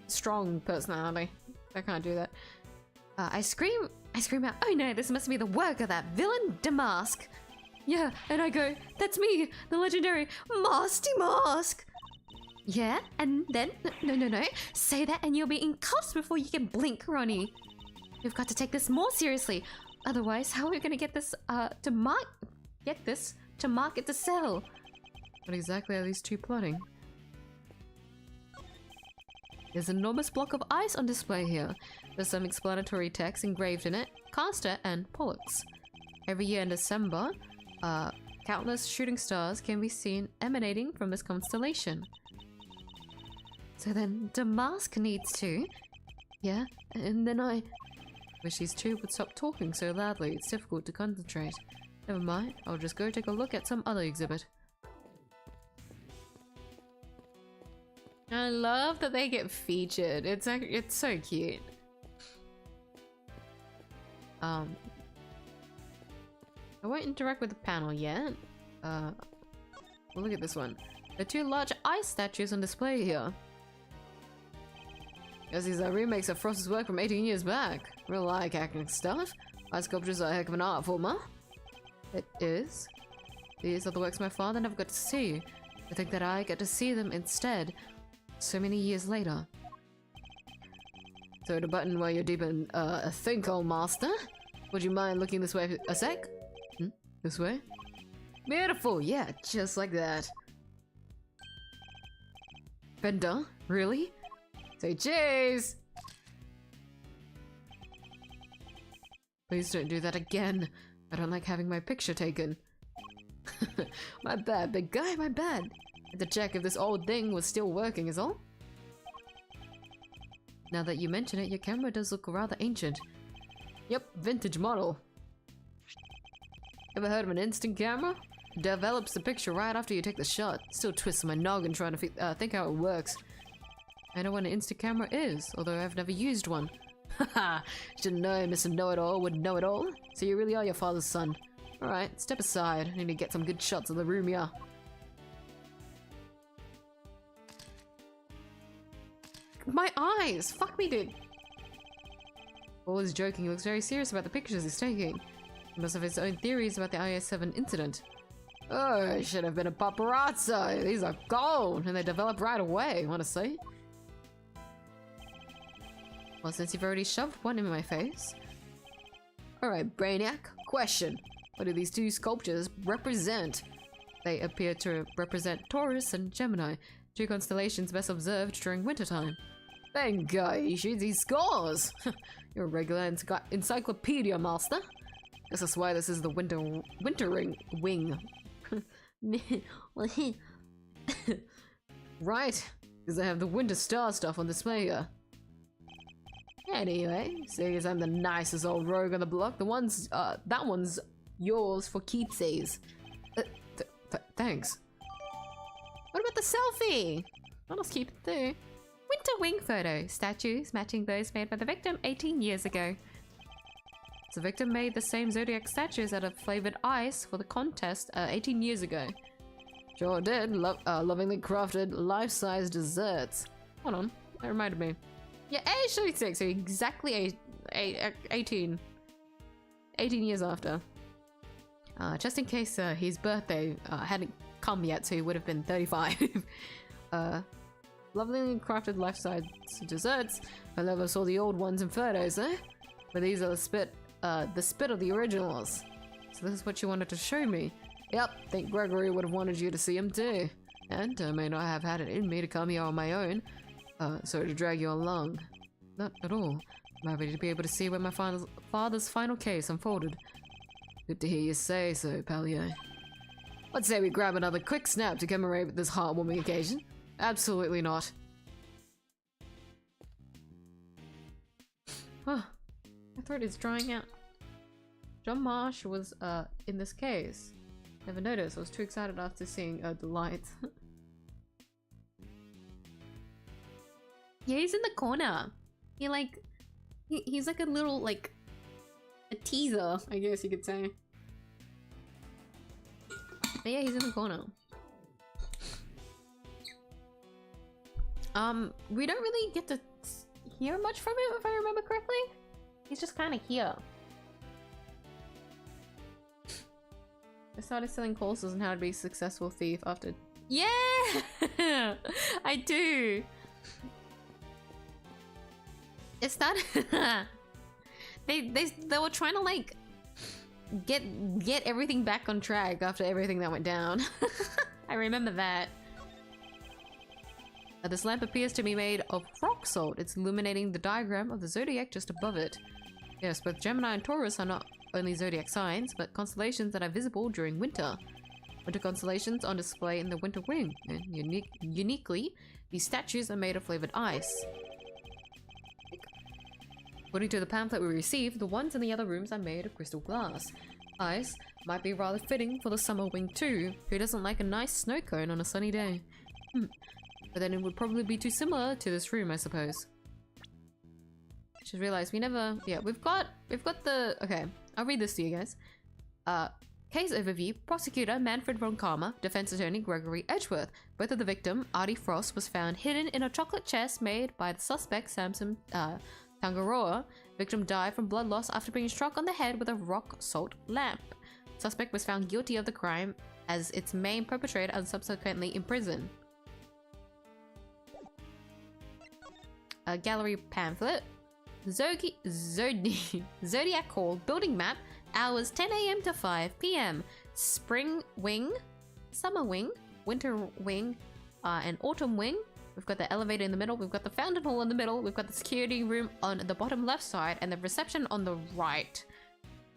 strong personality. I can't do that. I scream out, oh no, this must be the work of that villain Damask. Yeah, and I go, that's me, the legendary Masty Mask. Yeah, and then, no, say that and you'll be in cuffs before you can blink, Ronnie. We've got to take this more seriously. Otherwise, how are we gonna get this, to market to sell? What exactly are these two plotting? There's an enormous block of ice on display here. There's some explanatory text engraved in it, Castor and Pollux. Every year in December, countless shooting stars can be seen emanating from this constellation. So then Damask needs to. Yeah, and then I wish these two would stop talking so loudly. It's difficult to concentrate. Never mind, I'll just go take a look at some other exhibit. I love that they get featured. It's so cute. I won't interact with the panel yet. Well, look at this one. There are two large ice statues on display here. Guess these are remakes of Frost's work from 18 years back. Real eye-catching stuff. Ice sculptures are a heck of an art form, huh? It is. These are the works my father never got to see. I think that I get to see them instead. So many years later. So the button while you're deep in a think, old master. Would you mind looking this way a sec? This way? Beautiful, yeah, just like that. Bender? Really? Say cheese! Please don't do that again. I don't like having my picture taken. My bad, big guy, my bad. Had to check if this old thing was still working is all. Now that you mention it, your camera does look rather ancient. Yep, vintage model. Ever heard of an instant camera? develops the picture right after you take the shot. Still twisting my noggin trying to think how it works. I know what an Insta camera is, although I've never used one. Haha, should know Mr. Know-It-All would know it all. So you really are your father's son. Alright, step aside. I need to get some good shots of the room here. My eyes! Fuck me, dude. Always joking, he looks very serious about the pictures he's taking. He must have his own theories about the IS-7 incident. Oh, it should have been a paparazzo. These are gold, and they develop right away, wanna see? Well, since you've already shoved one in my face. Alright, Brainiac, question. What do these two sculptures represent? They appear to represent Taurus and Gemini, two constellations best observed during wintertime. Bingo, you shoot these scores! You're a regular encyclopedia master. Guess that's why this is the wintering wing. Right, because I have the winter star stuff on display here. Anyway, seeing as I'm the nicest old rogue on the block, that one's yours for keepsies. Thanks. What about the selfie? I'll just keep it there. Winter wing photo. Statues matching those made by the victim 18 years ago. The victim made the same zodiac statues out of flavored ice for the contest 18 years ago. Sure did. Lovingly crafted, life-size desserts. Hold on, that reminded me. Yeah, age 36, so exactly 18 years after. Just in case his birthday hadn't come yet, so he would have been 35. Lovingly crafted life-size desserts. I never saw the old ones in photos, eh? But these are the spit of the originals. So this is what you wanted to show me. Yep, think Gregory would have wanted you to see him too. And I may not have had it in me to come here on my own. Sorry to drag you along. Not at all. I'm happy to be able to see where my father's final case unfolded. Good to hear you say so, Palio. Let's say we grab another quick snap to commemorate this heartwarming occasion. Absolutely not. Huh. My throat is drying out. John Marsh was in this case. Never noticed. I was too excited after seeing the light. Yeah, he's in the corner. He's like a little a teaser, I guess you could say. But yeah, he's in the corner. We don't really get to hear much from him, if I remember correctly. He's just kind of here. I started selling courses on how to be a successful thief after. Yeah, I do. It started. they were trying to get everything back on track after everything that went down. I remember that. This lamp appears to be made of rock salt. It's illuminating the diagram of the zodiac just above it. Yes, both Gemini and Taurus are not only zodiac signs, but constellations that are visible during winter. Winter constellations on display in the winter wing, and uniquely, these statues are made of flavored ice. According to the pamphlet we received, the ones in the other rooms are made of crystal glass. Ice might be rather fitting for the summer wing too. Who doesn't like a nice snow cone on a sunny day? But then it would probably be too similar to this room, I suppose. Just realized we never. Yeah, we've got the. Okay, I'll read this to you guys. Case overview: Prosecutor Manfred von Karma, Defense Attorney Gregory Edgeworth. Both of the victim, Artie Frost, was found hidden in a chocolate chest made by the suspect Samson Tangaroa. Victim died from blood loss after being struck on the head with a rock salt lamp. Suspect was found guilty of the crime as its main perpetrator and subsequently imprisoned. A gallery pamphlet. Zodiac Hall building map. Hours 10 AM to 5 PM. Spring wing, summer wing, winter wing, and autumn wing. We've got the elevator in the middle. We've got the fountain hall in the middle. We've got the security room on the bottom left side, and the reception on the right.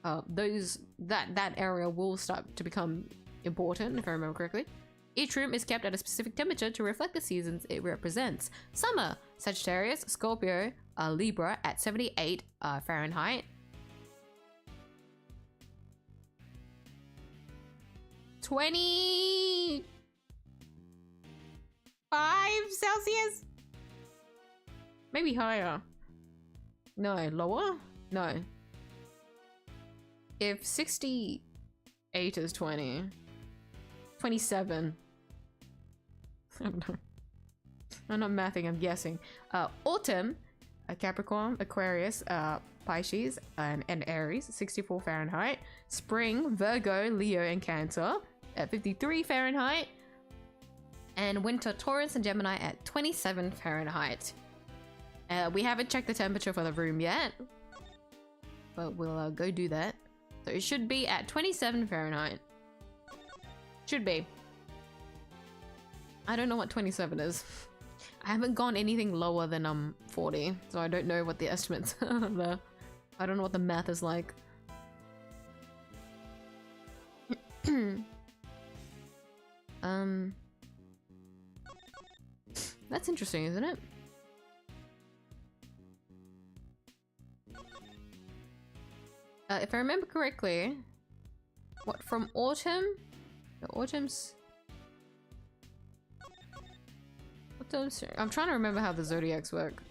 That area will start to become important, if I remember correctly. Each room is kept at a specific temperature to reflect the seasons it represents. Summer, Sagittarius, Scorpio, Libra at 78 Fahrenheit. 25 Celsius? Maybe higher. No, lower? No. If 68 is 20, 27. I don't know. I'm not mathing, I'm guessing. Autumn, Capricorn, Aquarius, Pisces, and Aries, 64 Fahrenheit. Spring, Virgo, Leo, and Cancer at 53 Fahrenheit. And winter, Taurus and Gemini at 27 Fahrenheit. We haven't checked the temperature for the room yet, but we'll go do that. So it should be at 27 Fahrenheit. Should be. I don't know what 27 is. I haven't gone anything lower than 40, so I don't know what the estimates are there. I don't know what the math is like. That's interesting, isn't it? If I remember correctly, what, from autumn? The autumn's... I'm trying to remember how the zodiacs work.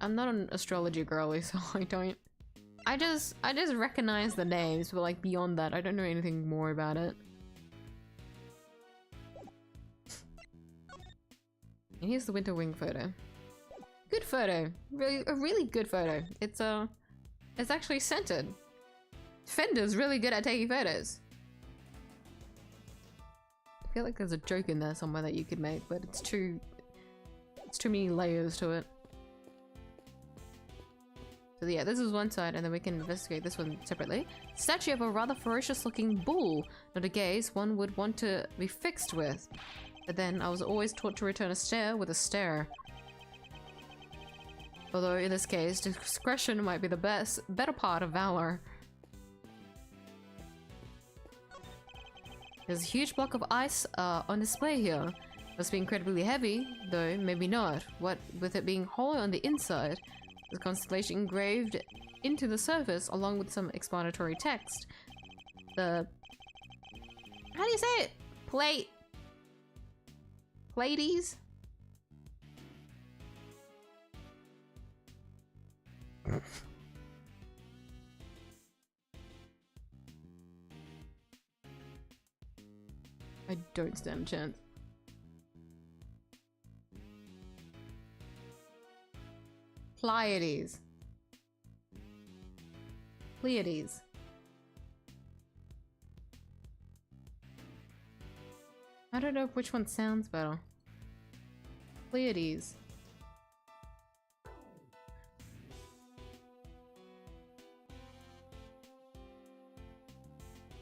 I'm not an astrology girly, so I don't... I just recognize the names, but like beyond that, I don't know anything more about it. And here's the winter wing photo. Good photo. Really, a really good photo. It's actually centered. Fender's really good at taking photos. I feel like there's a joke in there somewhere that you could make, but it's too many layers to it. So yeah, this is one side, and then we can investigate this one separately. Statue of a rather ferocious looking bull. Not a gaze one would want to be fixed with. But then I was always taught to return a stare with a stare. Although in this case, discretion might be the better part of valor. There's a huge block of ice on display here. Must be incredibly heavy, though maybe not. What with it being hollow on the inside, the constellation engraved into the surface along with some explanatory text. The... how do you say it? Pleiades? I don't stand a chance. Pleiades. Pleiades. I don't know which one sounds better. Pleiades.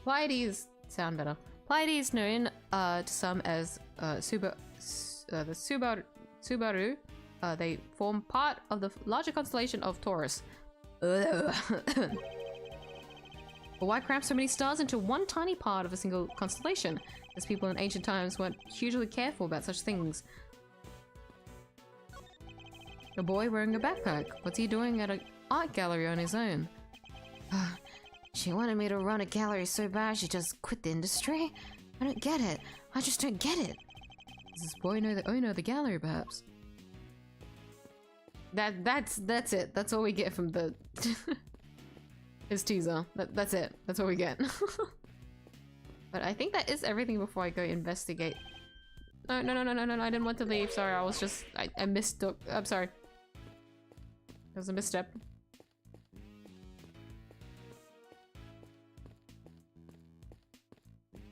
Pleiades sound better. Pleiades, known to some as the Subaru. They form part of the larger constellation of Taurus. But why cram so many stars into one tiny part of a single constellation? As people in ancient times weren't hugely careful about such things. A boy wearing a backpack. What's he doing at an art gallery on his own? She wanted me to run a gallery so bad she just quit the industry? I don't get it. I just don't get it. Does this boy know the owner of the gallery, perhaps? That's it. That's all we get from the his teaser. That's it. That's all we get. But I think that is everything before I go investigate. No, I didn't want to leave. Sorry, I was just I mistook. I'm sorry. That was a misstep.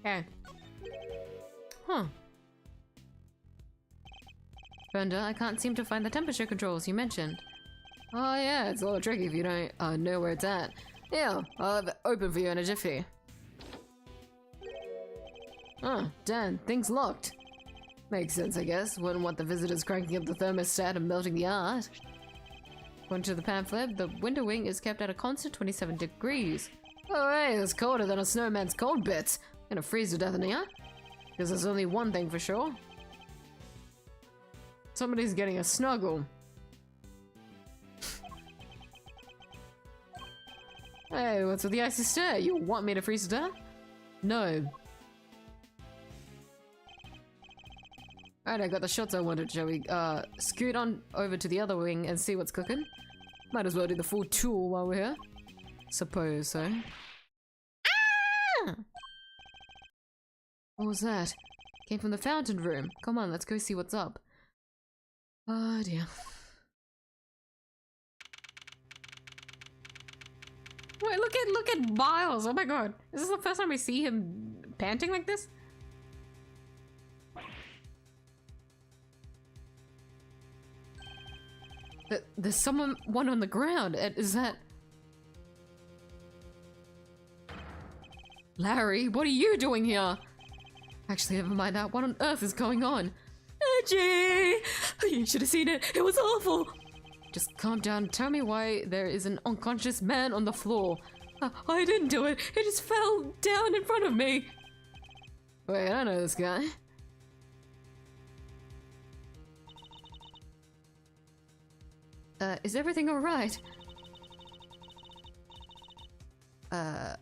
Okay. Huh. Brenda, I can't seem to find the temperature controls you mentioned. Oh yeah, it's a little tricky if you don't know where it's at. Yeah, I'll have it open for you in a jiffy. Oh, damn, thing's locked. Makes sense, I guess. Wouldn't want the visitors cranking up the thermostat and melting the art. According to the pamphlet, the winter wing is kept at a constant 27 degrees. Oh hey, it's colder than a snowman's cold bits. Gonna freeze to death in here? Because there's only one thing for sure. Somebody's getting a snuggle. Hey, what's with the icy stare? You want me to freeze to death? No. Alright, I got the shots I wanted. Shall we, scoot on over to the other wing and see what's cooking? Might as well do the full tour while we're here. Suppose so. Ah! What was that? Came from the fountain room. Come on, let's go see what's up. Oh dear. Wait, look at Miles. Oh my god. Is this the first time we see him panting like this? There's someone on the ground. Is that... Larry, what are you doing here? Actually, never mind that. What on earth is going on? Edgy! You should have seen it. It was awful. Just calm down. Tell me why there is an unconscious man on the floor. I didn't do it. It just fell down in front of me. Wait, I know this guy. Is everything alright? Oh,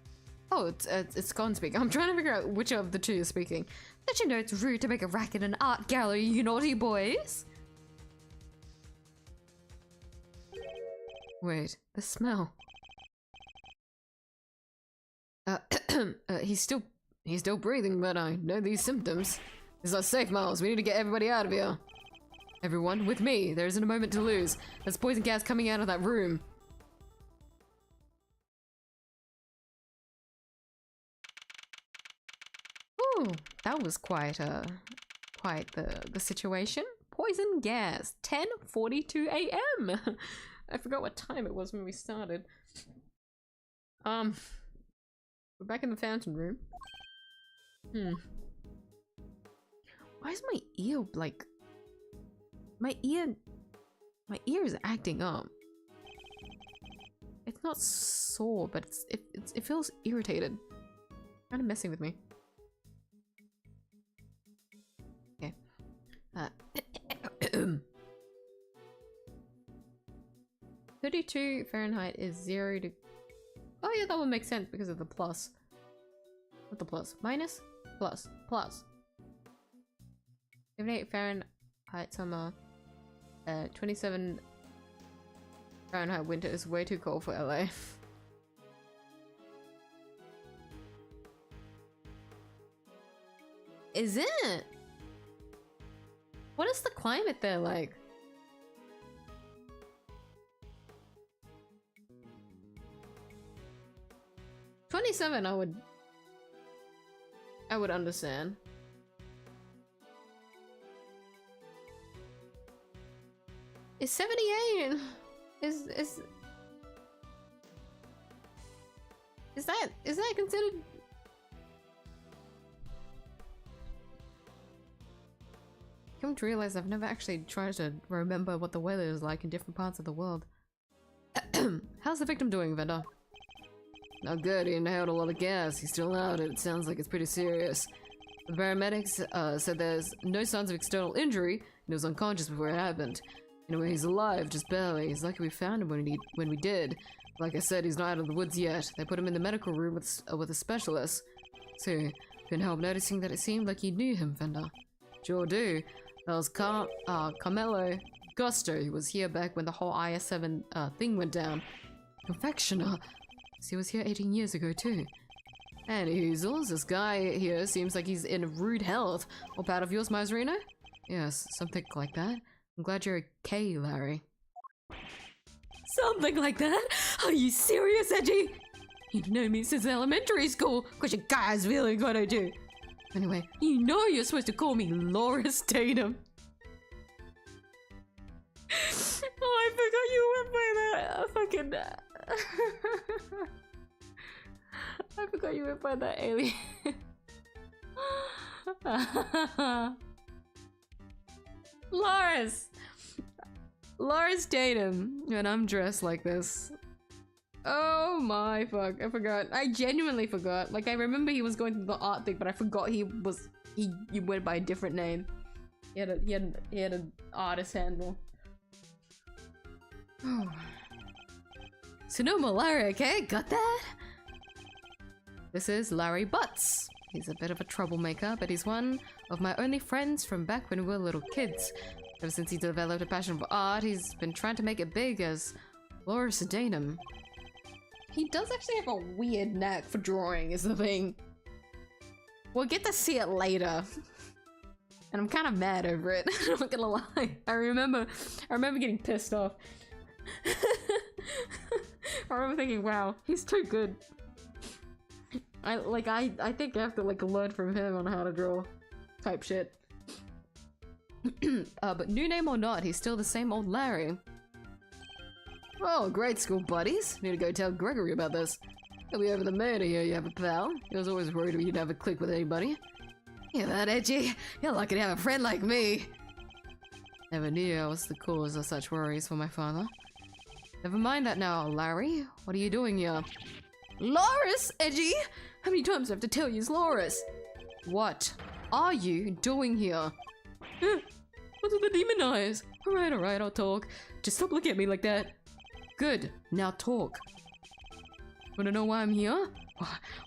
it's Scone speaking. I'm trying to figure out which of the two is speaking. Don't you know it's rude to make a racket in an art gallery, you naughty boys? Wait, the smell. He's still breathing, but I know these symptoms. This is not safe, Miles. We need to get everybody out of here. Everyone, with me. There isn't a moment to lose. There's poison gas coming out of that room. Ooh, that was quite the situation. Poison gas. 10:42 a.m. I forgot what time it was when we started. We're back in the fountain room. Why is my ear like... My ear is acting up. It's not sore, but it feels irritated. Kind of messing with me. Okay. 32 Fahrenheit is 0 to... Oh yeah, that would make sense because of the plus. What the plus? Minus? Plus. Plus. 78 Fahrenheit summer. 27 Fahrenheit winter is way too cold for LA. Is it? What is the climate there like? $27 I would understand. Is 78 is that considered? Come to realize I've never actually tried to remember what the weather is like in different parts of the world. How's the victim doing, Vendor? Not good. He inhaled a lot of gas. He's still out. It sounds like it's pretty serious. The paramedics said there's no signs of external injury, and he was unconscious before it happened. Anyway, he's alive, just barely. He's lucky we found him when we did. Like I said, he's not out of the woods yet. They put him in the medical room with a specialist. So, couldn't help noticing that it seemed like you knew him, Vendor. Sure do. That was Carmelo Gusto. He was here back when the whole IS-7 thing went down. Confectioner. He was here 18 years ago too. And Oozles, this guy here seems like he's in rude health. Or part of yours, Mazarino? Yes, something like that. I'm glad you're okay, Larry. Something like that? Are you serious, Edgy? You've known me since elementary school, cause you guys really gotta do. Anyway, you know you're supposed to call me Loris Tatum. Oh, I forgot you went by that I forgot you went by that alien. Loris Tatum, and I'm dressed like this. Oh my fuck, I forgot. I genuinely forgot. Like, I remember he was going to the art thing, but I forgot he went by a different name. He had an artist handle. Oh. So no malaria, okay? Got that? This is Larry Butts. He's a bit of a troublemaker, but he's one of my only friends from back when we were little kids. Ever since he developed a passion for art, he's been trying to make it big as Loris Danum. He does actually have a weird knack for drawing, is the thing. We'll get to see it later. And I'm kind of mad over it. I'm not gonna lie. I remember getting pissed off. I remember thinking, wow, he's too good. I think I have to like learn from him on how to draw type shit. But new name or not, he's still the same old Larry. Oh, great school buddies. Need to go tell Gregory about this. He'll be over the moon to hear you have a pal. He was always worried you'd have a click with anybody. Hear that, Edgy? You're lucky to have a friend like me. Never knew I was the cause of such worries for my father. Never mind that now, Larry. What are you doing here? Loris, Edgy! How many times do I have to tell you it's Loris? What are you doing here? What's with the demon eyes? Alright, I'll talk. Just stop looking at me like that. Good. Now talk. Wanna know why I'm here?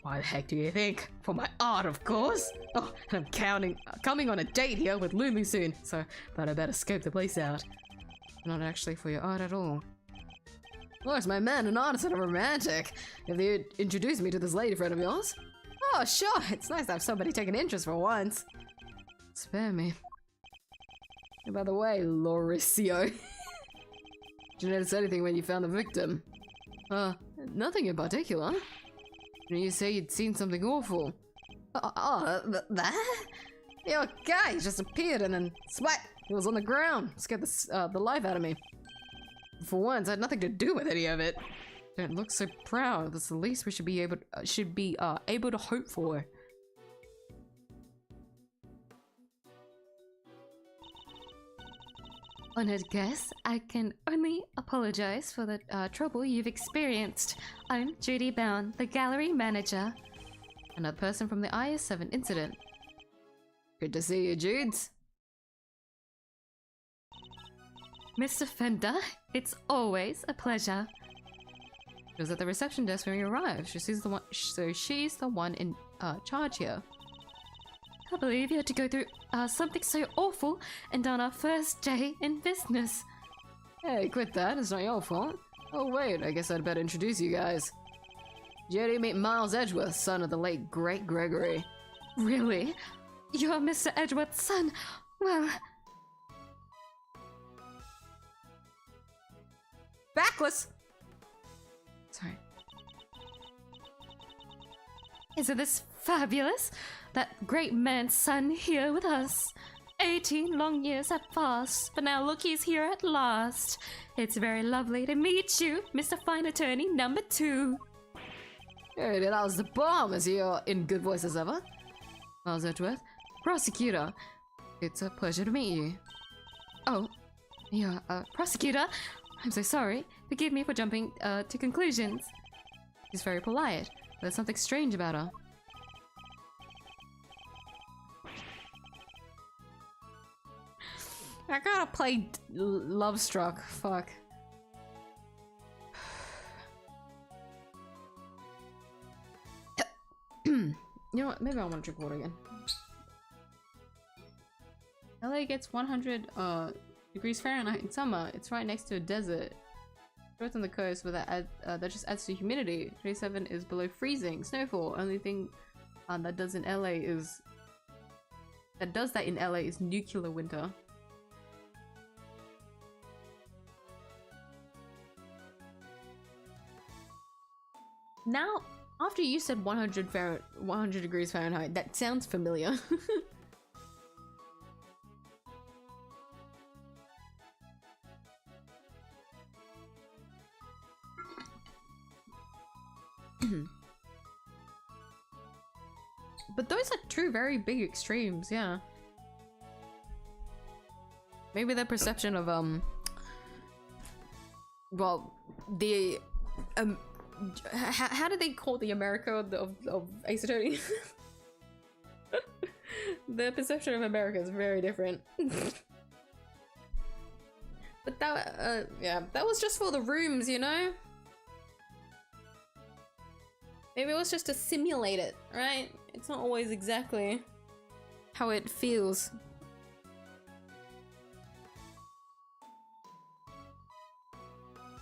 Why the heck do you think? For my art, of course! Oh, and I'm coming on a date here with Lulu soon, so thought I better scope the place out. Not actually for your art at all. Loris, my man, an artist and a romantic. Have you introduced me to this lady friend of yours? Oh, sure, it's nice to have somebody take an interest for once. Spare me. And by the way, Lorisio. Did you notice anything when you found the victim? Nothing in particular. You say you'd seen something awful. That? Your guy just appeared and then splat! He was on the ground. Scared the life out of me. For once, I had nothing to do with any of it. Don't look so proud. That's the least we should be able to hope for. Honored guest, I can only apologize for the trouble you've experienced. I'm Judy Bound, the gallery manager. Another person from the IS-7 incident. Good to see you, Judes. Mr. Fender, it's always a pleasure. She was at the reception desk when we arrived. She's the one in charge here. I believe you had to go through something so awful and on our first day in business. Hey, quit that. It's not your fault. Oh wait, I guess I'd better introduce you guys. Jody, meet Miles Edgeworth, son of the late great Gregory. Really? You're Mr. Edgeworth's son? Well... Backless! Sorry. Isn't this fabulous? That great man's son here with us. 18 long years have passed, but now look, he's here at last. It's very lovely to meet you, Mr. Fine Attorney number 2. Hey, that was the bomb, as you're in good voice as ever. Miles Edgeworth, Prosecutor. It's a pleasure to meet you. Oh, yeah, Prosecutor. I'm so sorry. Forgive me for jumping to conclusions. She's very polite, but there's something strange about her. I gotta play Love Struck. Fuck. You know what? Maybe I want to drink water again. LA gets 100 degrees Fahrenheit in summer. It's right next to a desert. Short on the coast, but that just adds to humidity. 27 is below freezing. Snowfall. Only thing that does that in LA is nuclear winter. Now, after you said 100 degrees Fahrenheit, that sounds familiar. But those are two very big extremes, yeah. Maybe their perception of, well, the, how do they call the America of Ace Attorney? The perception of America is very different. But that, yeah, that was just for the rooms, you know? Maybe it was just to simulate it, right? It's not always exactly how it feels.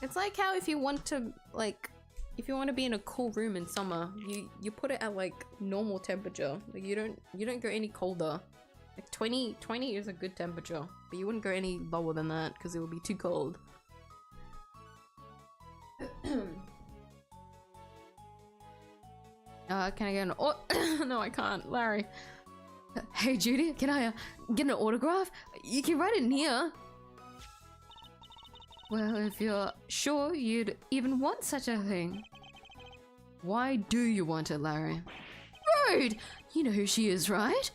It's like how if you want to be in a cool room in summer, you put it at like normal temperature. Like you don't go any colder. Like 20 is a good temperature, but you wouldn't go any lower than that because it would be too cold. Can I get an no, I can't, Larry. Hey Judy, can I get an autograph? You can write it near. Well, if you're sure you'd even want such a thing. Why do you want it, Larry? Rude! You know who she is, right?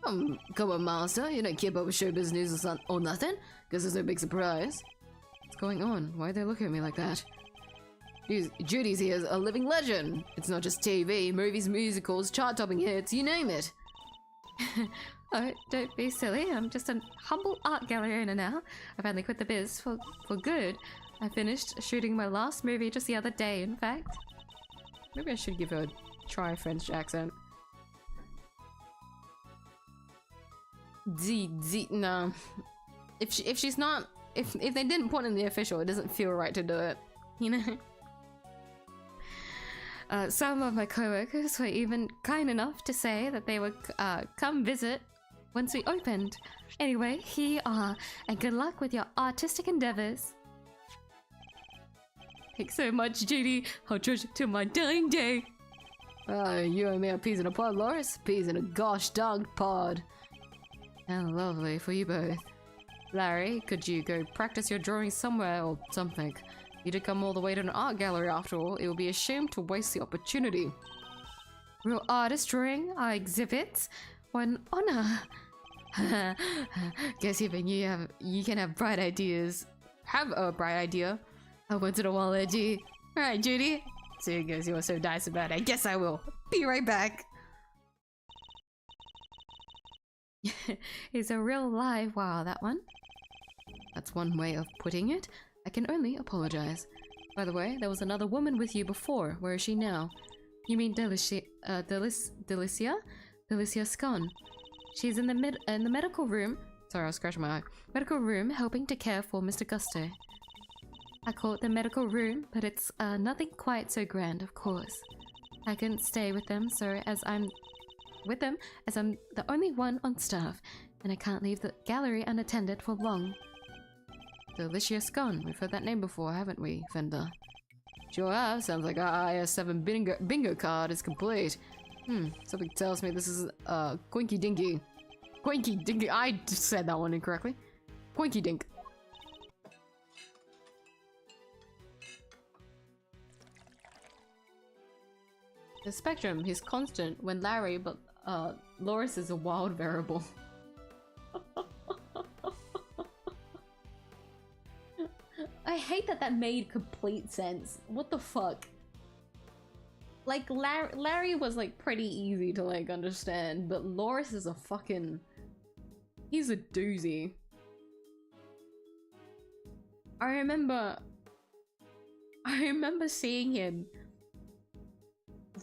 Come on, Master. You don't keep up with showbiz news or nothing, because there's no big surprise. What's going on? Why are they looking at me like that? Judy's here is a living legend. It's not just TV, movies, musicals, chart-topping hits, you name it. Oh, don't be silly. I'm just a humble art gallery owner now. I finally quit the biz for good. I finished shooting my last movie just the other day, in fact. Maybe I should give her a try French accent. No. If she's not, if they didn't put in the official, it doesn't feel right to do it, you know. Some of my coworkers were even kind enough to say that they would come visit once we opened. Anyway, here you are, and good luck with your artistic endeavors. Thanks so much, Judy. I'll treasure till my dying day. You owe me a peas in a pod, Loris. Peas in a gosh dog pod. How lovely for you both. Larry, could you go practice your drawing somewhere or something? You did come all the way to an art gallery after all. It would be a shame to waste the opportunity. Real artist drawing our exhibits? What an honor. Guess even you can have bright ideas. Have a bright idea. Once in a while, Edgy. Alright, Judy. Seeing as you're so nice about it, I guess I will. Be right back. He's a real live wow, that one. That's one way of putting it. I can only apologize. By the way, there was another woman with you before. Where is she now? You mean Delicia Scone. She's in the medical room. Sorry, I was scratching my eye. Medical room, helping to care for Mr. 𝐢𝐧𝐿. I call it the medical room, but it's nothing quite so grand, of course. I can stay with them, as I'm the only one on staff, and I can't leave the gallery unattended for long. Delicia Scone. We've heard that name before, haven't we, Fender? Sure have. Sounds like our IS7 bingo card is complete. Something tells me this is Quinky Dinky. Quinky Dinky. I just said that one incorrectly. Quinky Dink. The spectrum is constant when Larry, but Loris is a wild variable. I hate that made complete sense. What the fuck? Like, Larry was like pretty easy to like understand, but Loris is a fucking... he's a doozy. I remember seeing him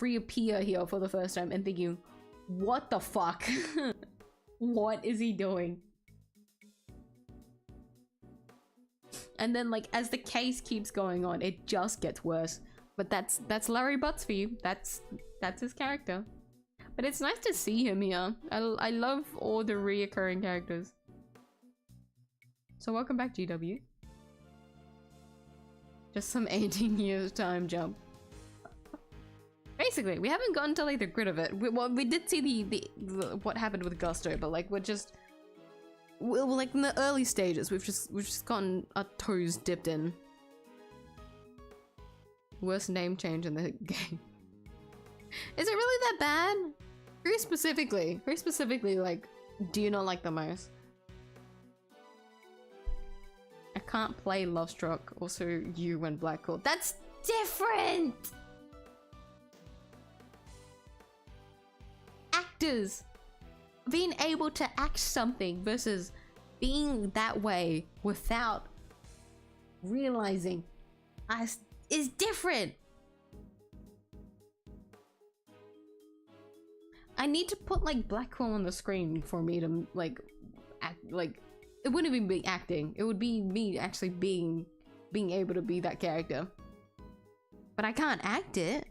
reappear here for the first time and thinking, what the fuck? What is he doing? And then like as the case keeps going on, it just gets worse. But that's Larry Butts for you. That's his character. But it's nice to see him here. I love all the reoccurring characters. So welcome back, GW. Just some 18 years time jump. Basically, we haven't gotten to like the grit of it. We did see the what happened with Gusto, but like we're like in the early stages. We've just gotten our toes dipped in. Worst name change in the game. Is it really that bad? Who specifically, like, do you not like the most? I can't play Love Struck. Also, you went Black Hole. That's different! Actors being able to act something versus being that way without realizing is different. I need to put like Blackwell on the screen for me to like act like it wouldn't even be acting. It would be me actually being able to be that character. But I can't act it.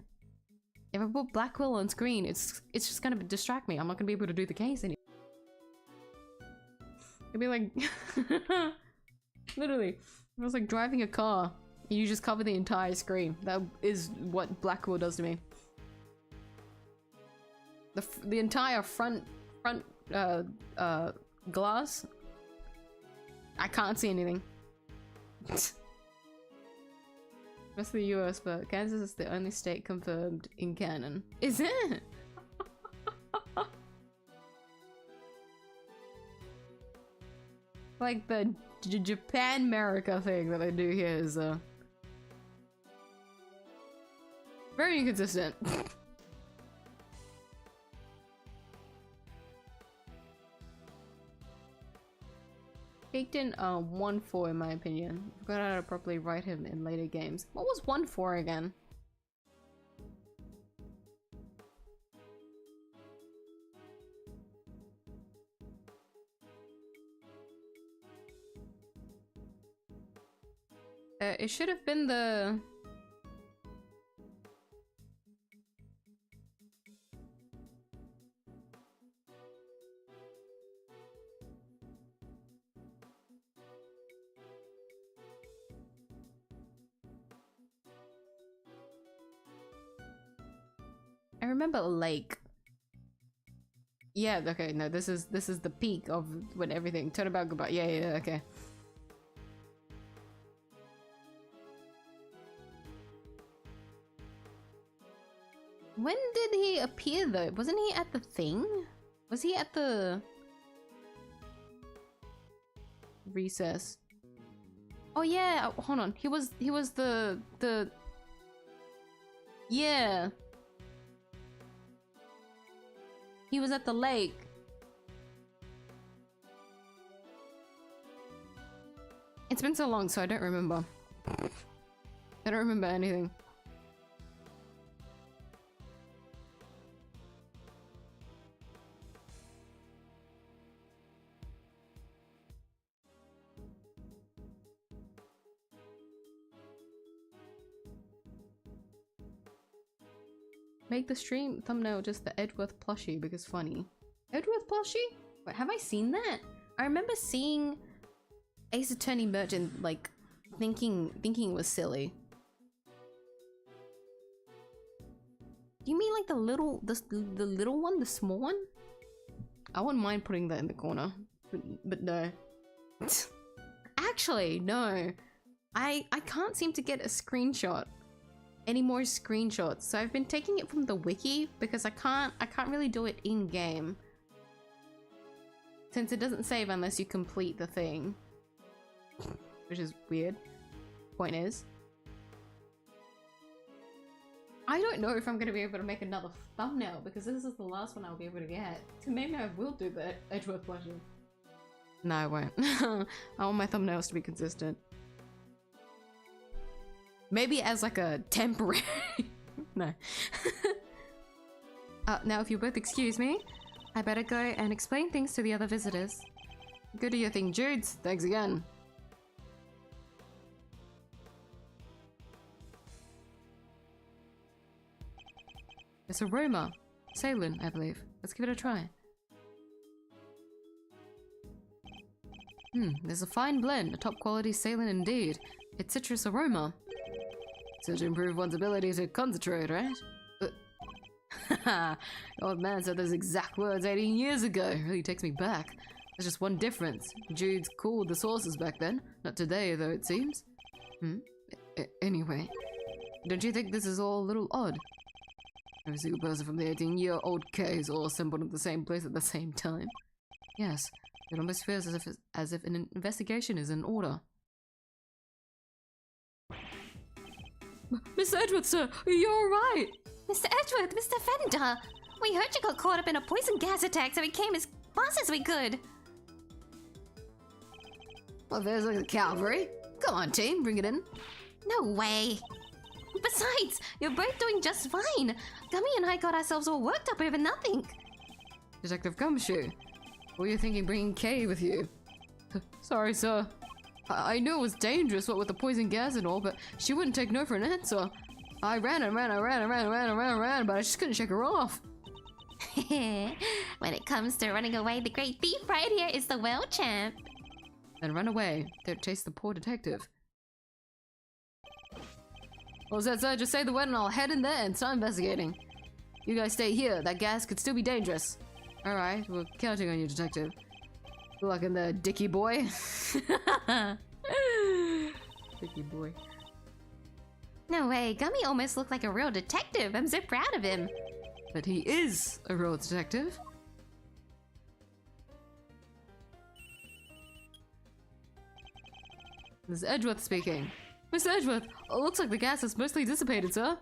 If I put Blackwell on screen, it's just gonna distract me. I'm not gonna be able to do the case anymore. It'd be like literally, it was like driving a car. You just cover the entire screen. That is what Blackwell does to me. The entire front glass. I can't see anything. Rest of the US, but Kansas is the only state confirmed in canon. Is it? Like the Japan-America thing that they do here is very inconsistent. Baked in 1-4 in my opinion. Forgot how to properly write him in later games. What was 1-4 again? It should have been the... I remember a lake. Yeah, okay, no, this is the peak of when everything turn about goodbye. Yeah, okay. When did he appear though? Wasn't he at the thing? Was he at the recess? Oh yeah, hold on. He was the yeah. He was at the lake. It's been so long, so I don't remember. I don't remember anything. Make the stream thumbnail just the Edgeworth plushie because funny. Edgeworth plushie? Wait, have I seen that? I remember seeing Ace Attorney merch and like thinking it was silly. Do you mean like the little one, the small one? I wouldn't mind putting that in the corner, but no. Actually, no. I can't seem to get a screenshot. Any more screenshots, so I've been taking it from the wiki because I can't really do it in game since it doesn't save unless you complete the thing, which is weird. Point is, I don't know if I'm gonna be able to make another thumbnail because this is the last one I'll be able to get. So maybe I will do the Edgeworth plushie. No, I won't. I want my thumbnails to be consistent. Maybe as like a temporary... No. Now if you both excuse me, I better go and explain things to the other visitors. Go do your thing, Judes. Thanks again. It's aroma. Saline, I believe. Let's give it a try. There's a fine blend, a top quality saline indeed. It's citrus aroma. So to improve one's ability to concentrate, right? The old man said those exact words 18 years ago. It really takes me back. There's just one difference. Jude's cooled the sources back then. Not today, though, it seems. Anyway, don't you think this is all a little odd? Every single person from the 18-year-old case all assembled at the same place at the same time. Yes, it almost feels as if an investigation is in order. Mr. Edgeworth, sir, you're alright! Mr. Edgeworth, Mr. Fender! We heard you got caught up in a poison gas attack, so we came as fast as we could. Well, there's like the cavalry. Come on, team, bring it in. No way! Besides, you're both doing just fine. Gummy and I got ourselves all worked up over nothing. Detective Gumshoe. What were you thinking bringing Kay with you? Sorry, sir. I knew it was dangerous, what with the poison gas and all, but she wouldn't take no for an answer. I ran, but I just couldn't shake her off. When it comes to running away, the great thief right here is the world champ. Then run away. Don't chase the poor detective. What was that, sir? Just say the word and I'll head in there and start investigating. You guys stay here. That gas could still be dangerous. Alright, we're counting on you, detective. Good luck in there, dicky boy. Dicky boy. No way, Gummy almost looked like a real detective. I'm so proud of him. But he is a real detective. This is Edgeworth speaking. Mr. Edgeworth, it looks like the gas has mostly dissipated, sir.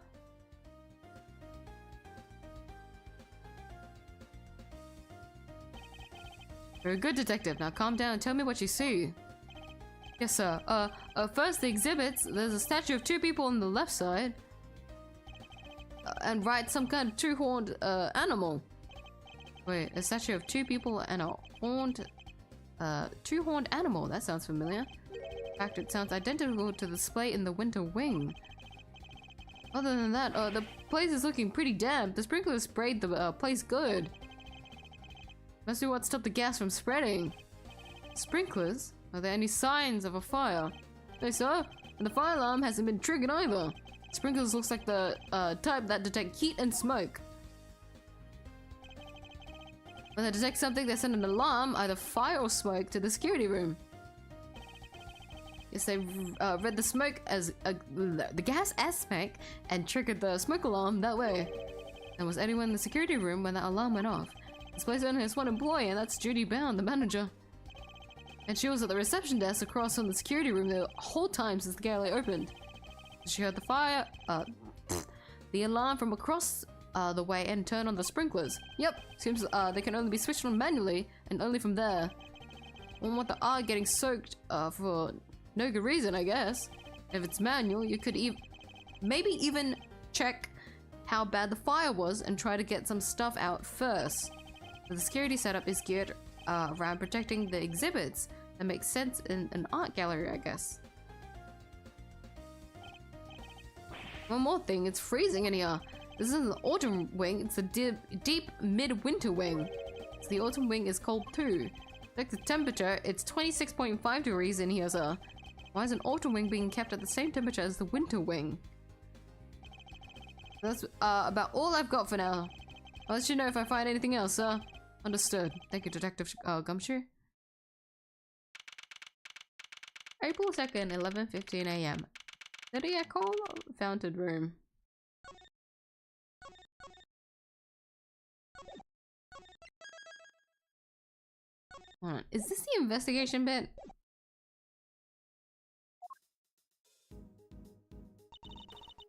Very good, detective. Now calm down and tell me what you see. Yes, sir. First the exhibits. There's a statue of two people on the left side. And right, some kind of two-horned, animal. Wait, a statue of two people and a horned, two-horned animal. That sounds familiar. In fact, it sounds identical to the display in the Winter Wing. Other than that, the place is looking pretty damp. The sprinklers sprayed the, place good. Must be what stopped the gas from spreading. Sprinklers? Are there any signs of a fire? No, sir. And the fire alarm hasn't been triggered either. Sprinklers looks like the type that detect heat and smoke. When they detect something, they send an alarm, either fire or smoke, to the security room. Yes, they read the smoke as the gas as smoke and triggered the smoke alarm that way. And was anyone in the security room when that alarm went off? This place only has one employee, and that's Judy Bound, the manager. And she was at the reception desk across from the security room the whole time since the gallery opened. She heard the fire, the alarm from across the way and turned on the sprinklers. Yep, seems they can only be switched on manually and only from there. Won't want the art getting soaked for no good reason, I guess. If it's manual, you could maybe even check how bad the fire was and try to get some stuff out first. But the security setup is geared around protecting the exhibits. That makes sense in an art gallery, I guess. One more thing, it's freezing in here. This isn't the autumn wing, it's the deep mid-winter wing. So the autumn wing is cold too. Check the temperature, it's 26.5 degrees in here, sir. Why is an autumn wing being kept at the same temperature as the winter wing? That's about all I've got for now. I'll let you know if I find anything else, sir. Understood. Thank you, Detective Gumshoe. April 2nd, 11:15 AM. Lydia Cole, Fountain Room. Hold on, is this the investigation bit?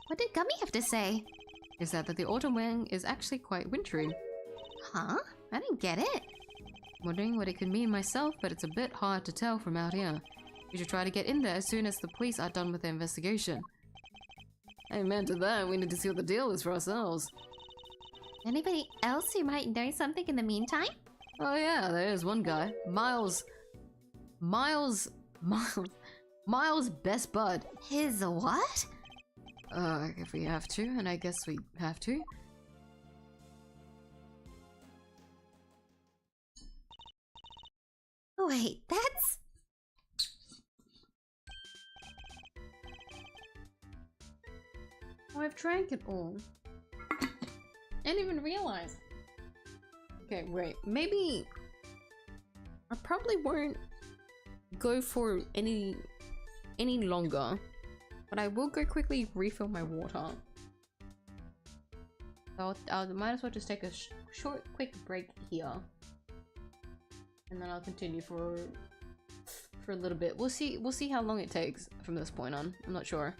What did Gummy have to say? Is that the autumn wing is actually quite wintry. Huh? I didn't get it. Wondering what it could mean myself, but it's a bit hard to tell from out here. We should try to get in there as soon as the police are done with their investigation. Amen to that, we need to see what the deal is for ourselves. Anybody else who might know something in the meantime? Oh yeah, there is one guy. Miles' best bud. His what? If we have to, and I guess we have to. Wait, that's... Oh, I've drank it all. I didn't even realize. Okay, wait. Maybe I probably won't go for any longer, but I will go quickly refill my water. I might as well just take a short, quick break here, and then I'll continue for a little bit. We'll see how long it takes from this point on. I'm not sure.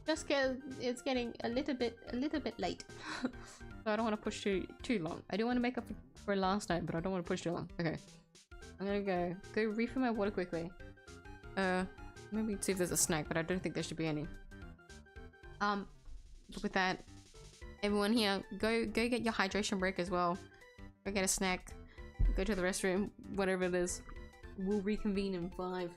Just cause it's getting a little bit late. So I don't want to push too long. I do want to make up for last night, but I don't want to push too long. Okay. I'm gonna go refill my water quickly. Maybe see if there's a snack, but I don't think there should be any. But with that, Everyone here, go get your hydration break as well. Go get a snack. Go to the restroom. Whatever it is. We'll reconvene in 5.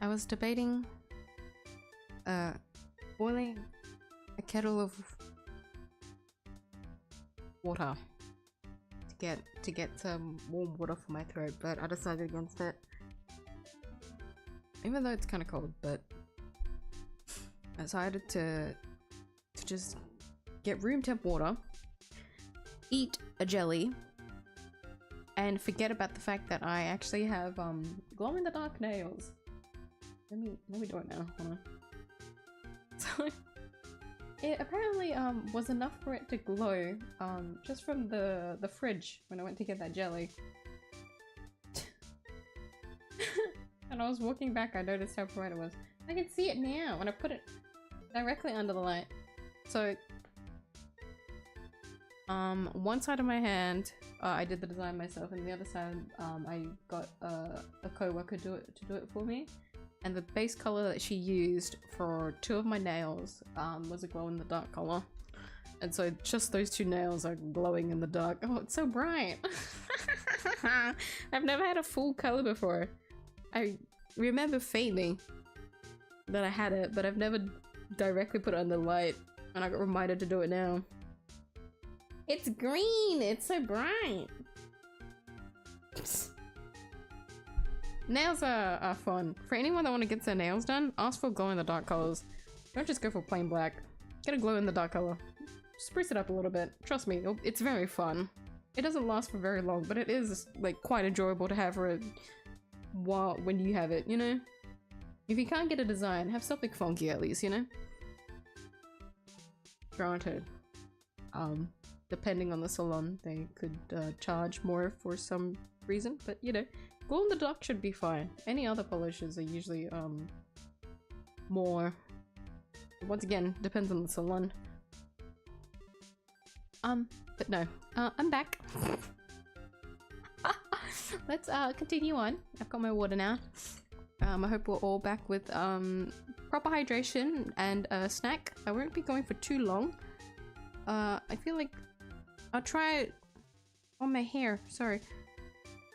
I was debating boiling a kettle of water to get some warm water for my throat, but I decided against it. Even though it's kind of cold, but I decided to just get room temp water, eat a jelly, and forget about the fact that I actually have glow in the dark nails. Let me do it now. Hold on. So it apparently was enough for it to glow just from the fridge when I went to get that jelly. And I was walking back, I noticed how bright it was. I can see it now when I put it directly under the light. So one side of my hand I did the design myself, and the other side I got a co-worker to do it for me. And the base color that she used for 2 of my nails was a glow in the dark color. And so just those 2 nails are glowing in the dark. Oh, it's so bright. I've never had a full color before. I remember faintly that I had it, but I've never directly put it under light, and I got reminded to do it now. It's green! It's so bright! Nails are fun. For anyone that want to get their nails done, ask for glow-in-the-dark colors. Don't just go for plain black. Get a glow-in-the-dark color. Spruce it up a little bit. Trust me, it's very fun. It doesn't last for very long, but it is like quite enjoyable to have for a while when you have it, you know? If you can't get a design, have something funky at least, you know? Granted, depending on the salon, they could charge more for some reason, but you know, glow in the dark should be fine. Any other polishes are usually more. Once again, depends on the salon. But no, I'm back. Let's continue on. I've got my water now. I hope we're all back with proper hydration and a snack. I won't be going for too long. I feel like I'll try it on my hair. Sorry,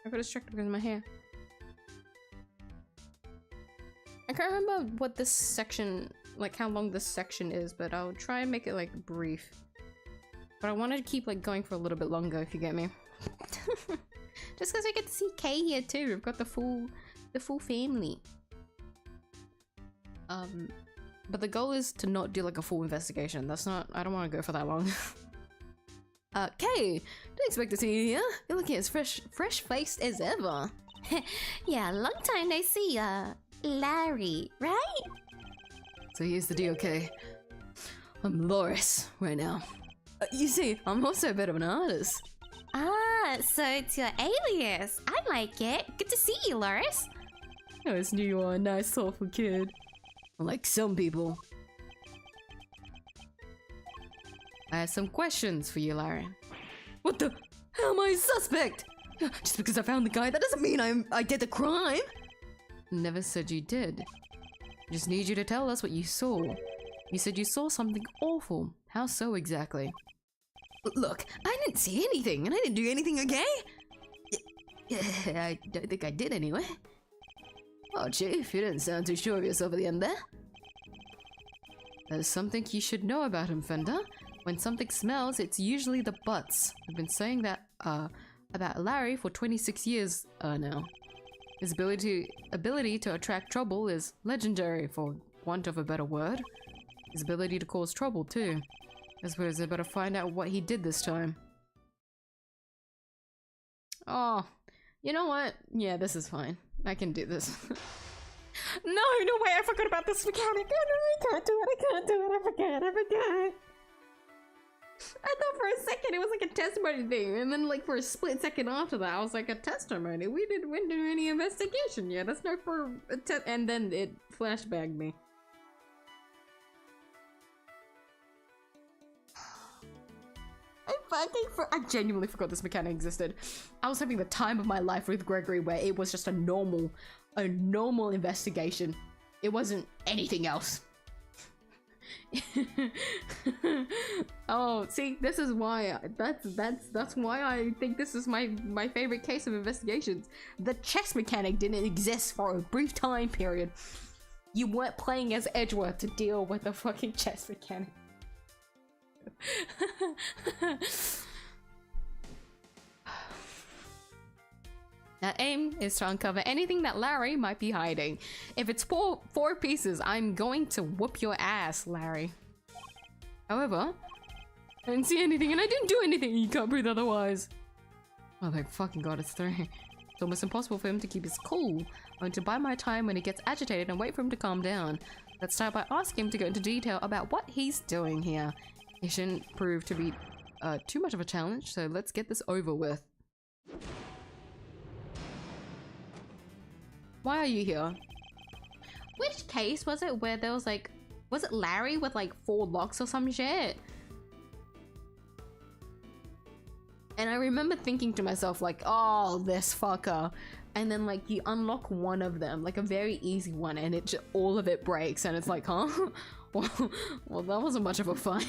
I got distracted because of my hair. I can't remember what this section, like how long this section is, but I'll try and make it like brief. But I wanted to keep like going for a little bit longer, if you get me. Just because we get to see Kay here too. We've got the full family. But the goal is to not do like a full investigation. That's not, I don't want to go for that long. Kay, didn't expect to see you here. You're looking as fresh-faced as ever. Yeah, long time no see, Larry, right? So here's the deal, Kay. I'm Loris right now. You see, I'm also a bit of an artist. Ah, so it's your alias. I like it. Good to see you, Loris. I always knew you were a nice, thoughtful kid. Unlike some people. I have some questions for you, Larry. What the? How am I a suspect? Just because I found the guy, that doesn't mean I did the crime. Never said you did. I just need you to tell us what you saw. You said you saw something awful. How so exactly? Look, I didn't see anything, and I didn't do anything, okay? I don't think I did anyway. Oh, Chief, you didn't sound too sure of yourself at the end there. There's something you should know about him, Fender. When something smells, it's usually the butts. I've been saying that, about Larry for 26 years, now. His ability to attract trouble is legendary, for want of a better word. His ability to cause trouble, too. I suppose I better find out what he did this time. Oh, you know what? Yeah, this is fine. I can do this. No way, I forgot about this mechanic. Oh no, I can't do it, I forgot. I thought for a second it was like a testimony thing, and then like for a split second after that, I was like, a testimony? We didn't do any investigation yet. That's not for a and then it flashbagged me. I genuinely forgot this mechanic existed. I was having the time of my life with Gregory where it was just a normal investigation. It wasn't anything else. Oh, see, this is why that's why I think this is my favorite case of investigations. The chess mechanic didn't exist for a brief time period. You weren't playing as Edgeworth to deal with the fucking chess mechanic. Our aim is to uncover anything that Larry might be hiding. If it's four pieces, I'm going to whoop your ass, Larry. However, I didn't see anything and I didn't do anything. You can't breathe otherwise. Oh thank fucking god, it's 3. It's almost impossible for him to keep his cool. I'm going to bide my time when he gets agitated and wait for him to calm down. Let's start by asking him to go into detail about what he's doing here. It shouldn't prove to be too much of a challenge, so let's get this over with. Why are you here? Which case was it where there was like, was it Larry with like 4 locks or some shit? And I remember thinking to myself like, oh, this fucker. And then like you unlock one of them, like a very easy one, and it just, all of it breaks and it's like, huh? Well, that wasn't much of a fight.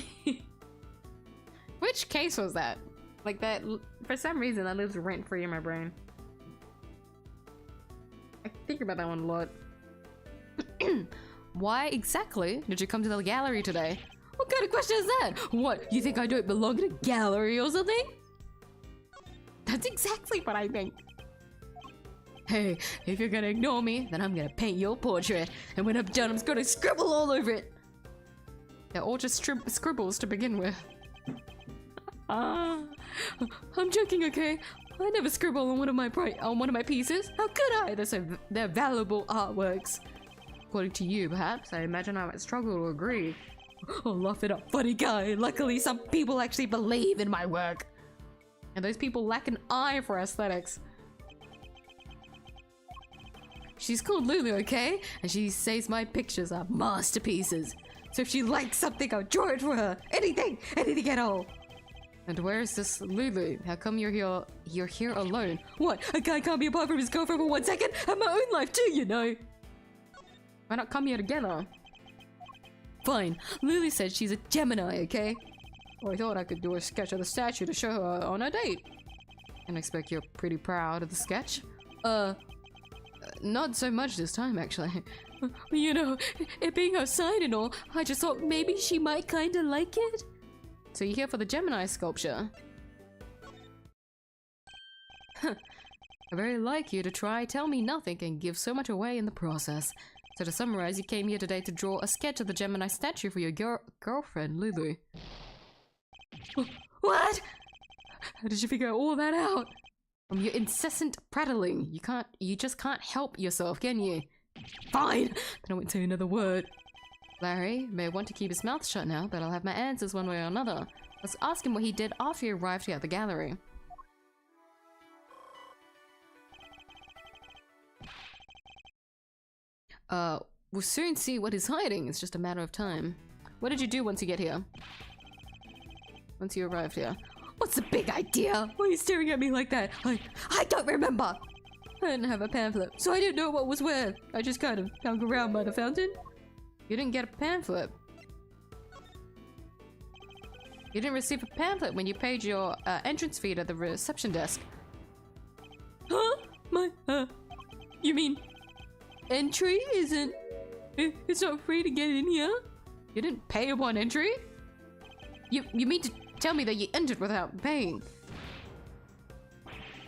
Which case was that? Like that, for some reason that lives rent free in my brain. I think about that one a lot. Why exactly did you come to the gallery today? What kind of question is that? What, you think I don't belong in a gallery or something? That's exactly what I think. Hey, if you're gonna ignore me, then I'm gonna paint your portrait, and when I'm done, I'm just gonna scribble all over it. They're all just scribbles to begin with. I'm joking, okay? I never scribble on one of my pieces. How could I? They're valuable artworks. According to you, perhaps. I imagine I might struggle to agree. Oh, laugh it up, funny guy. Luckily, some people actually believe in my work. And those people lack an eye for aesthetics. She's called Lulu, okay? And she says my pictures are masterpieces. So if she likes something, I'll draw it for her. Anything at all. And where is this Lulu? How come you're here alone? What? A guy can't be apart from his girlfriend for 1 second? I have my own life too, you know. Why not come here together? Fine. Lulu said she's a Gemini, okay? Well, I thought I could do a sketch of the statue to show her on a date. And I expect you're pretty proud of the sketch. Not so much this time, actually. You know, it being her sign and all, I just thought maybe she might kinda like it. So you're here for the Gemini sculpture? Huh. I very like you to try tell me nothing and give so much away in the process. So to summarize, you came here today to draw a sketch of the Gemini statue for your girlfriend, Lulu. What? How did you figure all that out? From your incessant prattling. You just can't help yourself, can you? Fine! Then I won't say another word. Larry may want to keep his mouth shut now, but I'll have my answers one way or another. Let's ask him what he did after he arrived here at the gallery. We'll soon see what he's hiding. It's just a matter of time. What did you do once you get here? Once you arrived here? What's the big idea? Why are you staring at me like that? I don't remember! I didn't have a pamphlet, so I didn't know what was where. I just kind of hung around by the fountain. You didn't get a pamphlet. You didn't receive a pamphlet when you paid your entrance fee at the reception desk. Huh? You mean entry isn't... It's not free to get in here? You didn't pay upon entry? You mean to tell me that you entered without paying?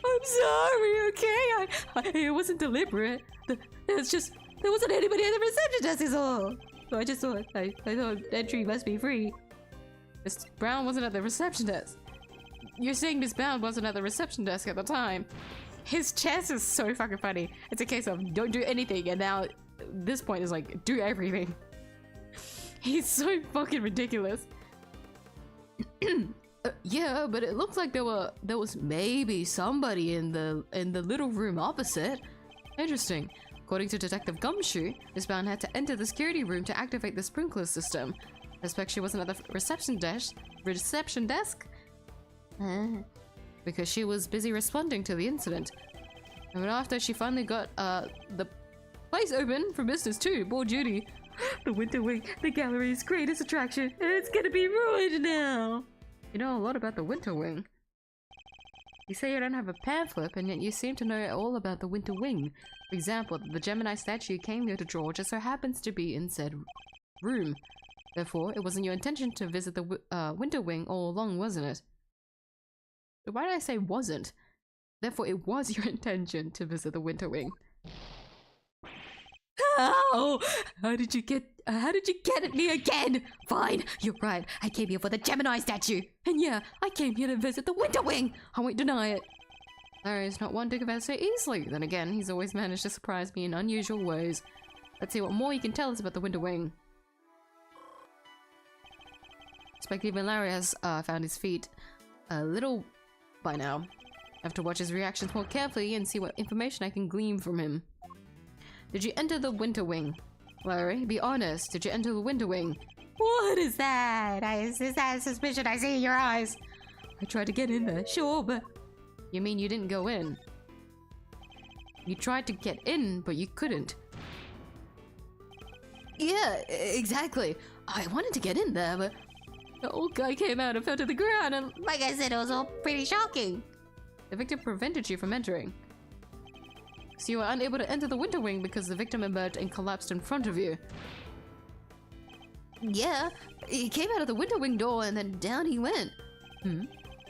I'm sorry, okay? It wasn't deliberate. It's just... There wasn't anybody at the reception desk is all. So I just thought, I thought entry must be free. Miss Brown wasn't at the reception desk. You're saying Miss Brown wasn't at the reception desk at the time. His chest is so fucking funny. It's a case of don't do anything, and now this point is like, do everything. He's so fucking ridiculous. Yeah, but it looks like there was maybe somebody in the little room opposite. Interesting. According to Detective Gumshoe, Miss Brown had to enter the security room to activate the sprinkler system. I suspect she wasn't at the reception desk. Because she was busy responding to the incident. And after she finally got the place open for business too, bored Judy. The Winter Wing, the gallery's greatest attraction, and it's gonna be ruined now! You know a lot about the Winter Wing. You say you don't have a pamphlet, and yet you seem to know all about the Winter Wing. For example, the Gemini statue you came here to draw just so happens to be in said room. Therefore, it wasn't your intention to visit the Winter Wing all along, wasn't it? Why did I say wasn't? Therefore, it was your intention to visit the Winter Wing. How? How did you get at me again? Fine, you're right. I came here for the Gemini statue. And yeah, I came here to visit the Winter Wing. I won't deny it. Larry's not one to give out so easily. Then again, he's always managed to surprise me in unusual ways. Let's see what more you can tell us about the Winter Wing. I expect even Larry has found his feet a little by now. I have to watch his reactions more carefully and see what information I can glean from him. Did you enter the Winter Wing? Larry, be honest. Did you enter the Winter Wing? What is that? Is that suspicion I see in your eyes? I tried to get in there, sure, but... You mean you didn't go in? You tried to get in, but you couldn't. Yeah, exactly. I wanted to get in there, but... The old guy came out and fell to the ground, and like I said, it was all pretty shocking. The victim prevented you from entering. So you were unable to enter the Winter Wing because the victim emerged and collapsed in front of you. Yeah, he came out of the Winter Wing door and then down he went.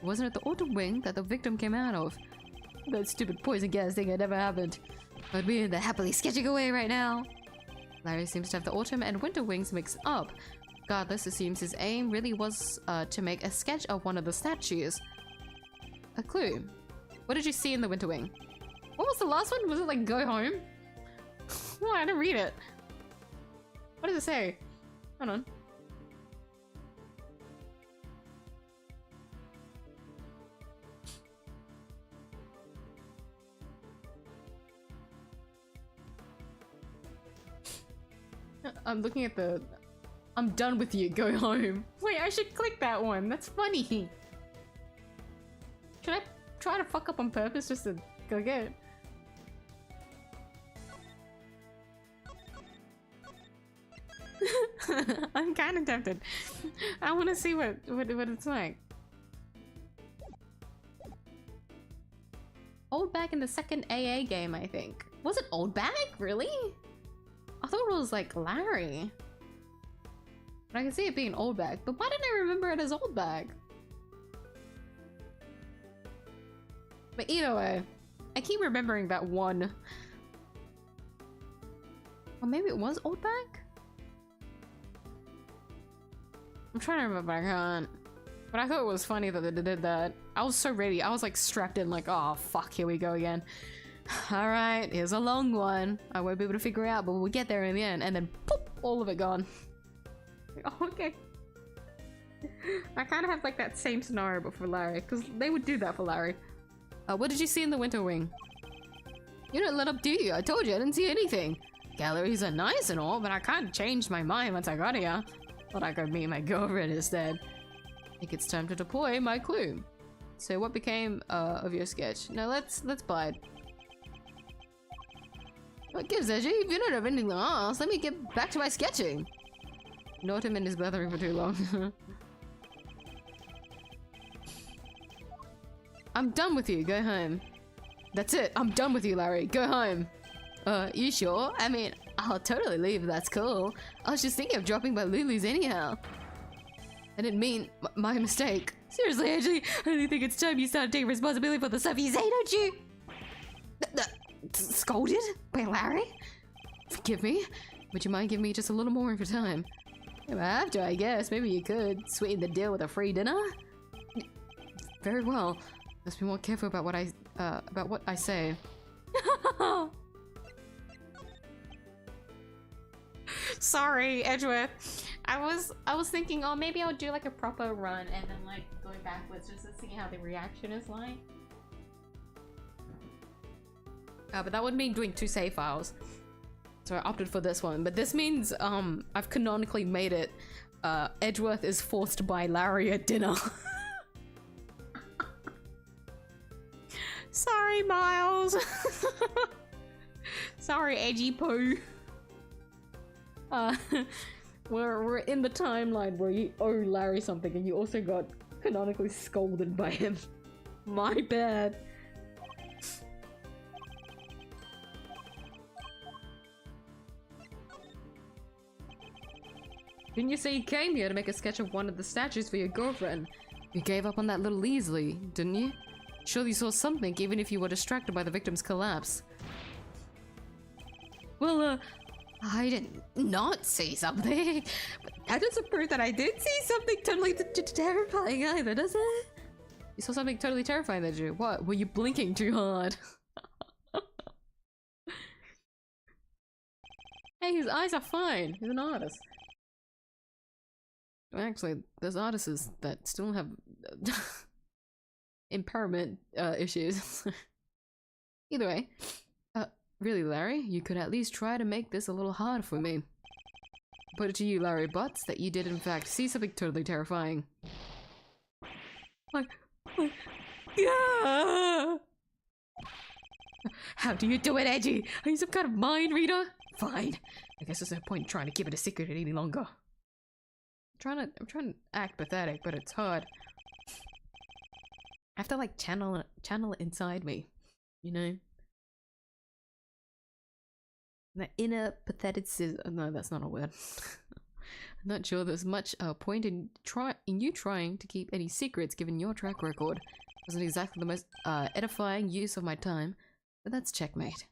Wasn't it the Autumn Wing that the victim came out of? That stupid poison gas thing had never happened. I'd be in there happily sketching away right now. Larry seems to have the Autumn and Winter Wings mixed up. Regardless, it seems his aim really was to make a sketch of one of the statues. A clue. What did you see in the Winter Wing? What was the last one? Was it like go home? Oh, I didn't read it. What does it say? Hold on. I'm looking at the... I'm done with you, go home. Wait, I should click that one. That's funny. Should I try to fuck up on purpose just to click it? I'm kind of tempted. I want to see what it's like. Old Bag in the second AA game, I think. Was it Old Bag? Really? I thought it was like Larry. But I can see it being Old Bag. But why didn't I remember it as Old Bag? But either way, I keep remembering that one. Or maybe it was Old Bag? I'm trying to remember, I can't. But I thought it was funny that they did that. I was so ready. I was like strapped in like, oh fuck, here we go again. Alright, here's a long one. I won't be able to figure it out, but we'll get there in the end. And then poof, all of it gone. Oh, okay. I kind of have like that same scenario but for Larry, because they would do that for Larry. What did you see in the Winter Wing? You didn't let up, do you? I told you I didn't see anything. Galleries are nice and all, but I kind of changed my mind once I got here. Thought I could meet my girlfriend instead. I think it's time to deploy my clue. So what became of your sketch? Now let's bide. What gives, Edgy? If you don't have anything to ask, let me get back to my sketching. Ignored him in his bathroom for too long. I'm done with you, go home. That's it, I'm done with you, Larry, go home. You sure? I mean, I'll totally leave, that's cool. I was just thinking of dropping by Lulu's anyhow. I didn't mean my mistake. Seriously, Angie, I really think it's time you started taking responsibility for the stuff you say, don't you? Scolded by Larry? Forgive me. Would you mind giving me just a little more of your time? If I have to, I guess. Maybe you could sweeten the deal with a free dinner? Very well. Must be more careful about what I say. Sorry, Edgeworth. I was thinking, oh, maybe I'll do like a proper run and then like going backwards just to see how the reaction is like. But that would mean doing 2 save files. So I opted for this one. But this means I've canonically made it. Edgeworth is forced by Larry at dinner. Sorry, Miles. Sorry, Edgy Poo. we're in the timeline where you owe Larry something and you also got canonically scolded by him. My bad. Didn't you say you came here to make a sketch of one of the statues for your girlfriend? You gave up on that little easily, didn't you? Surely you saw something, even if you were distracted by the victim's collapse. Well, I did not see something. But that doesn't prove that I did see something totally terrifying either, does it? You saw something totally terrifying, did you? What? Were you blinking too hard? Hey, his eyes are fine. He's an artist. Actually, there's artists that still have impairment issues. Either way, really, Larry, you could at least try to make this a little hard for me. Put it to you, Larry Butts, that you did in fact see something totally terrifying. Yeah! How do you do it, Edgy? Are you some kind of mind reader? Fine. I guess there's no point in trying to keep it a secret any longer. I'm trying to act pathetic, but it's hard. I have to like channel it inside me, you know? The inner patheticism. No, that's not a word. I'm not sure there's much point in you trying to keep any secrets given your track record. Wasn't exactly the most edifying use of my time, but that's checkmate.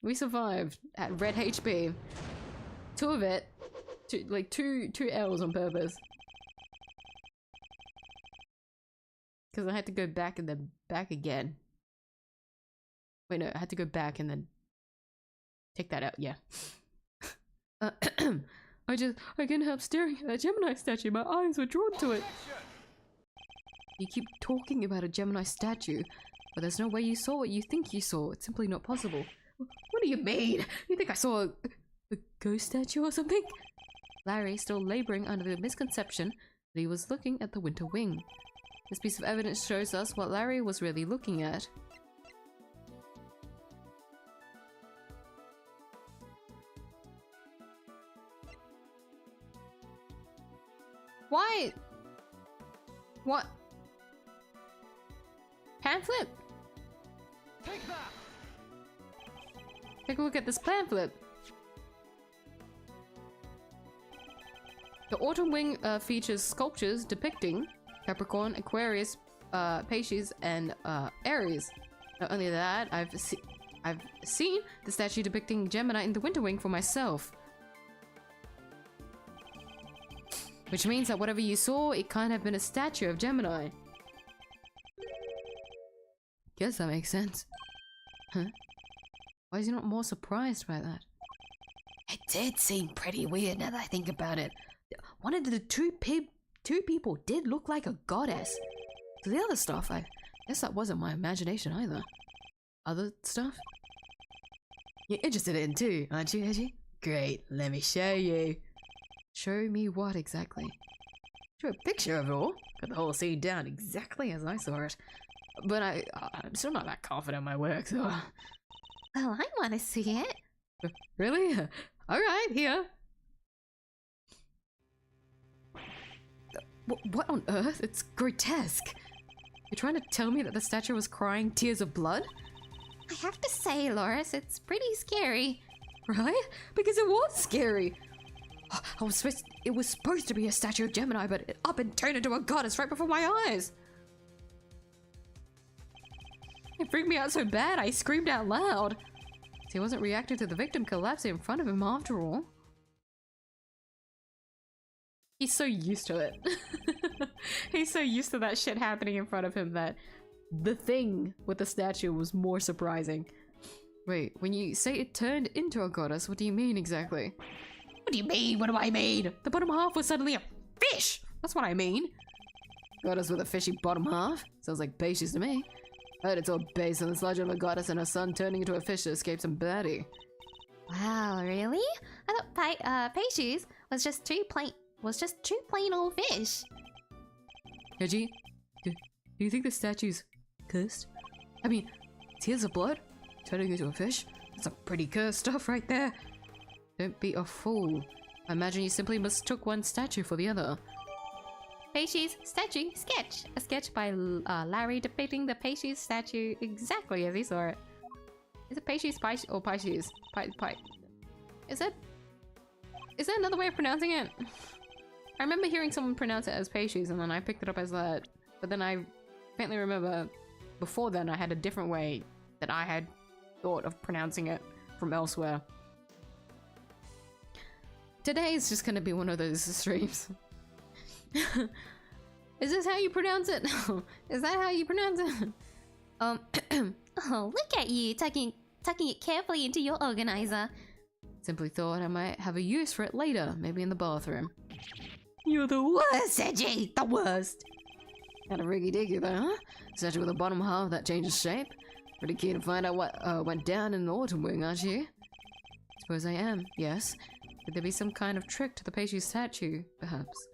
We survived at red HP. Two of it. Two L's on purpose. Because I had to go back and then back again. Wait, no, I had to go back and then take that out, yeah. I couldn't help staring at that Gemini statue. My eyes were drawn to it. You keep talking about a Gemini statue, but there's no way you saw what you think you saw. It's simply not possible. What do you mean? You think I saw a ghost statue or something? Larry, still laboring under the misconception that he was looking at the winter wing. This piece of evidence shows us what Larry was really looking at. Why? What? Pamphlet? Take that! Take a look at this pamphlet. The autumn wing features sculptures depicting Capricorn, Aquarius, Pisces, and Aries. Not only that, I've seen the statue depicting Gemini in the winter wing for myself. Which means that whatever you saw, it can't have been a statue of Gemini. Guess that makes sense. Huh? Why is he not more surprised by that? It did seem pretty weird now that I think about it. One of the two people did look like a goddess. The other stuff, I guess that wasn't my imagination either. Other stuff? You're interested in too, aren't you, Edgy? Great, let me show you. Show me what exactly? Show a picture of it all. Got the whole scene down exactly as I saw it. But I'm still not that confident in my work, so... Well, I want to see it. Really? Alright, here. What on earth? It's grotesque. You're trying to tell me that the statue was crying tears of blood? I have to say, Loris, it's pretty scary. Right? Because it was scary. It was supposed to be a statue of Gemini, but it up and turned into a goddess right before my eyes. It freaked me out so bad, I screamed out loud. He wasn't reacting to the victim collapsing in front of him after all. He's so used to it. He's so used to that shit happening in front of him that the thing with the statue was more surprising. Wait, when you say it turned into a goddess, what do you mean exactly? What do you mean? What do I mean? The bottom half was suddenly a fish! That's what I mean. Goddess with a fishy bottom half? Sounds like Pisces to me. Heard it's all based on this legend of a goddess and her son turning into a fish to escape some baddie. Wow, really? I thought Pisces was just two plain old fish. Edgy, do you think the statue's cursed? I mean, tears of blood? Turning into a fish? That's some pretty cursed stuff right there. Don't be a fool. I imagine you simply mistook one statue for the other. Peixi's statue sketch. A sketch by Larry depicting the Peixi's statue exactly as he saw it. Is it Peixi's or Peixi's? Is that another way of pronouncing it? I remember hearing someone pronounce it as Peixi's and then I picked it up as that. But then I faintly remember before then I had a different way that I had thought of pronouncing it from elsewhere. Today is just gonna be one of those streams. Is this how you pronounce it? Is that how you pronounce it? Oh, look at you, tucking it carefully into your organizer. Simply thought I might have a use for it later, maybe in the bathroom. You're the worst, Edgy! The worst! Had a riggy-diggy though, huh? Statue with the bottom half that changes shape. Pretty keen to find out what went down in the autumn wing, aren't you? Suppose I am, yes. Could there be some kind of trick to the Peixi's statue, perhaps?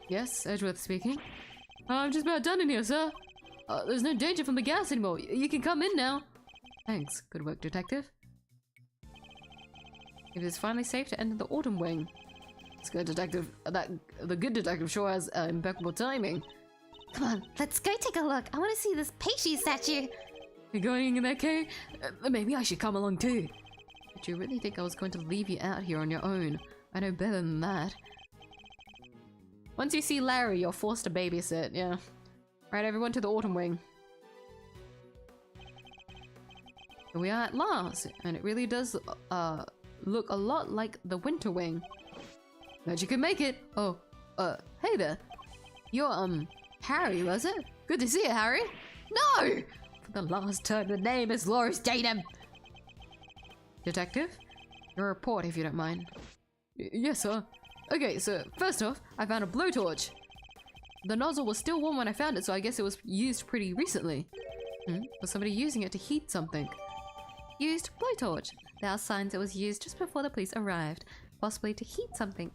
Yes, Edgeworth speaking. I'm just about done in here, sir. There's no danger from the gas anymore. You can come in now. Thanks. Good work, detective. It is finally safe to enter the autumn wing. It's good, detective. The good detective sure has impeccable timing. Come on, let's go take a look. I want to see this Peishi statue. You're going in there, Kay? Maybe I should come along too. Did you really think I was going to leave you out here on your own? I know better than that. Once you see Larry, you're forced to babysit, yeah. Right, everyone to the autumn wing. Here we are at last, and it really does look a lot like the winter wing. Glad you could make it. Oh, hey there. You're, Harry, was it? Good to see you, Harry. No! For the last time, the name is Loris Datum. Detective? Your report, if you don't mind. Yes, sir. Okay, so first off, I found a blowtorch. The nozzle was still warm when I found it, so I guess it was used pretty recently. Was somebody using it to heat something? Used blowtorch. There are signs it was used just before the police arrived, possibly to heat something.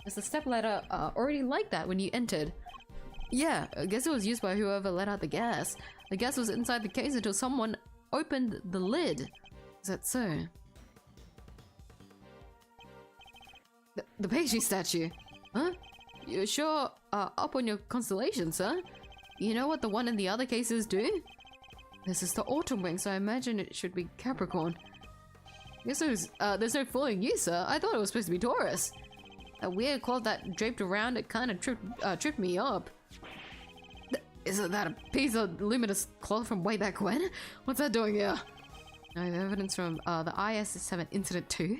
Is the stepladder already like that when you entered? Yeah, I guess it was used by whoever let out the gas. The gas was inside the case until someone opened the lid. Is that so? The Peishi statue? Huh? You're sure up on your constellation, sir? You know what the one in the other cases do? This is the autumn wing, so I imagine it should be Capricorn. Guess there's no fooling you, sir. I thought it was supposed to be Taurus. That weird cloth that draped around it kind of tripped me up. Isn't that a piece of luminous cloth from way back when? What's that doing here? No, the evidence from the IS-7 incident too.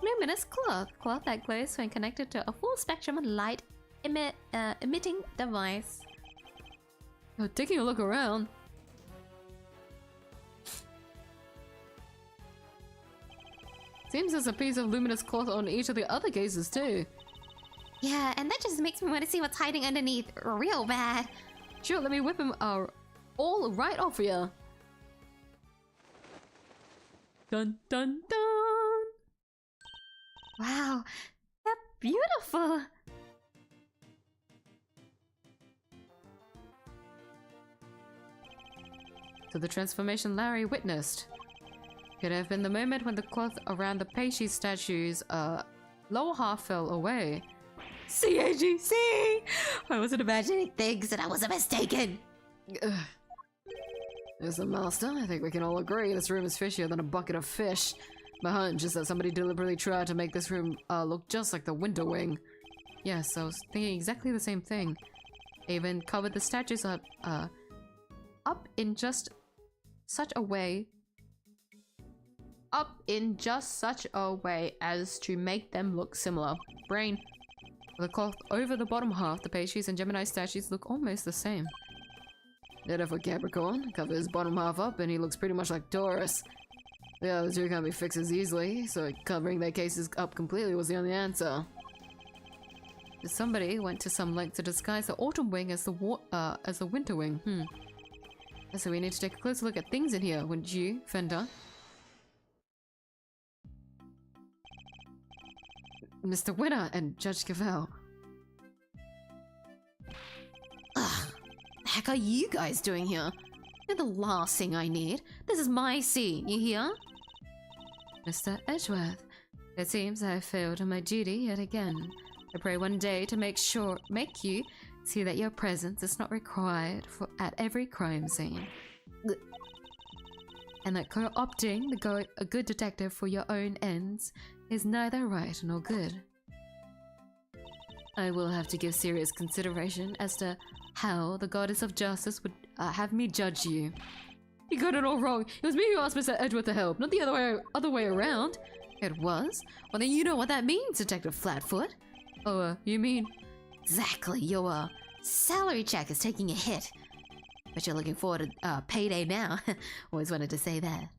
Luminous cloth that glows when connected to a full spectrum light emitting device. Taking a look around. Seems there's a piece of luminous cloth on each of the other cases too. Yeah, and that just makes me want to see what's hiding underneath real bad. Sure, let me whip him all right off here. Dun dun dun! Wow, they're beautiful! So the transformation Larry witnessed could have been the moment when the cloth around the Peishi statue's lower half fell away. See, AG, see! I wasn't imagining things and I wasn't mistaken! As a master, I think we can all agree this room is fishier than a bucket of fish. My hunch is that somebody deliberately tried to make this room look just like the winter wing. Yes, I was thinking exactly the same thing. I even covered the statues up in just such a way as to make them look similar. Brain. With the cloth over the bottom half, the Peixi's and Gemini statues look almost the same. Ditto for Capricorn. Cover his bottom half up and he looks pretty much like Taurus. The other two can't be fixed as easily, so covering their cases up completely was the only answer. Somebody went to some length to disguise the autumn wing as the winter wing. So we need to take a closer look at things in here, wouldn't you, Fender? Mr. Winner and Judge Cavell. Ugh, the heck are you guys doing here? You're the last thing I need. This is my scene, you hear? Mr. Edgeworth, it seems I have failed in my duty yet again. I pray one day to make you see that your presence is not required at every crime scene. And that co-opting a good detective for your own ends is neither right nor good. I will have to give serious consideration as to how the goddess of justice would have me judge you. You got it all wrong. It was me who asked Mr. Edgeworth to help, not the other way around. It was? Well, then you know what that means, Detective Flatfoot. Oh, you mean? Exactly. Your salary check is taking a hit. But you're looking forward to payday now. Always wanted to say that.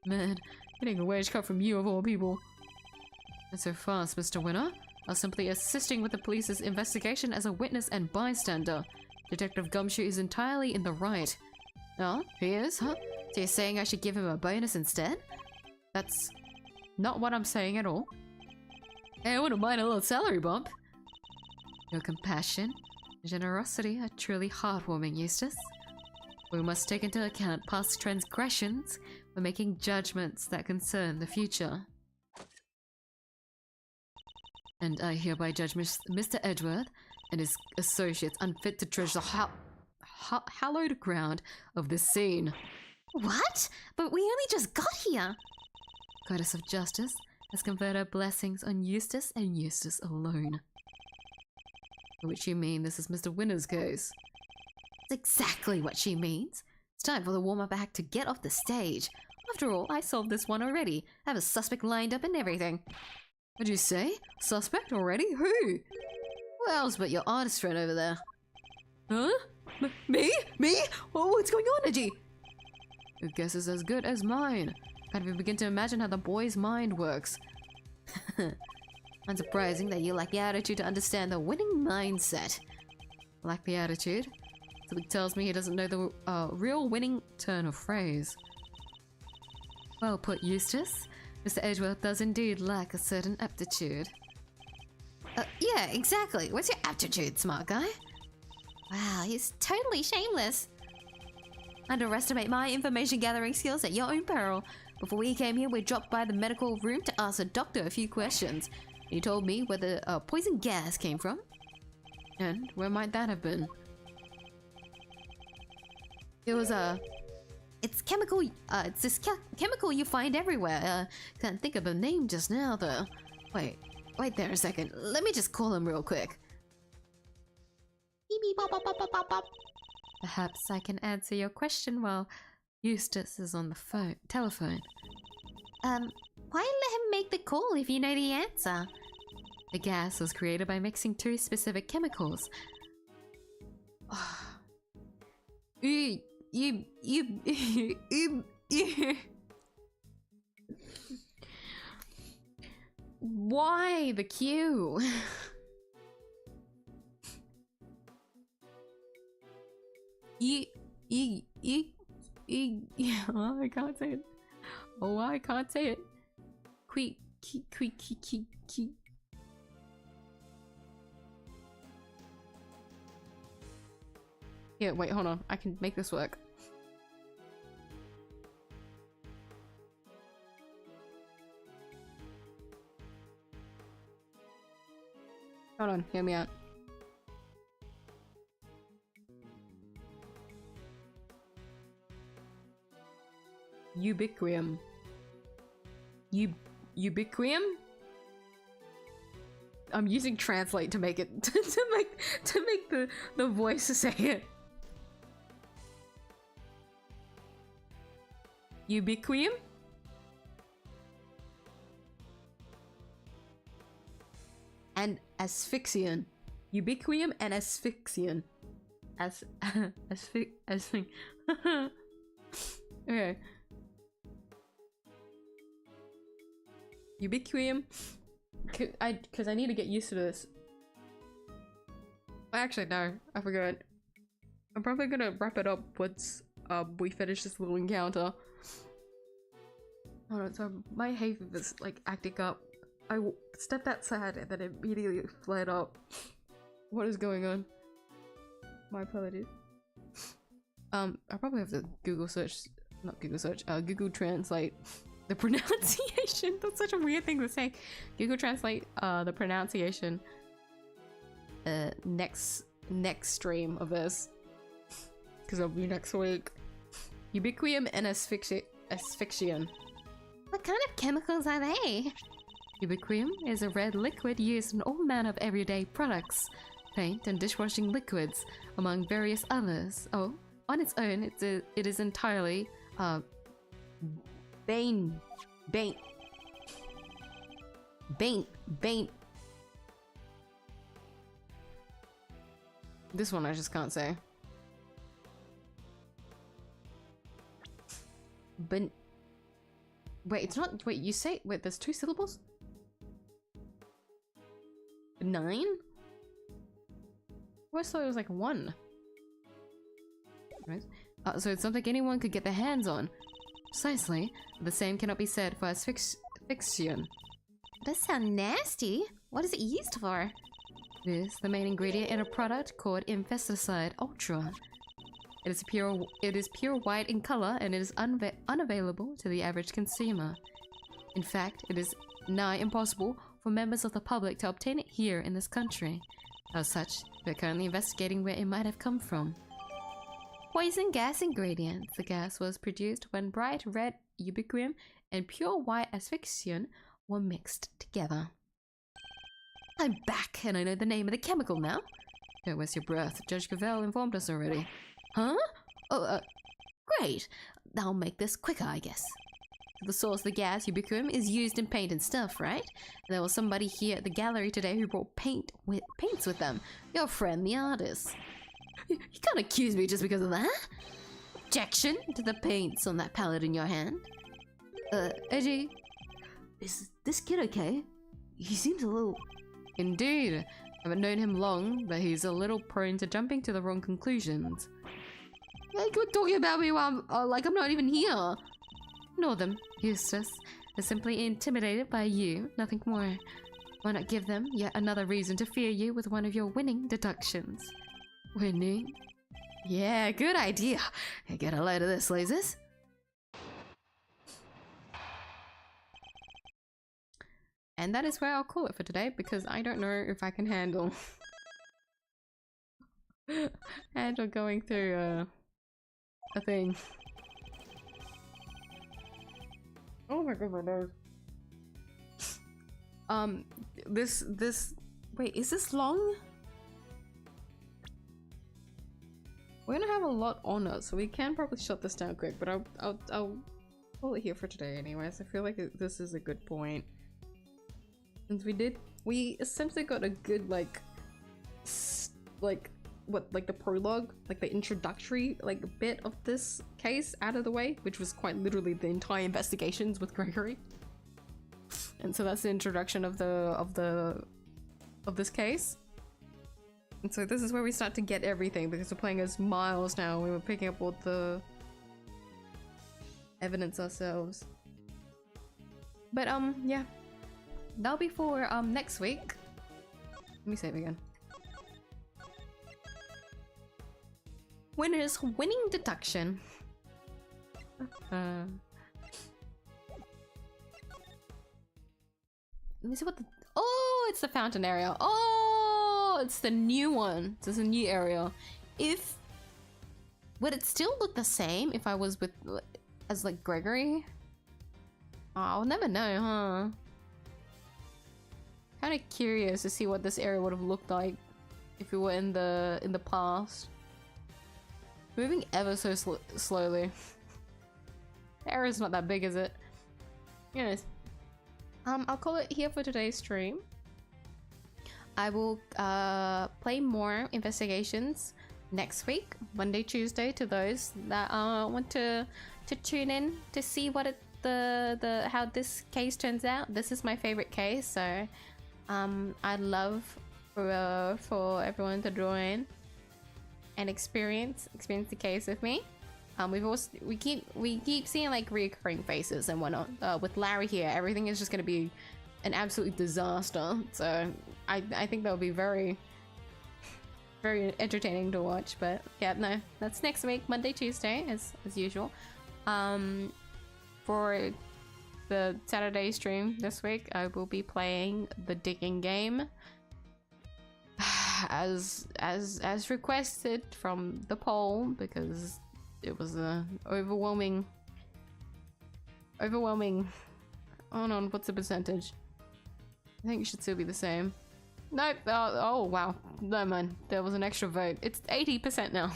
Man, getting a wage cut from you of all people. Not so fast, Mr. Winner. I was simply assisting with the police's investigation as a witness and bystander. Detective Gumshoe is entirely in the right. Oh, he is, huh? So you're saying I should give him a bonus instead? That's not what I'm saying at all. Hey, I wouldn't mind a little salary bump. Your compassion and generosity are truly heartwarming, Eustace. We must take into account past transgressions when making judgments that concern the future. And I hereby judge Mr. Edgeworth and his associates unfit to treasure the hallowed ground of this scene. What? But we only just got here. Goddess of Justice has conferred her blessings on Eustace and Eustace alone. By which you mean this is Mr. Winner's case. That's exactly what she means. It's time for the warm-up act to get off the stage. After all, I solved this one already. I have a suspect lined up and everything. What'd you say? Suspect already? Who? Who else but your artist friend over there? Huh? Me? Me? What's going on, Edgy? Your guess is as good as mine. Can't even begin to imagine how the boy's mind works. Unsurprising that you lack the attitude to understand the winning mindset. Lack the attitude? Something tells me he doesn't know the real winning turn of phrase. Well put, Eustace. Mr. Edgeworth does indeed lack a certain aptitude. Yeah, exactly. What's your aptitude, smart guy? Wow, he's totally shameless. Underestimate my information gathering skills at your own peril. Before we came here, we dropped by the medical room to ask the doctor a few questions. He told me where the poison gas came from. And where might that have been? It was it's chemical. It's this chemical you find everywhere. Can't think of a name just now, though. Wait there a second. Let me just call him real quick. Beep, beep, bop, bop, bop, bop, bop, bop. Perhaps I can answer your question while Eustace is on the telephone. Why let him make the call if you know the answer? The gas was created by mixing 2 specific chemicals. Why the Q? Oh, I can't say it. Oh, I can't say it. Yeah, wait, hold on. I can make this work. Hold on, hear me out. Ubiquium. Ubiquium? I'm using translate to make it to make the voice say it. Ubiquium? And asphyxian. Ubiquium and asphyxian. Okay. Ubiquium. Cause I need to get used to this. Actually, no, I forgot. I'm probably gonna wrap it up once we finish this little encounter. Hold on, so my hay fever's like acting up. I stepped outside and then immediately flared up. What is going on? My apologies. I probably have to Google search, not Google search, Google Translate the pronunciation. That's such a weird thing to say. Google Translate the pronunciation next stream of this, because it'll be next week. Ubiquium and asphyxian. What kind of chemicals are they? Ubiquium is a red liquid used in all manner of everyday products, paint and dishwashing liquids, among various others. Oh, on its own, it is entirely Bane. This one I just can't say. But wait, it's not. Wait, you say wait? There's 2 syllables. 9. I always thought it was like 1. Right. So it's something anyone could get their hands on. precisely. The same cannot be said for asphyxian. Does sound nasty. What is it used for? It is the main ingredient in a product called Infesticide Ultra. It is pure white in color and it is unavailable to the average consumer. In fact, it is nigh impossible for members of the public to obtain it here in this country. As such, we are currently investigating where it might have come from. Poison gas ingredients. The gas was produced when bright red ubiquium and pure white asphyxian were mixed together. I'm back and I know the name of the chemical now. Don't waste your breath. Judge Cavell informed us already. Huh? Oh, great. That'll make this quicker, I guess. The source of the gas, ubiquium, is used in paint and stuff, right? There was somebody here at the gallery today who brought paints with them. Your friend, the artist. You can't accuse me just because of that. Objection to the paints on that palette in your hand. Eddie, is this kid okay? He seems a little... Indeed. I haven't known him long, but he's a little prone to jumping to the wrong conclusions. Like you're talking about me while I'm not even here. Ignore them, Eustace. They're simply intimidated by you, nothing more. Why not give them yet another reason to fear you with one of your winning deductions? Winning? Yeah, good idea. Get a load of this, lasers. And that is where I'll call it for today, because I don't know if I can handle going through a thing. Oh my god, my nose. This wait, is this long? We're gonna have a lot on us, so we can probably shut this down quick, but I'll call it here for today anyways. I feel like this is a good point. Since we essentially got a good the prologue, like the introductory bit of this case out of the way, which was quite literally the entire investigations with Gregory. And so that's the introduction of this case. And so this is where we start to get everything, because we're playing as Miles now. We were picking up all the evidence ourselves. But yeah. That'll be for next week. Let me save again. Winners winning deduction. Let me see what the... Oh, it's the fountain area. Oh, it's the new one. This is a new area. Would it still look the same if I was as Gregory? Oh, I'll never know, huh? Kind of curious to see what this area would have looked like if we were in the past. Moving ever so slowly. The area's not that big, is it? Anyways, I'll call it here for today's stream. I will play more investigations next week, Monday, Tuesday, to those that want to tune in to see what how this case turns out. This is my favorite case, so I'd love for everyone to join and experience the case with me. We keep seeing reoccurring faces and whatnot. With Larry here, everything is just gonna be an absolute disaster. So I think that'll be very very entertaining to watch. But yeah, no, that's next week, Monday, Tuesday, as usual. For the Saturday stream this week, I will be playing the digging game as requested from the poll, because it was a overwhelming. Oh no, what's the percentage? I think it should still be the same. Nope. Oh wow, no man, there was an extra vote. It's 80% now.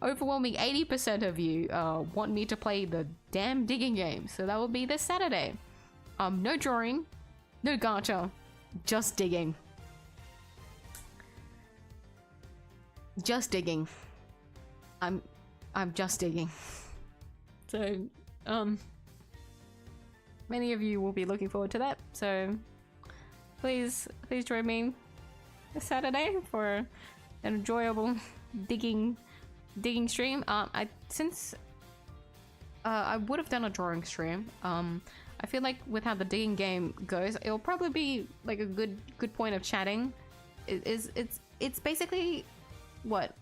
Overwhelming 80% of you want me to play the damn digging game, so that will be this Saturday. No drawing, no gacha, just digging. Just digging. I'm just digging. So, many of you will be looking forward to that, so please join me this Saturday for an enjoyable digging stream. Since I would have done a drawing stream, I feel like with how the digging game goes, it'll probably be like a good point of chatting. It's basically what,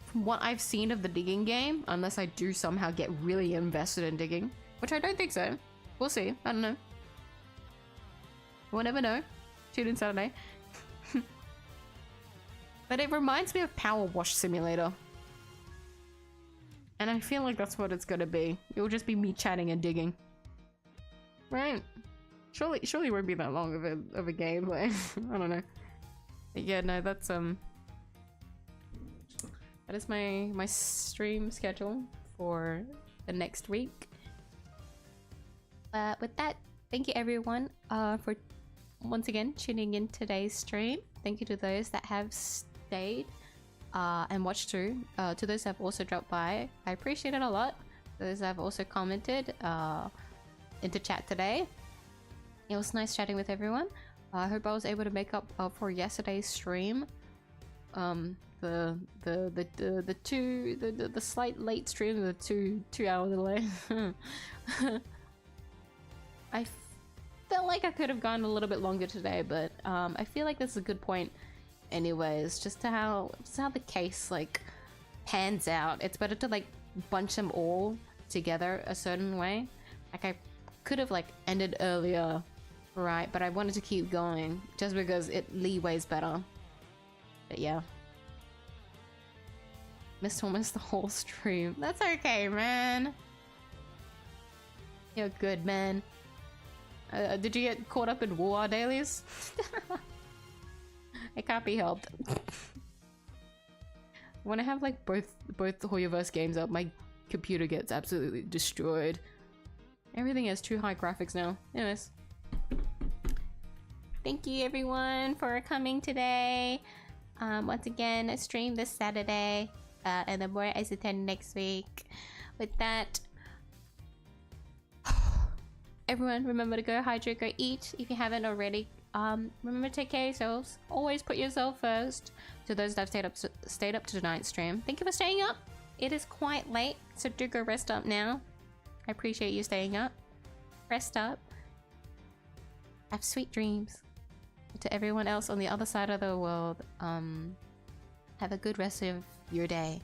from what I've seen of the digging game, unless I do somehow get really invested in digging, which I don't think so. We'll see. I don't know. We'll never know. Tune in Saturday. But it reminds me of Power Wash Simulator. And I feel like that's what it's gonna be. It'll just be me chatting and digging. Right? Surely it won't be that long of a game, but I don't know. But yeah, no, that's that is my stream schedule for the next week. With that, thank you everyone for once again tuning in today's stream. Thank you to those that have stayed and watched through. To those that have also dropped by, I appreciate it a lot. Those that have also commented into chat today, it was nice chatting with everyone. I hope I was able to make up for yesterday's stream. The slight late stream, the two hour delay. I felt like I could have gone a little bit longer today, but I feel like this is a good point anyways, just how the case like pans out. It's better to like bunch them all together a certain way. Like I could have like ended earlier, right, but I wanted to keep going just because it leeway's better. But yeah, missed almost the whole stream. That's okay, man. You're good, man. Did you get caught up in war dailies? It can't be helped. When I have like both Hoyoverse games up, my computer gets absolutely destroyed. Everything has too high graphics now. Anyways, thank you everyone for coming today. Once again, a stream this Saturday, and then more is attend next week. With that, everyone, remember to go hydrate, go eat if you haven't already. Remember to take care of yourselves. Always put yourself first. To those that have stayed up to tonight's stream, thank you for staying up. It is quite late, so do go rest up now. I appreciate you staying up. Rest up. Have sweet dreams. To everyone else on the other side of the world, have a good rest of your day.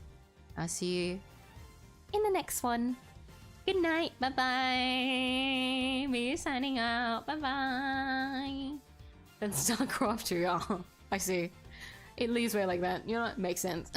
I'll see you in the next one. Good night. Bye bye. Me signing out. Bye bye. That's StarCraft 2. Oh, I see. It leaves way like that. You know what? Makes sense.